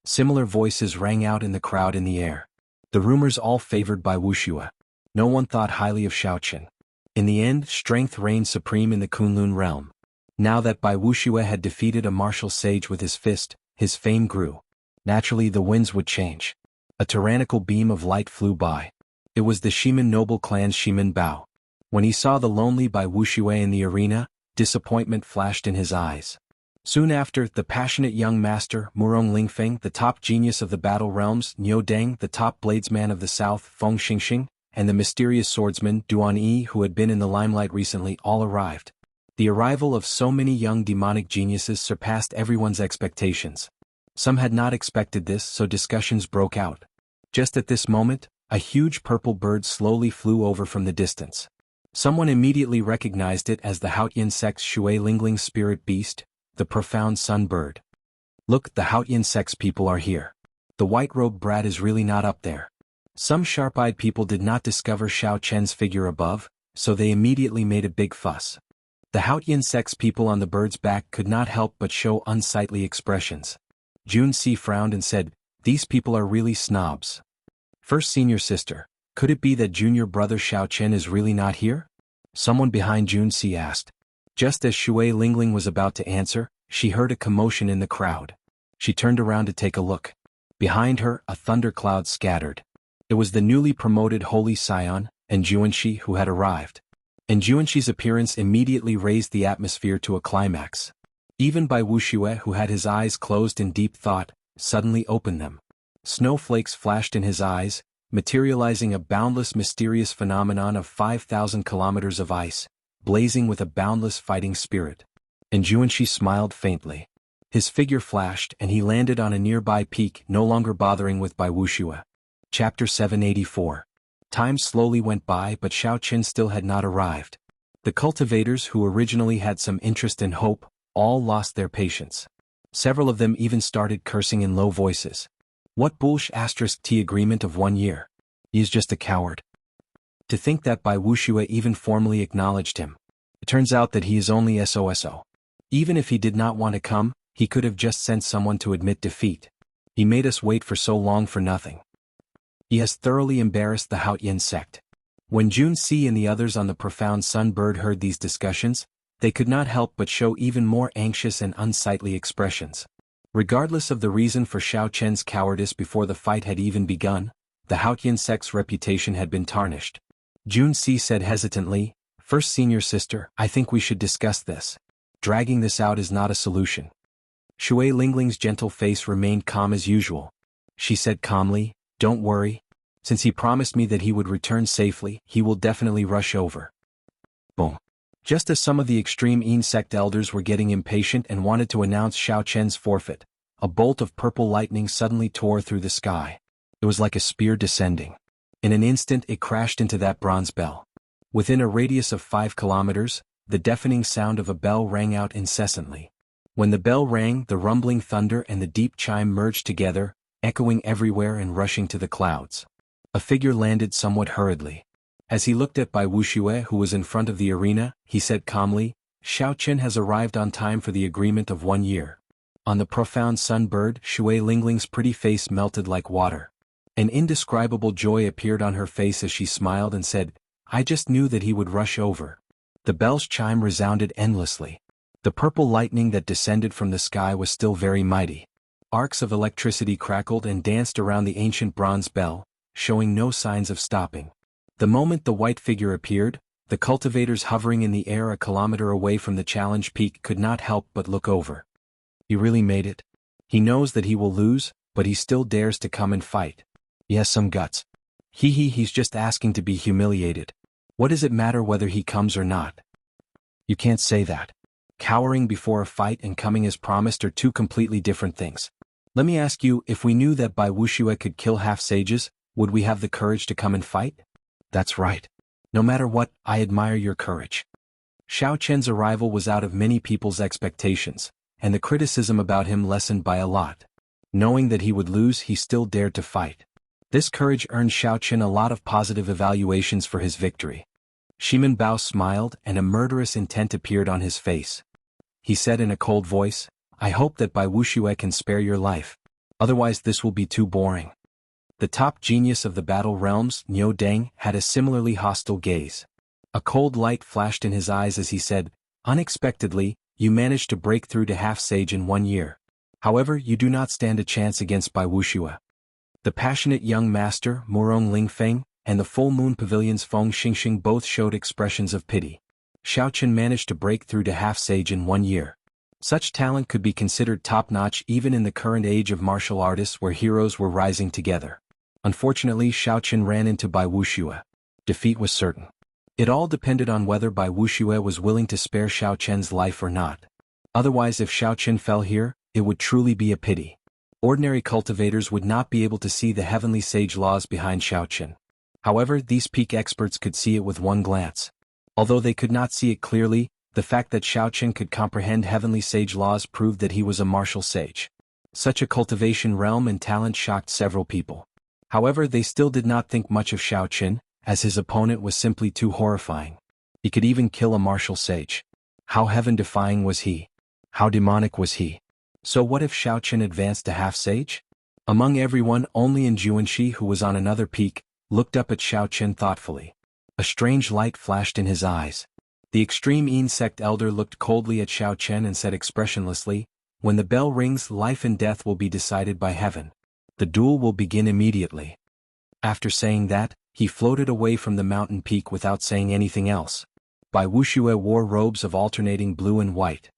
Similar voices rang out in the crowd in the air. The rumors all favored Bai Wuxia. No one thought highly of Xiaoqin. In the end, strength reigned supreme in the Kunlun realm. Now that Bai Wuxia had defeated a martial sage with his fist, his fame grew. Naturally, the winds would change. A tyrannical beam of light flew by. It was the Shimen noble clan's Shimen Bao. When he saw the lonely Bai Wuxia in the arena, disappointment flashed in his eyes. Soon after, the passionate young master, Murong Lingfeng, the top genius of the battle realms, Niu Deng, the top bladesman of the south, Feng Xingxing, and the mysterious swordsman, Duan Yi, who had been in the limelight recently, all arrived. The arrival of so many young demonic geniuses surpassed everyone's expectations. Some had not expected this, so discussions broke out. Just at this moment, a huge purple bird slowly flew over from the distance. Someone immediately recognized it as the Haotian sect's Shui Lingling spirit beast, the profound sun bird. Look, the Haotian sect's people are here. The white-robed brat is really not up there. Some sharp-eyed people did not discover Xiao Chen's figure above, so they immediately made a big fuss. The Haotian sect's people on the bird's back could not help but show unsightly expressions. Jun Si frowned and said, "These people are really snobs." First senior sister, could it be that junior brother Xiao Chen is really not here? Someone behind Jun Si asked. Just as Shui Lingling was about to answer, she heard a commotion in the crowd. She turned around to take a look. Behind her, a thundercloud scattered. It was the newly promoted Holy Scion, and Juanxi, who had arrived. And Juanxi's appearance immediately raised the atmosphere to a climax. Even Bai Wuxia, who had his eyes closed in deep thought, suddenly opened them. Snowflakes flashed in his eyes, materializing a boundless mysterious phenomenon of 5,000 kilometers of ice, blazing with a boundless fighting spirit. And Juanxi smiled faintly. His figure flashed and he landed on a nearby peak, no longer bothering with Bai Wuxia. Chapter 784. Time slowly went by, but Xiao Chen still had not arrived. The cultivators, who originally had some interest and hope, all lost their patience. Several of them even started cursing in low voices. What bullsh** T agreement of 1 year? He is just a coward. To think that Bai Wuxia even formally acknowledged him. It turns out that he is only SOSO. Even if he did not want to come, he could have just sent someone to admit defeat. He made us wait for so long for nothing. He has thoroughly embarrassed the Haotian sect. When Jun Si and the others on the profound sun bird heard these discussions, they could not help but show even more anxious and unsightly expressions. Regardless of the reason for Xiao Chen's cowardice before the fight had even begun, the Haotian sect's reputation had been tarnished. Jun Si said hesitantly, "First senior sister, I think we should discuss this. Dragging this out is not a solution." Shui Lingling's gentle face remained calm as usual. She said calmly, "Don't worry. Since he promised me that he would return safely, he will definitely rush over." Boom. Just as some of the extreme Yin sect elders were getting impatient and wanted to announce Xiao Chen's forfeit, a bolt of purple lightning suddenly tore through the sky. It was like a spear descending. In an instant it crashed into that bronze bell. Within a radius of 5 kilometers, the deafening sound of a bell rang out incessantly. When the bell rang, the rumbling thunder and the deep chime merged together, echoing everywhere and rushing to the clouds. A figure landed somewhat hurriedly. As he looked at Bai Wuxia, who was in front of the arena, he said calmly, "Xiao Chen has arrived on time for the agreement of 1 year." On the profound sun bird, Shui Lingling's pretty face melted like water. An indescribable joy appeared on her face as she smiled and said, "I just knew that he would rush over." The bell's chime resounded endlessly. The purple lightning that descended from the sky was still very mighty. Arcs of electricity crackled and danced around the ancient bronze bell, showing no signs of stopping. The moment the white figure appeared, the cultivators hovering in the air a kilometer away from the challenge peak could not help but look over. He really made it. He knows that he will lose, but he still dares to come and fight. He has some guts. He's just asking to be humiliated. What does it matter whether he comes or not? You can't say that. Cowering before a fight and coming as promised are two completely different things. Let me ask you, if we knew that Bai Wuxia could kill half-sages, would we have the courage to come and fight? That's right. No matter what, I admire your courage. Xiao Chen's arrival was out of many people's expectations, and the criticism about him lessened by a lot. Knowing that he would lose, he still dared to fight. This courage earned Xiao Chen a lot of positive evaluations for his victory. Shimen Bao smiled and a murderous intent appeared on his face. He said in a cold voice, "I hope that Bai Wuxia can spare your life. Otherwise this will be too boring." The top genius of the battle realms, Niu Deng, had a similarly hostile gaze. A cold light flashed in his eyes as he said, "Unexpectedly, you managed to break through to half-sage in 1 year. However, you do not stand a chance against Bai Wuxia." The passionate young master, Murong Lingfeng, and the full moon pavilion's Feng Xingxing both showed expressions of pity. Xiao Chen managed to break through to half-sage in 1 year. Such talent could be considered top-notch even in the current age of martial artists where heroes were rising together. Unfortunately, Xiao Chen ran into Bai Wuxia. Defeat was certain. It all depended on whether Bai Wuxia was willing to spare Xiao Chen's life or not. Otherwise, if Xiao Chen fell here, it would truly be a pity. Ordinary cultivators would not be able to see the heavenly sage laws behind Xiao Chen. However, these peak experts could see it with one glance. Although they could not see it clearly, the fact that Xiao Chen could comprehend heavenly sage laws proved that he was a martial sage. Such a cultivation realm and talent shocked several people. However, they still did not think much of Xiao Chen, as his opponent was simply too horrifying. He could even kill a martial sage. How heaven-defying was he? How demonic was he? So what if Xiao Chen advanced to half-sage? Among everyone, only in Juanxi, who was on another peak, looked up at Xiao Chen thoughtfully. A strange light flashed in his eyes. The extreme insect elder looked coldly at Xiao Chen and said expressionlessly, "When the bell rings, life and death will be decided by heaven. The duel will begin immediately." After saying that, he floated away from the mountain peak without saying anything else. Bai Wuxia wore robes of alternating blue and white.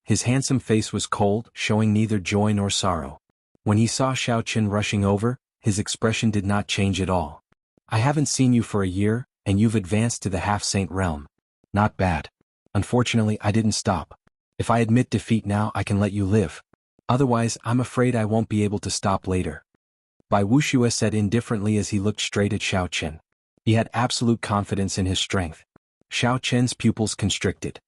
His handsome face was cold, showing neither joy nor sorrow. When he saw Xiao Chen rushing over, his expression did not change at all. "I haven't seen you for a year, and you've advanced to the half-saint realm. Not bad. Unfortunately, I didn't stop. If I admit defeat now, I can let you live. Otherwise, I'm afraid I won't be able to stop later." Bai Wuxia said indifferently as he looked straight at Xiao Chen. He had absolute confidence in his strength. Xiao Chen's pupils constricted.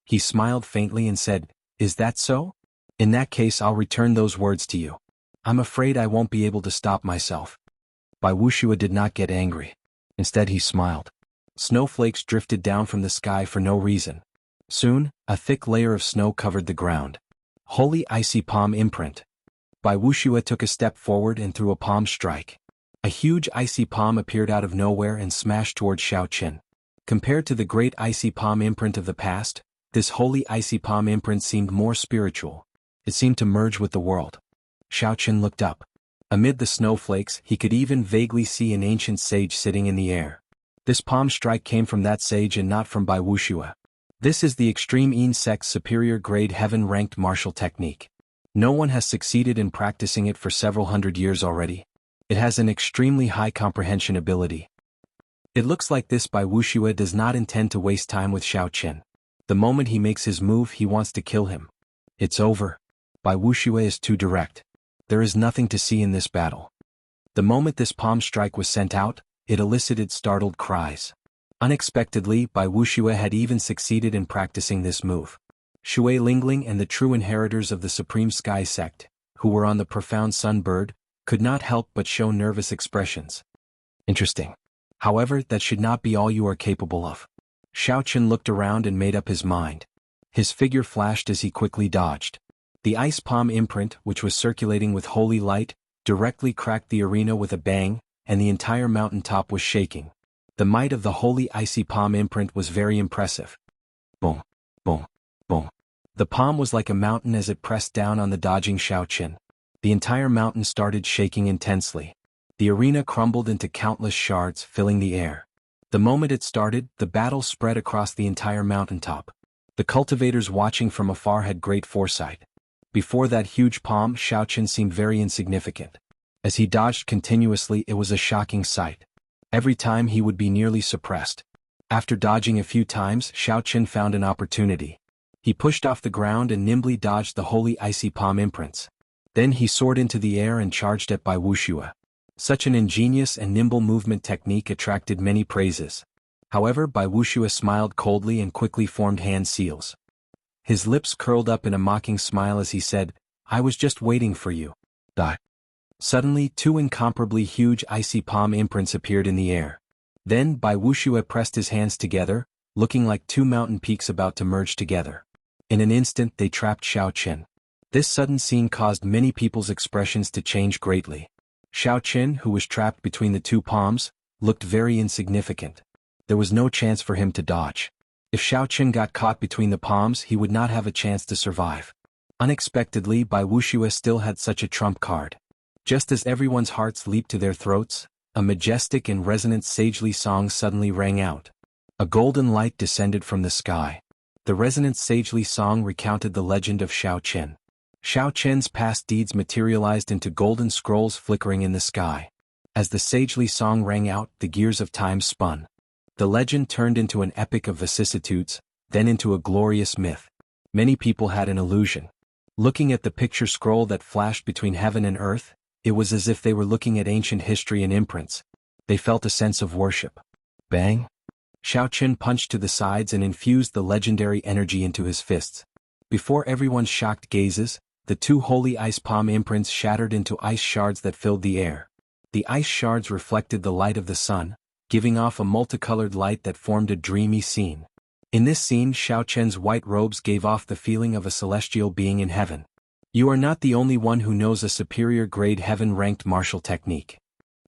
He smiled faintly and said, "Is that so? In that case, I'll return those words to you. I'm afraid I won't be able to stop myself." Bai Wuxia did not get angry. Instead, he smiled. Snowflakes drifted down from the sky for no reason. Soon, a thick layer of snow covered the ground. Holy icy palm imprint. Bai Wuxia took a step forward and threw a palm strike. A huge icy palm appeared out of nowhere and smashed toward Xiao Chen. Compared to the great icy palm imprint of the past, this holy icy palm imprint seemed more spiritual. It seemed to merge with the world. Xiao Chen looked up. Amid the snowflakes, he could even vaguely see an ancient sage sitting in the air. This palm strike came from that sage and not from Bai Wuxia. This is the extreme insect's superior grade heaven-ranked martial technique. No one has succeeded in practicing it for several hundred years already. It has an extremely high comprehension ability. It looks like this Bai Wuxia does not intend to waste time with Xiao Chen. The moment he makes his move, he wants to kill him. It's over. Bai Wuxia is too direct. There is nothing to see in this battle. The moment this palm strike was sent out, it elicited startled cries. Unexpectedly, Bai Wuxia had even succeeded in practicing this move. Shui Lingling and the true inheritors of the Supreme Sky Sect, who were on the profound Sunbird, could not help but show nervous expressions. Interesting. However, that should not be all you are capable of. Xiao Chen looked around and made up his mind. His figure flashed as he quickly dodged. The ice palm imprint, which was circulating with holy light, directly cracked the arena with a bang, and the entire mountaintop was shaking. The might of the holy icy palm imprint was very impressive. Boom, boom, boom. The palm was like a mountain as it pressed down on the dodging Xiao Chen. The entire mountain started shaking intensely. The arena crumbled into countless shards, filling the air. The moment it started, the battle spread across the entire mountaintop. The cultivators watching from afar had great foresight. Before that huge palm, Xiao Chen seemed very insignificant. As he dodged continuously, it was a shocking sight. Every time he would be nearly suppressed. After dodging a few times, Xiao Chen found an opportunity. He pushed off the ground and nimbly dodged the holy icy palm imprints. Then he soared into the air and charged at Bai Wuxia. Such an ingenious and nimble movement technique attracted many praises. However, Bai Wuxia smiled coldly and quickly formed hand seals. His lips curled up in a mocking smile as he said, "I was just waiting for you." Suddenly, two incomparably huge icy palm imprints appeared in the air. Then Bai Wuxia pressed his hands together, looking like two mountain peaks about to merge together. In an instant they trapped Xiao Chen. This sudden scene caused many people's expressions to change greatly. Xiao Chen, who was trapped between the two palms, looked very insignificant. There was no chance for him to dodge. If Xiaoqun got caught between the palms, he would not have a chance to survive. Unexpectedly, Bai Wuxia still had such a trump card. Just as everyone's hearts leaped to their throats, a majestic and resonant sagely song suddenly rang out. A golden light descended from the sky. The resonant sagely song recounted the legend of Xiaoqun. Xiaoqun's past deeds materialized into golden scrolls flickering in the sky. As the sagely song rang out, the gears of time spun. The legend turned into an epic of vicissitudes, then into a glorious myth. Many people had an illusion. Looking at the picture scroll that flashed between heaven and earth, it was as if they were looking at ancient history and imprints. They felt a sense of worship. Bang! Xiaoqun punched to the sides and infused the legendary energy into his fists. Before everyone's shocked gazes, the two holy ice palm imprints shattered into ice shards that filled the air. The ice shards reflected the light of the sun, giving off a multicolored light that formed a dreamy scene. In this scene, Xiaoqun's white robes gave off the feeling of a celestial being in heaven. You are not the only one who knows a superior grade heaven-ranked martial technique.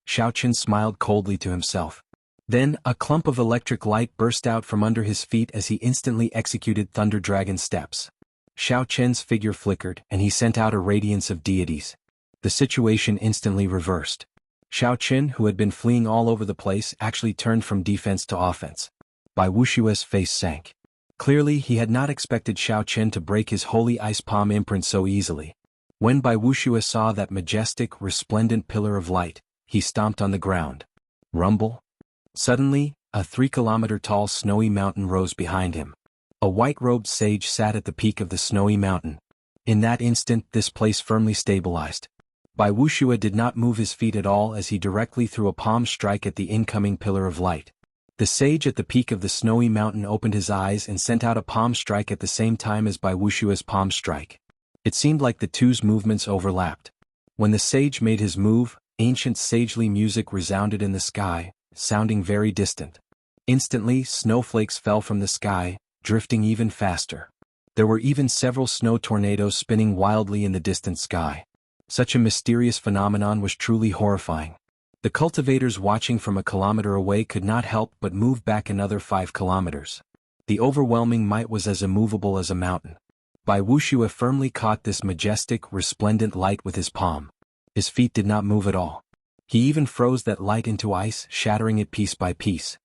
Xiaoqun smiled coldly to himself. Then, a clump of electric light burst out from under his feet as he instantly executed Thunder Dragon steps. Xiaoqun's figure flickered, and he sent out a radiance of deities. The situation instantly reversed. Xiaoqun, who had been fleeing all over the place, actually turned from defense to offense. Bai Wuxia's face sank. Clearly, he had not expected Xiaoqun to break his holy ice palm imprint so easily. When Bai Wuxia saw that majestic, resplendent pillar of light, he stomped on the ground. Rumble. Suddenly, a 3-kilometer-tall snowy mountain rose behind him. A white-robed sage sat at the peak of the snowy mountain. In that instant, this place firmly stabilized. Bai Wuxia did not move his feet at all as he directly threw a palm strike at the incoming pillar of light. The sage at the peak of the snowy mountain opened his eyes and sent out a palm strike at the same time as Bai Wuxia's palm strike. It seemed like the two's movements overlapped. When the sage made his move, ancient sagely music resounded in the sky, sounding very distant. Instantly, snowflakes fell from the sky, drifting even faster. There were even several snow tornadoes spinning wildly in the distant sky. Such a mysterious phenomenon was truly horrifying. The cultivators watching from a kilometer away could not help but move back another 5 kilometers. The overwhelming might was as immovable as a mountain. Bai Wuxia firmly caught this majestic, resplendent light with his palm. His feet did not move at all. He even froze that light into ice, shattering it piece by piece.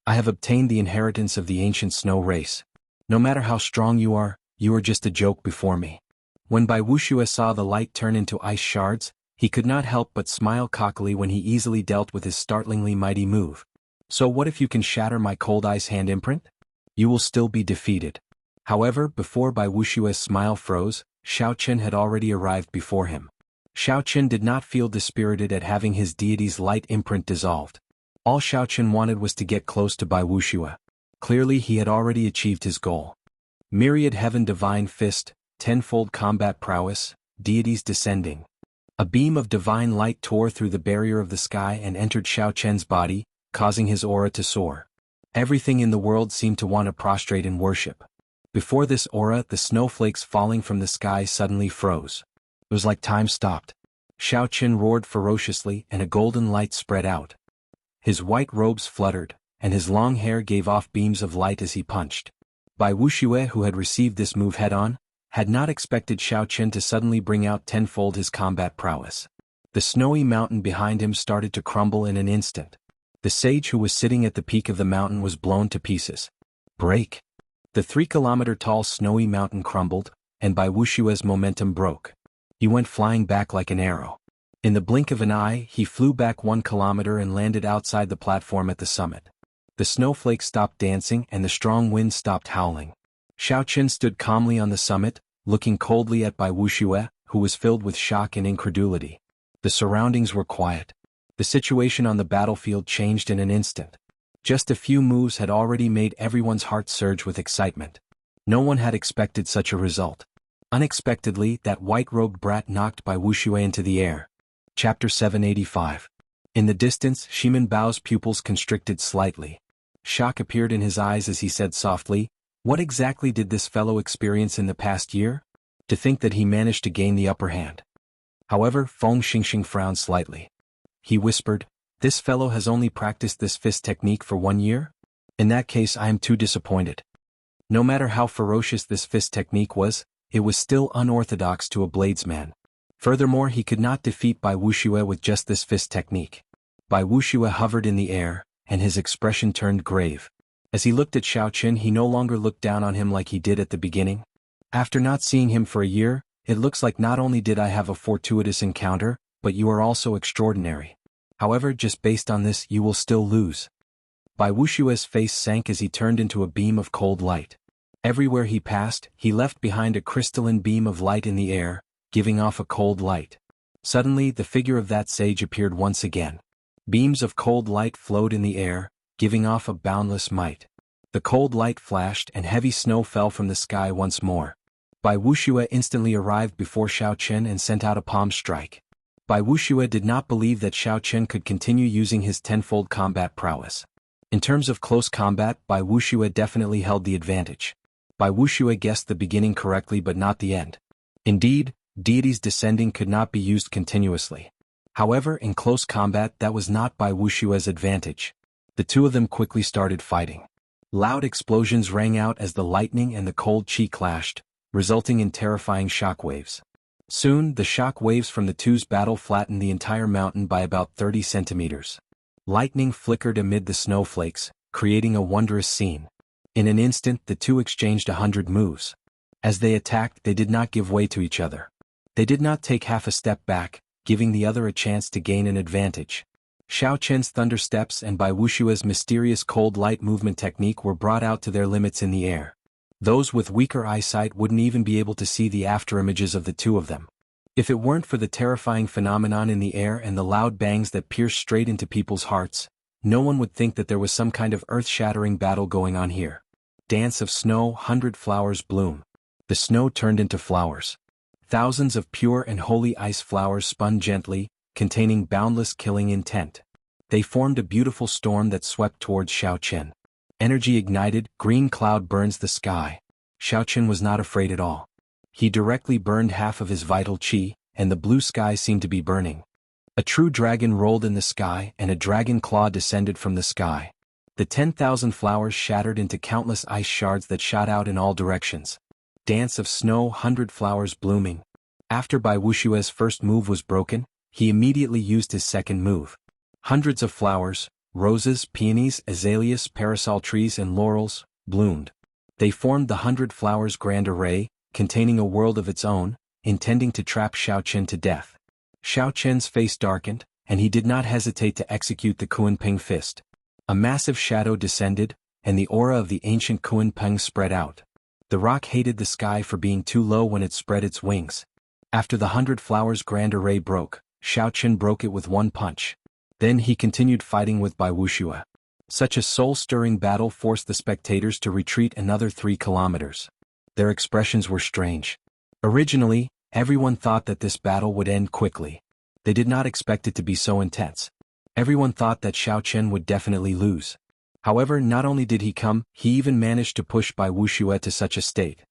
I have obtained the inheritance of the ancient snow race. No matter how strong you are just a joke before me. When Bai Wuxia saw the light turn into ice shards, he could not help but smile cockily when he easily dealt with his startlingly mighty move. So what if you can shatter my cold ice hand imprint? You will still be defeated. However, before Bai Wuxia's smile froze, Xiaoqun had already arrived before him. Xiaoqun did not feel dispirited at having his deity's light imprint dissolved. All Xiaoqun wanted was to get close to Bai Wuxia. Clearly he had already achieved his goal. Myriad Heaven Divine Fist, tenfold combat prowess, deities descending. A beam of divine light tore through the barrier of the sky and entered Xiaoqun's body, causing his aura to soar. Everything in the world seemed to want to prostrate in worship. Before this aura, the snowflakes falling from the sky suddenly froze. It was like time stopped. Xiaoqun roared ferociously and a golden light spread out. His white robes fluttered, and his long hair gave off beams of light as he punched. Bai Wuxia, who had received this move head-on, had not expected Xiaoqun to suddenly bring out tenfold his combat prowess. The snowy mountain behind him started to crumble in an instant. The sage who was sitting at the peak of the mountain was blown to pieces. Break! The 3-kilometer-tall snowy mountain crumbled, and Bai Wuxia's momentum broke. He went flying back like an arrow. In the blink of an eye, he flew back 1 kilometer and landed outside the platform at the summit. The snowflakes stopped dancing and the strong wind stopped howling. Xiaoqun stood calmly on the summit, looking coldly at Bai Wuxia, who was filled with shock and incredulity. The surroundings were quiet. The situation on the battlefield changed in an instant. Just a few moves had already made everyone's heart surge with excitement. No one had expected such a result. Unexpectedly, that white-robed brat knocked Bai Wuxia into the air. Chapter 785. In the distance, Shimen Bao's pupils constricted slightly. Shock appeared in his eyes as he said softly, "What exactly did this fellow experience in the past year? To think that he managed to gain the upper hand." However, Feng Xingxing frowned slightly. He whispered, "This fellow has only practiced this fist technique for 1 year? In that case I am too disappointed. No matter how ferocious this fist technique was, it was still unorthodox to a bladesman. Furthermore, he could not defeat Bai Wuxia with just this fist technique. Bai Wuxia hovered in the air, and his expression turned grave. As he looked at Xiao Qin, he no longer looked down on him like he did at the beginning. After not seeing him for a year, it looks like not only did I have a fortuitous encounter, but you are also extraordinary. However, just based on this, you will still lose. Bai Wuxia's face sank as he turned into a beam of cold light. Everywhere he passed, he left behind a crystalline beam of light in the air, giving off a cold light. Suddenly, the figure of that sage appeared once again. Beams of cold light flowed in the air, giving off a boundless might. The cold light flashed and heavy snow fell from the sky once more. Bai Wuxia instantly arrived before Xiao Qin and sent out a palm strike. Bai Wuxia did not believe that Xiao Qin could continue using his tenfold combat prowess. In terms of close combat, Bai Wuxia definitely held the advantage. Bai Wuxia guessed the beginning correctly but not the end. Indeed, deities descending could not be used continuously. However, in close combat that was not Bai Wuxia's advantage. The two of them quickly started fighting. Loud explosions rang out as the lightning and the cold chi clashed, resulting in terrifying shockwaves. Soon, the shock waves from the two's battle flattened the entire mountain by about 30 centimeters. Lightning flickered amid the snowflakes, creating a wondrous scene. In an instant, the two exchanged 100 moves. As they attacked, they did not give way to each other. They did not take half a step back, giving the other a chance to gain an advantage. Xiao Qin's thunder steps and Bai Wuxia's mysterious cold light movement technique were brought out to their limits in the air. Those with weaker eyesight wouldn't even be able to see the afterimages of the two of them. If it weren't for the terrifying phenomenon in the air and the loud bangs that pierced straight into people's hearts, no one would think that there was some kind of earth-shattering battle going on here. Dance of snow, 100 flowers bloom. The snow turned into flowers. Thousands of pure and holy ice flowers spun gently, containing boundless killing intent. They formed a beautiful storm that swept towards Xiao Qin. Energy ignited, green cloud burns the sky. Xiao Qin was not afraid at all. He directly burned half of his vital chi, and the blue sky seemed to be burning. A true dragon rolled in the sky and a dragon claw descended from the sky. The 10,000 flowers shattered into countless ice shards that shot out in all directions. Dance of snow, 100 flowers blooming. After Bai Wuxia's first move was broken, he immediately used his second move. Hundreds of flowers, roses, peonies, azaleas, parasol trees and laurels, bloomed. They formed the 100 flowers grand array, containing a world of its own, intending to trap Xiao Qin to death. Xiao Qin's face darkened, and he did not hesitate to execute the Kunpeng fist. A massive shadow descended, and the aura of the ancient Kunpeng spread out. The rock hated the sky for being too low when it spread its wings. After the 100 flowers grand array broke, Xiao Qin broke it with one punch. Then he continued fighting with Bai Wuxia. Such a soul-stirring battle forced the spectators to retreat another 3 kilometers. Their expressions were strange. Originally, everyone thought that this battle would end quickly. They did not expect it to be so intense. Everyone thought that Xiao Qin would definitely lose. However, not only did he come, he even managed to push Bai Wuxia to such a state.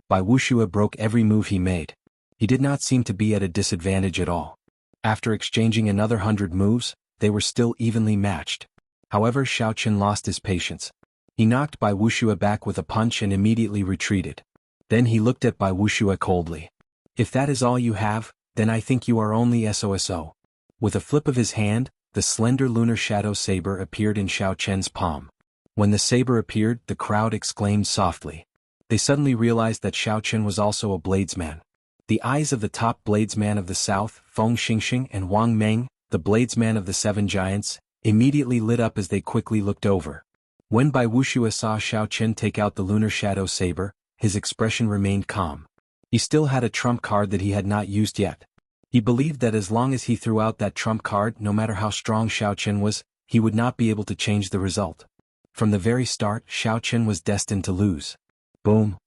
Bai Wuxia broke every move he made. He did not seem to be at a disadvantage at all. After exchanging another 100 moves, they were still evenly matched. However, Xiao Qin lost his patience. He knocked Bai Wuxia back with a punch and immediately retreated. Then he looked at Bai Wuxia coldly. If that is all you have, then I think you are only SOSO. With a flip of his hand, the slender lunar shadow saber appeared in Xiao Qin's palm. When the saber appeared, the crowd exclaimed softly. They suddenly realized that Xiao Qin was also a bladesman. The eyes of the top bladesman of the south, Feng Xingxing and Wang Meng, the bladesman of the 7 giants, immediately lit up as they quickly looked over. When Bai Wuxia saw Xiao Qin take out the lunar shadow saber, his expression remained calm. He still had a trump card that he had not used yet. He believed that as long as he threw out that trump card, no matter how strong Xiao Qin was, he would not be able to change the result. From the very start, Xiao Qin was destined to lose. Boom!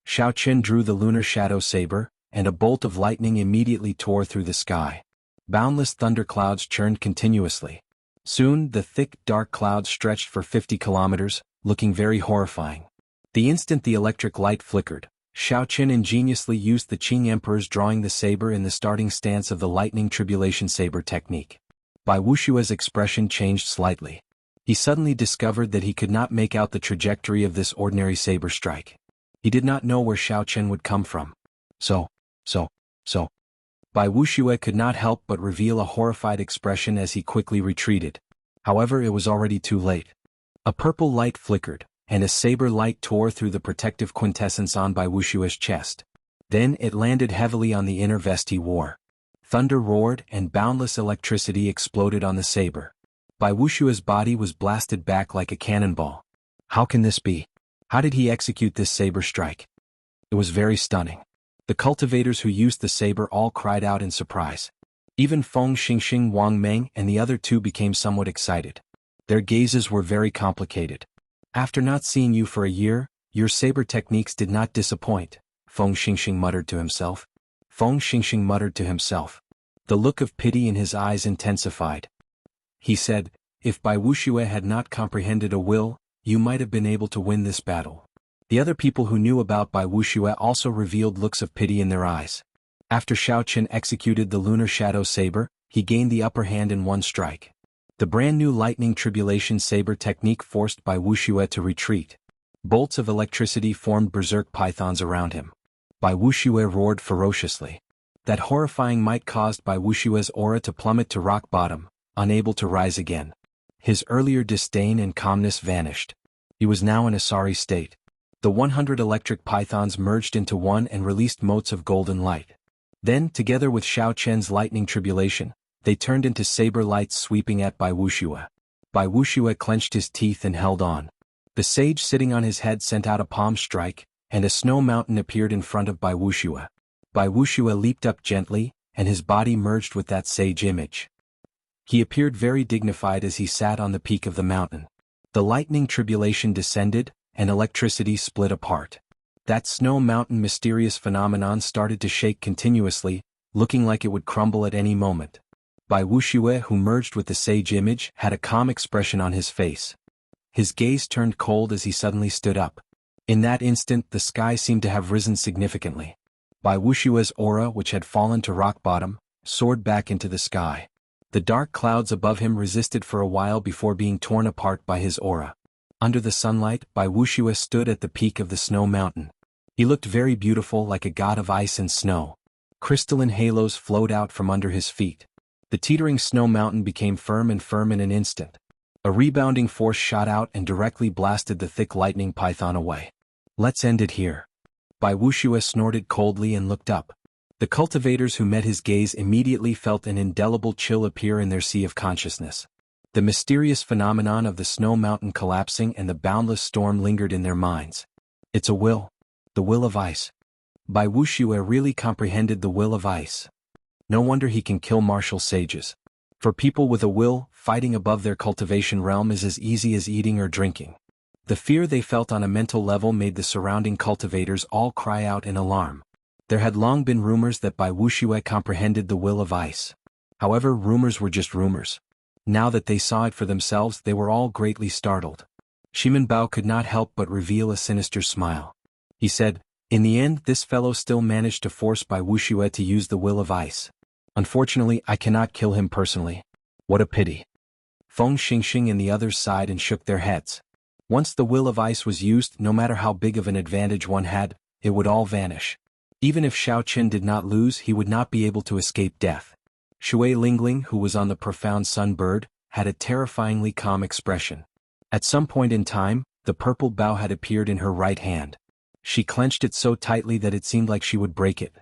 Xiao Qin drew the lunar shadow saber, and a bolt of lightning immediately tore through the sky. Boundless thunderclouds churned continuously. Soon, the thick, dark clouds stretched for 50 kilometers, looking very horrifying. The instant the electric light flickered, Xiao Qin ingeniously used the Qing Emperor's drawing the saber in the starting stance of the lightning tribulation saber technique. Bai Wuxia's expression changed slightly. He suddenly discovered that he could not make out the trajectory of this ordinary saber strike. He did not know where Xiao Chen would come from. So. Bai Wuxia could not help but reveal a horrified expression as he quickly retreated. However, it was already too late. A purple light flickered, and a saber light tore through the protective quintessence on Bai Wuxia's chest. Then it landed heavily on the inner vest he wore. Thunder roared and boundless electricity exploded on the saber. Bai Wuxia's body was blasted back like a cannonball. How can this be? How did he execute this saber strike? It was very stunning. The cultivators who used the saber all cried out in surprise. Even Feng Xingxing, Wang Meng, and the other two became somewhat excited. Their gazes were very complicated. After not seeing you for a year, your saber techniques did not disappoint, Feng Xingxing muttered to himself. The look of pity in his eyes intensified. He said, if Bai Wuxia had not comprehended a will, you might have been able to win this battle. The other people who knew about Bai Wuxia also revealed looks of pity in their eyes. After Xiao Chen executed the lunar shadow saber, he gained the upper hand in one strike. The brand new lightning tribulation saber technique forced Bai Wuxia to retreat. Bolts of electricity formed berserk pythons around him. Bai Wuxia roared ferociously. That horrifying might caused Bai Wuxia's aura to plummet to rock bottom, unable to rise again. His earlier disdain and calmness vanished. He was now in a sorry state. The 100 electric pythons merged into one and released motes of golden light. Then, together with Xiao Chen's lightning tribulation, they turned into saber lights sweeping at Bai Wuxia. Bai Wuxia clenched his teeth and held on. The sage sitting on his head sent out a palm strike, and a snow mountain appeared in front of Bai Wuxia. Bai Wuxia leaped up gently, and his body merged with that sage image. He appeared very dignified as he sat on the peak of the mountain. The lightning tribulation descended, and electricity split apart. That snow mountain mysterious phenomenon started to shake continuously, looking like it would crumble at any moment. Bai Wuxia, who merged with the sage image, had a calm expression on his face. His gaze turned cold as he suddenly stood up. In that instant the sky seemed to have risen significantly. Bai Wuxia's aura, which had fallen to rock bottom, soared back into the sky. The dark clouds above him resisted for a while before being torn apart by his aura. Under the sunlight, Bai Wuxia stood at the peak of the snow mountain. He looked very beautiful, like a god of ice and snow. Crystalline halos flowed out from under his feet. The teetering snow mountain became firm in an instant. A rebounding force shot out and directly blasted the thick lightning python away. Let's end it here. Bai Wuxia snorted coldly and looked up. The cultivators who met his gaze immediately felt an indelible chill appear in their sea of consciousness. The mysterious phenomenon of the snow mountain collapsing and the boundless storm lingered in their minds. It's a will. The will of ice. Bai Wuxia really comprehended the will of ice. No wonder he can kill martial sages. For people with a will, fighting above their cultivation realm is as easy as eating or drinking. The fear they felt on a mental level made the surrounding cultivators all cry out in alarm. There had long been rumors that Bai Wuxia comprehended the will of ice. However, rumors were just rumors. Now that they saw it for themselves, they were all greatly startled. Shimen Bao could not help but reveal a sinister smile. He said, in the end, this fellow still managed to force Bai Wuxia to use the will of ice. Unfortunately, I cannot kill him personally. What a pity. Feng Xingxing and the others sighed and shook their heads. Once the will of ice was used, no matter how big of an advantage one had, it would all vanish. Even if Xiao Chen did not lose, he would not be able to escape death. Shui Lingling, who was on the profound sunbird, had a terrifyingly calm expression. At some point in time, the purple bow had appeared in her right hand. She clenched it so tightly that it seemed like she would break it.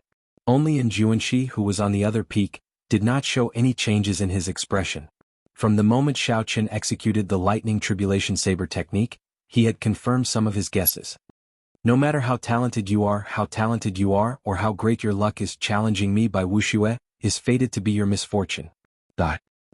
Only Juanshi, who was on the other peak, did not show any changes in his expression. From the moment Xiao Chen executed the lightning tribulation saber technique, he had confirmed some of his guesses. No matter how talented you are, or how great your luck is, challenging me, Bai Wuxia, is fated to be your misfortune.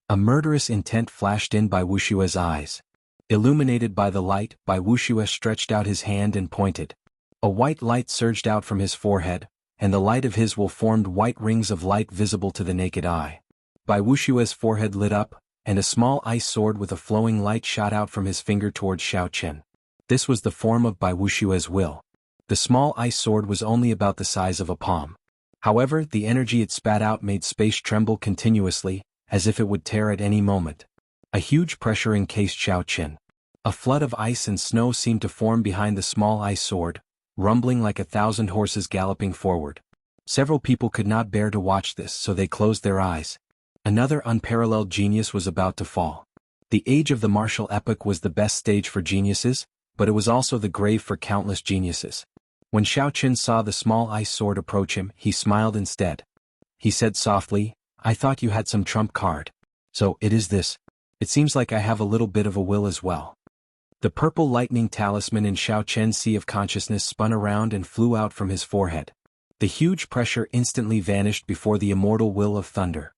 A murderous intent flashed in Bai Wuxia's eyes. Illuminated by the light, Bai Wuxia stretched out his hand and pointed. A white light surged out from his forehead, and the light of his will formed white rings of light visible to the naked eye. Bai Wuxia's forehead lit up, and a small ice sword with a flowing light shot out from his finger towards Xiao Chen. This was the form of Bai Wuxia's will. The small ice sword was only about the size of a palm. However, the energy it spat out made space tremble continuously, as if it would tear at any moment. A huge pressure encased Xiao Qin. A flood of ice and snow seemed to form behind the small ice sword, rumbling like 1,000 horses galloping forward. Several people could not bear to watch this, so they closed their eyes. Another unparalleled genius was about to fall. The age of the martial epoch was the best stage for geniuses, but it was also the grave for countless geniuses. When Xiao Qin saw the small ice sword approach him, he smiled instead. He said softly, "I thought you had some trump card. So, it is this. It seems like I have a little bit of a will as well." The purple lightning talisman in Xiao Qian's sea of consciousness spun around and flew out from his forehead. The huge pressure instantly vanished before the immortal will of thunder.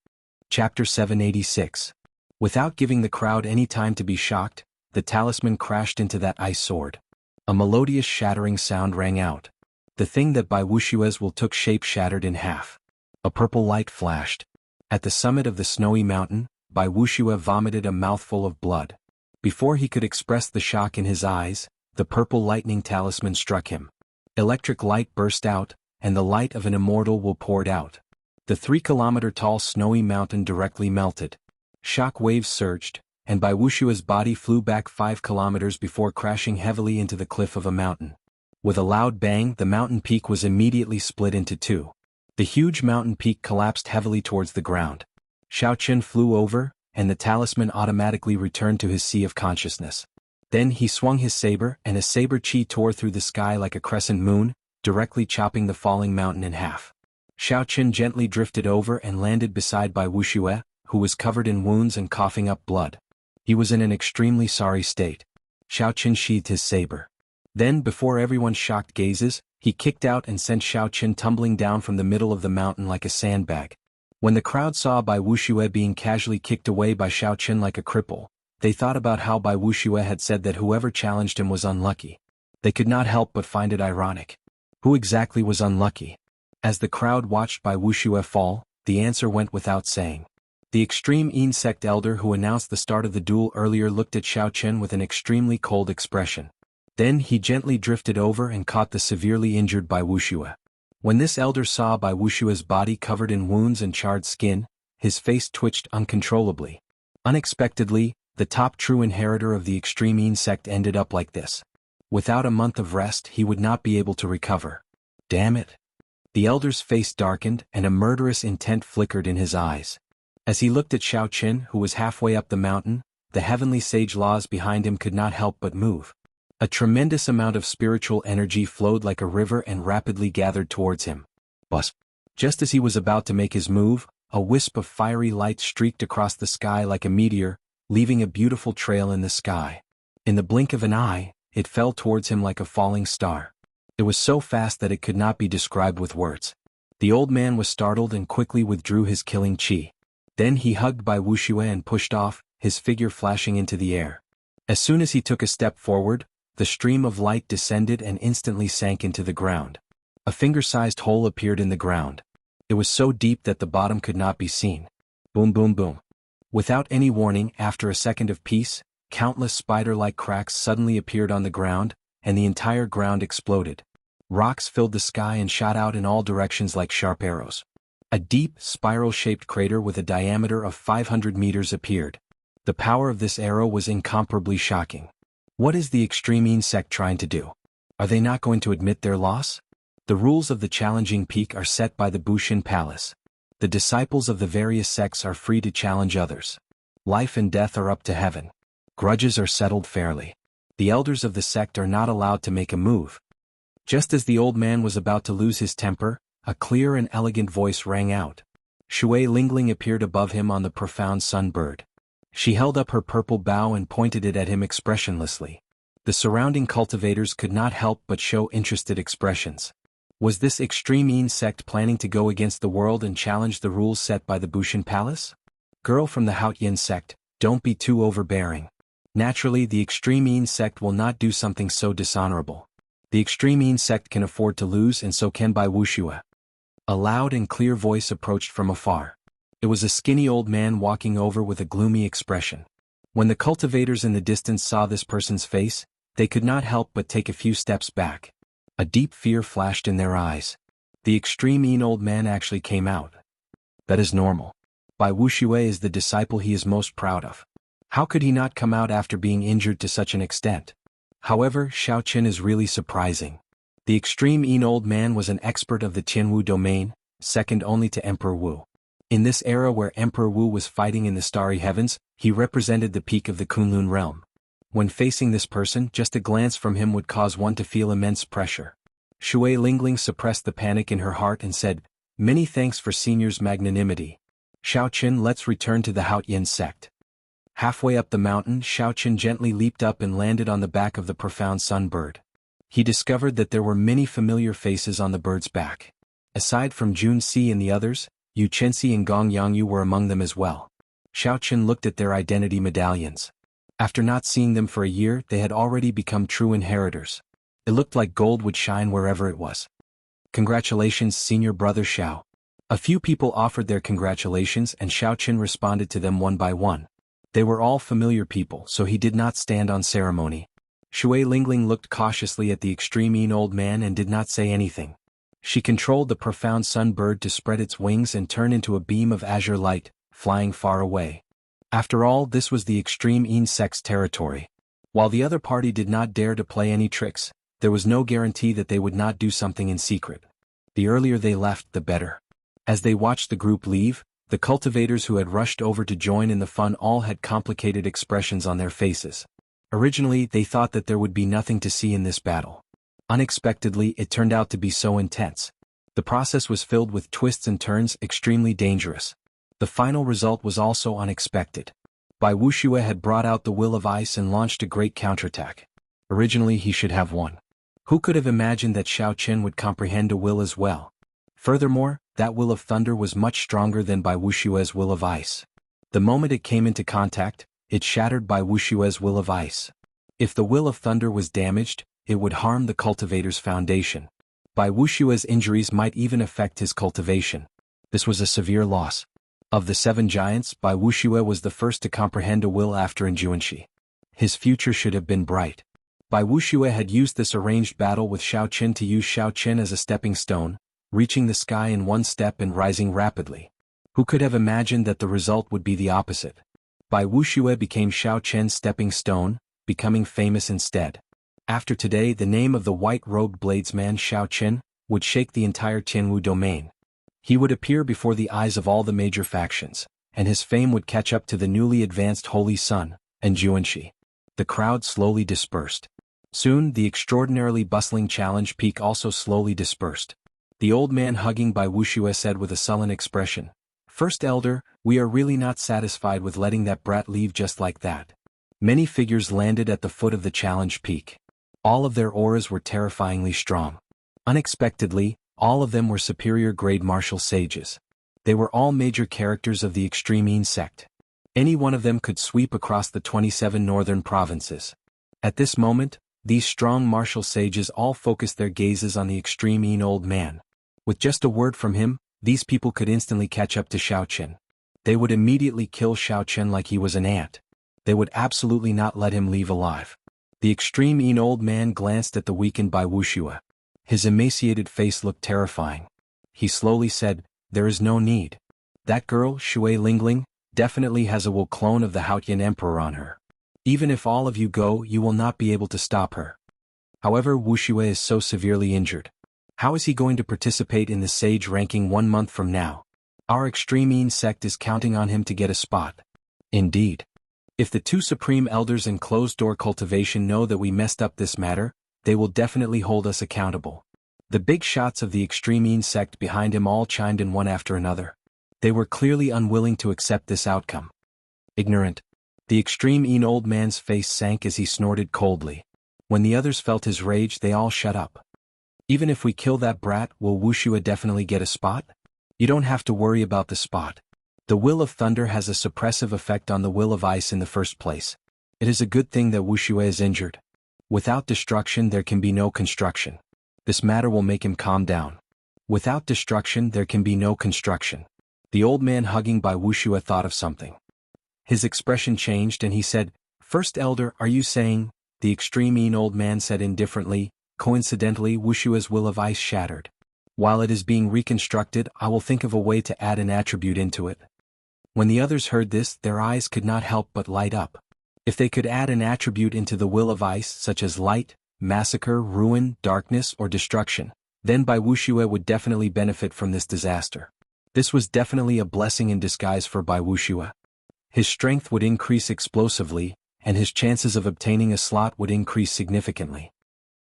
Chapter 786. Without giving the crowd any time to be shocked, the talisman crashed into that ice sword. A melodious shattering sound rang out. The thing that by Wushua's will took shape shattered in half. A purple light flashed. At the summit of the snowy mountain, Bai Wuxia vomited a mouthful of blood. Before he could express the shock in his eyes, the purple lightning talisman struck him. Electric light burst out, and the light of an immortal will poured out. The 3-kilometer-tall snowy mountain directly melted. Shock waves surged, and Bai Wuxia's body flew back 5 kilometers before crashing heavily into the cliff of a mountain. With a loud bang, the mountain peak was immediately split into two. The huge mountain peak collapsed heavily towards the ground. Xiao Qin flew over, and the talisman automatically returned to his sea of consciousness. Then he swung his saber, and a saber chi tore through the sky like a crescent moon, directly chopping the falling mountain in half. Xiao Qin gently drifted over and landed beside Bai Wuxia, who was covered in wounds and coughing up blood. He was in an extremely sorry state. Xiao Qin sheathed his saber. Then, before everyone's shocked gazes, he kicked out and sent Xiao Qin tumbling down from the middle of the mountain like a sandbag. When the crowd saw Bai Wuxia being casually kicked away by Xiao Qin like a cripple, they thought about how Bai Wuxia had said that whoever challenged him was unlucky. They could not help but find it ironic. Who exactly was unlucky? As the crowd watched Bai Wuxia fall, the answer went without saying. The extreme insect elder who announced the start of the duel earlier looked at Xiao Qin with an extremely cold expression. Then he gently drifted over and caught the severely injured Bai Wuxia. When this elder saw Bai Wuxia's body covered in wounds and charred skin, his face twitched uncontrollably. Unexpectedly, the top true inheritor of the extreme insect ended up like this. Without a month of rest, he would not be able to recover. Damn it. The elder's face darkened, and a murderous intent flickered in his eyes. As he looked at Xiao Qin, who was halfway up the mountain, the heavenly sage laws behind him could not help but move. A tremendous amount of spiritual energy flowed like a river and rapidly gathered towards him. But just as he was about to make his move, a wisp of fiery light streaked across the sky like a meteor, leaving a beautiful trail in the sky. In the blink of an eye, it fell towards him like a falling star. It was so fast that it could not be described with words. The old man was startled and quickly withdrew his killing chi. Then he hugged Bai Wuxia and pushed off, his figure flashing into the air. As soon as he took a step forward, the stream of light descended and instantly sank into the ground. A finger-sized hole appeared in the ground. It was so deep that the bottom could not be seen. Boom boom boom. Without any warning, after a second of peace, countless spider-like cracks suddenly appeared on the ground, and the entire ground exploded. Rocks filled the sky and shot out in all directions like sharp arrows. A deep, spiral-shaped crater with a diameter of 500 meters appeared. The power of this arrow was incomparably shocking. What is the extreme insect trying to do? Are they not going to admit their loss? The rules of the challenging peak are set by the Bushin Palace. The disciples of the various sects are free to challenge others. Life and death are up to heaven. Grudges are settled fairly. The elders of the sect are not allowed to make a move. Just as the old man was about to lose his temper, a clear and elegant voice rang out. Shui Lingling appeared above him on the profound sunbird. She held up her purple bow and pointed it at him expressionlessly. The surrounding cultivators could not help but show interested expressions. Was this extreme insect planning to go against the world and challenge the rules set by the Bushin Palace? Girl from the Haotian sect, don't be too overbearing. Naturally, the extreme insect will not do something so dishonorable. The extreme insect can afford to lose, and so can Bai Wuxia. A loud and clear voice approached from afar. It was a skinny old man walking over with a gloomy expression. When the cultivators in the distance saw this person's face, they could not help but take a few steps back. A deep fear flashed in their eyes. The extreme old man actually came out. That is normal. Bai Wuxia is the disciple he is most proud of. How could he not come out after being injured to such an extent? However, Xiao Qin is really surprising. The extreme Yin old man was an expert of the Tianwu domain, second only to Emperor Wu. In this era where Emperor Wu was fighting in the starry heavens, he represented the peak of the Kunlun realm. When facing this person, just a glance from him would cause one to feel immense pressure. Shui Lingling suppressed the panic in her heart and said, "Many thanks for senior's magnanimity. Xiao Qin, let's return to the Haotian sect." Halfway up the mountain, Xiao Qin gently leaped up and landed on the back of the profound sun bird. He discovered that there were many familiar faces on the bird's back. Aside from Jun Si and the others, Yu Chenxi and Gong Yangyu were among them as well. Xiao Qin looked at their identity medallions. After not seeing them for a year, they had already become true inheritors. It looked like gold would shine wherever it was. "Congratulations, senior brother Xiao." A few people offered their congratulations and Xiao Qin responded to them one by one. They were all familiar people, so he did not stand on ceremony. Shui Lingling looked cautiously at the extreme Yin old man and did not say anything. She controlled the profound sun bird to spread its wings and turn into a beam of azure light, flying far away. After all, this was the extreme Yin sect's territory. While the other party did not dare to play any tricks, there was no guarantee that they would not do something in secret. The earlier they left, the better. As they watched the group leave, the cultivators who had rushed over to join in the fun all had complicated expressions on their faces. Originally, they thought that there would be nothing to see in this battle. Unexpectedly, it turned out to be so intense. The process was filled with twists and turns, extremely dangerous. The final result was also unexpected. Bai Wuxia had brought out the will of ice and launched a great counterattack. Originally he should have won. Who could have imagined that Xiao Qin would comprehend a will as well? Furthermore, that will of thunder was much stronger than Bai Wuxia's will of ice. The moment it came into contact, it shattered Bai Wuxia's will of ice. If the will of thunder was damaged, it would harm the cultivator's foundation. Bai Wuxia's injuries might even affect his cultivation. This was a severe loss. Of the 7 giants, Bai Wuxia was the first to comprehend a will after Injuanxi. His future should have been bright. Bai Wuxia had used this arranged battle with Xiao Qin to use Xiao Qin as a stepping stone, reaching the sky in one step and rising rapidly. Who could have imagined that the result would be the opposite? Bai Wuxia became Xiao Qin's stepping stone, becoming famous instead. After today, the name of the white-robed bladesman Xiao Qin would shake the entire Tianwu domain. He would appear before the eyes of all the major factions, and his fame would catch up to the newly advanced Holy Sun, and Juanxi. The crowd slowly dispersed. Soon, the extraordinarily bustling challenge peak also slowly dispersed. The old man hugging Bai Wuxia said with a sullen expression, "First Elder, we are really not satisfied with letting that brat leave just like that." Many figures landed at the foot of the challenge peak. All of their auras were terrifyingly strong. Unexpectedly, all of them were superior-grade martial sages. They were all major characters of the extreme Yin sect. Any one of them could sweep across the 27 northern provinces. At this moment, these strong martial sages all focused their gazes on the extreme Yin old man. With just a word from him, these people could instantly catch up to Xiao Qin. They would immediately kill Xiao Qin like he was an ant. They would absolutely not let him leave alive. The extreme Yin old man glanced at the weakened Bai Wuxia. His emaciated face looked terrifying. He slowly said, "There is no need. That girl, Shui Lingling, definitely has a will clone of the Haotian emperor on her. Even if all of you go, you will not be able to stop her." However, Wuxia is so severely injured. How is he going to participate in the sage ranking 1 month from now? Our extreme Yin sect is counting on him to get a spot. Indeed. If the 2 supreme elders in closed-door cultivation know that we messed up this matter, they will definitely hold us accountable. The big shots of the extreme Yin sect behind him all chimed in one after another. They were clearly unwilling to accept this outcome. Ignorant. The extreme Yin old man's face sank as he snorted coldly. When the others felt his rage, they all shut up. Even if we kill that brat, will Wuxia definitely get a spot? You don't have to worry about the spot. The will of thunder has a suppressive effect on the will of ice in the first place. It is a good thing that Wuxia is injured. Without destruction there can be no construction. This matter will make him calm down. Without destruction there can be no construction. The old man hugging Bai Wuxia thought of something. His expression changed and he said, "First Elder, are you saying?" The extreme Yin old man said indifferently, "Coincidentally, Wuxia's will of ice shattered. While it is being reconstructed, I will think of a way to add an attribute into it." When the others heard this, their eyes could not help but light up. If they could add an attribute into the will of ice such as light, massacre, ruin, darkness, or destruction, then Bai Wuxia would definitely benefit from this disaster. This was definitely a blessing in disguise for Bai Wuxia. His strength would increase explosively, and his chances of obtaining a slot would increase significantly.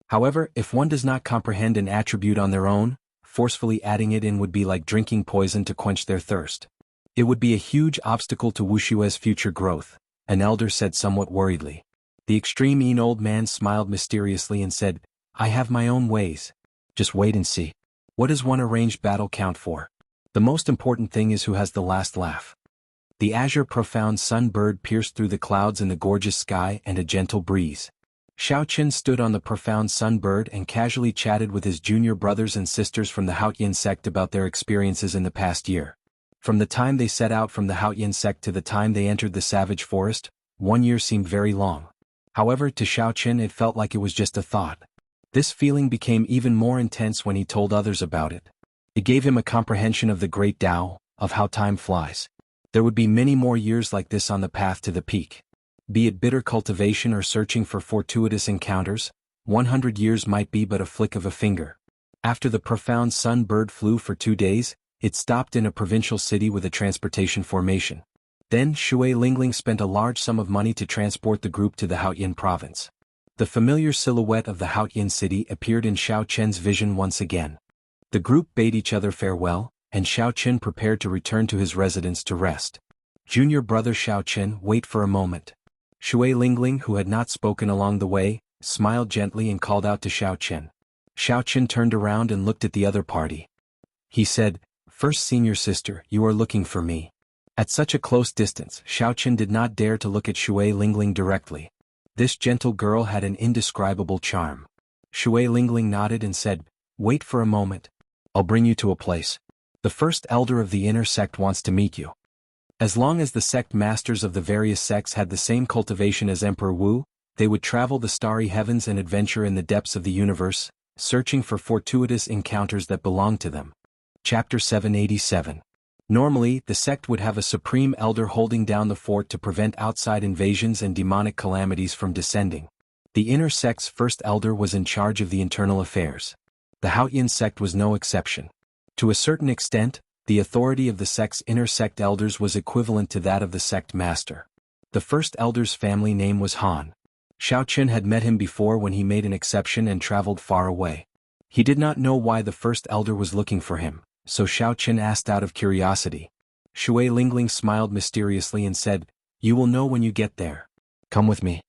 However, if one does not comprehend an attribute on their own, forcefully adding it in would be like drinking poison to quench their thirst. It would be a huge obstacle to Wuxia's future growth, an elder said somewhat worriedly. The extreme old man smiled mysteriously and said, I have my own ways. Just wait and see. What does one arranged battle count for? The most important thing is who has the last laugh. The azure profound sun bird pierced through the clouds in the gorgeous sky and a gentle breeze. Xiao Qin stood on the profound sunbird and casually chatted with his junior brothers and sisters from the Haotian sect about their experiences in the past year. From the time they set out from the Haotian sect to the time they entered the savage forest, 1 year seemed very long. However, to Xiao Qin it felt like it was just a thought. This feeling became even more intense when he told others about it. It gave him a comprehension of the great Tao, of how time flies. There would be many more years like this on the path to the peak. Be it bitter cultivation or searching for fortuitous encounters, 100 years might be but a flick of a finger. After the profound sun bird flew for 2 days, it stopped in a provincial city with a transportation formation. Then Shui Lingling spent a large sum of money to transport the group to the Haotian province. The familiar silhouette of the Haotian city appeared in Xiao Chen's vision once again. The group bade each other farewell, and Xiao Chen prepared to return to his residence to rest. Junior brother Xiao Chen, wait for a moment. Shui Lingling, who had not spoken along the way, smiled gently and called out to Xiao Chen. Xiao Chen turned around and looked at the other party. He said, First senior sister, you are looking for me. At such a close distance, Xiao Chen did not dare to look at Shui Lingling directly. This gentle girl had an indescribable charm. Shui Lingling nodded and said, Wait for a moment. I'll bring you to a place. The first elder of the inner sect wants to meet you. As long as the sect masters of the various sects had the same cultivation as Emperor Wu, they would travel the starry heavens and adventure in the depths of the universe, searching for fortuitous encounters that belonged to them. Chapter 787. Normally, the sect would have a supreme elder holding down the fort to prevent outside invasions and demonic calamities from descending. The inner sect's first elder was in charge of the internal affairs. The Haotian sect was no exception. To a certain extent, the authority of the sect's inner sect elders was equivalent to that of the sect master. The first elder's family name was Han. Xiao Qin had met him before when he made an exception and traveled far away. He did not know why the first elder was looking for him, so Xiao Qin asked out of curiosity. Shui Lingling smiled mysteriously and said, You will know when you get there. Come with me.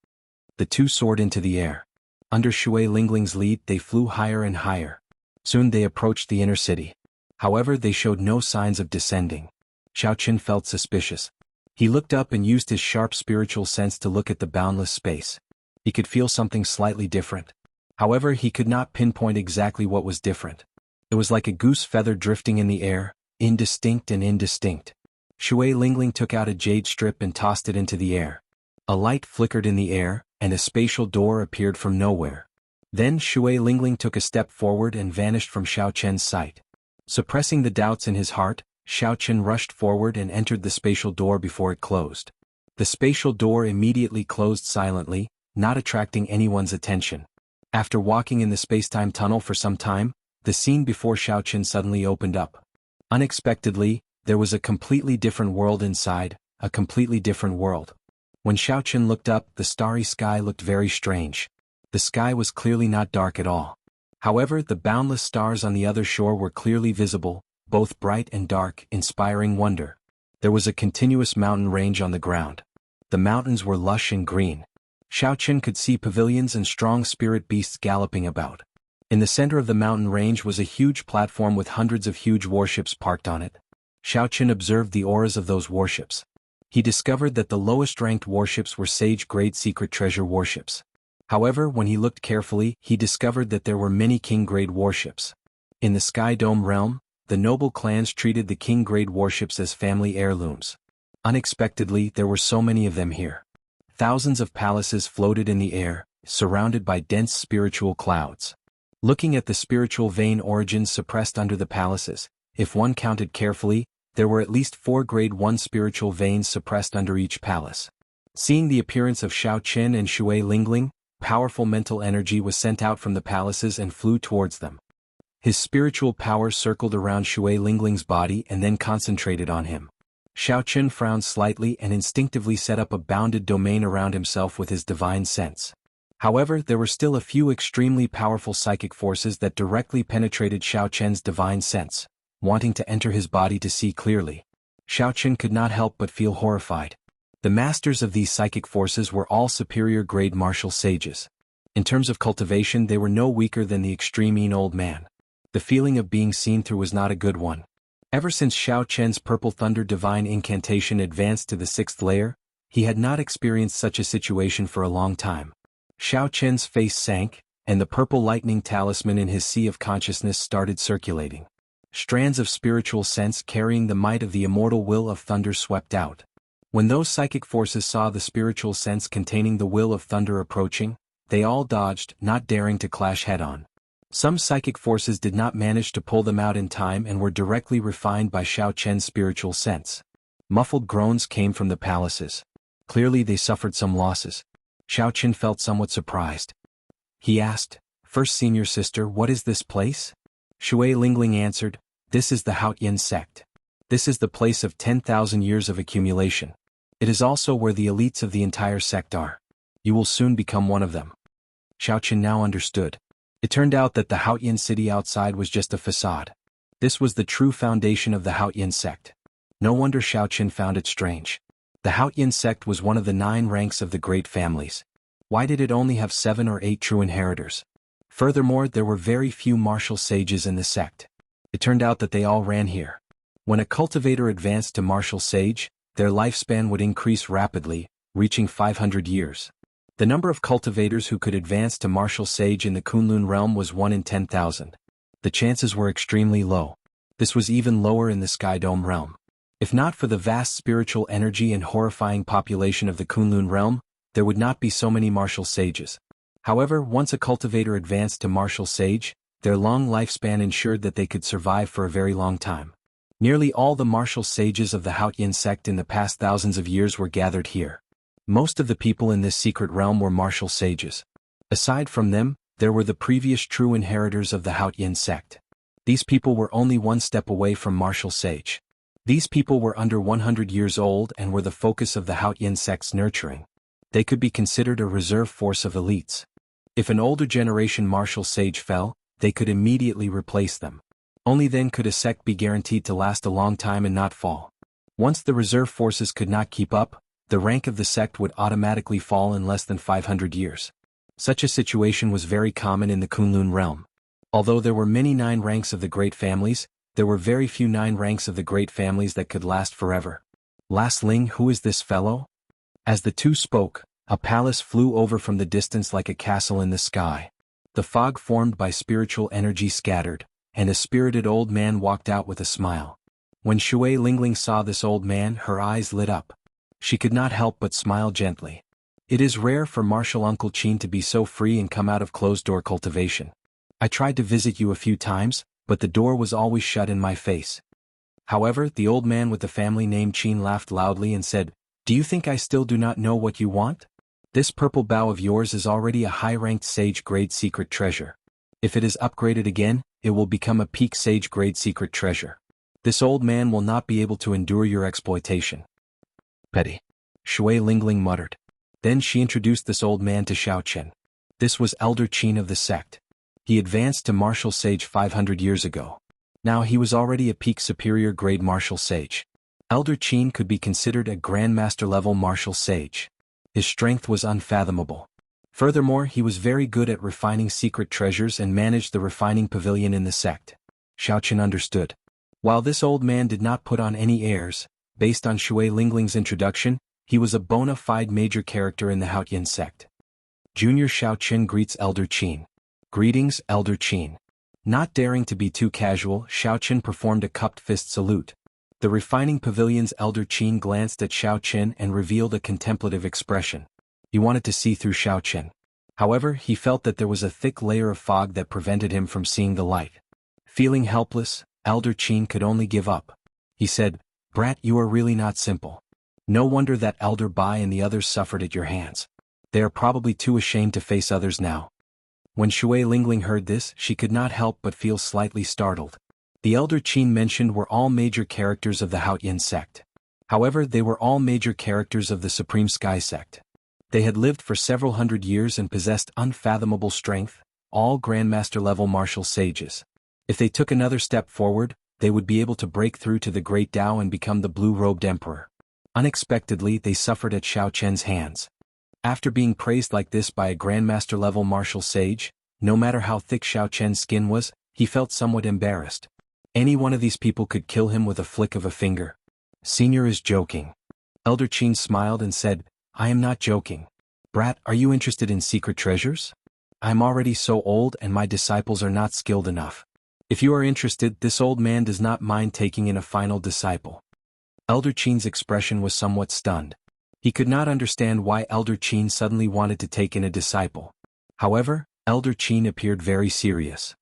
The two soared into the air. Under Shui Lingling's lead they flew higher and higher. Soon they approached the inner city. However, they showed no signs of descending. Xiao Qin felt suspicious. He looked up and used his sharp spiritual sense to look at the boundless space. He could feel something slightly different. However, he could not pinpoint exactly what was different. It was like a goose feather drifting in the air, indistinct and indistinct. Shui Lingling took out a jade strip and tossed it into the air. A light flickered in the air, and a spatial door appeared from nowhere. Then Shui Lingling took a step forward and vanished from Xiao Chen's sight. Suppressing the doubts in his heart, Xiao Chen rushed forward and entered the spatial door before it closed. The spatial door immediately closed silently, not attracting anyone's attention. After walking in the spacetime tunnel for some time, the scene before Xiao Chen suddenly opened up. Unexpectedly, there was a completely different world inside, a completely different world. When Xiao Chen looked up, the starry sky looked very strange. The sky was clearly not dark at all. However, the boundless stars on the other shore were clearly visible, both bright and dark, inspiring wonder. There was a continuous mountain range on the ground. The mountains were lush and green. Xiao Chen could see pavilions and strong spirit beasts galloping about. In the center of the mountain range was a huge platform with hundreds of huge warships parked on it. Xiao Chen observed the auras of those warships. He discovered that the lowest-ranked warships were Sage-grade secret treasure warships. However, when he looked carefully, he discovered that there were many King-grade warships. In the Sky Dome realm, the noble clans treated the King-grade warships as family heirlooms. Unexpectedly, there were so many of them here. Thousands of palaces floated in the air, surrounded by dense spiritual clouds. Looking at the spiritual vein origins suppressed under the palaces, if one counted carefully, there were at least 4 grade 1 spiritual veins suppressed under each palace. Seeing the appearance of Xiao Qin and Shui Lingling, powerful mental energy was sent out from the palaces and flew towards them. His spiritual power circled around Shui Lingling's body and then concentrated on him. Xiao Qin frowned slightly and instinctively set up a bounded domain around himself with his divine sense. However, there were still a few extremely powerful psychic forces that directly penetrated Xiao Qian's divine sense, wanting to enter his body to see clearly. Xiao Qin could not help but feel horrified. The masters of these psychic forces were all superior grade martial sages. In terms of cultivation, they were no weaker than the extreme old man. The feeling of being seen through was not a good one. Ever since Xiao Qian's Purple Thunder divine incantation advanced to the 6th layer, he had not experienced such a situation for a long time. Xiao Qian's face sank, and the purple lightning talisman in his sea of consciousness started circulating. Strands of spiritual sense carrying the might of the immortal will of thunder swept out. When those psychic forces saw the spiritual sense containing the will of thunder approaching, they all dodged, not daring to clash head-on. Some psychic forces did not manage to pull them out in time and were directly refined by Xiao Qian's spiritual sense. Muffled groans came from the palaces. Clearly they suffered some losses. Xiao Qian felt somewhat surprised. He asked, "First senior sister, what is this place?" Shui Lingling answered, "This is the Haotian sect. This is the place of 10,000 years of accumulation. It is also where the elites of the entire sect are. You will soon become one of them." Xiao Qian now understood. It turned out that the Haotian city outside was just a facade. This was the true foundation of the Haotian sect. No wonder Xiao Qian found it strange. The Haotian sect was one of the 9 ranks of the great families. Why did it only have 7 or 8 true inheritors? Furthermore, there were very few martial sages in the sect. It turned out that they all ran here. When a cultivator advanced to martial sage, their lifespan would increase rapidly, reaching 500 years. The number of cultivators who could advance to martial sage in the Kunlun realm was 1 in 10,000. The chances were extremely low. This was even lower in the Sky Dome realm. If not for the vast spiritual energy and horrifying population of the Kunlun realm, there would not be so many martial sages. However, once a cultivator advanced to martial sage, their long lifespan ensured that they could survive for a very long time. Nearly all the martial sages of the Haotian sect in the past thousands of years were gathered here. Most of the people in this secret realm were martial sages. Aside from them, there were the previous true inheritors of the Haotian sect. These people were only one step away from martial sage. These people were under 100 years old and were the focus of the Haotian sect's nurturing. They could be considered a reserve force of elites. If an older generation martial sage fell, they could immediately replace them. Only then could a sect be guaranteed to last a long time and not fall. Once the reserve forces could not keep up, the rank of the sect would automatically fall in less than 500 years. Such a situation was very common in the Kunlun realm. Although there were many 9 ranks of the great families, there were very few 9 ranks of the great families that could last forever. "Last Ling, who is this fellow?" As the two spoke, a palace flew over from the distance like a castle in the sky. The fog formed by spiritual energy scattered, and a spirited old man walked out with a smile. When Shui Lingling saw this old man, her eyes lit up. She could not help but smile gently. It is rare for Martial Uncle Qin to be so free and come out of closed-door cultivation. I tried to visit you a few times, but the door was always shut in my face. However, the old man with the family name Qin laughed loudly and said, "Do you think I still do not know what you want? This purple bow of yours is already a high-ranked sage-grade secret treasure. If it is upgraded again, it will become a peak sage-grade secret treasure. This old man will not be able to endure your exploitation." "Petty," Shui Lingling muttered. Then she introduced this old man to Xiao Qian. This was Elder Qin of the sect. He advanced to martial sage 500 years ago. Now he was already a peak superior grade martial sage. Elder Qin could be considered a grandmaster level martial sage. His strength was unfathomable. Furthermore, he was very good at refining secret treasures and managed the refining pavilion in the sect. Xiao Qian understood. While this old man did not put on any airs, based on Shui Lingling's introduction, he was a bona fide major character in the Haotian sect. Junior Xiao Qian greets Elder Qin. "Greetings, Elder Qin." Not daring to be too casual, Xiao Qian performed a cupped fist salute. The refining pavilion's Elder Qin glanced at Xiao Qian and revealed a contemplative expression. He wanted to see through Xiao Qian. However, he felt that there was a thick layer of fog that prevented him from seeing the light. Feeling helpless, Elder Qin could only give up. He said, Brat, you are really not simple. No wonder that Elder Bai and the others suffered at your hands. They are probably too ashamed to face others now. When Shui Lingling heard this, she could not help but feel slightly startled. The Elder Qin mentioned were all major characters of the Haotian sect. However, they were all major characters of the Supreme Sky sect. They had lived for several hundred years and possessed unfathomable strength, all Grandmaster-level martial sages. If they took another step forward, they would be able to break through to the Great Tao and become the Blue-Robed Emperor. Unexpectedly, they suffered at Xiao Chen's hands. After being praised like this by a Grandmaster-level martial sage, no matter how thick Xiao Chen's skin was, he felt somewhat embarrassed. Any one of these people could kill him with a flick of a finger. Senior is joking. Elder Qin smiled and said, I am not joking. Brat, are you interested in secret treasures? I am already so old and my disciples are not skilled enough. If you are interested, this old man does not mind taking in a final disciple. Elder Qin's expression was somewhat stunned. He could not understand why Elder Qin suddenly wanted to take in a disciple. However, Elder Qin appeared very serious.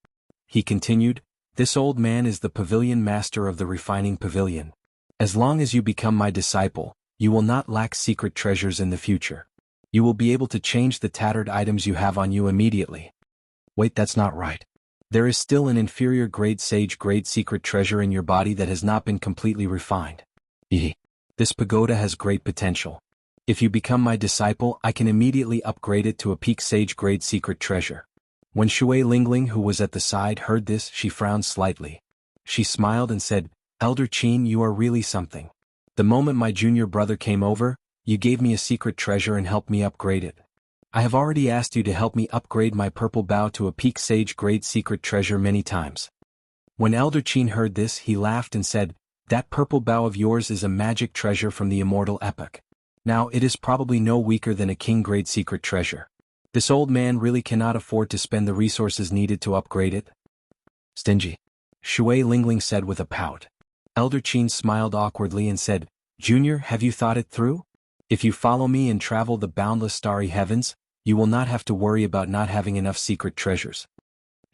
He continued, this old man is the pavilion master of the refining pavilion. As long as you become my disciple, you will not lack secret treasures in the future. You will be able to change the tattered items you have on you immediately. Wait, that's not right. There is still an inferior grade sage grade secret treasure in your body that has not been completely refined. This pagoda has great potential. If you become my disciple, I can immediately upgrade it to a peak sage grade secret treasure. When Shui Lingling, who was at the side, heard this, she frowned slightly. She smiled and said, Elder Qin, you are really something. The moment my junior brother came over, you gave me a secret treasure and helped me upgrade it. I have already asked you to help me upgrade my purple bow to a peak sage grade secret treasure many times. When Elder Qin heard this, he laughed and said, that purple bow of yours is a magic treasure from the immortal epoch. Now it is probably no weaker than a king-grade secret treasure. This old man really cannot afford to spend the resources needed to upgrade it. Stingy. Shui Lingling said with a pout. Elder Qin smiled awkwardly and said, Junior, have you thought it through? If you follow me and travel the boundless starry heavens, you will not have to worry about not having enough secret treasures.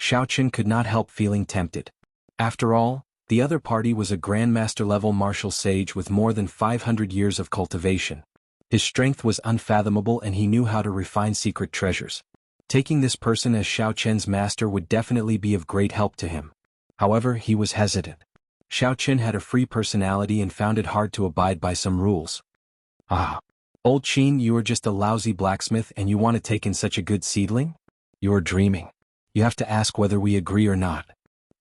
Xiao Chen could not help feeling tempted. After all, the other party was a Grandmaster-level martial sage with more than 500 years of cultivation. His strength was unfathomable and he knew how to refine secret treasures. Taking this person as Xiao Chen's master would definitely be of great help to him. However, he was hesitant. Xiao Chen had a free personality and found it hard to abide by some rules. Ah. Old Qin, you are just a lousy blacksmith and you want to take in such a good seedling? You're dreaming. You have to ask whether we agree or not.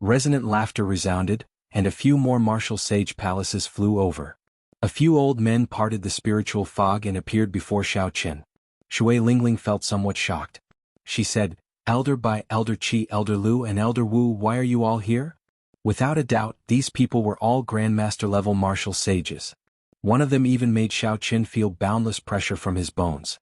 Resonant laughter resounded, and a few more martial sage palaces flew over. A few old men parted the spiritual fog and appeared before Xiao Chen. Shui Lingling felt somewhat shocked. She said, Elder Bai, Elder Qi, Elder Lu and Elder Wu, why are you all here? Without a doubt, these people were all Grandmaster-level martial sages. One of them even made Xiao Chen feel boundless pressure from his bones.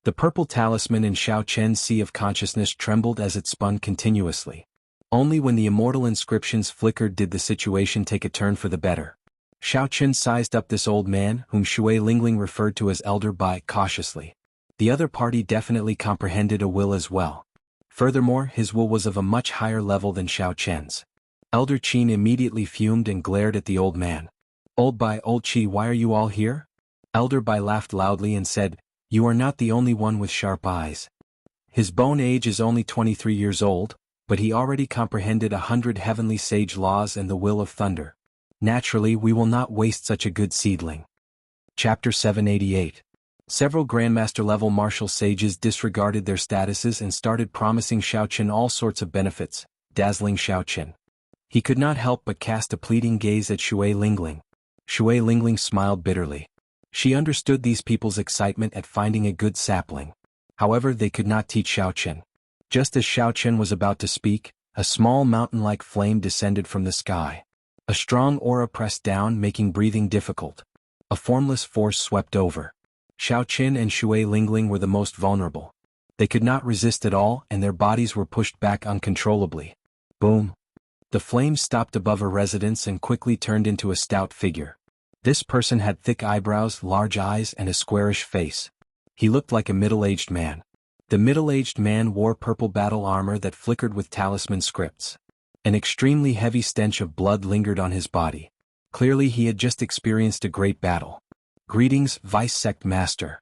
The purple talisman in Xiao Chen's sea of consciousness trembled as it spun continuously. Only when the immortal inscriptions flickered did the situation take a turn for the better. Xiao Chen sized up this old man, whom Shui Lingling referred to as Elder Bai, cautiously. The other party definitely comprehended a will as well. Furthermore, his will was of a much higher level than Xiao Chen's. Elder Qin immediately fumed and glared at the old man. Old Bai, Old Qi, why are you all here? Elder Bai laughed loudly and said, you are not the only one with sharp eyes. His bone age is only 23 years old, but he already comprehended 100 heavenly sage laws and the will of thunder. Naturally, we will not waste such a good seedling. Chapter 788. Several Grandmaster-level martial sages disregarded their statuses and started promising Xiao Chen all sorts of benefits, dazzling Xiao Chen. He could not help but cast a pleading gaze at Shui Lingling. Shui Lingling smiled bitterly. She understood these people's excitement at finding a good sapling. However, they could not teach Xiao Chen. Just as Xiao Chen was about to speak, a small mountain-like flame descended from the sky. A strong aura pressed down, making breathing difficult. A formless force swept over. Xiao Chen and Shui Lingling were the most vulnerable. They could not resist at all, and their bodies were pushed back uncontrollably. Boom! The flame stopped above her residence and quickly turned into a stout figure. This person had thick eyebrows, large eyes, and a squarish face. He looked like a middle-aged man. The middle-aged man wore purple battle armor that flickered with talisman scripts. An extremely heavy stench of blood lingered on his body. Clearly he had just experienced a great battle. "Greetings, Vice Sect Master."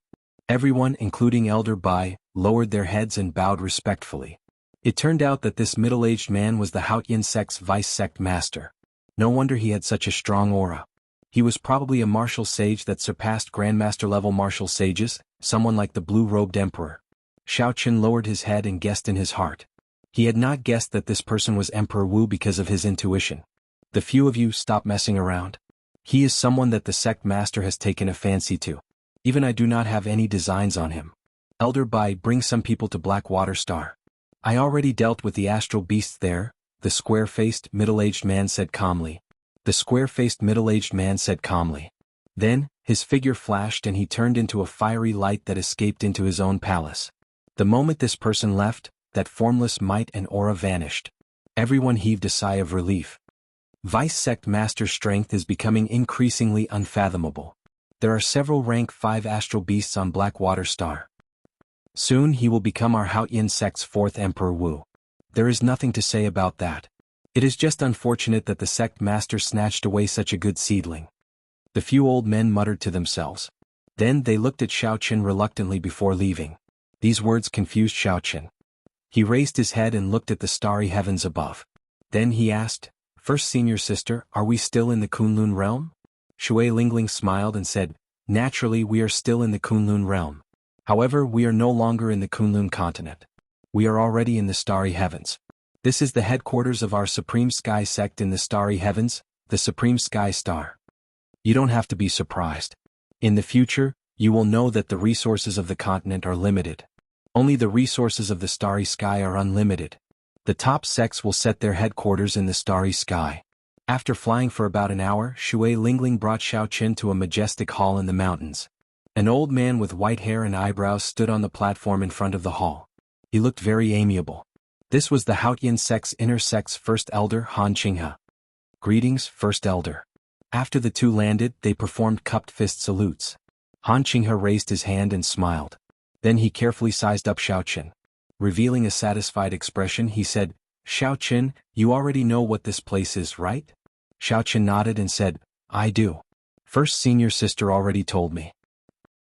Everyone, including Elder Bai, lowered their heads and bowed respectfully. It turned out that this middle-aged man was the Haotian sect's Vice Sect Master. No wonder he had such a strong aura. He was probably a martial sage that surpassed Grandmaster-level martial sages, someone like the blue-robed Emperor. Xiao Qin lowered his head and guessed in his heart. He had not guessed that this person was Emperor Wu because of his intuition. "The few of you stop messing around. He is someone that the sect master has taken a fancy to. Even I do not have any designs on him. Elder Bai, bring some people to Blackwater Star." "I already dealt with the astral beasts there," the square-faced, middle-aged man said calmly. The square-faced middle-aged man said calmly. Then, his figure flashed and he turned into a fiery light that escaped into his own palace. The moment this person left, that formless might and aura vanished. Everyone heaved a sigh of relief. Vice Sect Master's strength is becoming increasingly unfathomable. There are several rank 5 astral beasts on Blackwater Star. Soon he will become our Haotian sect's 4th Emperor Wu. There is nothing to say about that. It is just unfortunate that the sect master snatched away such a good seedling. The few old men muttered to themselves. Then they looked at Xiao Qin reluctantly before leaving. These words confused Xiao Qin. He raised his head and looked at the starry heavens above. Then he asked, "First Senior Sister, are we still in the Kunlun realm?" Shui Lingling smiled and said, "Naturally we are still in the Kunlun realm. However, we are no longer in the Kunlun continent. We are already in the starry heavens. This is the headquarters of our Supreme Sky sect in the starry heavens, the Supreme Sky Star. You don't have to be surprised. In the future, you will know that the resources of the continent are limited. Only the resources of the starry sky are unlimited. The top sects will set their headquarters in the starry sky." After flying for about an hour, Shui Lingling brought Xiao Qin to a majestic hall in the mountains. An old man with white hair and eyebrows stood on the platform in front of the hall. He looked very amiable. This was the Haotian sect's inner sect's first elder, Han Qinghe. "Greetings, First Elder." After the two landed, they performed cupped fist salutes. Han Qinghe raised his hand and smiled. Then he carefully sized up Xiao Qin. Revealing a satisfied expression, he said, "Xiao Qin, you already know what this place is, right?" Xiao Qin nodded and said, "I do. First Senior Sister already told me.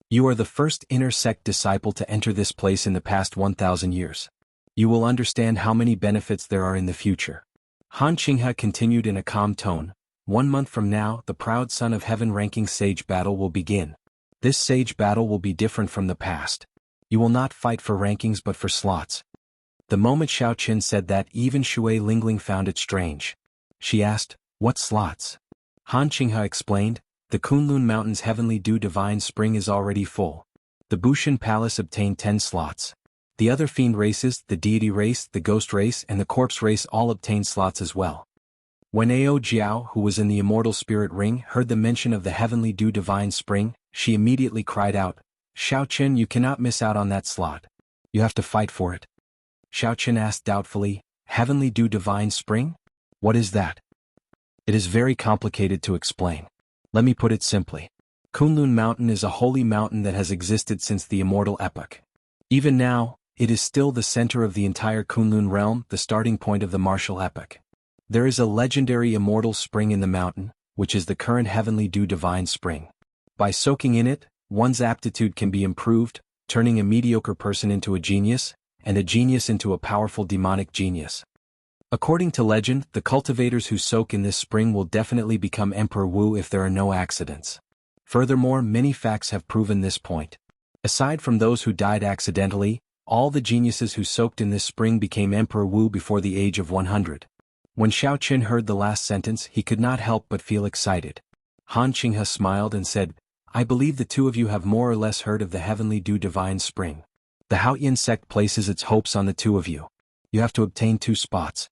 You are the first inner sect disciple to enter this place in the past 1,000 years. You will understand how many benefits there are in the future." Han Qinghe continued in a calm tone, "1 month from now, the proud son of heaven ranking sage battle will begin. This sage battle will be different from the past. You will not fight for rankings but for slots." The moment Xiao Qin said that, even Shui Lingling found it strange. She asked, "What slots?" Han Qinghe explained, "The Kunlun Mountain's Heavenly Dew Divine Spring is already full. The Bushan Palace obtained 10 slots. The other fiend races, the deity race, the ghost race and the corpse race all obtained slots as well." When Ao Jiao, who was in the immortal spirit ring, heard the mention of the Heavenly Dew Divine Spring, she immediately cried out, "Xiao Qin, you cannot miss out on that slot. You have to fight for it." Xiao Qin asked doubtfully, "Heavenly Dew Divine Spring? What is that?" "It is very complicated to explain. Let me put it simply. Kunlun Mountain is a holy mountain that has existed since the immortal epoch. Even now, it is still the center of the entire Kunlun realm, the starting point of the martial epoch. There is a legendary immortal spring in the mountain, which is the current Heavenly Dew Divine Spring. By soaking in it, one's aptitude can be improved, turning a mediocre person into a genius, and a genius into a powerful demonic genius. According to legend, the cultivators who soak in this spring will definitely become Emperor Wu if there are no accidents. Furthermore, many facts have proven this point. Aside from those who died accidentally, all the geniuses who soaked in this spring became Emperor Wu before the age of 100. When Xiao Qin heard the last sentence, he could not help but feel excited. Han Qinghe smiled and said, "I believe the two of you have more or less heard of the Heavenly Dew Divine Spring. The Haotian sect places its hopes on the two of you. You have to obtain 2 spots.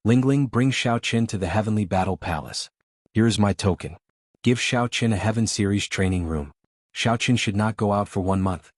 Lingling, bring Xiao Qin to the Heavenly Battle Palace. Here is my token. Give Xiao Qin a Heaven Series training room. Xiao Qin should not go out for 1 month."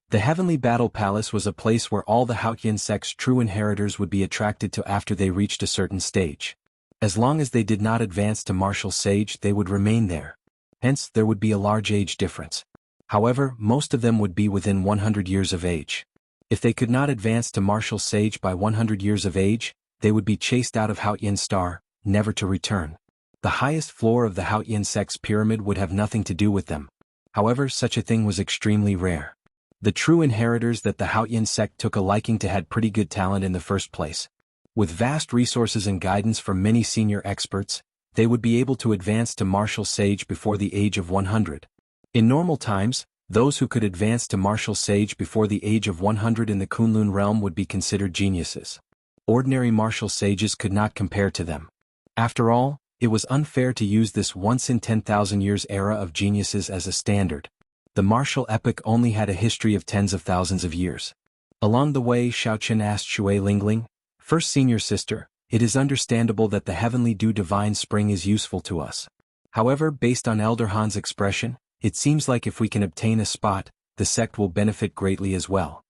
The Heavenly Battle Palace was a place where all the Haotian sect's true inheritors would be attracted to after they reached a certain stage. As long as they did not advance to martial sage, they would remain there. Hence, there would be a large age difference. However, most of them would be within 100 years of age. If they could not advance to martial sage by 100 years of age, they would be chased out of Haotian Star, never to return. The highest floor of the Haotian sect's pyramid would have nothing to do with them. However, such a thing was extremely rare. The true inheritors that the Haotian sect took a liking to had pretty good talent in the first place. With vast resources and guidance from many senior experts, they would be able to advance to martial sage before the age of 100. In normal times, those who could advance to martial sage before the age of 100 in the Kunlun realm would be considered geniuses. Ordinary martial sages could not compare to them. After all, it was unfair to use this once-in-10,000 years era of geniuses as a standard. The martial epoch only had a history of tens of thousands of years. Along the way, Xiaochen asked Shui Lingling, "First senior sister, it is understandable that the heavenly dew divine spring is useful to us. However, based on Elder Han's expression, it seems like if we can obtain a spot, the sect will benefit greatly as well."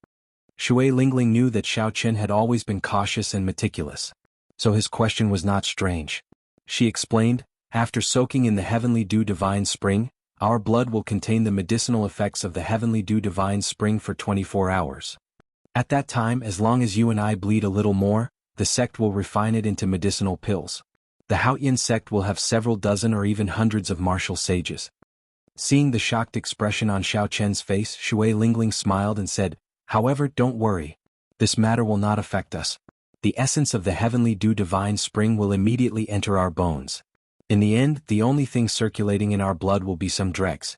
Shui Lingling knew that Xiaochen had always been cautious and meticulous, so his question was not strange. She explained, "After soaking in the heavenly dew divine spring, our blood will contain the medicinal effects of the heavenly dew divine spring for 24 hours. At that time, as long as you and I bleed a little more, the sect will refine it into medicinal pills. The Haotian sect will have several dozen or even hundreds of martial sages." Seeing the shocked expression on Xiaochen's face, Shui Lingling smiled and said, "However, don't worry. This matter will not affect us. The essence of the heavenly dew divine spring will immediately enter our bones. In the end, the only thing circulating in our blood will be some dregs."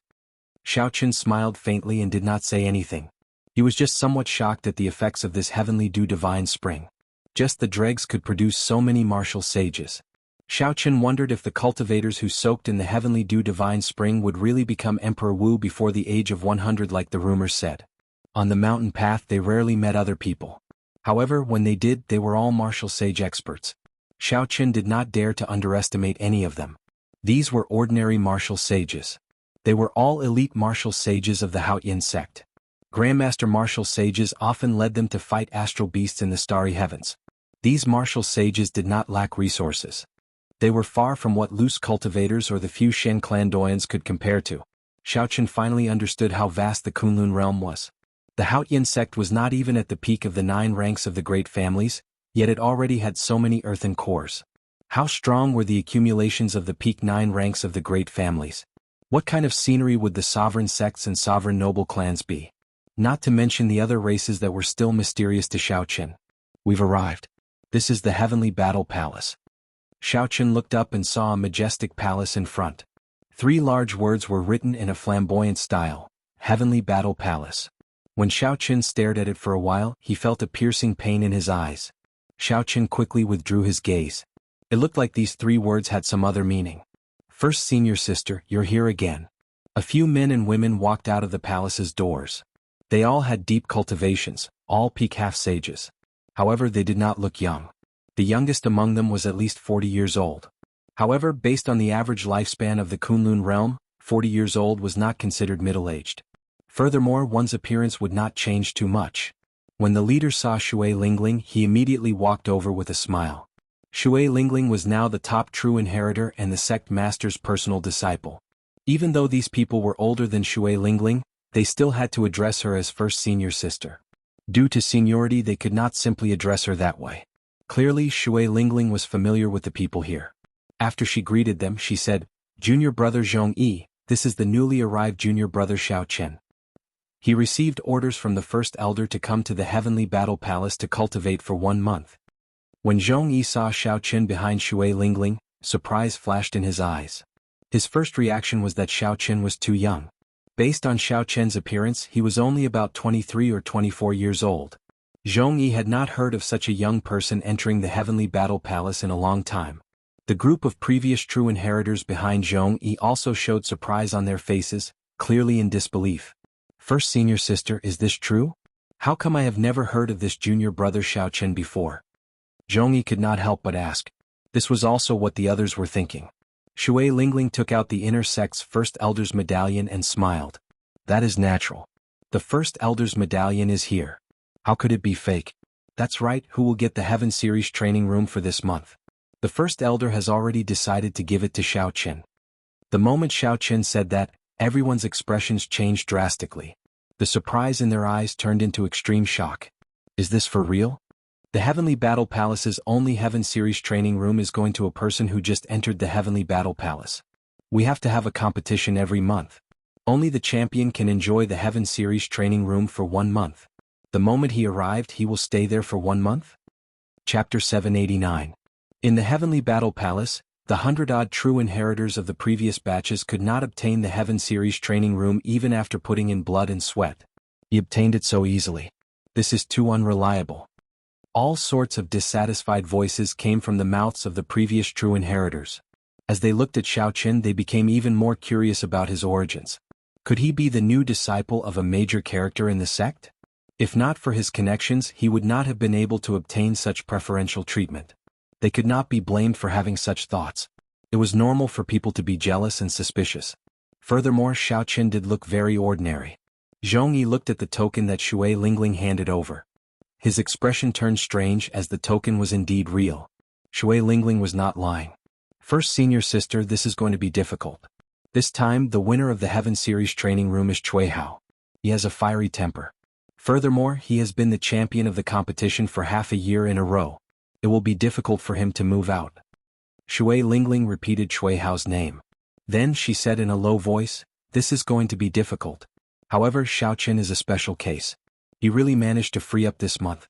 Xiaochen smiled faintly and did not say anything. He was just somewhat shocked at the effects of this heavenly dew divine spring. Just the dregs could produce so many martial sages. Xiaochen wondered if the cultivators who soaked in the heavenly dew divine spring would really become Emperor Wu before the age of 100 like the rumors said. On the mountain path they rarely met other people. However, when they did, they were all martial sage experts. Xiaochen did not dare to underestimate any of them. These were ordinary martial sages. They were all elite martial sages of the Haotian sect. Grandmaster martial sages often led them to fight astral beasts in the starry heavens. These martial sages did not lack resources. They were far from what loose cultivators or the few Shen clandoyans could compare to. Xiaochen finally understood how vast the Kunlun realm was. The Haotian sect was not even at the peak of the 9 ranks of the great families, yet it already had so many earthen cores. How strong were the accumulations of the peak 9 ranks of the great families? What kind of scenery would the sovereign sects and sovereign noble clans be? Not to mention the other races that were still mysterious to Xiaochen. "We've arrived. This is the Heavenly Battle Palace." Xiaochen looked up and saw a majestic palace in front. 3 large words were written in a flamboyant style, "Heavenly Battle Palace." When Xiaochen stared at it for a while, he felt a piercing pain in his eyes. Xiaochen quickly withdrew his gaze. It looked like these 3 words had some other meaning. "First senior sister, you're here again." A few men and women walked out of the palace's doors. They all had deep cultivations, all peak half-sages. However, they did not look young. The youngest among them was at least 40 years old. However, based on the average lifespan of the Kunlun realm, 40 years old was not considered middle-aged. Furthermore, one's appearance would not change too much. When the leader saw Shui Lingling, he immediately walked over with a smile. Shui Lingling was now the top true inheritor and the sect master's personal disciple. Even though these people were older than Shui Lingling, they still had to address her as first senior sister. Due to seniority, they could not simply address her that way. Clearly, Shui Lingling was familiar with the people here. After she greeted them, she said, "Junior brother Zhongyi, this is the newly arrived junior brother Xiaochen. He received orders from the first elder to come to the Heavenly Battle Palace to cultivate for 1 month." When Zhongyi saw Xiaochen behind Shui Lingling, surprise flashed in his eyes. His first reaction was that Xiaochen was too young. Based on Xiaochen's appearance, he was only about 23 or 24 years old. Zhongyi had not heard of such a young person entering the Heavenly Battle Palace in a long time. The group of previous true inheritors behind Zhongyi also showed surprise on their faces, clearly in disbelief. "First senior sister, is this true? How come I have never heard of this junior brother Xiaochen before?" Zhongyi could not help but ask. This was also what the others were thinking. Shui Lingling took out the inner sect's first elder's medallion and smiled. "That is natural. The first elder's medallion is here. How could it be fake? That's right, who will get the Heaven Series training room for this month? The first elder has already decided to give it to Xiaochen." The moment Xiaochen said that, everyone's expressions changed drastically. The surprise in their eyes turned into extreme shock. "Is this for real?" The Heavenly Battle Palace's only Heaven Series training room is going to a person who just entered the Heavenly Battle Palace. We have to have a competition every month. Only the champion can enjoy the Heaven Series training room for 1 month. The moment he arrived, he will stay there for 1 month? Chapter 789. In the Heavenly Battle Palace, the 100-odd true inheritors of the previous batches could not obtain the Heaven Series training room even after putting in blood and sweat. He obtained it so easily. This is too unreliable. All sorts of dissatisfied voices came from the mouths of the previous true inheritors. As they looked at Xiao Qin, they became even more curious about his origins. Could he be the new disciple of a major character in the sect? If not for his connections, he would not have been able to obtain such preferential treatment. They could not be blamed for having such thoughts. It was normal for people to be jealous and suspicious. Furthermore, Xiao Qin did look very ordinary. Zhongyi looked at the token that Shui Lingling handed over. His expression turned strange as the token was indeed real. Shui Lingling was not lying. First senior sister, this is going to be difficult. This time, the winner of the Heaven Series training room is Cui Hao. He has a fiery temper. Furthermore, he has been the champion of the competition for half a year in a row. It will be difficult for him to move out. Shui Lingling repeated Cui Hao's name. Then she said in a low voice, "This is going to be difficult." However, Xiao Qin is a special case. He really managed to free up this month.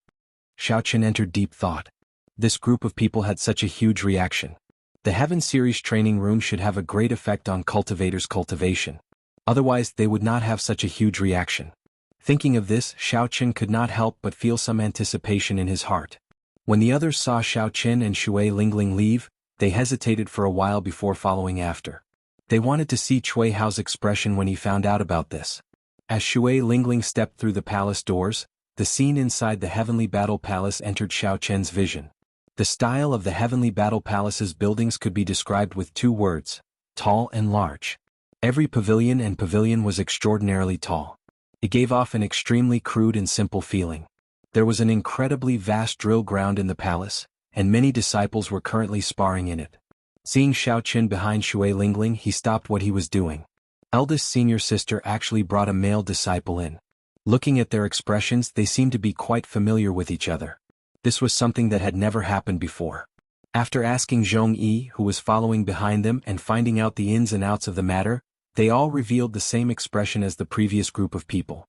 Xiao Qin entered deep thought. This group of people had such a huge reaction. The Heaven Series training room should have a great effect on cultivators' cultivation. Otherwise, they would not have such a huge reaction. Thinking of this, Xiao Qin could not help but feel some anticipation in his heart. When the others saw Xiao Qin and Shui Lingling leave, they hesitated for a while before following after. They wanted to see Cui Hao's expression when he found out about this. As Shui Lingling stepped through the palace doors, the scene inside the Heavenly Battle Palace entered Xiao Qin's vision. The style of the Heavenly Battle Palace's buildings could be described with 2 words: tall and large. Every pavilion was extraordinarily tall. It gave off an extremely crude and simple feeling. There was an incredibly vast drill ground in the palace, and many disciples were currently sparring in it. Seeing Xiao Qin behind Shui Lingling, he stopped what he was doing. Eldest senior sister actually brought a male disciple in. Looking at their expressions, they seemed to be quite familiar with each other. This was something that had never happened before. After asking Zhongyi, who was following behind them, and finding out the ins and outs of the matter, they all revealed the same expression as the previous group of people.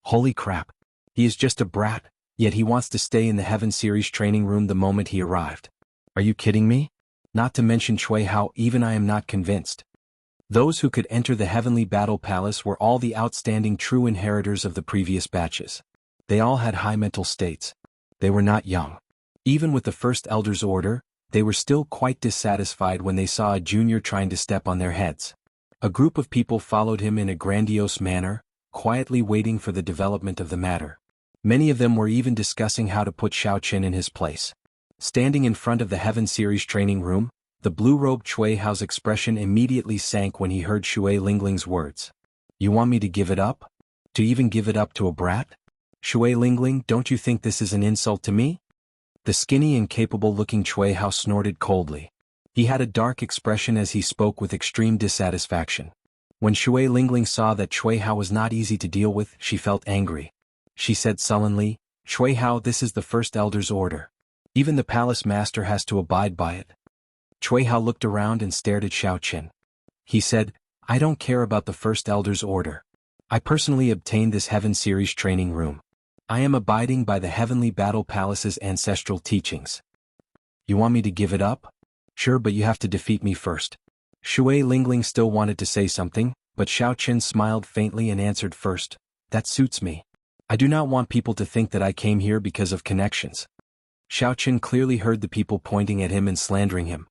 Holy crap! He is just a brat, yet he wants to stay in the Heaven Series training room the moment he arrived. Are you kidding me? Not to mention Cui Hao, even I am not convinced. Those who could enter the Heavenly Battle Palace were all the outstanding true inheritors of the previous batches. They all had high mental states. They were not young. Even with the First Elder's order, they were still quite dissatisfied when they saw a junior trying to step on their heads. A group of people followed him in a grandiose manner, quietly waiting for the development of the matter. Many of them were even discussing how to put Xiao Qin in his place. Standing in front of the Heaven Series training room, the blue-robed Cui Hao's expression immediately sank when he heard Shui Lingling's words. You want me to give it up? To even give it up to a brat? Shui Lingling, don't you think this is an insult to me? The skinny and capable-looking Cui Hao snorted coldly. He had a dark expression as he spoke with extreme dissatisfaction. When Shui Lingling saw that Cui Hao was not easy to deal with, she felt angry. She said sullenly, Cui Hao, this is the First Elder's order. Even the palace master has to abide by it. Cui Hao looked around and stared at Xiao Qin. He said, I don't care about the First Elder's order. I personally obtained this Heaven Series training room. I am abiding by the Heavenly Battle Palace's ancestral teachings. You want me to give it up? Sure, but you have to defeat me first. Shui Lingling still wanted to say something, but Xiao Qin smiled faintly and answered first, that suits me. I do not want people to think that I came here because of connections. Xiao Qin clearly heard the people pointing at him and slandering him.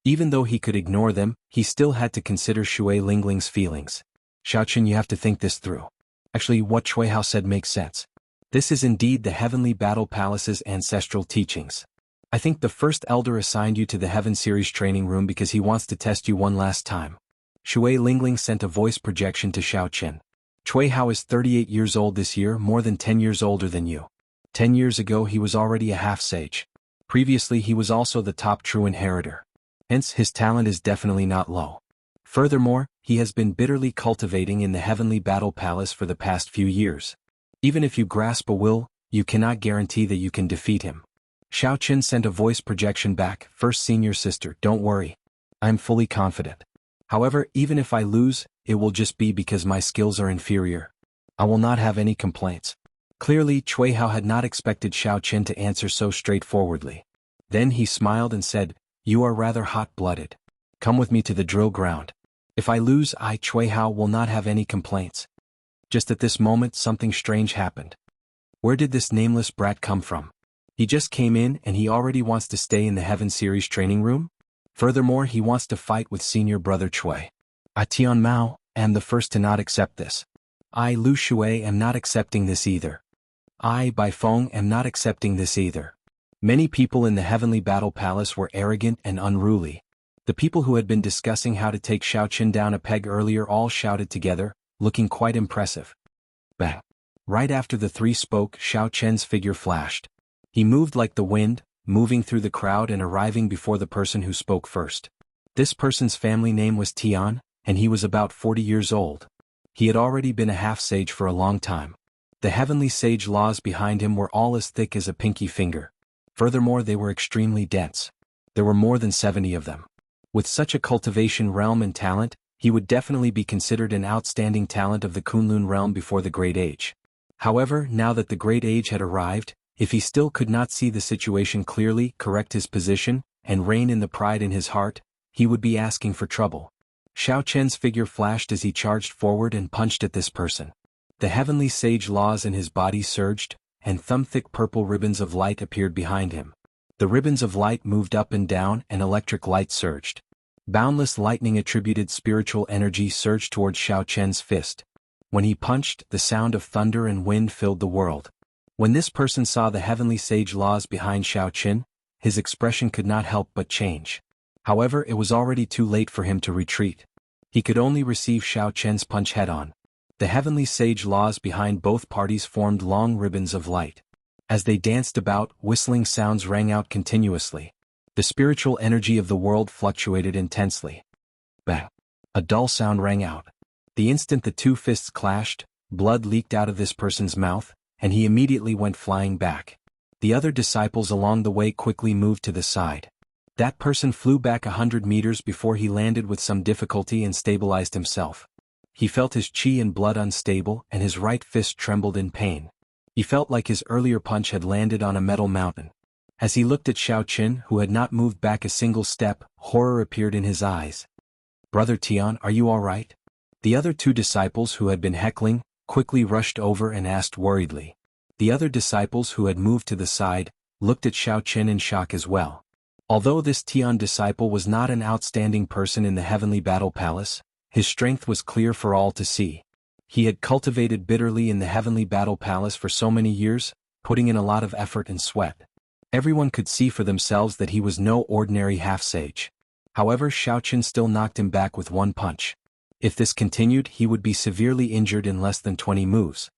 Even though he could ignore them, he still had to consider Shui Lingling's feelings. Xiao Qin, you have to think this through. Actually, what Cui Hao said makes sense. This is indeed the Heavenly Battle Palace's ancestral teachings. I think the First Elder assigned you to the Heaven Series training room because he wants to test you one last time. Shui Lingling sent a voice projection to Xiao Qin. Cui Hao is 38 years old this year, more than 10 years older than you. 10 years ago he was already a half-sage. Previously he was also the top true inheritor. Hence, his talent is definitely not low. Furthermore, he has been bitterly cultivating in the Heavenly Battle Palace for the past few years. Even if you grasp a will, you cannot guarantee that you can defeat him. Xiao Qin sent a voice projection back, "First senior sister, don't worry. I'm fully confident. However, even if I lose, it will just be because my skills are inferior. I will not have any complaints." Clearly, Cui Hao had not expected Xiao Qin to answer so straightforwardly. Then he smiled and said, "You are rather hot-blooded. Come with me to the drill ground. If I lose, Cui Hao will not have any complaints." Just at this moment, something strange happened. Where did this nameless brat come from? He just came in and he already wants to stay in the Heaven Series training room? Furthermore, he wants to fight with senior brother Cui. I, Tian Mao, am the first to not accept this. I, Lu Shui, am not accepting this either. I, Bai Feng, am not accepting this either. Many people in the Heavenly Battle Palace were arrogant and unruly. The people who had been discussing how to take Xiao Qin down a peg earlier all shouted together, looking quite impressive. Bang! Right after the three spoke, Xiao Qian's figure flashed. He moved like the wind, moving through the crowd and arriving before the person who spoke first. This person's family name was Tian, and he was about 40 years old. He had already been a half-sage for a long time. The heavenly sage laws behind him were all as thick as a pinky finger. Furthermore, they were extremely dense. There were more than 70 of them. With such a cultivation realm and talent, he would definitely be considered an outstanding talent of the Kunlun realm before the Great Age. However, now that the Great Age had arrived, if he still could not see the situation clearly, correct his position, and rein in the pride in his heart, he would be asking for trouble. Xiao Qian's figure flashed as he charged forward and punched at this person. The heavenly sage laws in his body surged, and thumb-thick purple ribbons of light appeared behind him. The ribbons of light moved up and down and electric light surged. Boundless lightning-attributed spiritual energy surged towards Xiao Qian's fist. When he punched, the sound of thunder and wind filled the world. When this person saw the heavenly sage laws behind Xiao Qin, his expression could not help but change. However, it was already too late for him to retreat. He could only receive Xiao Qian's punch head-on. The heavenly sage laws behind both parties formed long ribbons of light. As they danced about, whistling sounds rang out continuously. The spiritual energy of the world fluctuated intensely. Bang! A dull sound rang out. The instant the two fists clashed, blood leaked out of this person's mouth, and he immediately went flying back. The other disciples along the way quickly moved to the side. That person flew back 100 meters before he landed with some difficulty and stabilized himself. He felt his chi and blood unstable and his right fist trembled in pain. He felt like his earlier punch had landed on a metal mountain. As he looked at Xiao Qin, who had not moved back a single step, horror appeared in his eyes. "Brother Tian, are you all right?" The other two disciples who had been heckling, quickly rushed over and asked worriedly. The other disciples who had moved to the side, looked at Xiao Qin in shock as well. Although this Tian disciple was not an outstanding person in the Heavenly Battle Palace, his strength was clear for all to see. He had cultivated bitterly in the Heavenly Battle Palace for so many years, putting in a lot of effort and sweat. Everyone could see for themselves that he was no ordinary half-sage. However, Xiao Qin still knocked him back with one punch. If this continued, he would be severely injured in less than 20 moves.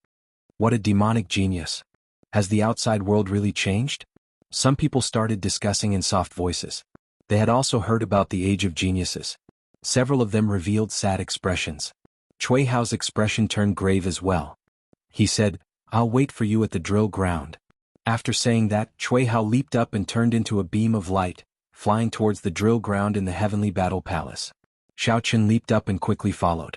What a demonic genius. Has the outside world really changed? Some people started discussing in soft voices. They had also heard about the age of geniuses. Several of them revealed sad expressions. Cui Hao's expression turned grave as well. He said, "I'll wait for you at the drill ground." After saying that, Cui Hao leaped up and turned into a beam of light, flying towards the drill ground in the Heavenly Battle Palace. Xiao Qin leaped up and quickly followed.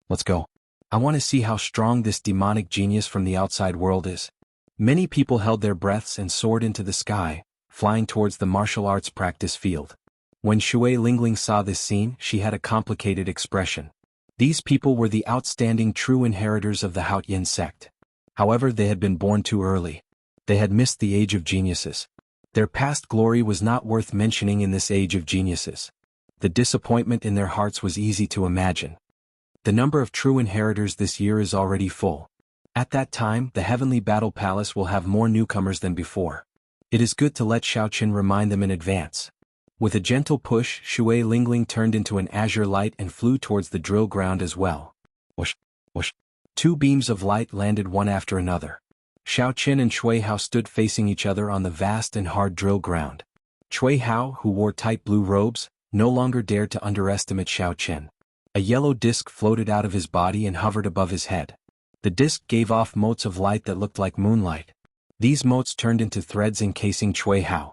"Let's go. I want to see how strong this demonic genius from the outside world is." Many people held their breaths and soared into the sky, flying towards the martial arts practice field. When Shui Lingling saw this scene, she had a complicated expression. These people were the outstanding true inheritors of the Haotian sect. However, they had been born too early. They had missed the age of geniuses. Their past glory was not worth mentioning in this age of geniuses. The disappointment in their hearts was easy to imagine. The number of true inheritors this year is already full. At that time, the Heavenly Battle Palace will have more newcomers than before. It is good to let Xiao Qin remind them in advance. With a gentle push, Shui Lingling turned into an azure light and flew towards the drill ground as well. Whoosh, whoosh. Two beams of light landed one after another. Xiao Qin and Cui Hao stood facing each other on the vast and hard drill ground. Cui Hao, who wore tight blue robes, no longer dared to underestimate Xiao Qin. A yellow disc floated out of his body and hovered above his head. The disc gave off motes of light that looked like moonlight. These motes turned into threads encasing Cui Hao.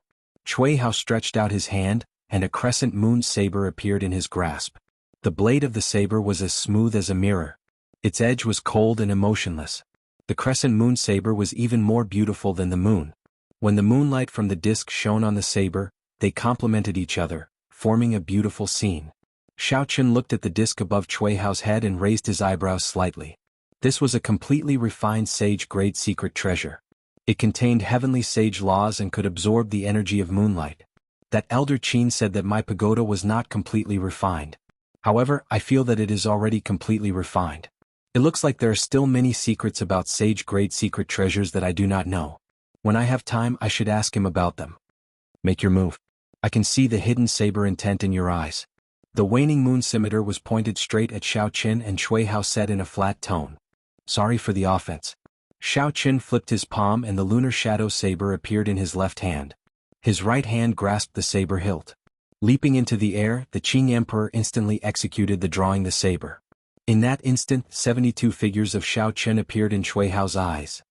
Cui Hao stretched out his hand, and a crescent moon saber appeared in his grasp. The blade of the saber was as smooth as a mirror. Its edge was cold and emotionless. The crescent moon saber was even more beautiful than the moon. When the moonlight from the disc shone on the saber, they complemented each other, forming a beautiful scene. Xiao Chen looked at the disc above Cui Hao's head and raised his eyebrows slightly. This was a completely refined sage-grade secret treasure. It contained heavenly sage laws and could absorb the energy of moonlight. That elder Qin said that my pagoda was not completely refined. However, I feel that it is already completely refined. It looks like there are still many secrets about sage-grade secret treasures that I do not know. When I have time, I should ask him about them. Make your move. I can see the hidden saber intent in your eyes. The waning moon scimitar was pointed straight at Xiao Chen, and Cui Hao said in a flat tone, "Sorry for the offense." Xiao Chen flipped his palm and the lunar shadow saber appeared in his left hand. His right hand grasped the saber hilt. Leaping into the air, the Qing Emperor instantly executed the drawing the saber. In that instant, 72 figures of Xiao Chen appeared in Cui Hao's eyes.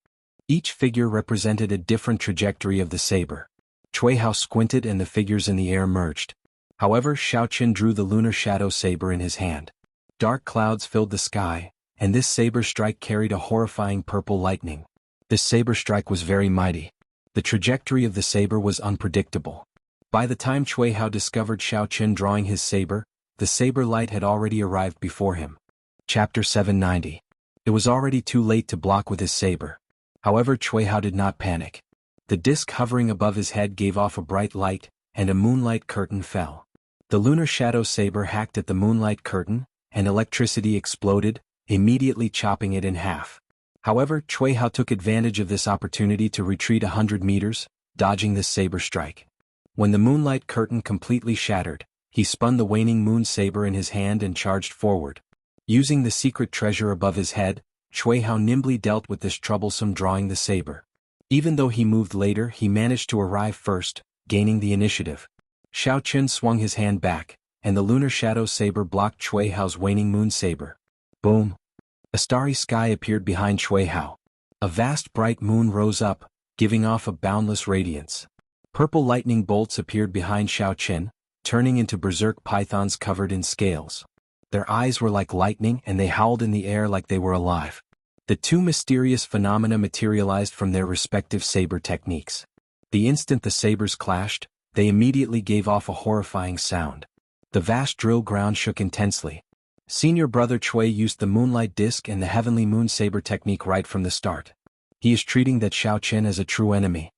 Each figure represented a different trajectory of the saber. Cui Hao squinted and the figures in the air merged. However, Xiao Chen drew the lunar shadow saber in his hand. Dark clouds filled the sky, and this saber strike carried a horrifying purple lightning. This saber strike was very mighty. The trajectory of the saber was unpredictable. By the time Cui Hao discovered Xiao Chen drawing his saber, the saber light had already arrived before him. Chapter 790. It was already too late to block with his saber. However, Cui Hao did not panic. The disc hovering above his head gave off a bright light, and a moonlight curtain fell. The lunar shadow saber hacked at the moonlight curtain, and electricity exploded, immediately chopping it in half. However, Cui Hao took advantage of this opportunity to retreat 100 meters, dodging this saber strike. When the moonlight curtain completely shattered, he spun the waning moon saber in his hand and charged forward. Using the secret treasure above his head, Cui Hao nimbly dealt with this troublesome drawing the saber. Even though he moved later, he managed to arrive first, gaining the initiative. Xiao Chen swung his hand back, and the lunar shadow saber blocked Cui Hao's waning moon saber. Boom! A starry sky appeared behind Cui Hao. A vast bright moon rose up, giving off a boundless radiance. Purple lightning bolts appeared behind Xiao Chen, turning into berserk pythons covered in scales. Their eyes were like lightning and they howled in the air like they were alive. The two mysterious phenomena materialized from their respective saber techniques. The instant the sabers clashed, they immediately gave off a horrifying sound. The vast drill ground shook intensely. Senior brother Cui used the moonlight disc and the heavenly moon saber technique right from the start. He is treating that Xiao Chen as a true enemy.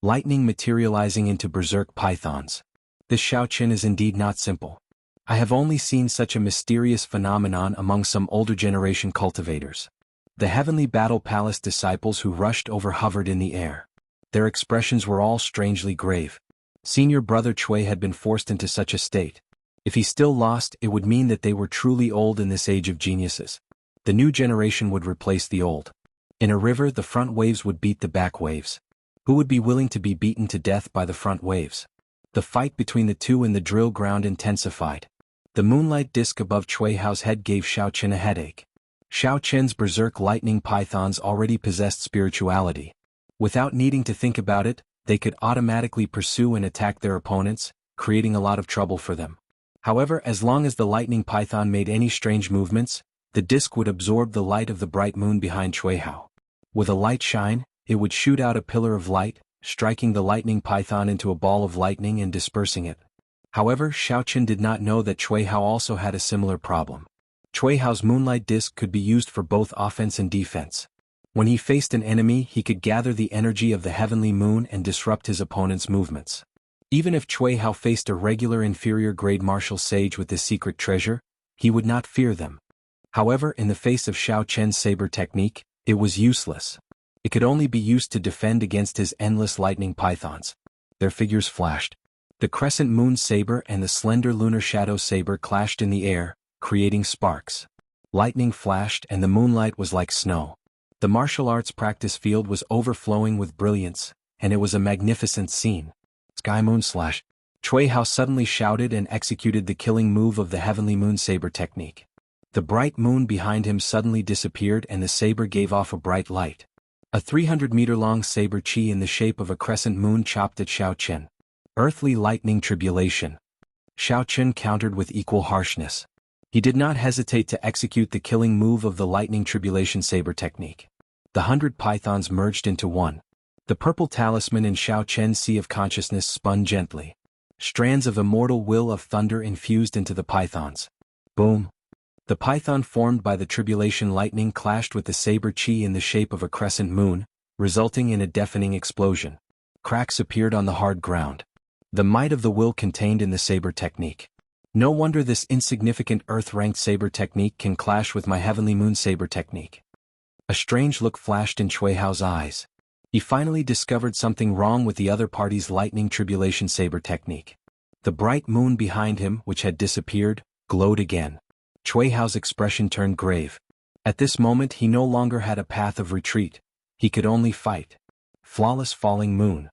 Lightning materializing into berserk pythons. This Xiao Chen is indeed not simple. I have only seen such a mysterious phenomenon among some older generation cultivators. The heavenly battle palace disciples who rushed over hovered in the air. Their expressions were all strangely grave. Senior brother Cui had been forced into such a state. If he still lost, it would mean that they were truly old in this age of geniuses. The new generation would replace the old. In a river, the front waves would beat the back waves. Who would be willing to be beaten to death by the front waves? The fight between the two in the drill ground intensified. The moonlight disc above Cui Hao's head gave Xiao Chen a headache. Xiao Chen's berserk lightning pythons already possessed spirituality. Without needing to think about it, they could automatically pursue and attack their opponents, creating a lot of trouble for them. However, as long as the lightning python made any strange movements, the disc would absorb the light of the bright moon behind Cui Hao. With a light shine, it would shoot out a pillar of light, striking the lightning python into a ball of lightning and dispersing it. However, Xiao Chen did not know that Cui Hao also had a similar problem. Cui Hao's moonlight disc could be used for both offense and defense. When he faced an enemy, he could gather the energy of the heavenly moon and disrupt his opponent's movements. Even if Cui Hao faced a regular inferior grade martial sage with this secret treasure, he would not fear them. However, in the face of Xiao Chen's saber technique, it was useless. It could only be used to defend against his endless lightning pythons. Their figures flashed. The crescent moon saber and the slender lunar shadow saber clashed in the air, creating sparks. Lightning flashed and the moonlight was like snow. The martial arts practice field was overflowing with brilliance, and it was a magnificent scene. Sky Moon Slash. Cui Hao suddenly shouted and executed the killing move of the heavenly moon saber technique. The bright moon behind him suddenly disappeared and the saber gave off a bright light. A 300-meter-long saber chi in the shape of a crescent moon chopped at Xiao Chen. Earthly lightning tribulation. Xiao Chen countered with equal harshness. He did not hesitate to execute the killing move of the lightning tribulation saber technique. The 100 pythons merged into one. The purple talisman in Xiao Chen's sea of consciousness spun gently. Strands of immortal will of thunder infused into the pythons. Boom! The python formed by the tribulation lightning clashed with the saber chi in the shape of a crescent moon, resulting in a deafening explosion. Cracks appeared on the hard ground. The might of the will contained in the saber technique. No wonder this insignificant earth-ranked saber technique can clash with my heavenly moon saber technique. A strange look flashed in Cui Hao's eyes. He finally discovered something wrong with the other party's lightning tribulation saber technique. The bright moon behind him, which had disappeared, glowed again. Cui Hao's expression turned grave. At this moment he no longer had a path of retreat. He could only fight. Flawless falling moon.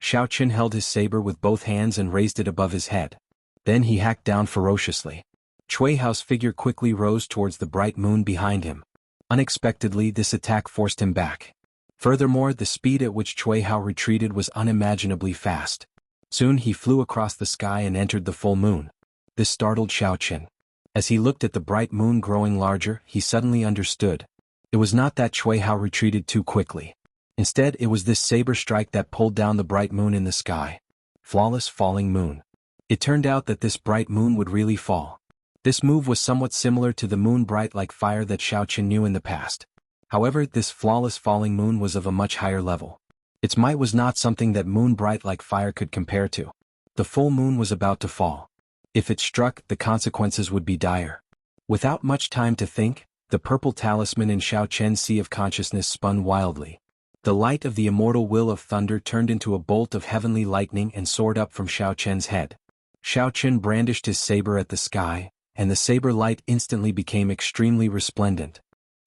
Xiao Chen held his saber with both hands and raised it above his head. Then he hacked down ferociously. Cui Hao's figure quickly rose towards the bright moon behind him. Unexpectedly, this attack forced him back. Furthermore, the speed at which Cui Hao retreated was unimaginably fast. Soon he flew across the sky and entered the full moon. This startled Xiao Chen. As he looked at the bright moon growing larger, he suddenly understood. It was not that Cui Hao retreated too quickly. Instead, it was this saber strike that pulled down the bright moon in the sky. Flawless falling moon. It turned out that this bright moon would really fall. This move was somewhat similar to the moon bright like fire that Xiao Chen knew in the past. However, this flawless falling moon was of a much higher level. Its might was not something that moon bright like fire could compare to. The full moon was about to fall. If it struck, the consequences would be dire. Without much time to think, the purple talisman in Xiao Chen's sea of consciousness spun wildly. The light of the immortal will of thunder turned into a bolt of heavenly lightning and soared up from Xiao Chen's head. Xiao Chen brandished his saber at the sky, and the saber light instantly became extremely resplendent.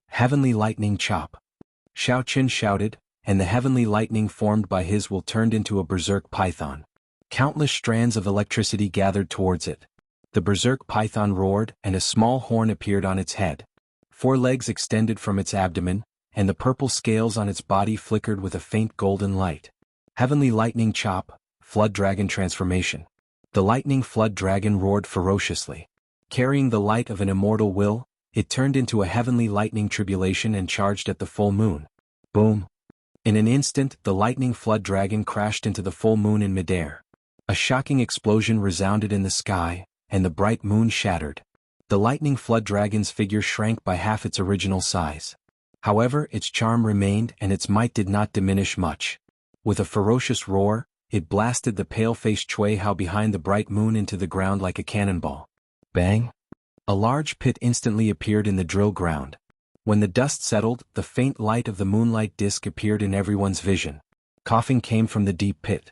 Heavenly lightning chop. Xiao Chen shouted, and the heavenly lightning formed by his will turned into a berserk python. Countless strands of electricity gathered towards it. The berserk python roared, and a small horn appeared on its head. 4 legs extended from its abdomen, and the purple scales on its body flickered with a faint golden light. Heavenly lightning chop, flood dragon transformation. The lightning flood dragon roared ferociously. Carrying the light of an immortal will, it turned into a heavenly lightning tribulation and charged at the full moon. Boom! In an instant, the lightning flood dragon crashed into the full moon in midair. A shocking explosion resounded in the sky, and the bright moon shattered. The lightning flood dragon's figure shrank by half its original size. However, its charm remained and its might did not diminish much. With a ferocious roar, it blasted the pale-faced Cui Hao behind the bright moon into the ground like a cannonball. Bang! A large pit instantly appeared in the drill ground. When the dust settled, the faint light of the moonlight disk appeared in everyone's vision. Coughing came from the deep pit.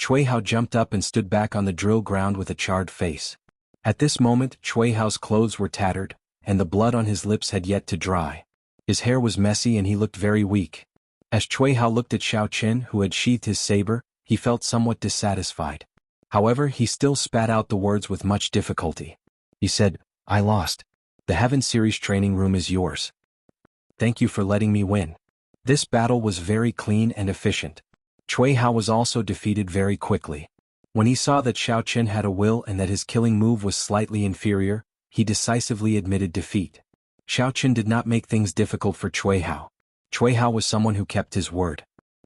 Cui Hao jumped up and stood back on the drill ground with a charred face. At this moment, Cui Hao's clothes were tattered, and the blood on his lips had yet to dry. His hair was messy and he looked very weak. As Cui Hao looked at Xiao Chen, who had sheathed his saber, he felt somewhat dissatisfied. However, he still spat out the words with much difficulty. He said, "I lost. The Heaven Series training room is yours. Thank you for letting me win." This battle was very clean and efficient. Cui Hao was also defeated very quickly. When he saw that Xiao Chen had a will and that his killing move was slightly inferior, he decisively admitted defeat. Xiao Chen did not make things difficult for Cui Hao. Cui Hao was someone who kept his word.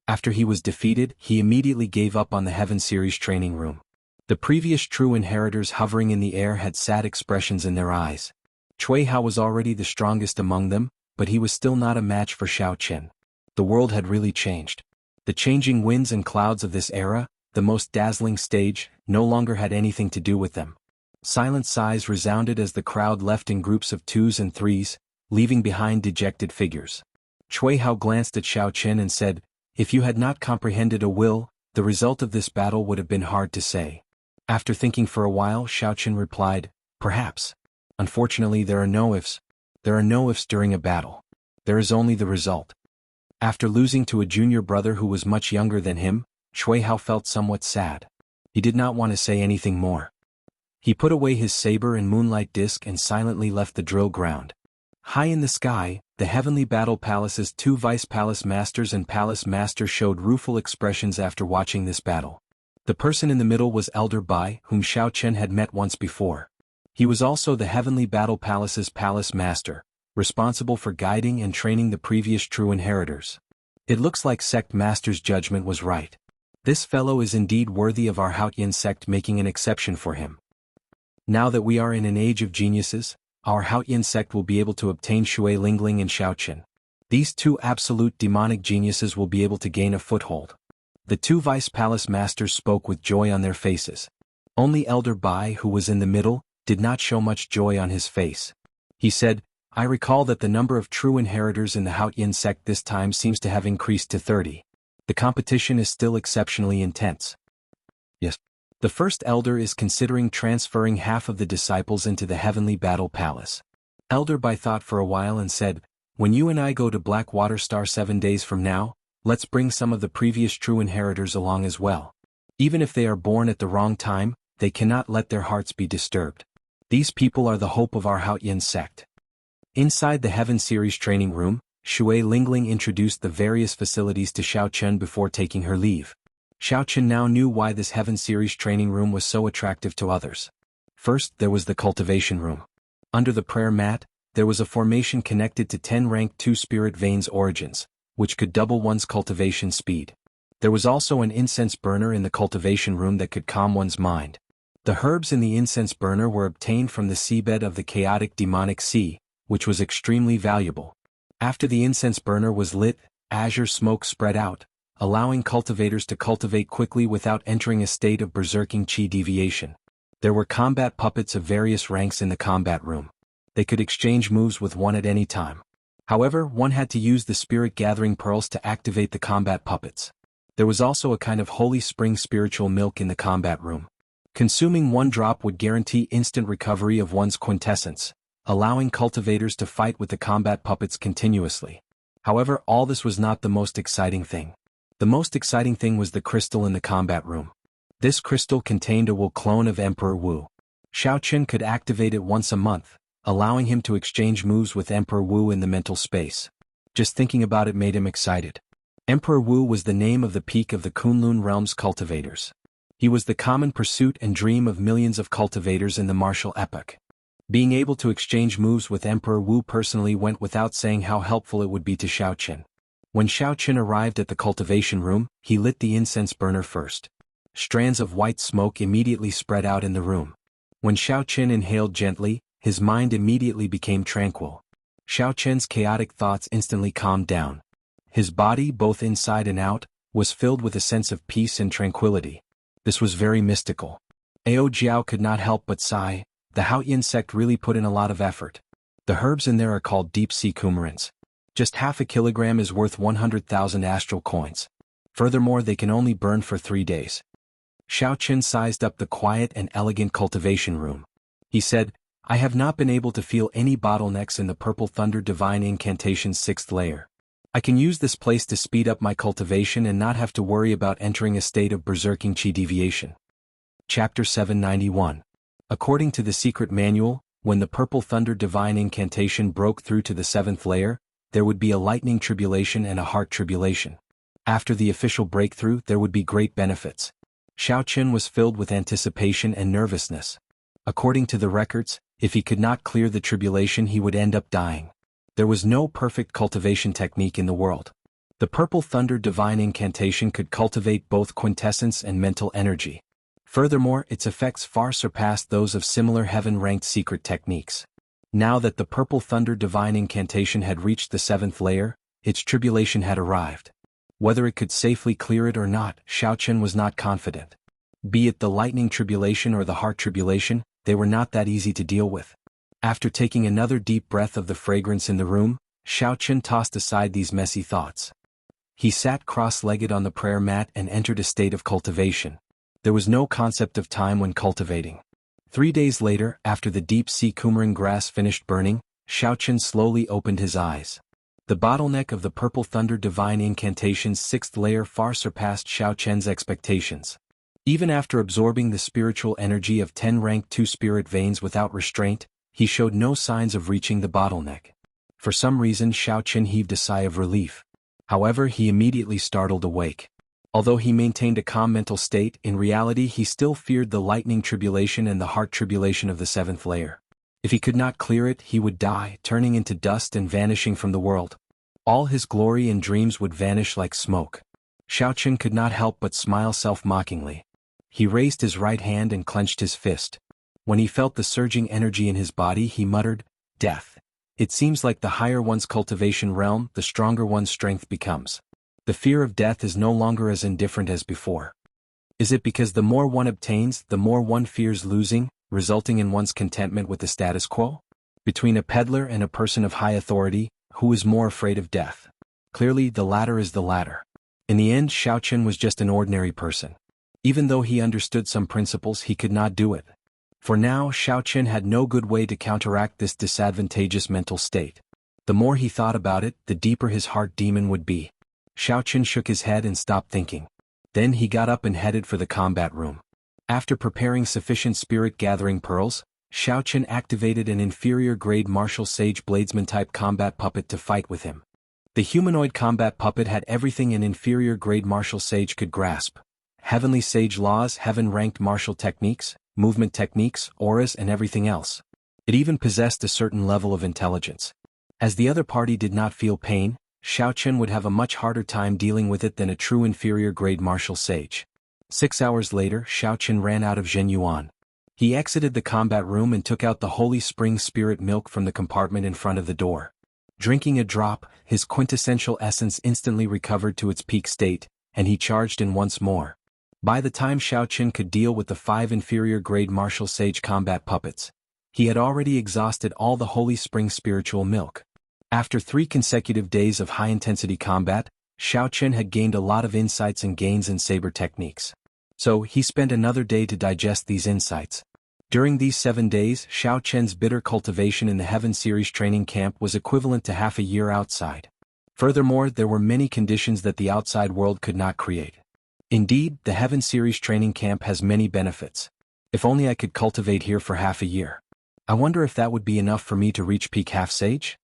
After he was defeated, he immediately gave up on the Heaven Series training room. The previous true inheritors hovering in the air had sad expressions in their eyes. Cui Hao was already the strongest among them, but he was still not a match for Xiao Chen. The world had really changed. The changing winds and clouds of this era, the most dazzling stage, no longer had anything to do with them. Silent sighs resounded as the crowd left in groups of 2s and 3s, leaving behind dejected figures. Cui Hao glanced at Xiao Chen and said, "If you had not comprehended a will, the result of this battle would have been hard to say." After thinking for a while, Xiao Chen replied, "Perhaps. Unfortunately, there are no ifs. There are no ifs during a battle. There is only the result." After losing to a junior brother who was much younger than him, Cui Hao felt somewhat sad. He did not want to say anything more. He put away his saber and moonlight disc and silently left the drill ground. High in the sky, the heavenly battle palace's 2 vice palace masters and palace master showed rueful expressions after watching this battle. The person in the middle was Elder Bai, whom Xiao Chen had met once before. He was also the heavenly battle palace's palace master, responsible for guiding and training the previous true inheritors. It looks like sect master's judgment was right. This fellow is indeed worthy of our Haotian sect making an exception for him. Now that we are in an age of geniuses, our Haotian sect will be able to obtain Shui Lingling and Xiaoqin. These 2 absolute demonic geniuses will be able to gain a foothold. The 2 vice palace masters spoke with joy on their faces. Only Elder Bai, who was in the middle, did not show much joy on his face. He said, I recall that the number of true inheritors in the Haotian sect this time seems to have increased to 30. The competition is still exceptionally intense. Yes. The first elder is considering transferring half of the disciples into the heavenly battle palace. Elder Bai thought for a while and said, when you and I go to Blackwater Star 7 days from now, let's bring some of the previous true inheritors along as well. Even if they are born at the wrong time, they cannot let their hearts be disturbed. These people are the hope of our Haotian sect. Inside the Heaven Series training room, Shui Lingling introduced the various facilities to Xiao Chen before taking her leave. Xiao Chen now knew why this Heaven Series training room was so attractive to others. First, there was the cultivation room. Under the prayer mat, there was a formation connected to 10 rank 2 spirit veins origins, which could double one's cultivation speed. There was also an incense burner in the cultivation room that could calm one's mind. The herbs in the incense burner were obtained from the seabed of the chaotic demonic sea, which was extremely valuable. After the incense burner was lit, azure smoke spread out, allowing cultivators to cultivate quickly without entering a state of berserking qi deviation. There were combat puppets of various ranks in the combat room. They could exchange moves with one at any time. However, one had to use the spirit gathering pearls to activate the combat puppets. There was also a kind of holy spring spiritual milk in the combat room. Consuming 1 drop would guarantee instant recovery of one's quintessence, allowing cultivators to fight with the combat puppets continuously. However, all this was not the most exciting thing. The most exciting thing was the crystal in the combat room. This crystal contained a Wu clone of Emperor Wu. Xiao Chen could activate it once a month, allowing him to exchange moves with Emperor Wu in the mental space. Just thinking about it made him excited. Emperor Wu was the name of the peak of the Kunlun realm's cultivators. He was the common pursuit and dream of millions of cultivators in the martial epoch. Being able to exchange moves with Emperor Wu personally went without saying how helpful it would be to Xiao Chen. When Xiao Chen arrived at the cultivation room, he lit the incense burner first. Strands of white smoke immediately spread out in the room. When Xiao Chen inhaled gently, his mind immediately became tranquil. Xiao Chen's chaotic thoughts instantly calmed down. His body, both inside and out, was filled with a sense of peace and tranquility. This was very mystical. Ao Jiao could not help but sigh. The Haotian sect really put in a lot of effort. The herbs in there are called deep-sea coumarins. Just half a kilogram is worth 100,000 astral coins. Furthermore, they can only burn for 3 days. Xiao Chen sized up the quiet and elegant cultivation room. He said, I have not been able to feel any bottlenecks in the Purple Thunder Divine Incantation's 6th layer. I can use this place to speed up my cultivation and not have to worry about entering a state of berserking qi deviation. Chapter 791. According to the secret manual, when the Purple Thunder Divine Incantation broke through to the 7th layer, there would be a lightning tribulation and a heart tribulation. After the official breakthrough, there would be great benefits. Xiao Chen was filled with anticipation and nervousness. According to the records, if he could not clear the tribulation, he would end up dying. There was no perfect cultivation technique in the world. The Purple Thunder Divine Incantation could cultivate both quintessence and mental energy. Furthermore, its effects far surpassed those of similar heaven-ranked secret techniques. Now that the Purple Thunder Divine Incantation had reached the 7th layer, its tribulation had arrived. Whether it could safely clear it or not, Xiao Chen was not confident. Be it the lightning tribulation or the heart tribulation, they were not that easy to deal with. After taking another deep breath of the fragrance in the room, Xiao Chen tossed aside these messy thoughts. He sat cross-legged on the prayer mat and entered a state of cultivation. There was no concept of time when cultivating. 3 days later, after the deep-sea coumarin grass finished burning, Xiao Chen slowly opened his eyes. The bottleneck of the Purple Thunder Divine Incantation's 6th layer far surpassed Xiao Chen's expectations. Even after absorbing the spiritual energy of 10 rank 2 spirit veins without restraint, he showed no signs of reaching the bottleneck. For some reason Xiao Qin heaved a sigh of relief. However, he immediately startled awake. Although he maintained a calm mental state, in reality he still feared the lightning tribulation and the heart tribulation of the seventh layer. If he could not clear it, he would die, turning into dust and vanishing from the world. All his glory and dreams would vanish like smoke. Xiao Qin could not help but smile self-mockingly. He raised his right hand and clenched his fist. When he felt the surging energy in his body, he muttered, "Death. It seems like the higher one's cultivation realm, the stronger one's strength becomes. The fear of death is no longer as indifferent as before. Is it because the more one obtains, the more one fears losing, resulting in one's contentment with the status quo? Between a peddler and a person of high authority, who is more afraid of death? Clearly, the latter is the latter." In the end, Xiao Qin was just an ordinary person. Even though he understood some principles, he could not do it. For now, Xiao Qin had no good way to counteract this disadvantageous mental state. The more he thought about it, the deeper his heart demon would be. Xiao Qin shook his head and stopped thinking. Then he got up and headed for the combat room. After preparing sufficient spirit-gathering pearls, Xiao Qin activated an inferior-grade martial sage bladesman-type combat puppet to fight with him. The humanoid combat puppet had everything an inferior-grade martial sage could grasp. Heavenly sage laws, heaven-ranked martial techniques, movement techniques, auras, and everything else. It even possessed a certain level of intelligence. As the other party did not feel pain, Xiao Qin would have a much harder time dealing with it than a true inferior-grade martial sage. 6 hours later, Xiao Qin ran out of Zhen Yuan. He exited the combat room and took out the Holy Spring Spirit milk from the compartment in front of the door. Drinking a drop, his quintessential essence instantly recovered to its peak state, and he charged in once more. By the time Xiao Qin could deal with the 5 inferior-grade martial sage combat puppets, he had already exhausted all the Holy Spring spiritual milk. After 3 consecutive days of high-intensity combat, Xiao Qin had gained a lot of insights and gains in saber techniques. So, he spent another day to digest these insights. During these 7 days, Xiao Qin's bitter cultivation in the Heaven Series training camp was equivalent to half a year outside. Furthermore, there were many conditions that the outside world could not create. Indeed, the Heaven Series training camp has many benefits. If only I could cultivate here for half a year. I wonder if that would be enough for me to reach peak half-sage?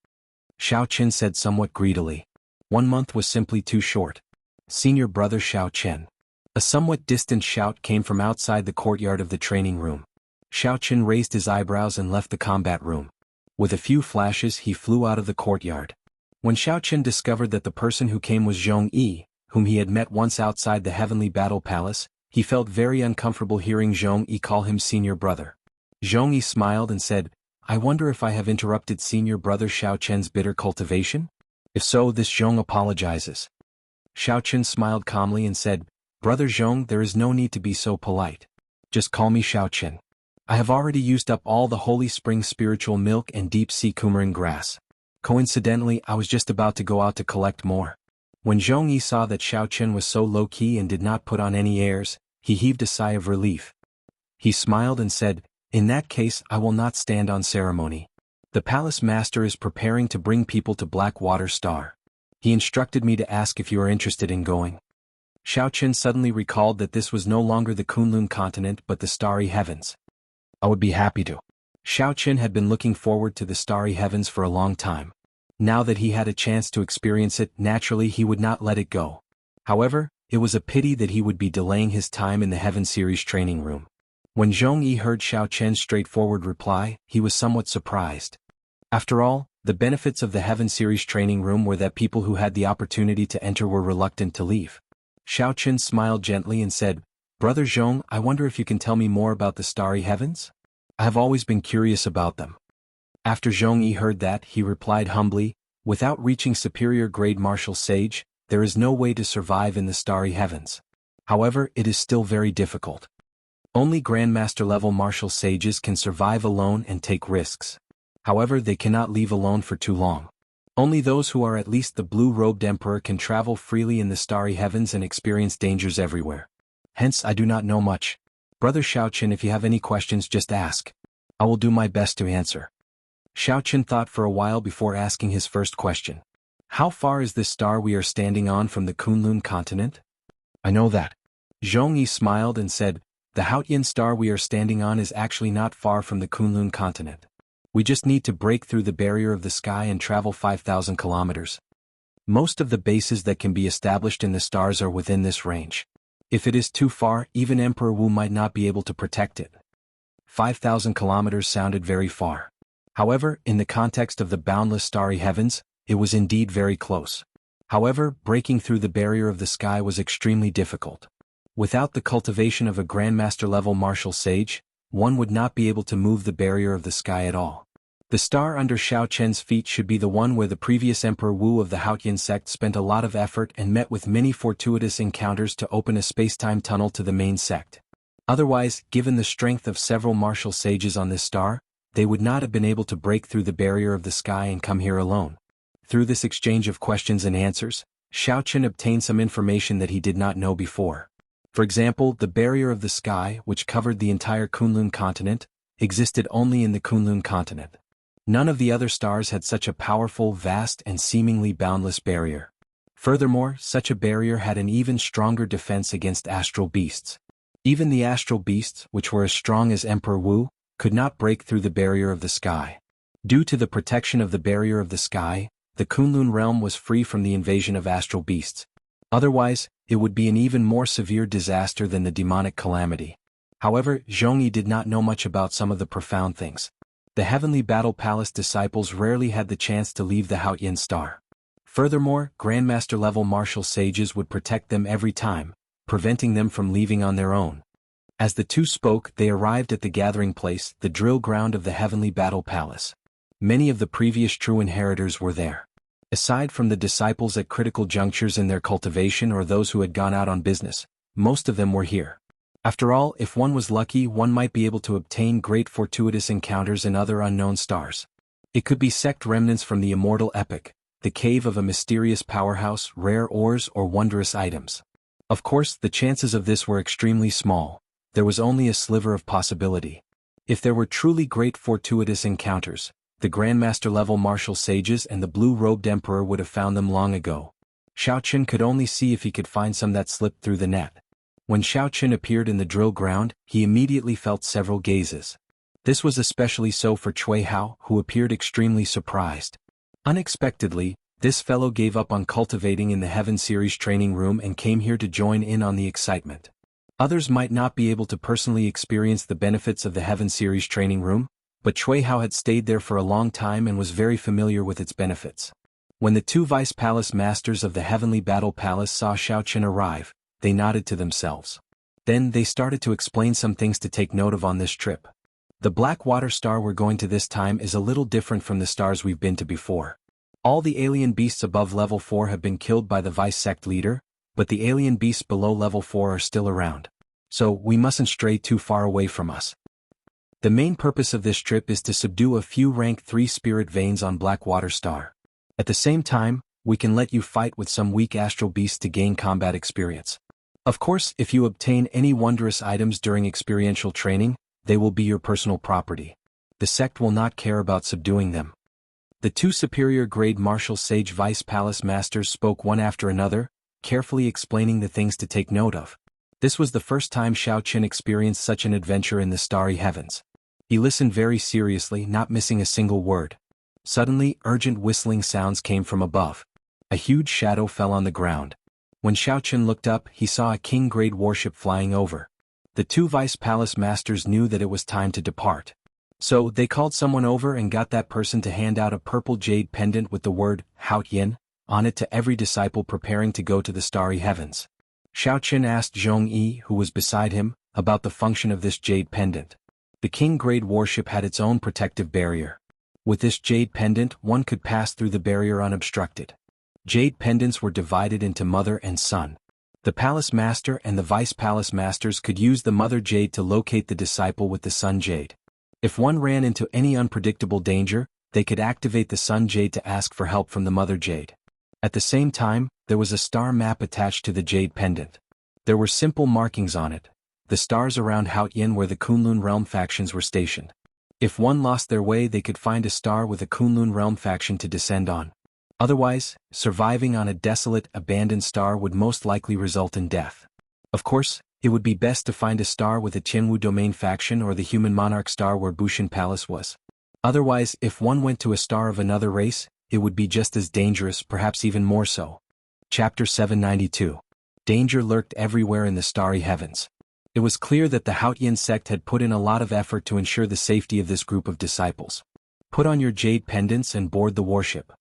Xiao Qin said somewhat greedily. 1 month was simply too short. Senior brother Xiao Qin. A somewhat distant shout came from outside the courtyard of the training room. Xiao Qin raised his eyebrows and left the combat room. With a few flashes, he flew out of the courtyard. When Xiao Qin discovered that the person who came was Zhong Yi, whom he had met once outside the Heavenly Battle Palace, he felt very uncomfortable hearing Zhong Yi call him senior brother. Zhong Yi smiled and said, "I wonder if I have interrupted senior brother Xiao Qin's bitter cultivation? If so, this Zhong apologizes." Xiao Qin smiled calmly and said, "Brother Zhong, there is no need to be so polite. Just call me Xiao Qin. I have already used up all the Holy Spring spiritual milk and deep-sea coumarin grass. Coincidentally, I was just about to go out to collect more." When Zhong Yi saw that Xiao Qin was so low-key and did not put on any airs, he heaved a sigh of relief. He smiled and said, "In that case, I will not stand on ceremony. The palace master is preparing to bring people to Blackwater Star. He instructed me to ask if you are interested in going." Xiao Qin suddenly recalled that this was no longer the Kunlun continent but the Starry Heavens. "I would be happy to." Xiao Qin had been looking forward to the Starry Heavens for a long time. Now that he had a chance to experience it, naturally he would not let it go. However, it was a pity that he would be delaying his time in the Heaven Series training room. When Zhong Yi heard Xiao Qin's straightforward reply, he was somewhat surprised. After all, the benefits of the Heaven Series training room were that people who had the opportunity to enter were reluctant to leave. Xiao Qin smiled gently and said, "Brother Zhong, I wonder if you can tell me more about the Starry Heavens? I have always been curious about them." After Zhong Yi heard that, he replied humbly, "Without reaching superior-grade martial sage, there is no way to survive in the Starry Heavens. However, it is still very difficult. Only Grandmaster-level martial sages can survive alone and take risks. However, they cannot leave alone for too long. Only those who are at least the blue-robed emperor can travel freely in the Starry Heavens and experience dangers everywhere. Hence, I do not know much. Brother Xiao Qin, if you have any questions, just ask. I will do my best to answer." Xiao Qin thought for a while before asking his first question. "How far is this star we are standing on from the Kunlun continent?" "I know that." Zhong Yi smiled and said, "The Haotian star we are standing on is actually not far from the Kunlun continent. We just need to break through the barrier of the sky and travel 5,000 kilometers. Most of the bases that can be established in the stars are within this range. If it is too far, even Emperor Wu might not be able to protect it. 5,000 kilometers sounded very far. However, in the context of the boundless starry heavens, it was indeed very close. However, breaking through the barrier of the sky was extremely difficult. Without the cultivation of a Grandmaster-level martial sage, one would not be able to move the barrier of the sky at all. The star under Xiao Chen's feet should be the one where the previous Emperor Wu of the Haotian sect spent a lot of effort and met with many fortuitous encounters to open a spacetime tunnel to the main sect. Otherwise, given the strength of several martial sages on this star, they would not have been able to break through the barrier of the sky and come here alone. Through this exchange of questions and answers, Xiao Chen obtained some information that he did not know before. For example, the barrier of the sky, which covered the entire Kunlun continent, existed only in the Kunlun continent. None of the other stars had such a powerful, vast, and seemingly boundless barrier. Furthermore, such a barrier had an even stronger defense against astral beasts. Even the astral beasts, which were as strong as Emperor Wu, could not break through the barrier of the sky. Due to the protection of the barrier of the sky, the Kunlun realm was free from the invasion of astral beasts. Otherwise, it would be an even more severe disaster than the demonic calamity. However, Zhongyi did not know much about some of the profound things. The Heavenly Battle Palace disciples rarely had the chance to leave the Haotian star. Furthermore, Grandmaster-level martial sages would protect them every time, preventing them from leaving on their own. As the two spoke, they arrived at the gathering place, the drill ground of the Heavenly Battle Palace. Many of the previous true inheritors were there. Aside from the disciples at critical junctures in their cultivation or those who had gone out on business, most of them were here. After all, if one was lucky, one might be able to obtain great fortuitous encounters in other unknown stars. It could be sect remnants from the immortal epic, the cave of a mysterious powerhouse, rare ores, or wondrous items. Of course, the chances of this were extremely small. There was only a sliver of possibility. If there were truly great fortuitous encounters, the Grandmaster-level martial sages and the blue-robed emperor would have found them long ago. Xiao Chen could only see if he could find some that slipped through the net. When Xiao Chen appeared in the drill ground, he immediately felt several gazes. This was especially so for Cui Hao, who appeared extremely surprised. Unexpectedly, this fellow gave up on cultivating in the Heaven Series training room and came here to join in on the excitement. Others might not be able to personally experience the benefits of the Heaven Series training room, but Cui Hao had stayed there for a long time and was very familiar with its benefits. When the two Vice Palace Masters of the Heavenly Battle Palace saw Xiao Chen arrive, they nodded to themselves. Then they started to explain some things to take note of on this trip. The black water star we're going to this time is a little different from the stars we've been to before. All the alien beasts above level 4 have been killed by the Vice Sect leader, but the alien beasts below level 4 are still around. So, we mustn't stray too far away from us. The main purpose of this trip is to subdue a few rank 3 spirit veins on Blackwater Star. At the same time, we can let you fight with some weak astral beasts to gain combat experience. Of course, if you obtain any wondrous items during experiential training, they will be your personal property. The sect will not care about subduing them. The two superior grade martial sage Vice Palace Masters spoke one after another, carefully explaining the things to take note of. This was the first time Xiao Chen experienced such an adventure in the starry heavens. He listened very seriously, not missing a single word. Suddenly, urgent whistling sounds came from above. A huge shadow fell on the ground. When Xiao Chen looked up, he saw a king-grade warship flying over. The two Vice Palace Masters knew that it was time to depart. So, they called someone over and got that person to hand out a purple jade pendant with the word, Haotian, on it to every disciple preparing to go to the starry heavens. Xiao Chen asked Zhong Yi, who was beside him, about the function of this jade pendant. The king-grade warship had its own protective barrier. With this jade pendant, one could pass through the barrier unobstructed. Jade pendants were divided into mother and son. The palace master and the vice palace masters could use the mother jade to locate the disciple with the son jade. If one ran into any unpredictable danger, they could activate the son jade to ask for help from the mother jade. At the same time, there was a star map attached to the jade pendant. There were simple markings on it, the stars around Haotian where the Kunlun realm factions were stationed. If one lost their way, they could find a star with a Kunlun realm faction to descend on. Otherwise, surviving on a desolate, abandoned star would most likely result in death. Of course, it would be best to find a star with a Qianwu domain faction or the human monarch star where Bushan Palace was. Otherwise, if one went to a star of another race, it would be just as dangerous, perhaps even more so. Chapter 792. Danger lurked everywhere in the starry heavens. It was clear that the Haotian sect had put in a lot of effort to ensure the safety of this group of disciples. Put on your jade pendants and board the warship.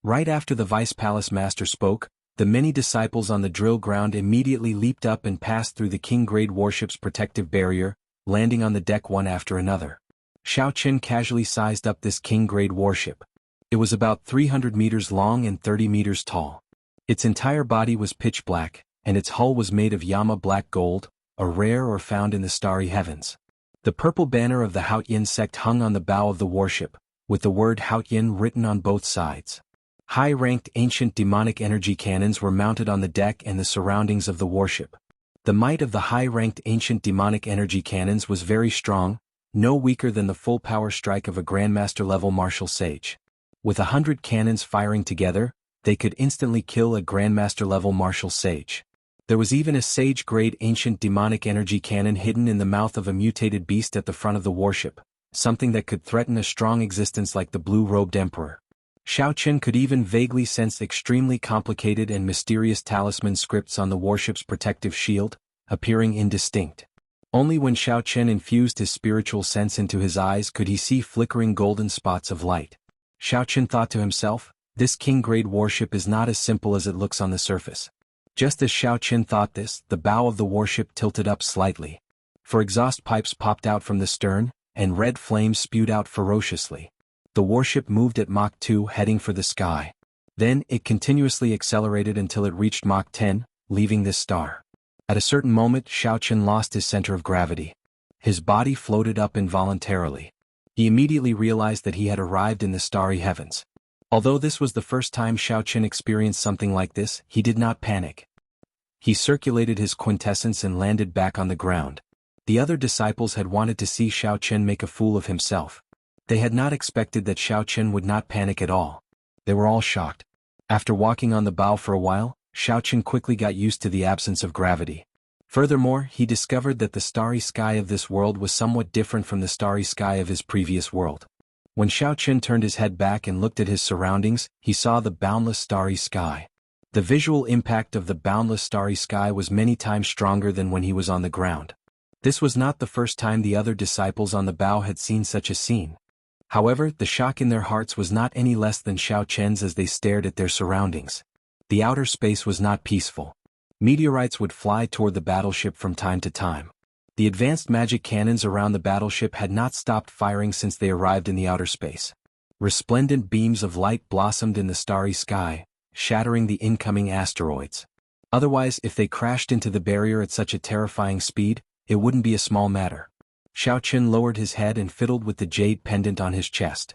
Right after the Vice Palace Master spoke, the many disciples on the drill ground immediately leaped up and passed through the King-grade warship's protective barrier, landing on the deck one after another. Xiao Chen casually sized up this King-grade warship. It was about 300 meters long and 30 meters tall. Its entire body was pitch black, and its hull was made of Yama black gold, a rare or found in the starry heavens. The purple banner of the Haotian sect hung on the bow of the warship, with the word Haotian written on both sides. High-ranked ancient demonic energy cannons were mounted on the deck and the surroundings of the warship. The might of the high-ranked ancient demonic energy cannons was very strong, no weaker than the full power strike of a Grandmaster-level martial sage. With 100 cannons firing together, they could instantly kill a Grandmaster-level martial sage. There was even a sage-grade ancient demonic energy cannon hidden in the mouth of a mutated beast at the front of the warship, something that could threaten a strong existence like the blue-robed emperor. Xiao Chen could even vaguely sense extremely complicated and mysterious talisman scripts on the warship's protective shield, appearing indistinct. Only when Xiao Chen infused his spiritual sense into his eyes could he see flickering golden spots of light. Xiao Chen thought to himself, this king-grade warship is not as simple as it looks on the surface. Just as Xiao Chen thought this, the bow of the warship tilted up slightly. For exhaust pipes popped out from the stern, and red flames spewed out ferociously. The warship moved at Mach 2 heading for the sky. Then, it continuously accelerated until it reached Mach 10, leaving this star. At a certain moment, Xiao Chen lost his center of gravity. His body floated up involuntarily. He immediately realized that he had arrived in the starry heavens. Although this was the first time Xiao Chen experienced something like this, he did not panic. He circulated his quintessence and landed back on the ground. The other disciples had wanted to see Xiao Chen make a fool of himself. They had not expected that Xiao Chen would not panic at all. They were all shocked. After walking on the bow for a while, Xiao Chen quickly got used to the absence of gravity. Furthermore, he discovered that the starry sky of this world was somewhat different from the starry sky of his previous world. When Xiao Chen turned his head back and looked at his surroundings, he saw the boundless starry sky. The visual impact of the boundless starry sky was many times stronger than when he was on the ground. This was not the first time the other disciples on the bow had seen such a scene. However, the shock in their hearts was not any less than Xiao Chen's as they stared at their surroundings. The outer space was not peaceful. Meteorites would fly toward the battleship from time to time. The advanced magic cannons around the battleship had not stopped firing since they arrived in the outer space. Resplendent beams of light blossomed in the starry sky, shattering the incoming asteroids. Otherwise, if they crashed into the barrier at such a terrifying speed, it wouldn't be a small matter. Xiao Chen lowered his head and fiddled with the jade pendant on his chest.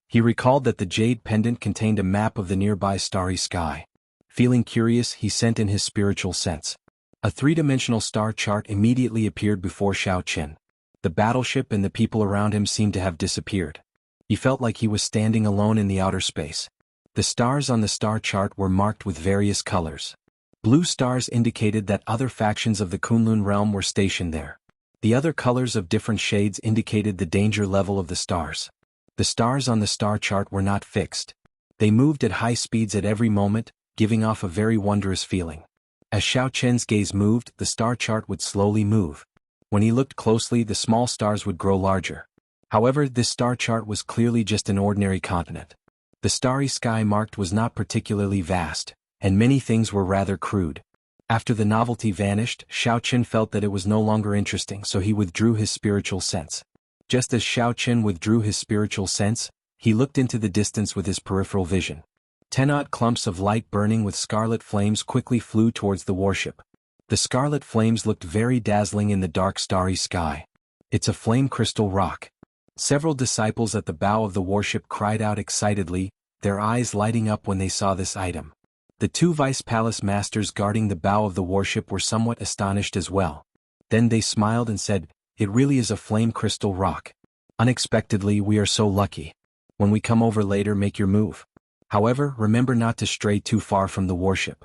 He recalled that the jade pendant contained a map of the nearby starry sky. Feeling curious, he sent in his spiritual sense. A three-dimensional star chart immediately appeared before Xiao Chen. The battleship and the people around him seemed to have disappeared. He felt like he was standing alone in the outer space. The stars on the star chart were marked with various colors. Blue stars indicated that other factions of the Kunlun realm were stationed there. The other colors of different shades indicated the danger level of the stars. The stars on the star chart were not fixed. They moved at high speeds at every moment, giving off a very wondrous feeling. As Xiao Chen's gaze moved, the star chart would slowly move. When he looked closely, the small stars would grow larger. However, this star chart was clearly just an ordinary continent. The starry sky marked was not particularly vast, and many things were rather crude. After the novelty vanished, Xiao Chen felt that it was no longer interesting, so he withdrew his spiritual sense. Just as Xiao Chen withdrew his spiritual sense, he looked into the distance with his peripheral vision. 10-odd clumps of light burning with scarlet flames quickly flew towards the warship. The scarlet flames looked very dazzling in the dark starry sky. It's a flame crystal rock. Several disciples at the bow of the warship cried out excitedly, their eyes lighting up when they saw this item. The two vice palace masters guarding the bow of the warship were somewhat astonished as well. Then they smiled and said, "It really is a flame crystal rock. Unexpectedly, we are so lucky. When we come over later, make your move. However, remember not to stray too far from the warship."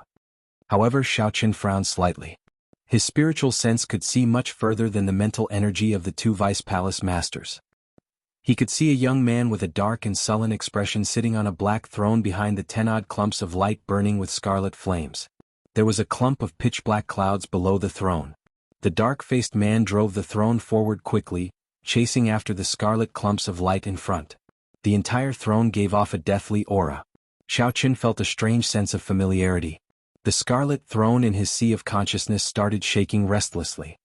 However, Xiao Chen frowned slightly. His spiritual sense could see much further than the mental energy of the two vice palace masters. He could see a young man with a dark and sullen expression sitting on a black throne behind the 10-odd clumps of light burning with scarlet flames. There was a clump of pitch-black clouds below the throne. The dark-faced man drove the throne forward quickly, chasing after the scarlet clumps of light in front. The entire throne gave off a deathly aura. Xiaoqun felt a strange sense of familiarity. The scarlet throne in his sea of consciousness started shaking restlessly.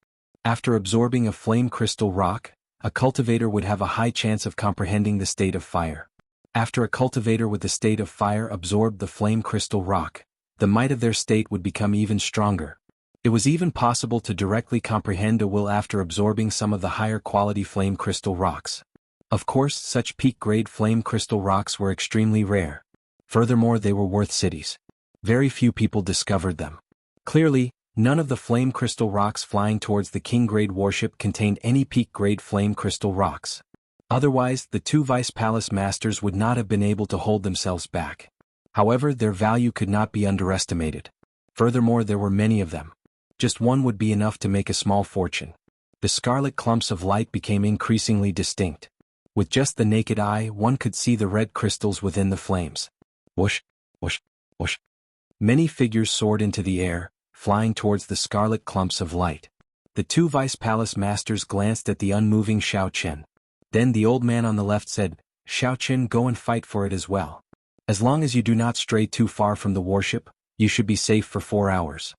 After absorbing a flame crystal rock, a cultivator would have a high chance of comprehending the state of fire. After a cultivator with the state of fire absorbed the flame crystal rock, the might of their state would become even stronger. It was even possible to directly comprehend a will after absorbing some of the higher quality flame crystal rocks. Of course, such peak-grade flame crystal rocks were extremely rare. Furthermore, they were worth cities. Very few people discovered them. Clearly, none of the flame crystal rocks flying towards the king-grade warship contained any peak-grade flame crystal rocks. Otherwise, the two Vice Palace Masters would not have been able to hold themselves back. However, their value could not be underestimated. Furthermore, there were many of them. Just one would be enough to make a small fortune. The scarlet clumps of light became increasingly distinct. With just the naked eye, one could see the red crystals within the flames. Whoosh, whoosh, whoosh. Many figures soared into the air, flying towards the scarlet clumps of light. The two Vice Palace Masters glanced at the unmoving Xiaoqun. Then the old man on the left said, "Xiaoqun, go and fight for it as well. As long as you do not stray too far from the warship, you should be safe for 4 hours.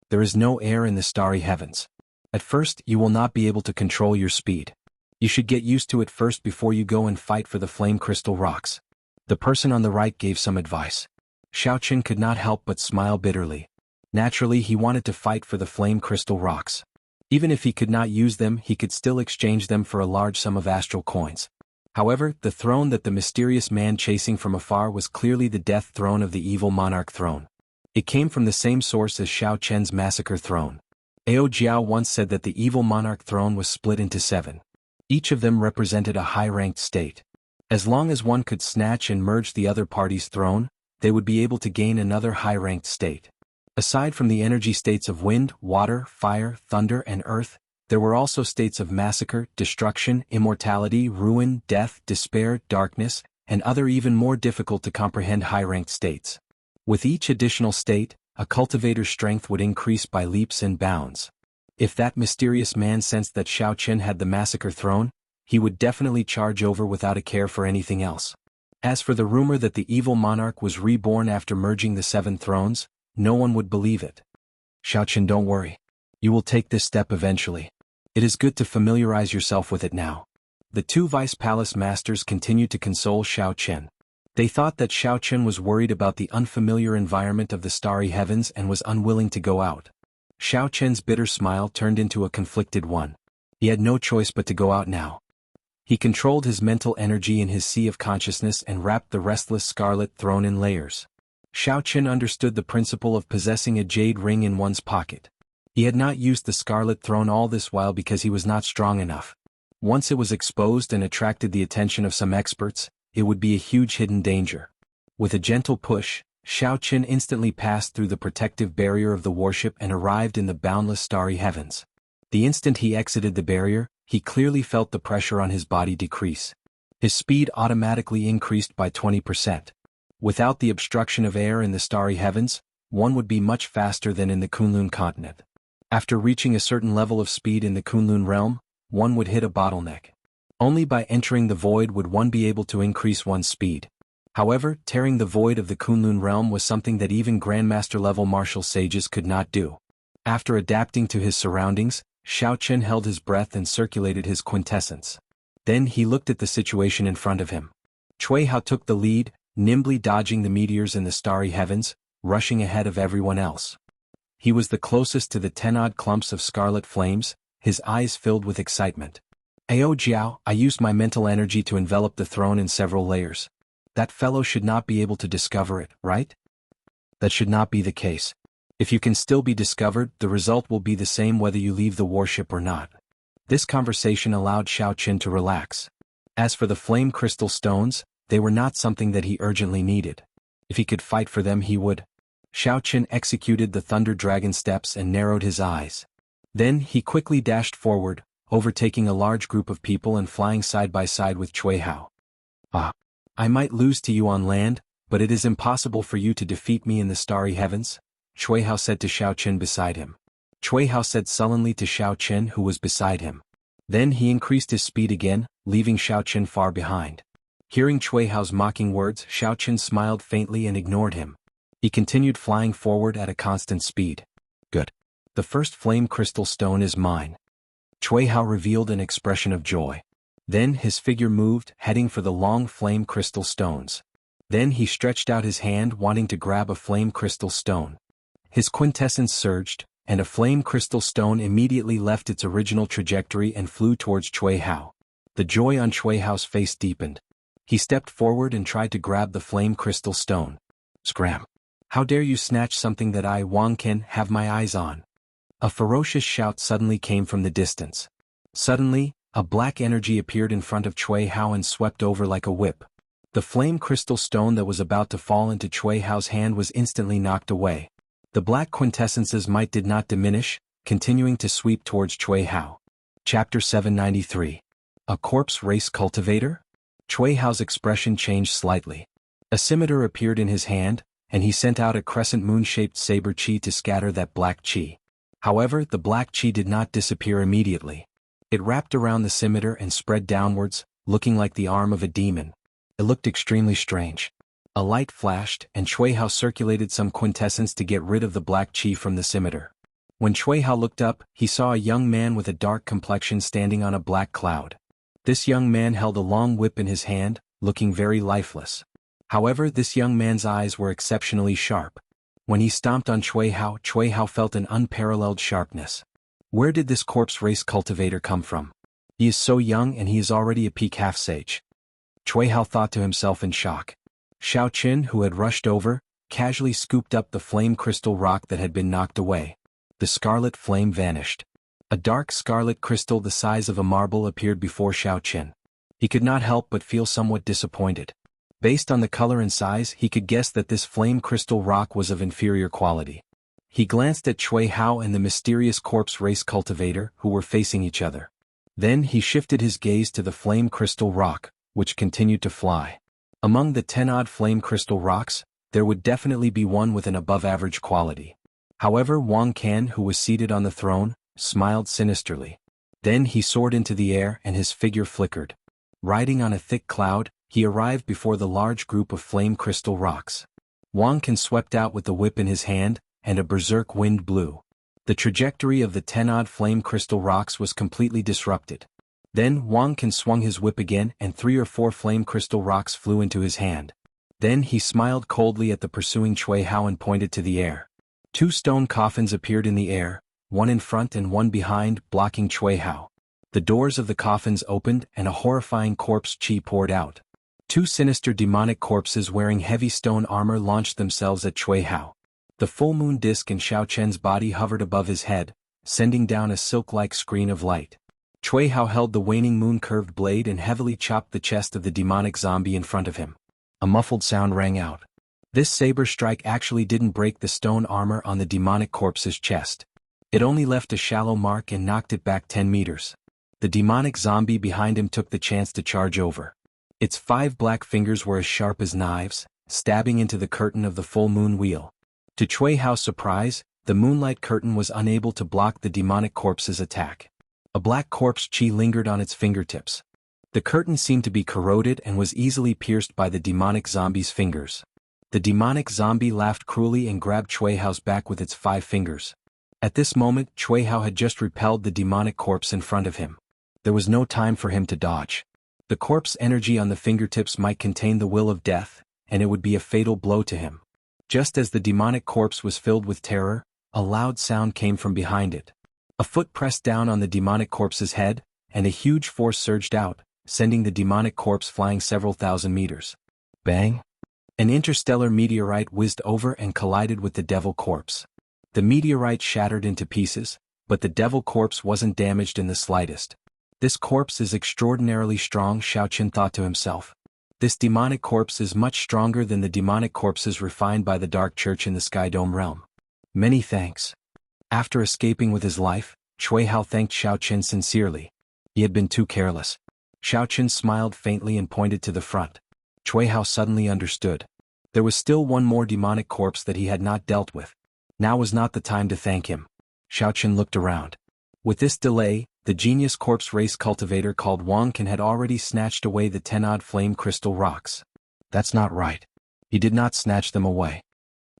There is no air in the starry heavens. At first, you will not be able to control your speed. You should get used to it first before you go and fight for the flame crystal rocks." The person on the right gave some advice. Xiaoqun could not help but smile bitterly. Naturally, he wanted to fight for the flame crystal rocks. Even if he could not use them, he could still exchange them for a large sum of astral coins. However, the throne that the mysterious man chasing from afar was clearly the death throne of the evil monarch throne. It came from the same source as Xiaoqun's massacre throne. Ao Jiao once said that the evil monarch throne was split into 7. Each of them represented a high-ranked state. As long as one could snatch and merge the other party's throne, they would be able to gain another high-ranked state. Aside from the energy states of wind, water, fire, thunder, and earth, there were also states of massacre, destruction, immortality, ruin, death, despair, darkness, and other even more difficult to comprehend high-ranked states. With each additional state, a cultivator's strength would increase by leaps and bounds. If that mysterious man sensed that Xiaoqun had the massacre throne, he would definitely charge over without a care for anything else. As for the rumor that the evil monarch was reborn after merging the 7 thrones, no one would believe it. Xiaoqun, don't worry. You will take this step eventually. It is good to familiarize yourself with it now. The two Vice Palace Masters continued to console Xiaoqun. They thought that Xiaoqun was worried about the unfamiliar environment of the starry heavens and was unwilling to go out. Xiaoqun's bitter smile turned into a conflicted one. He had no choice but to go out now. He controlled his mental energy in his sea of consciousness and wrapped the restless scarlet throne in layers. Xiaoqun understood the principle of possessing a jade ring in one's pocket. He had not used the scarlet throne all this while because he was not strong enough. Once it was exposed and attracted the attention of some experts, it would be a huge hidden danger. With a gentle push, Xiaoqun instantly passed through the protective barrier of the warship and arrived in the boundless starry heavens. The instant he exited the barrier, he clearly felt the pressure on his body decrease. His speed automatically increased by 20%. Without the obstruction of air in the starry heavens, one would be much faster than in the Kunlun continent. After reaching a certain level of speed in the Kunlun realm, one would hit a bottleneck. Only by entering the void would one be able to increase one's speed. However, tearing the void of the Kunlun realm was something that even Grandmaster-level martial sages could not do. After adapting to his surroundings, Xiaoqun held his breath and circulated his quintessence. Then he looked at the situation in front of him. Cui Hao took the lead, nimbly dodging the meteors in the starry heavens, rushing ahead of everyone else. He was the closest to the 10-odd clumps of scarlet flames, his eyes filled with excitement. Ao Jiao, I used my mental energy to envelop the throne in several layers. That fellow should not be able to discover it, right? That should not be the case. If you can still be discovered, the result will be the same whether you leave the warship or not. This conversation allowed Xiaoqun to relax. As for the flame crystal stones, they were not something that he urgently needed. If he could fight for them, he would. Xiaoqun executed the Thunder Dragon steps and narrowed his eyes. Then he quickly dashed forward, overtaking a large group of people and flying side by side with Cui Hao. "Ah, I might lose to you on land, but it is impossible for you to defeat me in the starry heavens," Cui Hao said to Xiao Qin beside him. Cui Hao said sullenly to Xiao Qin who was beside him. Then he increased his speed again, leaving Xiao Qin far behind. Hearing Cui Hao's mocking words, Xiao Qin smiled faintly and ignored him. He continued flying forward at a constant speed. "Good. The first flame crystal stone is mine." Cui Hao revealed an expression of joy. Then his figure moved, heading for the long flame crystal stones. Then he stretched out his hand wanting to grab a flame crystal stone. His quintessence surged, and a flame crystal stone immediately left its original trajectory and flew towards Cui Hao. The joy on Cui Hao's face deepened. He stepped forward and tried to grab the flame crystal stone. "Scram! How dare you snatch something that I, Wang can, have my eyes on?" A ferocious shout suddenly came from the distance. Suddenly, a black energy appeared in front of Cui Hao and swept over like a whip. The flame crystal stone that was about to fall into Cui Hao's hand was instantly knocked away. The black quintessence's might did not diminish, continuing to sweep towards Cui Hao. Chapter 793. A corpse race cultivator? Cui Hao's expression changed slightly. A scimitar appeared in his hand, and he sent out a crescent moon-shaped saber chi to scatter that black chi. However, the black chi did not disappear immediately. It wrapped around the scimitar and spread downwards, looking like the arm of a demon. It looked extremely strange. A light flashed, and Cui Hao circulated some quintessence to get rid of the black chi from the scimitar. When Cui Hao looked up, he saw a young man with a dark complexion standing on a black cloud. This young man held a long whip in his hand, looking very lifeless. However, this young man's eyes were exceptionally sharp. When he stomped on Cui Hao felt an unparalleled sharpness. Where did this corpse race cultivator come from? He is so young and he is already a peak half-sage. Cui Hao thought to himself in shock. Xiao Qin, who had rushed over, casually scooped up the flame crystal rock that had been knocked away. The scarlet flame vanished. A dark scarlet crystal the size of a marble appeared before Xiao Qin. He could not help but feel somewhat disappointed. Based on the color and size, he could guess that this flame crystal rock was of inferior quality. He glanced at Cui Hao and the mysterious corpse race cultivator, who were facing each other. Then he shifted his gaze to the flame crystal rock, which continued to fly. Among the 10-odd flame crystal rocks, there would definitely be one with an above-average quality. However, Wang Can, who was seated on the throne, smiled sinisterly. Then he soared into the air and his figure flickered. Riding on a thick cloud, he arrived before the large group of flame crystal rocks. Wang Can swept out with the whip in his hand, and a berserk wind blew. The trajectory of the 10-odd flame crystal rocks was completely disrupted. Then Wang Can swung his whip again and 3 or 4 flame crystal rocks flew into his hand. Then he smiled coldly at the pursuing Cui Hao and pointed to the air. 2 stone coffins appeared in the air, one in front and one behind, blocking Cui Hao. The doors of the coffins opened and a horrifying corpse chi poured out. 2 sinister demonic corpses wearing heavy stone armor launched themselves at Cui Hao. The full moon disk in Xiao Chen's body hovered above his head, sending down a silk-like screen of light. Cui Hao held the waning moon curved blade and heavily chopped the chest of the demonic zombie in front of him. A muffled sound rang out. This saber strike actually didn't break the stone armor on the demonic corpse's chest. It only left a shallow mark and knocked it back 10 meters. The demonic zombie behind him took the chance to charge over. Its 5 black fingers were as sharp as knives, stabbing into the curtain of the full moon wheel. To Cui Hao's surprise, the moonlight curtain was unable to block the demonic corpse's attack. A black corpse chi lingered on its fingertips. The curtain seemed to be corroded and was easily pierced by the demonic zombie's fingers. The demonic zombie laughed cruelly and grabbed Cui Hao's back with its 5 fingers. At this moment, Cui Hao had just repelled the demonic corpse in front of him. There was no time for him to dodge. The corpse energy on the fingertips might contain the will of death, and it would be a fatal blow to him. Just as the demonic corpse was filled with terror, a loud sound came from behind it. A foot pressed down on the demonic corpse's head, and a huge force surged out, sending the demonic corpse flying several thousand meters. Bang! An interstellar meteorite whizzed over and collided with the devil corpse. The meteorite shattered into pieces, but the devil corpse wasn't damaged in the slightest. This corpse is extraordinarily strong, Xiao Qin thought to himself. This demonic corpse is much stronger than the demonic corpses refined by the Dark Church in the Sky Dome realm. Many thanks. After escaping with his life, Cui Hao thanked Xiao Qin sincerely. He had been too careless. Xiao Chen smiled faintly and pointed to the front. Cui Hao suddenly understood. There was still one more demonic corpse that he had not dealt with. Now was not the time to thank him. Xiao Chen looked around. With this delay, the genius corpse race cultivator called Wang Can had already snatched away the 10-odd flame crystal rocks. That's not right. He did not snatch them away.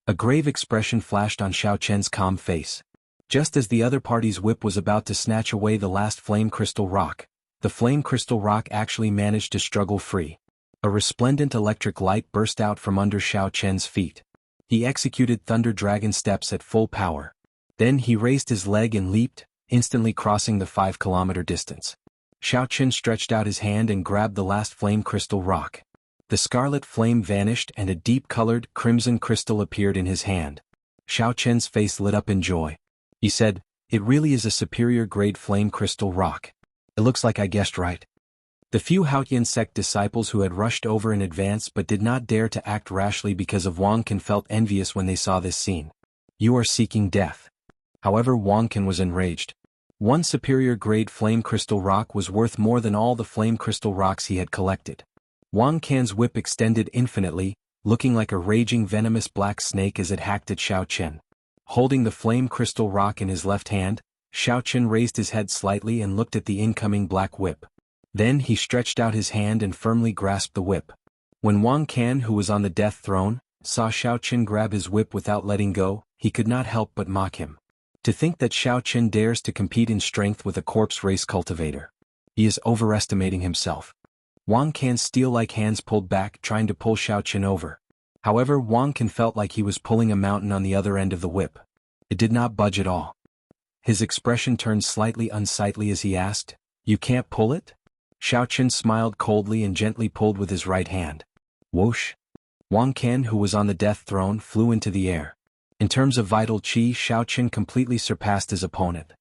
A grave expression flashed on Xiao Chen's calm face. Just as the other party's whip was about to snatch away the last flame crystal rock, the flame crystal rock actually managed to struggle free. A resplendent electric light burst out from under Xiao Chen's feet. He executed Thunder Dragon steps at full power. Then he raised his leg and leaped, instantly crossing the 5-kilometer distance. Xiao Chen stretched out his hand and grabbed the last flame crystal rock. The scarlet flame vanished and a deep-colored, crimson crystal appeared in his hand. Xiao Chen's face lit up in joy. He said, "It really is a superior-grade flame crystal rock. It looks like I guessed right." The few Haotian sect disciples who had rushed over in advance but did not dare to act rashly because of Wang Can felt envious when they saw this scene. "You are seeking death." However, Wang Can was enraged. One superior-grade flame crystal rock was worth more than all the flame crystal rocks he had collected. Wang Can's whip extended infinitely, looking like a raging venomous black snake as it hacked at Xiao Chen. Holding the flame crystal rock in his left hand, Xiao Chen raised his head slightly and looked at the incoming black whip. Then he stretched out his hand and firmly grasped the whip. When Wang Can, who was on the death throne, saw Xiao Chen grab his whip without letting go, he could not help but mock him. To think that Xiao Chen dares to compete in strength with a corpse race cultivator. He is overestimating himself. Wang Can's steel-like hands pulled back, trying to pull Xiao Chen over. However, Wang Can felt like he was pulling a mountain on the other end of the whip. It did not budge at all. His expression turned slightly unsightly as he asked, "You can't pull it?" Xiao Chen smiled coldly and gently pulled with his right hand. Whoosh! Wang Can, who was on the death throne, flew into the air. In terms of vital qi, Xiao Chen completely surpassed his opponent.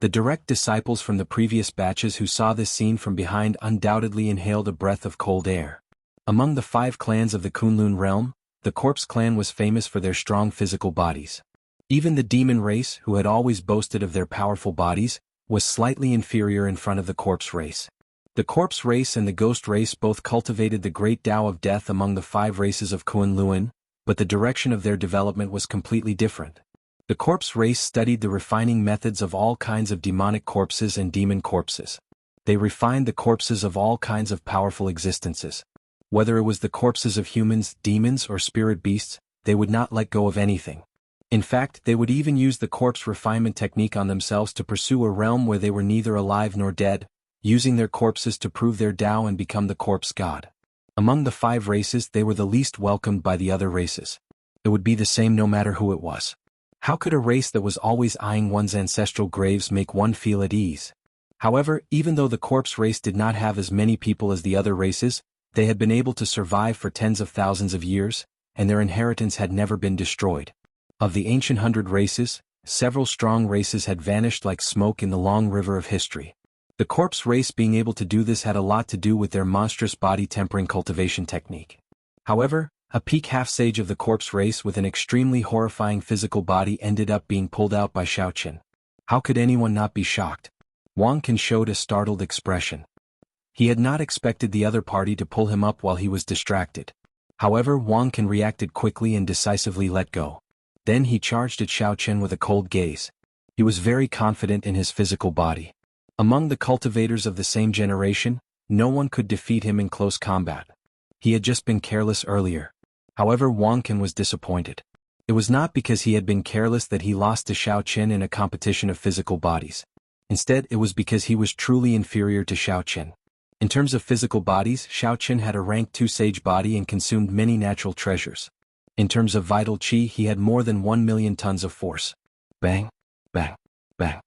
The direct disciples from the previous batches who saw this scene from behind undoubtedly inhaled a breath of cold air. Among the 5 clans of the Kunlun realm, the Corpse clan was famous for their strong physical bodies. Even the demon race, who had always boasted of their powerful bodies, was slightly inferior in front of the Corpse race. The Corpse race and the Ghost race both cultivated the great Tao of death among the 5 races of Kunlun, but the direction of their development was completely different. The Corpse race studied the refining methods of all kinds of demonic corpses and demon corpses. They refined the corpses of all kinds of powerful existences. Whether it was the corpses of humans, demons, or spirit beasts, they would not let go of anything. In fact, they would even use the corpse refinement technique on themselves to pursue a realm where they were neither alive nor dead, using their corpses to prove their Tao and become the corpse god. Among the 5 races, they were the least welcomed by the other races. It would be the same no matter who it was. How could a race that was always eyeing one's ancestral graves make one feel at ease? However, even though the Corpse race did not have as many people as the other races, they had been able to survive for tens of thousands of years, and their inheritance had never been destroyed. Of the ancient 100 races, several strong races had vanished like smoke in the long river of history. The Corpse race being able to do this had a lot to do with their monstrous body-tempering cultivation technique. However, a peak half-sage of the Corpse race with an extremely horrifying physical body ended up being pulled out by Xiao Chen. How could anyone not be shocked? Wang Can showed a startled expression. He had not expected the other party to pull him up while he was distracted. However, Wang Can reacted quickly and decisively let go. Then he charged at Xiao Chen with a cold gaze. He was very confident in his physical body. Among the cultivators of the same generation, no one could defeat him in close combat. He had just been careless earlier. However, Wang Can was disappointed. It was not because he had been careless that he lost to Xiao Chen in a competition of physical bodies. Instead, it was because he was truly inferior to Xiao Chen. In terms of physical bodies, Xiao Chen had a rank 2 sage body and consumed many natural treasures. In terms of vital qi, he had more than 1 million tons of force. Bang, bang, bang.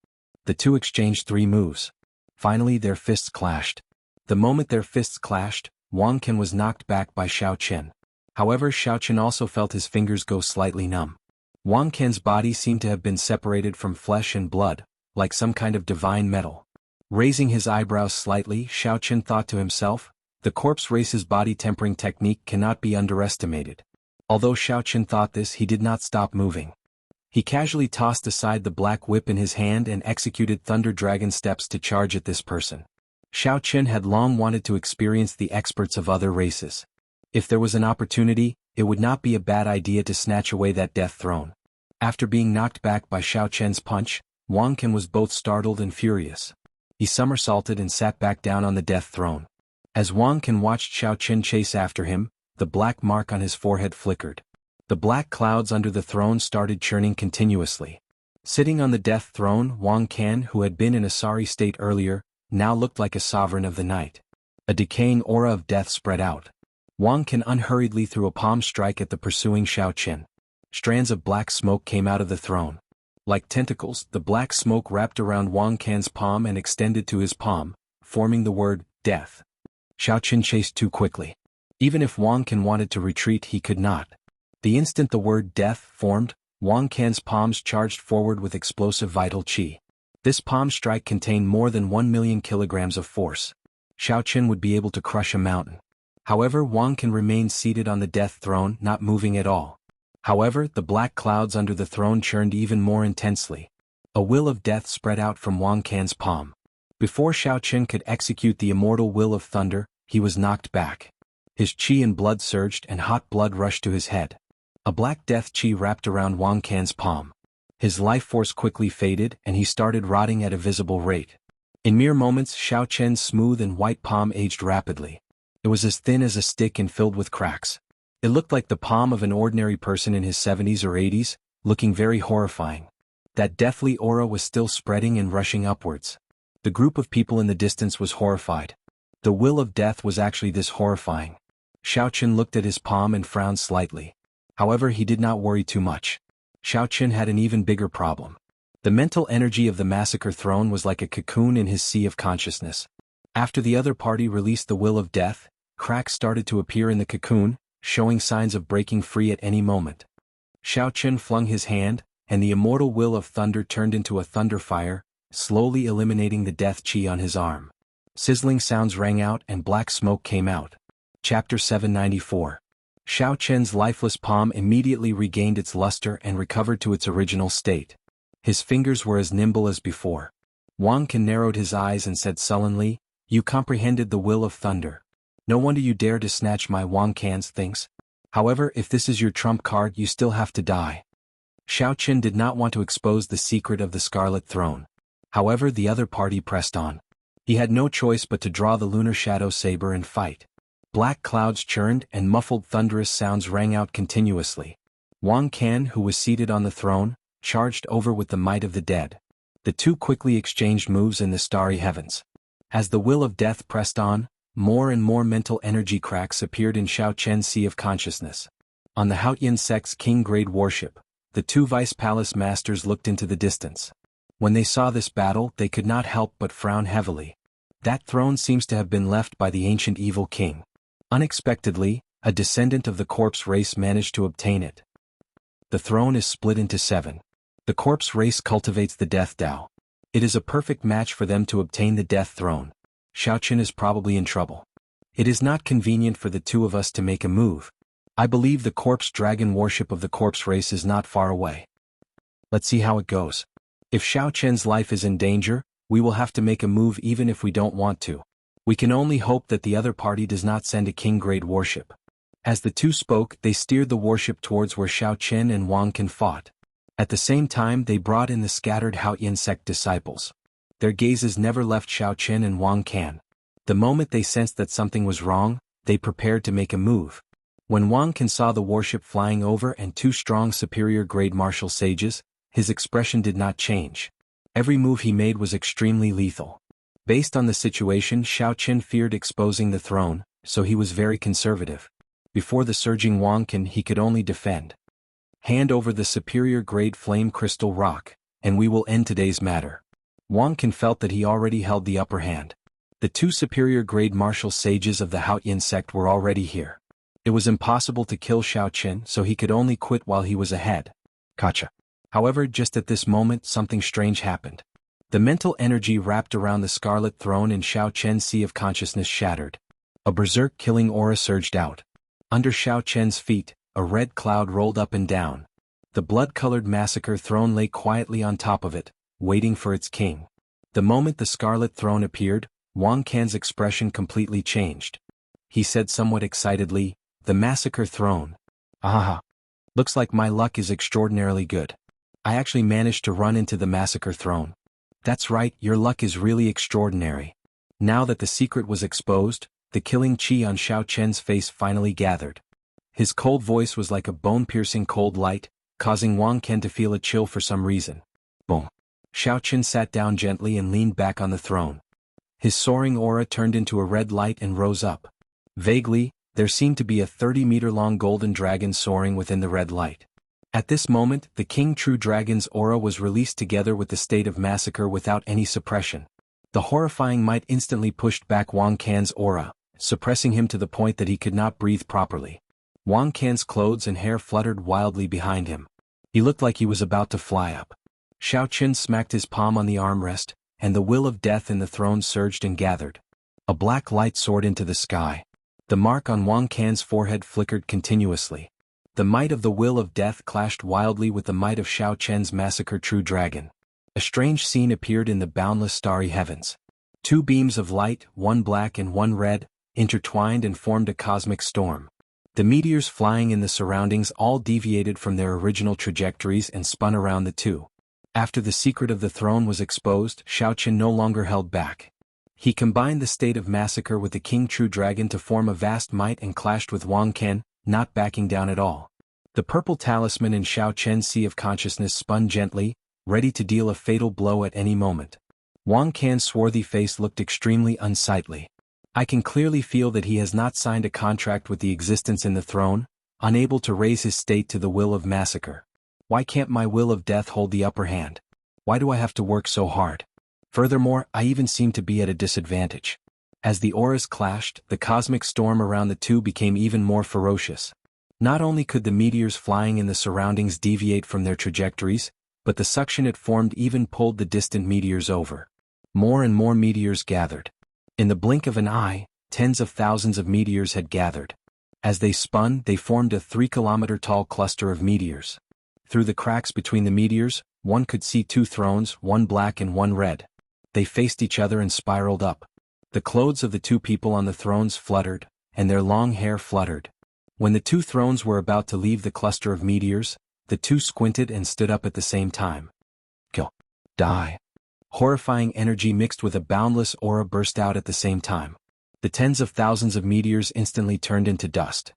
The two exchanged 3 moves. Finally, their fists clashed. The moment their fists clashed, Wang Can was knocked back by Xiao Chen. However, Xiao Chen also felt his fingers go slightly numb. Wang Can's body seemed to have been separated from flesh and blood, like some kind of divine metal. Raising his eyebrows slightly, Xiao Chen thought to himself, the Corpse race's body-tempering technique cannot be underestimated. Although Xiao Chen thought this, he did not stop moving. He casually tossed aside the black whip in his hand and executed Thunder Dragon steps to charge at this person. Xiao Chen had long wanted to experience the experts of other races. If there was an opportunity, it would not be a bad idea to snatch away that death throne. After being knocked back by Xiao Chen's punch, Wang Can was both startled and furious. He somersaulted and sat back down on the death throne. As Wang Can watched Xiao Chen chase after him, the black mark on his forehead flickered. The black clouds under the throne started churning continuously. Sitting on the death throne, Wang Can, who had been in a sorry state earlier, now looked like a sovereign of the night. A decaying aura of death spread out. Wang Can unhurriedly threw a palm strike at the pursuing Xiao Chen. Strands of black smoke came out of the throne. Like tentacles, the black smoke wrapped around Wang Can's palm and extended to his palm, forming the word, death. Xiao Chen chased too quickly. Even if Wang Can wanted to retreat, he could not. The instant the word death formed, Wang Can's palms charged forward with explosive vital qi. This palm strike contained more than 1,000,000 kilograms of force. Xiao Chen would be able to crush a mountain. However, Wang Can remained seated on the death throne, not moving at all. However, the black clouds under the throne churned even more intensely. A will of death spread out from Wang Can's palm. Before Xiao Chen could execute the immortal will of thunder, he was knocked back. His qi and blood surged and hot blood rushed to his head. A black death qi wrapped around Wang Can's palm. His life force quickly faded and he started rotting at a visible rate. In mere moments, Xiao Chen's smooth and white palm aged rapidly. It was as thin as a stick and filled with cracks. It looked like the palm of an ordinary person in his 70s or 80s, looking very horrifying. That deathly aura was still spreading and rushing upwards. The group of people in the distance was horrified. The will of death was actually this horrifying. Xiao Chen looked at his palm and frowned slightly. However, he did not worry too much. Xiao Chen had an even bigger problem. The mental energy of the massacre throne was like a cocoon in his sea of consciousness. After the other party released the will of death, cracks started to appear in the cocoon, showing signs of breaking free at any moment. Xiao Chen flung his hand, and the immortal will of thunder turned into a thunder fire, slowly eliminating the death qi on his arm. Sizzling sounds rang out and black smoke came out. Chapter 794. Xiao Chen's lifeless palm immediately regained its luster and recovered to its original state. His fingers were as nimble as before. Wang Can narrowed his eyes and said sullenly, "You comprehended the will of thunder. No wonder you dare to snatch my Wang Can's things. However, if this is your trump card, you still have to die." Xiao Chen did not want to expose the secret of the Scarlet Throne. However, the other party pressed on. He had no choice but to draw the lunar shadow saber and fight. Black clouds churned and muffled thunderous sounds rang out continuously. Wang Can, who was seated on the throne, charged over with the might of the dead. The two quickly exchanged moves in the starry heavens. As the will of death pressed on, more and more mental energy cracks appeared in Xiao Chen's sea of consciousness. On the Haotian sect's king-grade warship, the two vice palace masters looked into the distance. When they saw this battle, they could not help but frown heavily. That throne seems to have been left by the ancient evil king. Unexpectedly, a descendant of the corpse race managed to obtain it. The throne is split into 7. The corpse race cultivates the death Tao. It is a perfect match for them to obtain the death throne. Xiao Chen is probably in trouble. It is not convenient for the two of us to make a move. I believe the corpse dragon warship of the corpse race is not far away. Let's see how it goes. If Xiao Chen's life is in danger, we will have to make a move even if we don't want to. We can only hope that the other party does not send a king-grade warship. As the two spoke, they steered the warship towards where Xiao Chen and Wang Can fought. At the same time, they brought in the scattered Haotian sect disciples. Their gazes never left Xiao Chen and Wang Can. The moment they sensed that something was wrong, they prepared to make a move. When Wang Can saw the warship flying over and 2 strong superior-grade martial sages, his expression did not change. Every move he made was extremely lethal. Based on the situation, Xiao Chen feared exposing the throne, so he was very conservative. Before the surging Wang Can, he could only defend. Hand over the superior-grade flame crystal rock, and we will end today's matter. Wang Can felt that he already held the upper hand. The 2 superior-grade martial sages of the Haotian sect were already here. It was impossible to kill Xiao Chen, so he could only quit while he was ahead. Gotcha. However, just at this moment, something strange happened. The mental energy wrapped around the Scarlet Throne in Xiao Chen's sea of consciousness shattered. A berserk-killing aura surged out. Under Xiao Chen's feet, a red cloud rolled up and down. The blood-colored massacre throne lay quietly on top of it, waiting for its king. The moment the Scarlet Throne appeared, Wang Can's expression completely changed. He said somewhat excitedly, "The massacre throne. Ah, looks like my luck is extraordinarily good. I actually managed to run into the massacre throne." "That's right, your luck is really extraordinary." Now that the secret was exposed, the killing chi on Xiao Chen's face finally gathered. His cold voice was like a bone-piercing cold light, causing Wang Can to feel a chill for some reason. Boom. Xiao Chen sat down gently and leaned back on the throne. His soaring aura turned into a red light and rose up. Vaguely, there seemed to be a 30-meter-long golden dragon soaring within the red light. At this moment, the King True Dragon's aura was released together with the state of massacre without any suppression. The horrifying might instantly pushed back Wang Can's aura, suppressing him to the point that he could not breathe properly. Wang Can's clothes and hair fluttered wildly behind him. He looked like he was about to fly up. Xiao Chen smacked his palm on the armrest, and the will of death in the throne surged and gathered. A black light soared into the sky. The mark on Wang Can's forehead flickered continuously. The might of the will of death clashed wildly with the might of Xiao Chen's massacre true dragon. A strange scene appeared in the boundless starry heavens. Two beams of light, one black and one red, intertwined and formed a cosmic storm. The meteors flying in the surroundings all deviated from their original trajectories and spun around the two. After the secret of the throne was exposed, Xiao Chen no longer held back. He combined the state of massacre with the King True Dragon to form a vast might and clashed with Wang Can, not backing down at all. The purple talisman in Xiao Chen's sea of consciousness spun gently, ready to deal a fatal blow at any moment. Wang Can's swarthy face looked extremely unsightly. I can clearly feel that he has not signed a contract with the existence in the throne, unable to raise his state to the will of massacre. Why can't my will of death hold the upper hand? Why do I have to work so hard? Furthermore, I even seem to be at a disadvantage. As the auras clashed, the cosmic storm around the two became even more ferocious. Not only could the meteors flying in the surroundings deviate from their trajectories, but the suction it formed even pulled the distant meteors over. More and more meteors gathered. In the blink of an eye, tens of thousands of meteors had gathered. As they spun, they formed a 3-kilometer-tall cluster of meteors. Through the cracks between the meteors, one could see two thrones, one black and one red. They faced each other and spiraled up. The clothes of the two people on the thrones fluttered, and their long hair fluttered. When the two thrones were about to leave the cluster of meteors, the two squinted and stood up at the same time. Kill. Die. Horrifying energy mixed with a boundless aura burst out at the same time. The tens of thousands of meteors instantly turned into dust.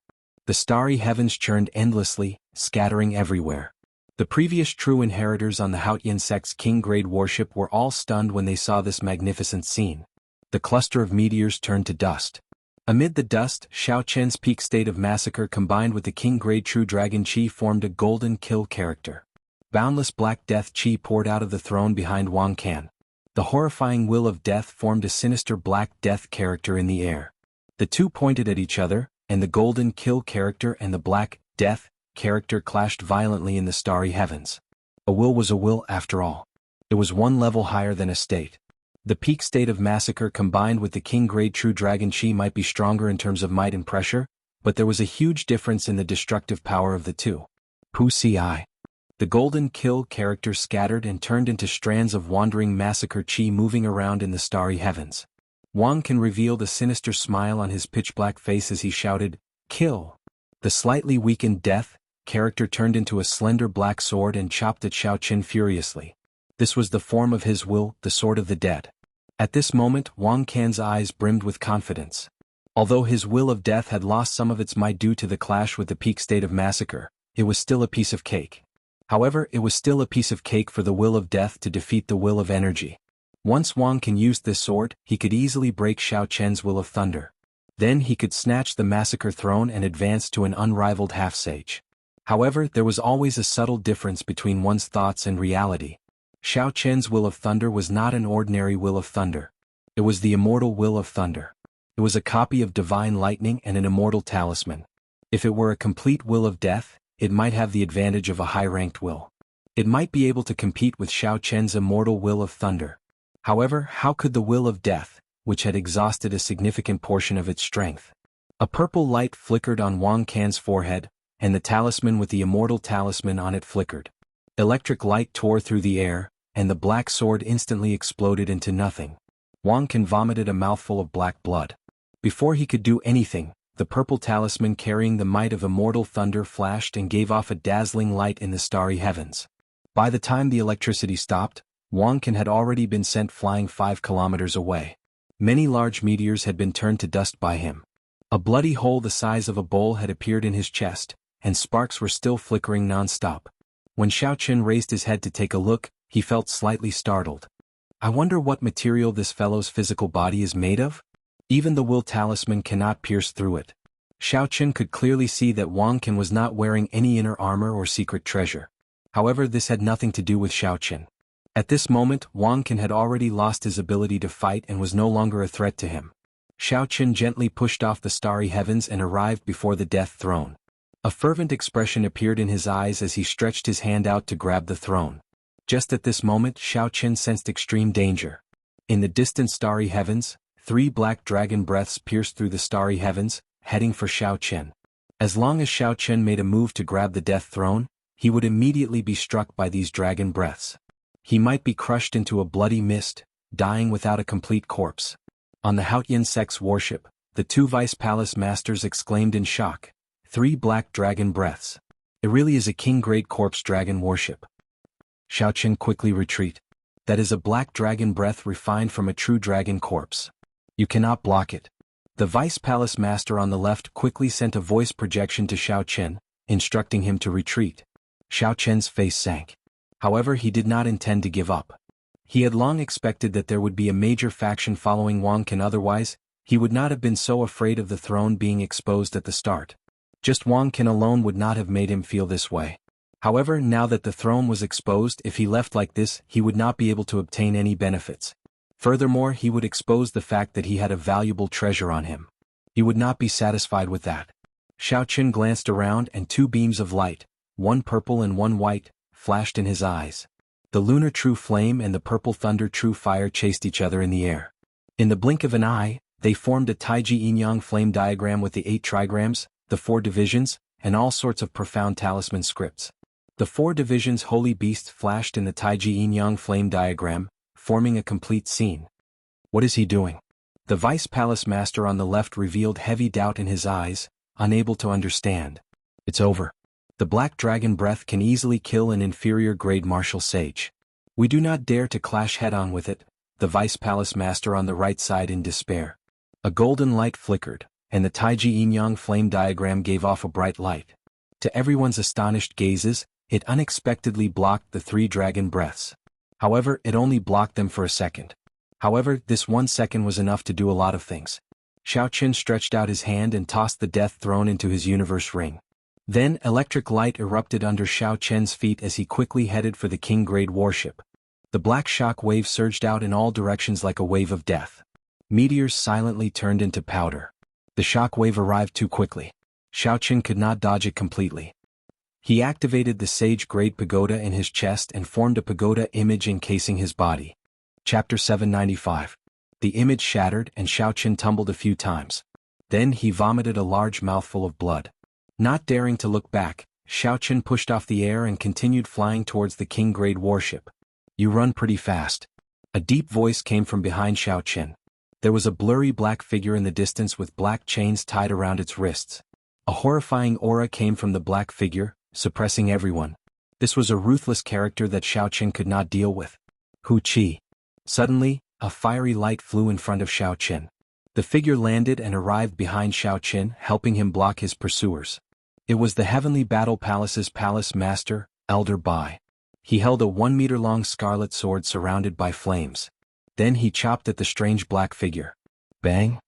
The starry heavens churned endlessly, scattering everywhere. The previous true inheritors on the Haotian sect's king-grade warship were all stunned when they saw this magnificent scene. The cluster of meteors turned to dust. Amid the dust, Xiao Chen's peak state of massacre combined with the king-grade true dragon chi formed a golden kill character. Boundless black death chi poured out of the throne behind Wang Can. The horrifying will of death formed a sinister black death character in the air. The two pointed at each other, and the golden kill character and the black death character clashed violently in the starry heavens. A will was a will after all. It was one level higher than a state. The peak state of massacre combined with the king-grade true dragon chi might be stronger in terms of might and pressure, but there was a huge difference in the destructive power of the two. Pu Ci. The golden kill character scattered and turned into strands of wandering massacre chi moving around in the starry heavens. Wang Can revealed a sinister smile on his pitch-black face as he shouted, "Kill!" The slightly weakened death character turned into a slender black sword and chopped at Xiao Chen furiously. This was the form of his will, the sword of the dead. At this moment, Wang Can's eyes brimmed with confidence. Although his will of death had lost some of its might due to the clash with the peak state of massacre, it was still a piece of cake. However, it was still a piece of cake for the will of death to defeat the will of energy. Once Wang Can used this sword, he could easily break Xiao Chen's will of thunder. Then he could snatch the massacre throne and advance to an unrivaled half-sage. However, there was always a subtle difference between one's thoughts and reality. Xiao Chen's will of thunder was not an ordinary will of thunder. It was the immortal will of thunder. It was a copy of divine lightning and an immortal talisman. If it were a complete will of death, it might have the advantage of a high-ranked will. It might be able to compete with Xiao Chen's immortal will of thunder. However, how could the will of death, which had exhausted a significant portion of its strength? A purple light flickered on Wang Can's forehead, and the talisman with the immortal talisman on it flickered. Electric light tore through the air, and the black sword instantly exploded into nothing. Wang Can vomited a mouthful of black blood. Before he could do anything, the purple talisman carrying the might of immortal thunder flashed and gave off a dazzling light in the starry heavens. By the time the electricity stopped, Wang Can had already been sent flying 5 kilometers away. Many large meteors had been turned to dust by him. A bloody hole the size of a bowl had appeared in his chest, and sparks were still flickering non-stop. When Xiaoqin raised his head to take a look, he felt slightly startled. I wonder what material this fellow's physical body is made of? Even the will talisman cannot pierce through it. Xiaoqin could clearly see that Wang Can was not wearing any inner armor or secret treasure. However, this had nothing to do with Xiaoqin. At this moment, Wang Can had already lost his ability to fight and was no longer a threat to him. Xiaoqin gently pushed off the starry heavens and arrived before the death throne. A fervent expression appeared in his eyes as he stretched his hand out to grab the throne. Just at this moment, Xiaoqin sensed extreme danger. In the distant starry heavens, 3 black dragon breaths pierced through the starry heavens, heading for Xiaoqin. As long as Xiaoqin made a move to grab the death throne, he would immediately be struck by these dragon breaths. He might be crushed into a bloody mist, dying without a complete corpse. On the Haotian sect's warship, the 2 vice palace masters exclaimed in shock. 3 black dragon breaths. It really is a king-grade corpse dragon warship. Xiaoqin quickly retreat. That is a black dragon breath refined from a true dragon corpse. You cannot block it. The vice palace master on the left quickly sent a voice projection to Xiaoqin, instructing him to retreat. Xiaoqin's face sank. However, he did not intend to give up. He had long expected that there would be a major faction following Wang Can, otherwise, he would not have been so afraid of the throne being exposed at the start. Just Wang Can alone would not have made him feel this way. However, now that the throne was exposed, if he left like this, he would not be able to obtain any benefits. Furthermore, he would expose the fact that he had a valuable treasure on him. He would not be satisfied with that. Xiaoqin glanced around and 2 beams of light, one purple and one white, flashed in his eyes. The lunar true flame and the purple thunder true fire chased each other in the air. In the blink of an eye, they formed a Taiji yin-yang flame diagram with the 8 trigrams, the 4 divisions, and all sorts of profound talisman scripts. The 4 divisions holy beasts flashed in the Taiji yin-yang flame diagram, forming a complete scene. What is he doing? The vice palace master on the left revealed heavy doubt in his eyes, unable to understand. It's over. The black dragon breath can easily kill an inferior grade martial sage. We do not dare to clash head-on with it, the vice palace master on the right side in despair. A golden light flickered, and the Taiji yin-yang flame diagram gave off a bright light. To everyone's astonished gazes, it unexpectedly blocked the 3 dragon breaths. However, it only blocked them for a second. However, this 1 second was enough to do a lot of things. Xiaoqin stretched out his hand and tossed the death throne into his universe ring. Then, electric light erupted under Xiaoqin's feet as he quickly headed for the king-grade warship. The black shock wave surged out in all directions like a wave of death. Meteors silently turned into powder. The shock wave arrived too quickly. Xiaoqin could not dodge it completely. He activated the Sage-grade pagoda in his chest and formed a pagoda image encasing his body. Chapter 795. The image shattered and Xiaoqin tumbled a few times. Then he vomited a large mouthful of blood. Not daring to look back, Xiaoqin pushed off the air and continued flying towards the king-grade warship. You run pretty fast. A deep voice came from behind Xiaoqin. There was a blurry black figure in the distance with black chains tied around its wrists. A horrifying aura came from the black figure, suppressing everyone. This was a ruthless character that Xiaoqin could not deal with. Hu Qi. Suddenly, a fiery light flew in front of Xiaoqin. The figure landed and arrived behind Xiaoqin, helping him block his pursuers. It was the Heavenly Battle Palace's palace master, Elder Bai. He held a 1-meter-long scarlet sword surrounded by flames. Then he chopped at the strange black figure. Bang!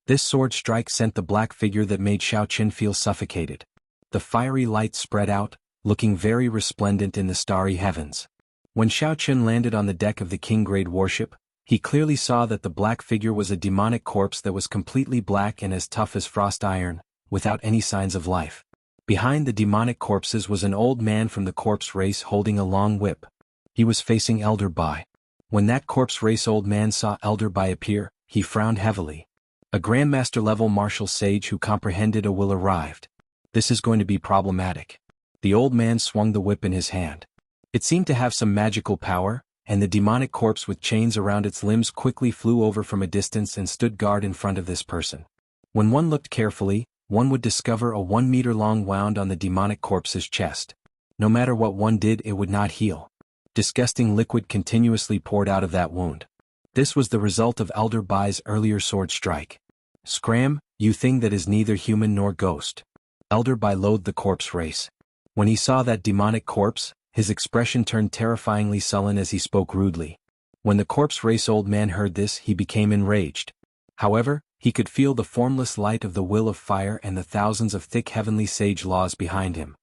This sword strike sent the black figure that made Xiaoqin feel suffocated. The fiery light spread out, looking very resplendent in the starry heavens. When Xiaoqin landed on the deck of the king-grade warship, he clearly saw that the black figure was a demonic corpse that was completely black and as tough as frost iron, without any signs of life. Behind the demonic corpses was an old man from the corpse race holding a long whip. He was facing Elder Bai. When that corpse race old man saw Elder Bai appear, he frowned heavily. A Grandmaster-level martial sage who comprehended a will arrived. This is going to be problematic. The old man swung the whip in his hand. It seemed to have some magical power, and the demonic corpse with chains around its limbs quickly flew over from a distance and stood guard in front of this person. When one looked carefully, one would discover a 1-meter-long wound on the demonic corpse's chest. No matter what one did, it would not heal. Disgusting liquid continuously poured out of that wound. This was the result of Elder Bai's earlier sword strike. Scram, you thing that is neither human nor ghost. Elder Bai loathed the corpse race. When he saw that demonic corpse, his expression turned terrifyingly sullen as he spoke rudely. When the corpse race old man heard this, he became enraged. However, he could feel the formless light of the will of fire and the thousands of thick heavenly sage laws behind him.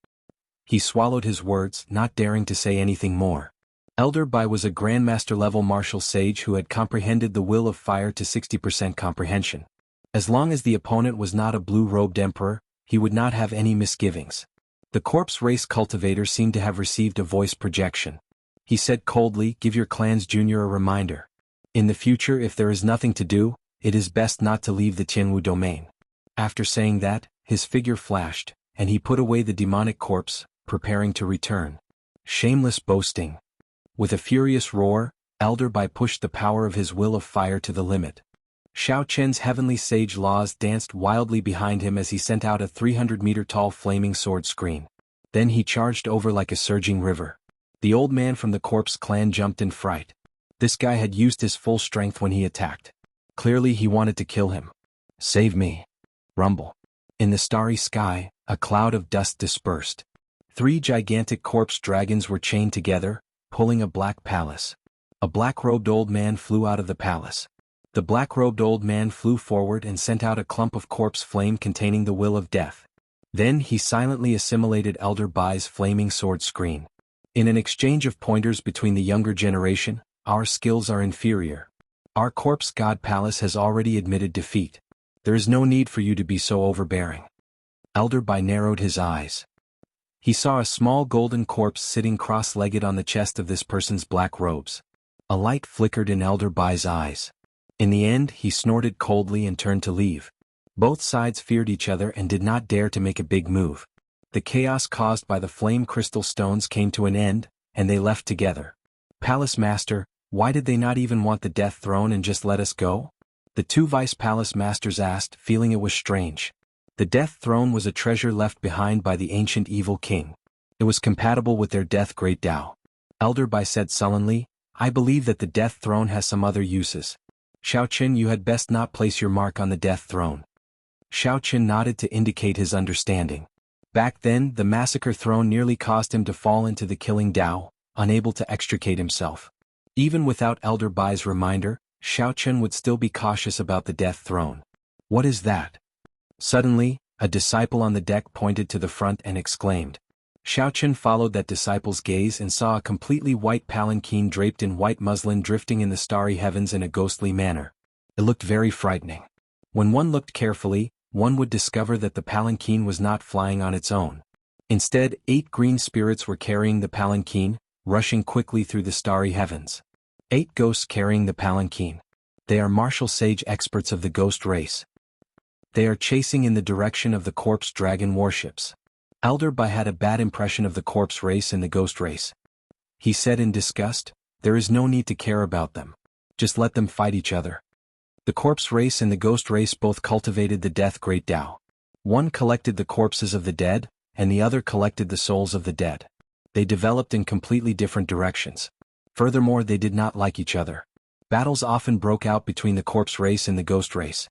He swallowed his words, not daring to say anything more. Elder Bai was a Grandmaster-level martial sage who had comprehended the will of fire to 60% comprehension. As long as the opponent was not a blue-robed emperor, he would not have any misgivings. The corpse race cultivator seemed to have received a voice projection. He said coldly, "Give your clan's junior a reminder. In the future, if there is nothing to do, it is best not to leave the Tianwu domain." After saying that, his figure flashed, and he put away the demonic corpse, preparing to return. Shameless boasting. With a furious roar, Elder Bai pushed the power of his will of fire to the limit. Xiao Chen's heavenly sage laws danced wildly behind him as he sent out a 300-meter-tall flaming sword screen. Then he charged over like a surging river. The old man from the corpse clan jumped in fright. This guy had used his full strength when he attacked. Clearly he wanted to kill him. "Save me." Rumble. In the starry sky, a cloud of dust dispersed. 3 gigantic corpse dragons were chained together, pulling a black palace. A black-robed old man flew out of the palace. The black-robed old man flew forward and sent out a clump of corpse flame containing the will of death. Then he silently assimilated Elder Bai's flaming sword screen. In an exchange of pointers between the younger generation, "Our skills are inferior. Our corpse god palace has already admitted defeat. There is no need for you to be so overbearing." Elder Bai narrowed his eyes. He saw a small golden corpse sitting cross-legged on the chest of this person's black robes. A light flickered in Elder Bai's eyes. In the end, he snorted coldly and turned to leave. Both sides feared each other and did not dare to make a big move. The chaos caused by the flame crystal stones came to an end, and they left together. "Palace Master, why did they not even want the death throne and just let us go?" The 2 vice palace masters asked, feeling it was strange. The death throne was a treasure left behind by the ancient evil king. It was compatible with their death great Tao. Elder Bai said sullenly, "I believe that the death throne has some other uses. Xiao Qin, you had best not place your mark on the death throne." Xiao Qin nodded to indicate his understanding. Back then, the massacre throne nearly caused him to fall into the killing Tao, unable to extricate himself. Even without Elder Bai's reminder, Xiao Qin would still be cautious about the death throne. "What is that?" Suddenly, a disciple on the deck pointed to the front and exclaimed. Xiao Qin followed that disciple's gaze and saw a completely white palanquin draped in white muslin drifting in the starry heavens in a ghostly manner. It looked very frightening. When one looked carefully, one would discover that the palanquin was not flying on its own. Instead, 8 green spirits were carrying the palanquin, rushing quickly through the starry heavens. 8 ghosts carrying the palanquin. They are martial sage experts of the ghost race. They are chasing in the direction of the corpse dragon warships. Elder Bai had a bad impression of the corpse race and the ghost race. He said in disgust, "There is no need to care about them. Just let them fight each other." The corpse race and the ghost race both cultivated the death great Tao. One collected the corpses of the dead, and the other collected the souls of the dead. They developed in completely different directions. Furthermore, they did not like each other. Battles often broke out between the corpse race and the ghost race.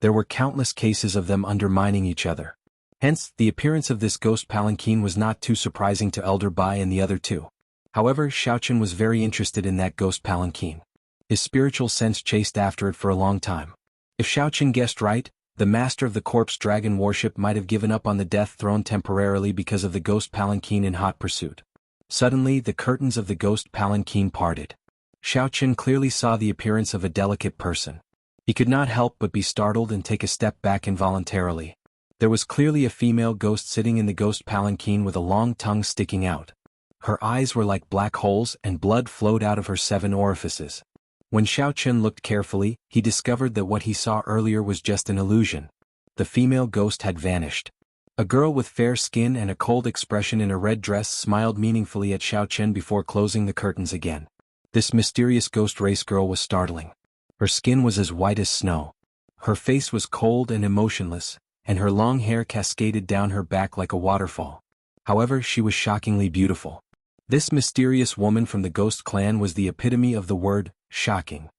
There were countless cases of them undermining each other. Hence, the appearance of this ghost palanquin was not too surprising to Elder Bai and the other 2. However, Xiao Qin was very interested in that ghost palanquin. His spiritual sense chased after it for a long time. If Xiao Qin guessed right, the master of the corpse dragon warship might have given up on the death throne temporarily because of the ghost palanquin in hot pursuit. Suddenly, the curtains of the ghost palanquin parted. Xiao Qin clearly saw the appearance of a delicate person. He could not help but be startled and take a step back involuntarily. There was clearly a female ghost sitting in the ghost palanquin with a long tongue sticking out. Her eyes were like black holes and blood flowed out of her 7 orifices. When Xiao Qin looked carefully, he discovered that what he saw earlier was just an illusion. The female ghost had vanished. A girl with fair skin and a cold expression in a red dress smiled meaningfully at Xiao Qin before closing the curtains again. This mysterious ghost race girl was startling. Her skin was as white as snow. Her face was cold and emotionless, and her long hair cascaded down her back like a waterfall. However, she was shockingly beautiful. This mysterious woman from the Ghost clan was the epitome of the word, shocking.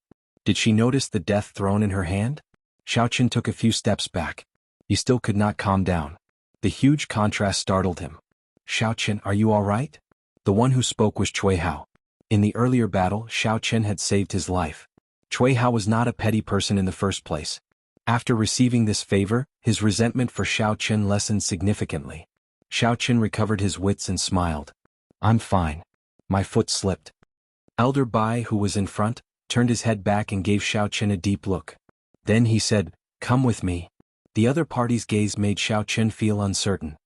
Did she notice the death throne in her hand? Xiaochen took a few steps back. He still could not calm down. The huge contrast startled him. Xiaochen, are you all right? The one who spoke was Cui Hao. In the earlier battle, Xiaochen had saved his life. Cui Hao was not a petty person in the first place. After receiving this favor, his resentment for Xiaochen lessened significantly. Xiaochen recovered his wits and smiled. I'm fine. My foot slipped. Elder Bai, who was in front, turned his head back and gave Xiaochen a deep look. Then he said, Come with me. The other party's gaze made Xiaochen feel uncertain.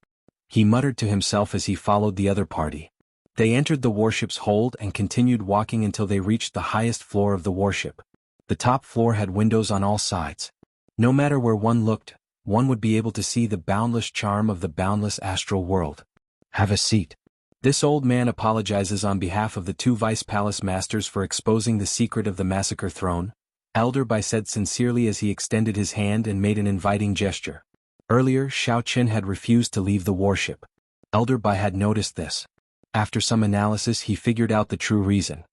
He muttered to himself as he followed the other party. They entered the warship's hold and continued walking until they reached the highest floor of the warship. The top floor had windows on all sides. No matter where one looked, one would be able to see the boundless charm of the boundless astral world. Have a seat. This old man apologizes on behalf of the two vice palace masters for exposing the secret of the massacre throne, Elder Bai said sincerely as he extended his hand and made an inviting gesture. Earlier, Xiaochen had refused to leave the warship. Elder Bai had noticed this. After some analysis, he figured out the true reason.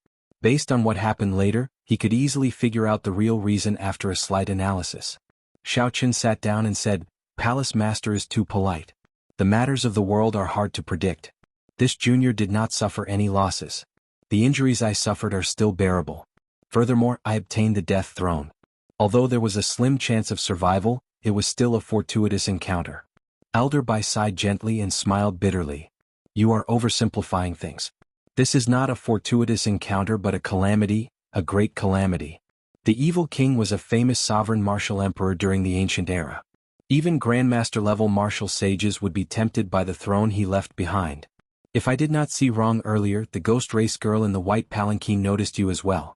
Based on what happened later, he could easily figure out the real reason after a slight analysis. Xiaochen sat down and said, Palace Master is too polite. The matters of the world are hard to predict. This junior did not suffer any losses. The injuries I suffered are still bearable. Furthermore, I obtained the death throne. Although there was a slim chance of survival, it was still a fortuitous encounter. Elder Bai sighed gently and smiled bitterly. You are oversimplifying things. This is not a fortuitous encounter but a calamity, a great calamity. The evil king was a famous sovereign martial emperor during the ancient era. Even grandmaster-level martial sages would be tempted by the throne he left behind. If I did not see wrong earlier, the ghost race girl in the white palanquin noticed you as well.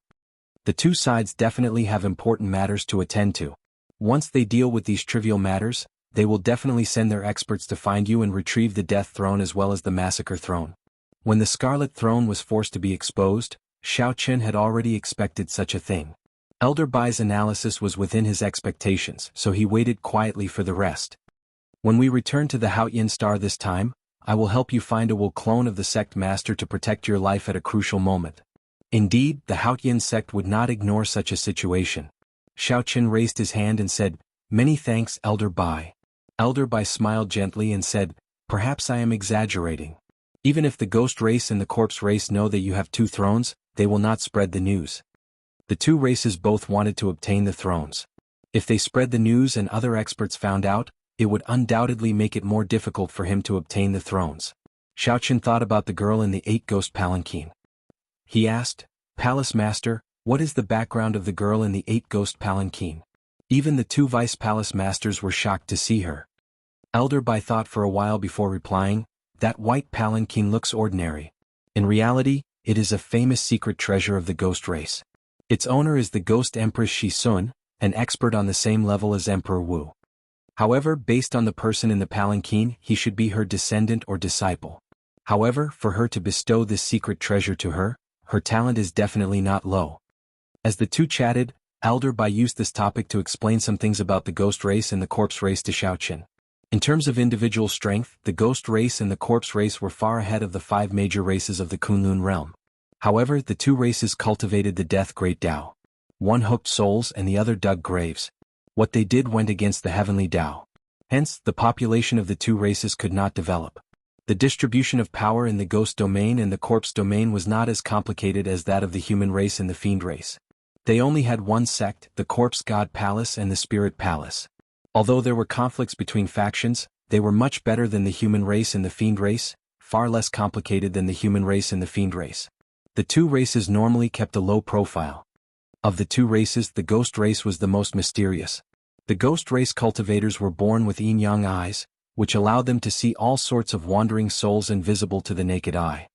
The two sides definitely have important matters to attend to. Once they deal with these trivial matters, they will definitely send their experts to find you and retrieve the death throne as well as the massacre throne. When the scarlet throne was forced to be exposed, Xiaochen had already expected such a thing. Elder Bai's analysis was within his expectations, so he waited quietly for the rest. When we return to the Haotian Star this time, I will help you find a Wu clone of the sect master to protect your life at a crucial moment. Indeed, the Haotian sect would not ignore such a situation. Xiaochen raised his hand and said, Many thanks, Elder Bai. Elder Bai smiled gently and said, Perhaps I am exaggerating. Even if the ghost race and the corpse race know that you have two thrones, they will not spread the news. The two races both wanted to obtain the thrones. If they spread the news and other experts found out, it would undoubtedly make it more difficult for him to obtain the thrones. Xiaochen thought about the girl in the 8-ghost palanquin. He asked, Palace Master, what is the background of the girl in the 8-ghost palanquin? Even the two vice palace masters were shocked to see her. Elder Bai thought for a while before replying, That white palanquin looks ordinary. In reality, it is a famous secret treasure of the ghost race. Its owner is the ghost Empress Shi Sun, an expert on the same level as Emperor Wu. However, based on the person in the palanquin, he should be her descendant or disciple. However, for her to bestow this secret treasure to her, her talent is definitely not low. As the two chatted, Elder Bai used this topic to explain some things about the ghost race and the corpse race to Xiaochen. In terms of individual strength, the ghost race and the corpse race were far ahead of the 5 major races of the Kunlun realm. However, the two races cultivated the death great Tao. One hooked souls and the other dug graves. What they did went against the heavenly Tao. Hence, the population of the two races could not develop. The distribution of power in the ghost domain and the corpse domain was not as complicated as that of the human race and the fiend race. They only had one sect, the corpse god palace and the spirit palace. Although there were conflicts between factions, they were much better than the human race and the fiend race, far less complicated than the human race and the fiend race. The two races normally kept a low profile. Of the two races, the ghost race was the most mysterious. The ghost race cultivators were born with yin-yang eyes, which allowed them to see all sorts of wandering souls invisible to the naked eye.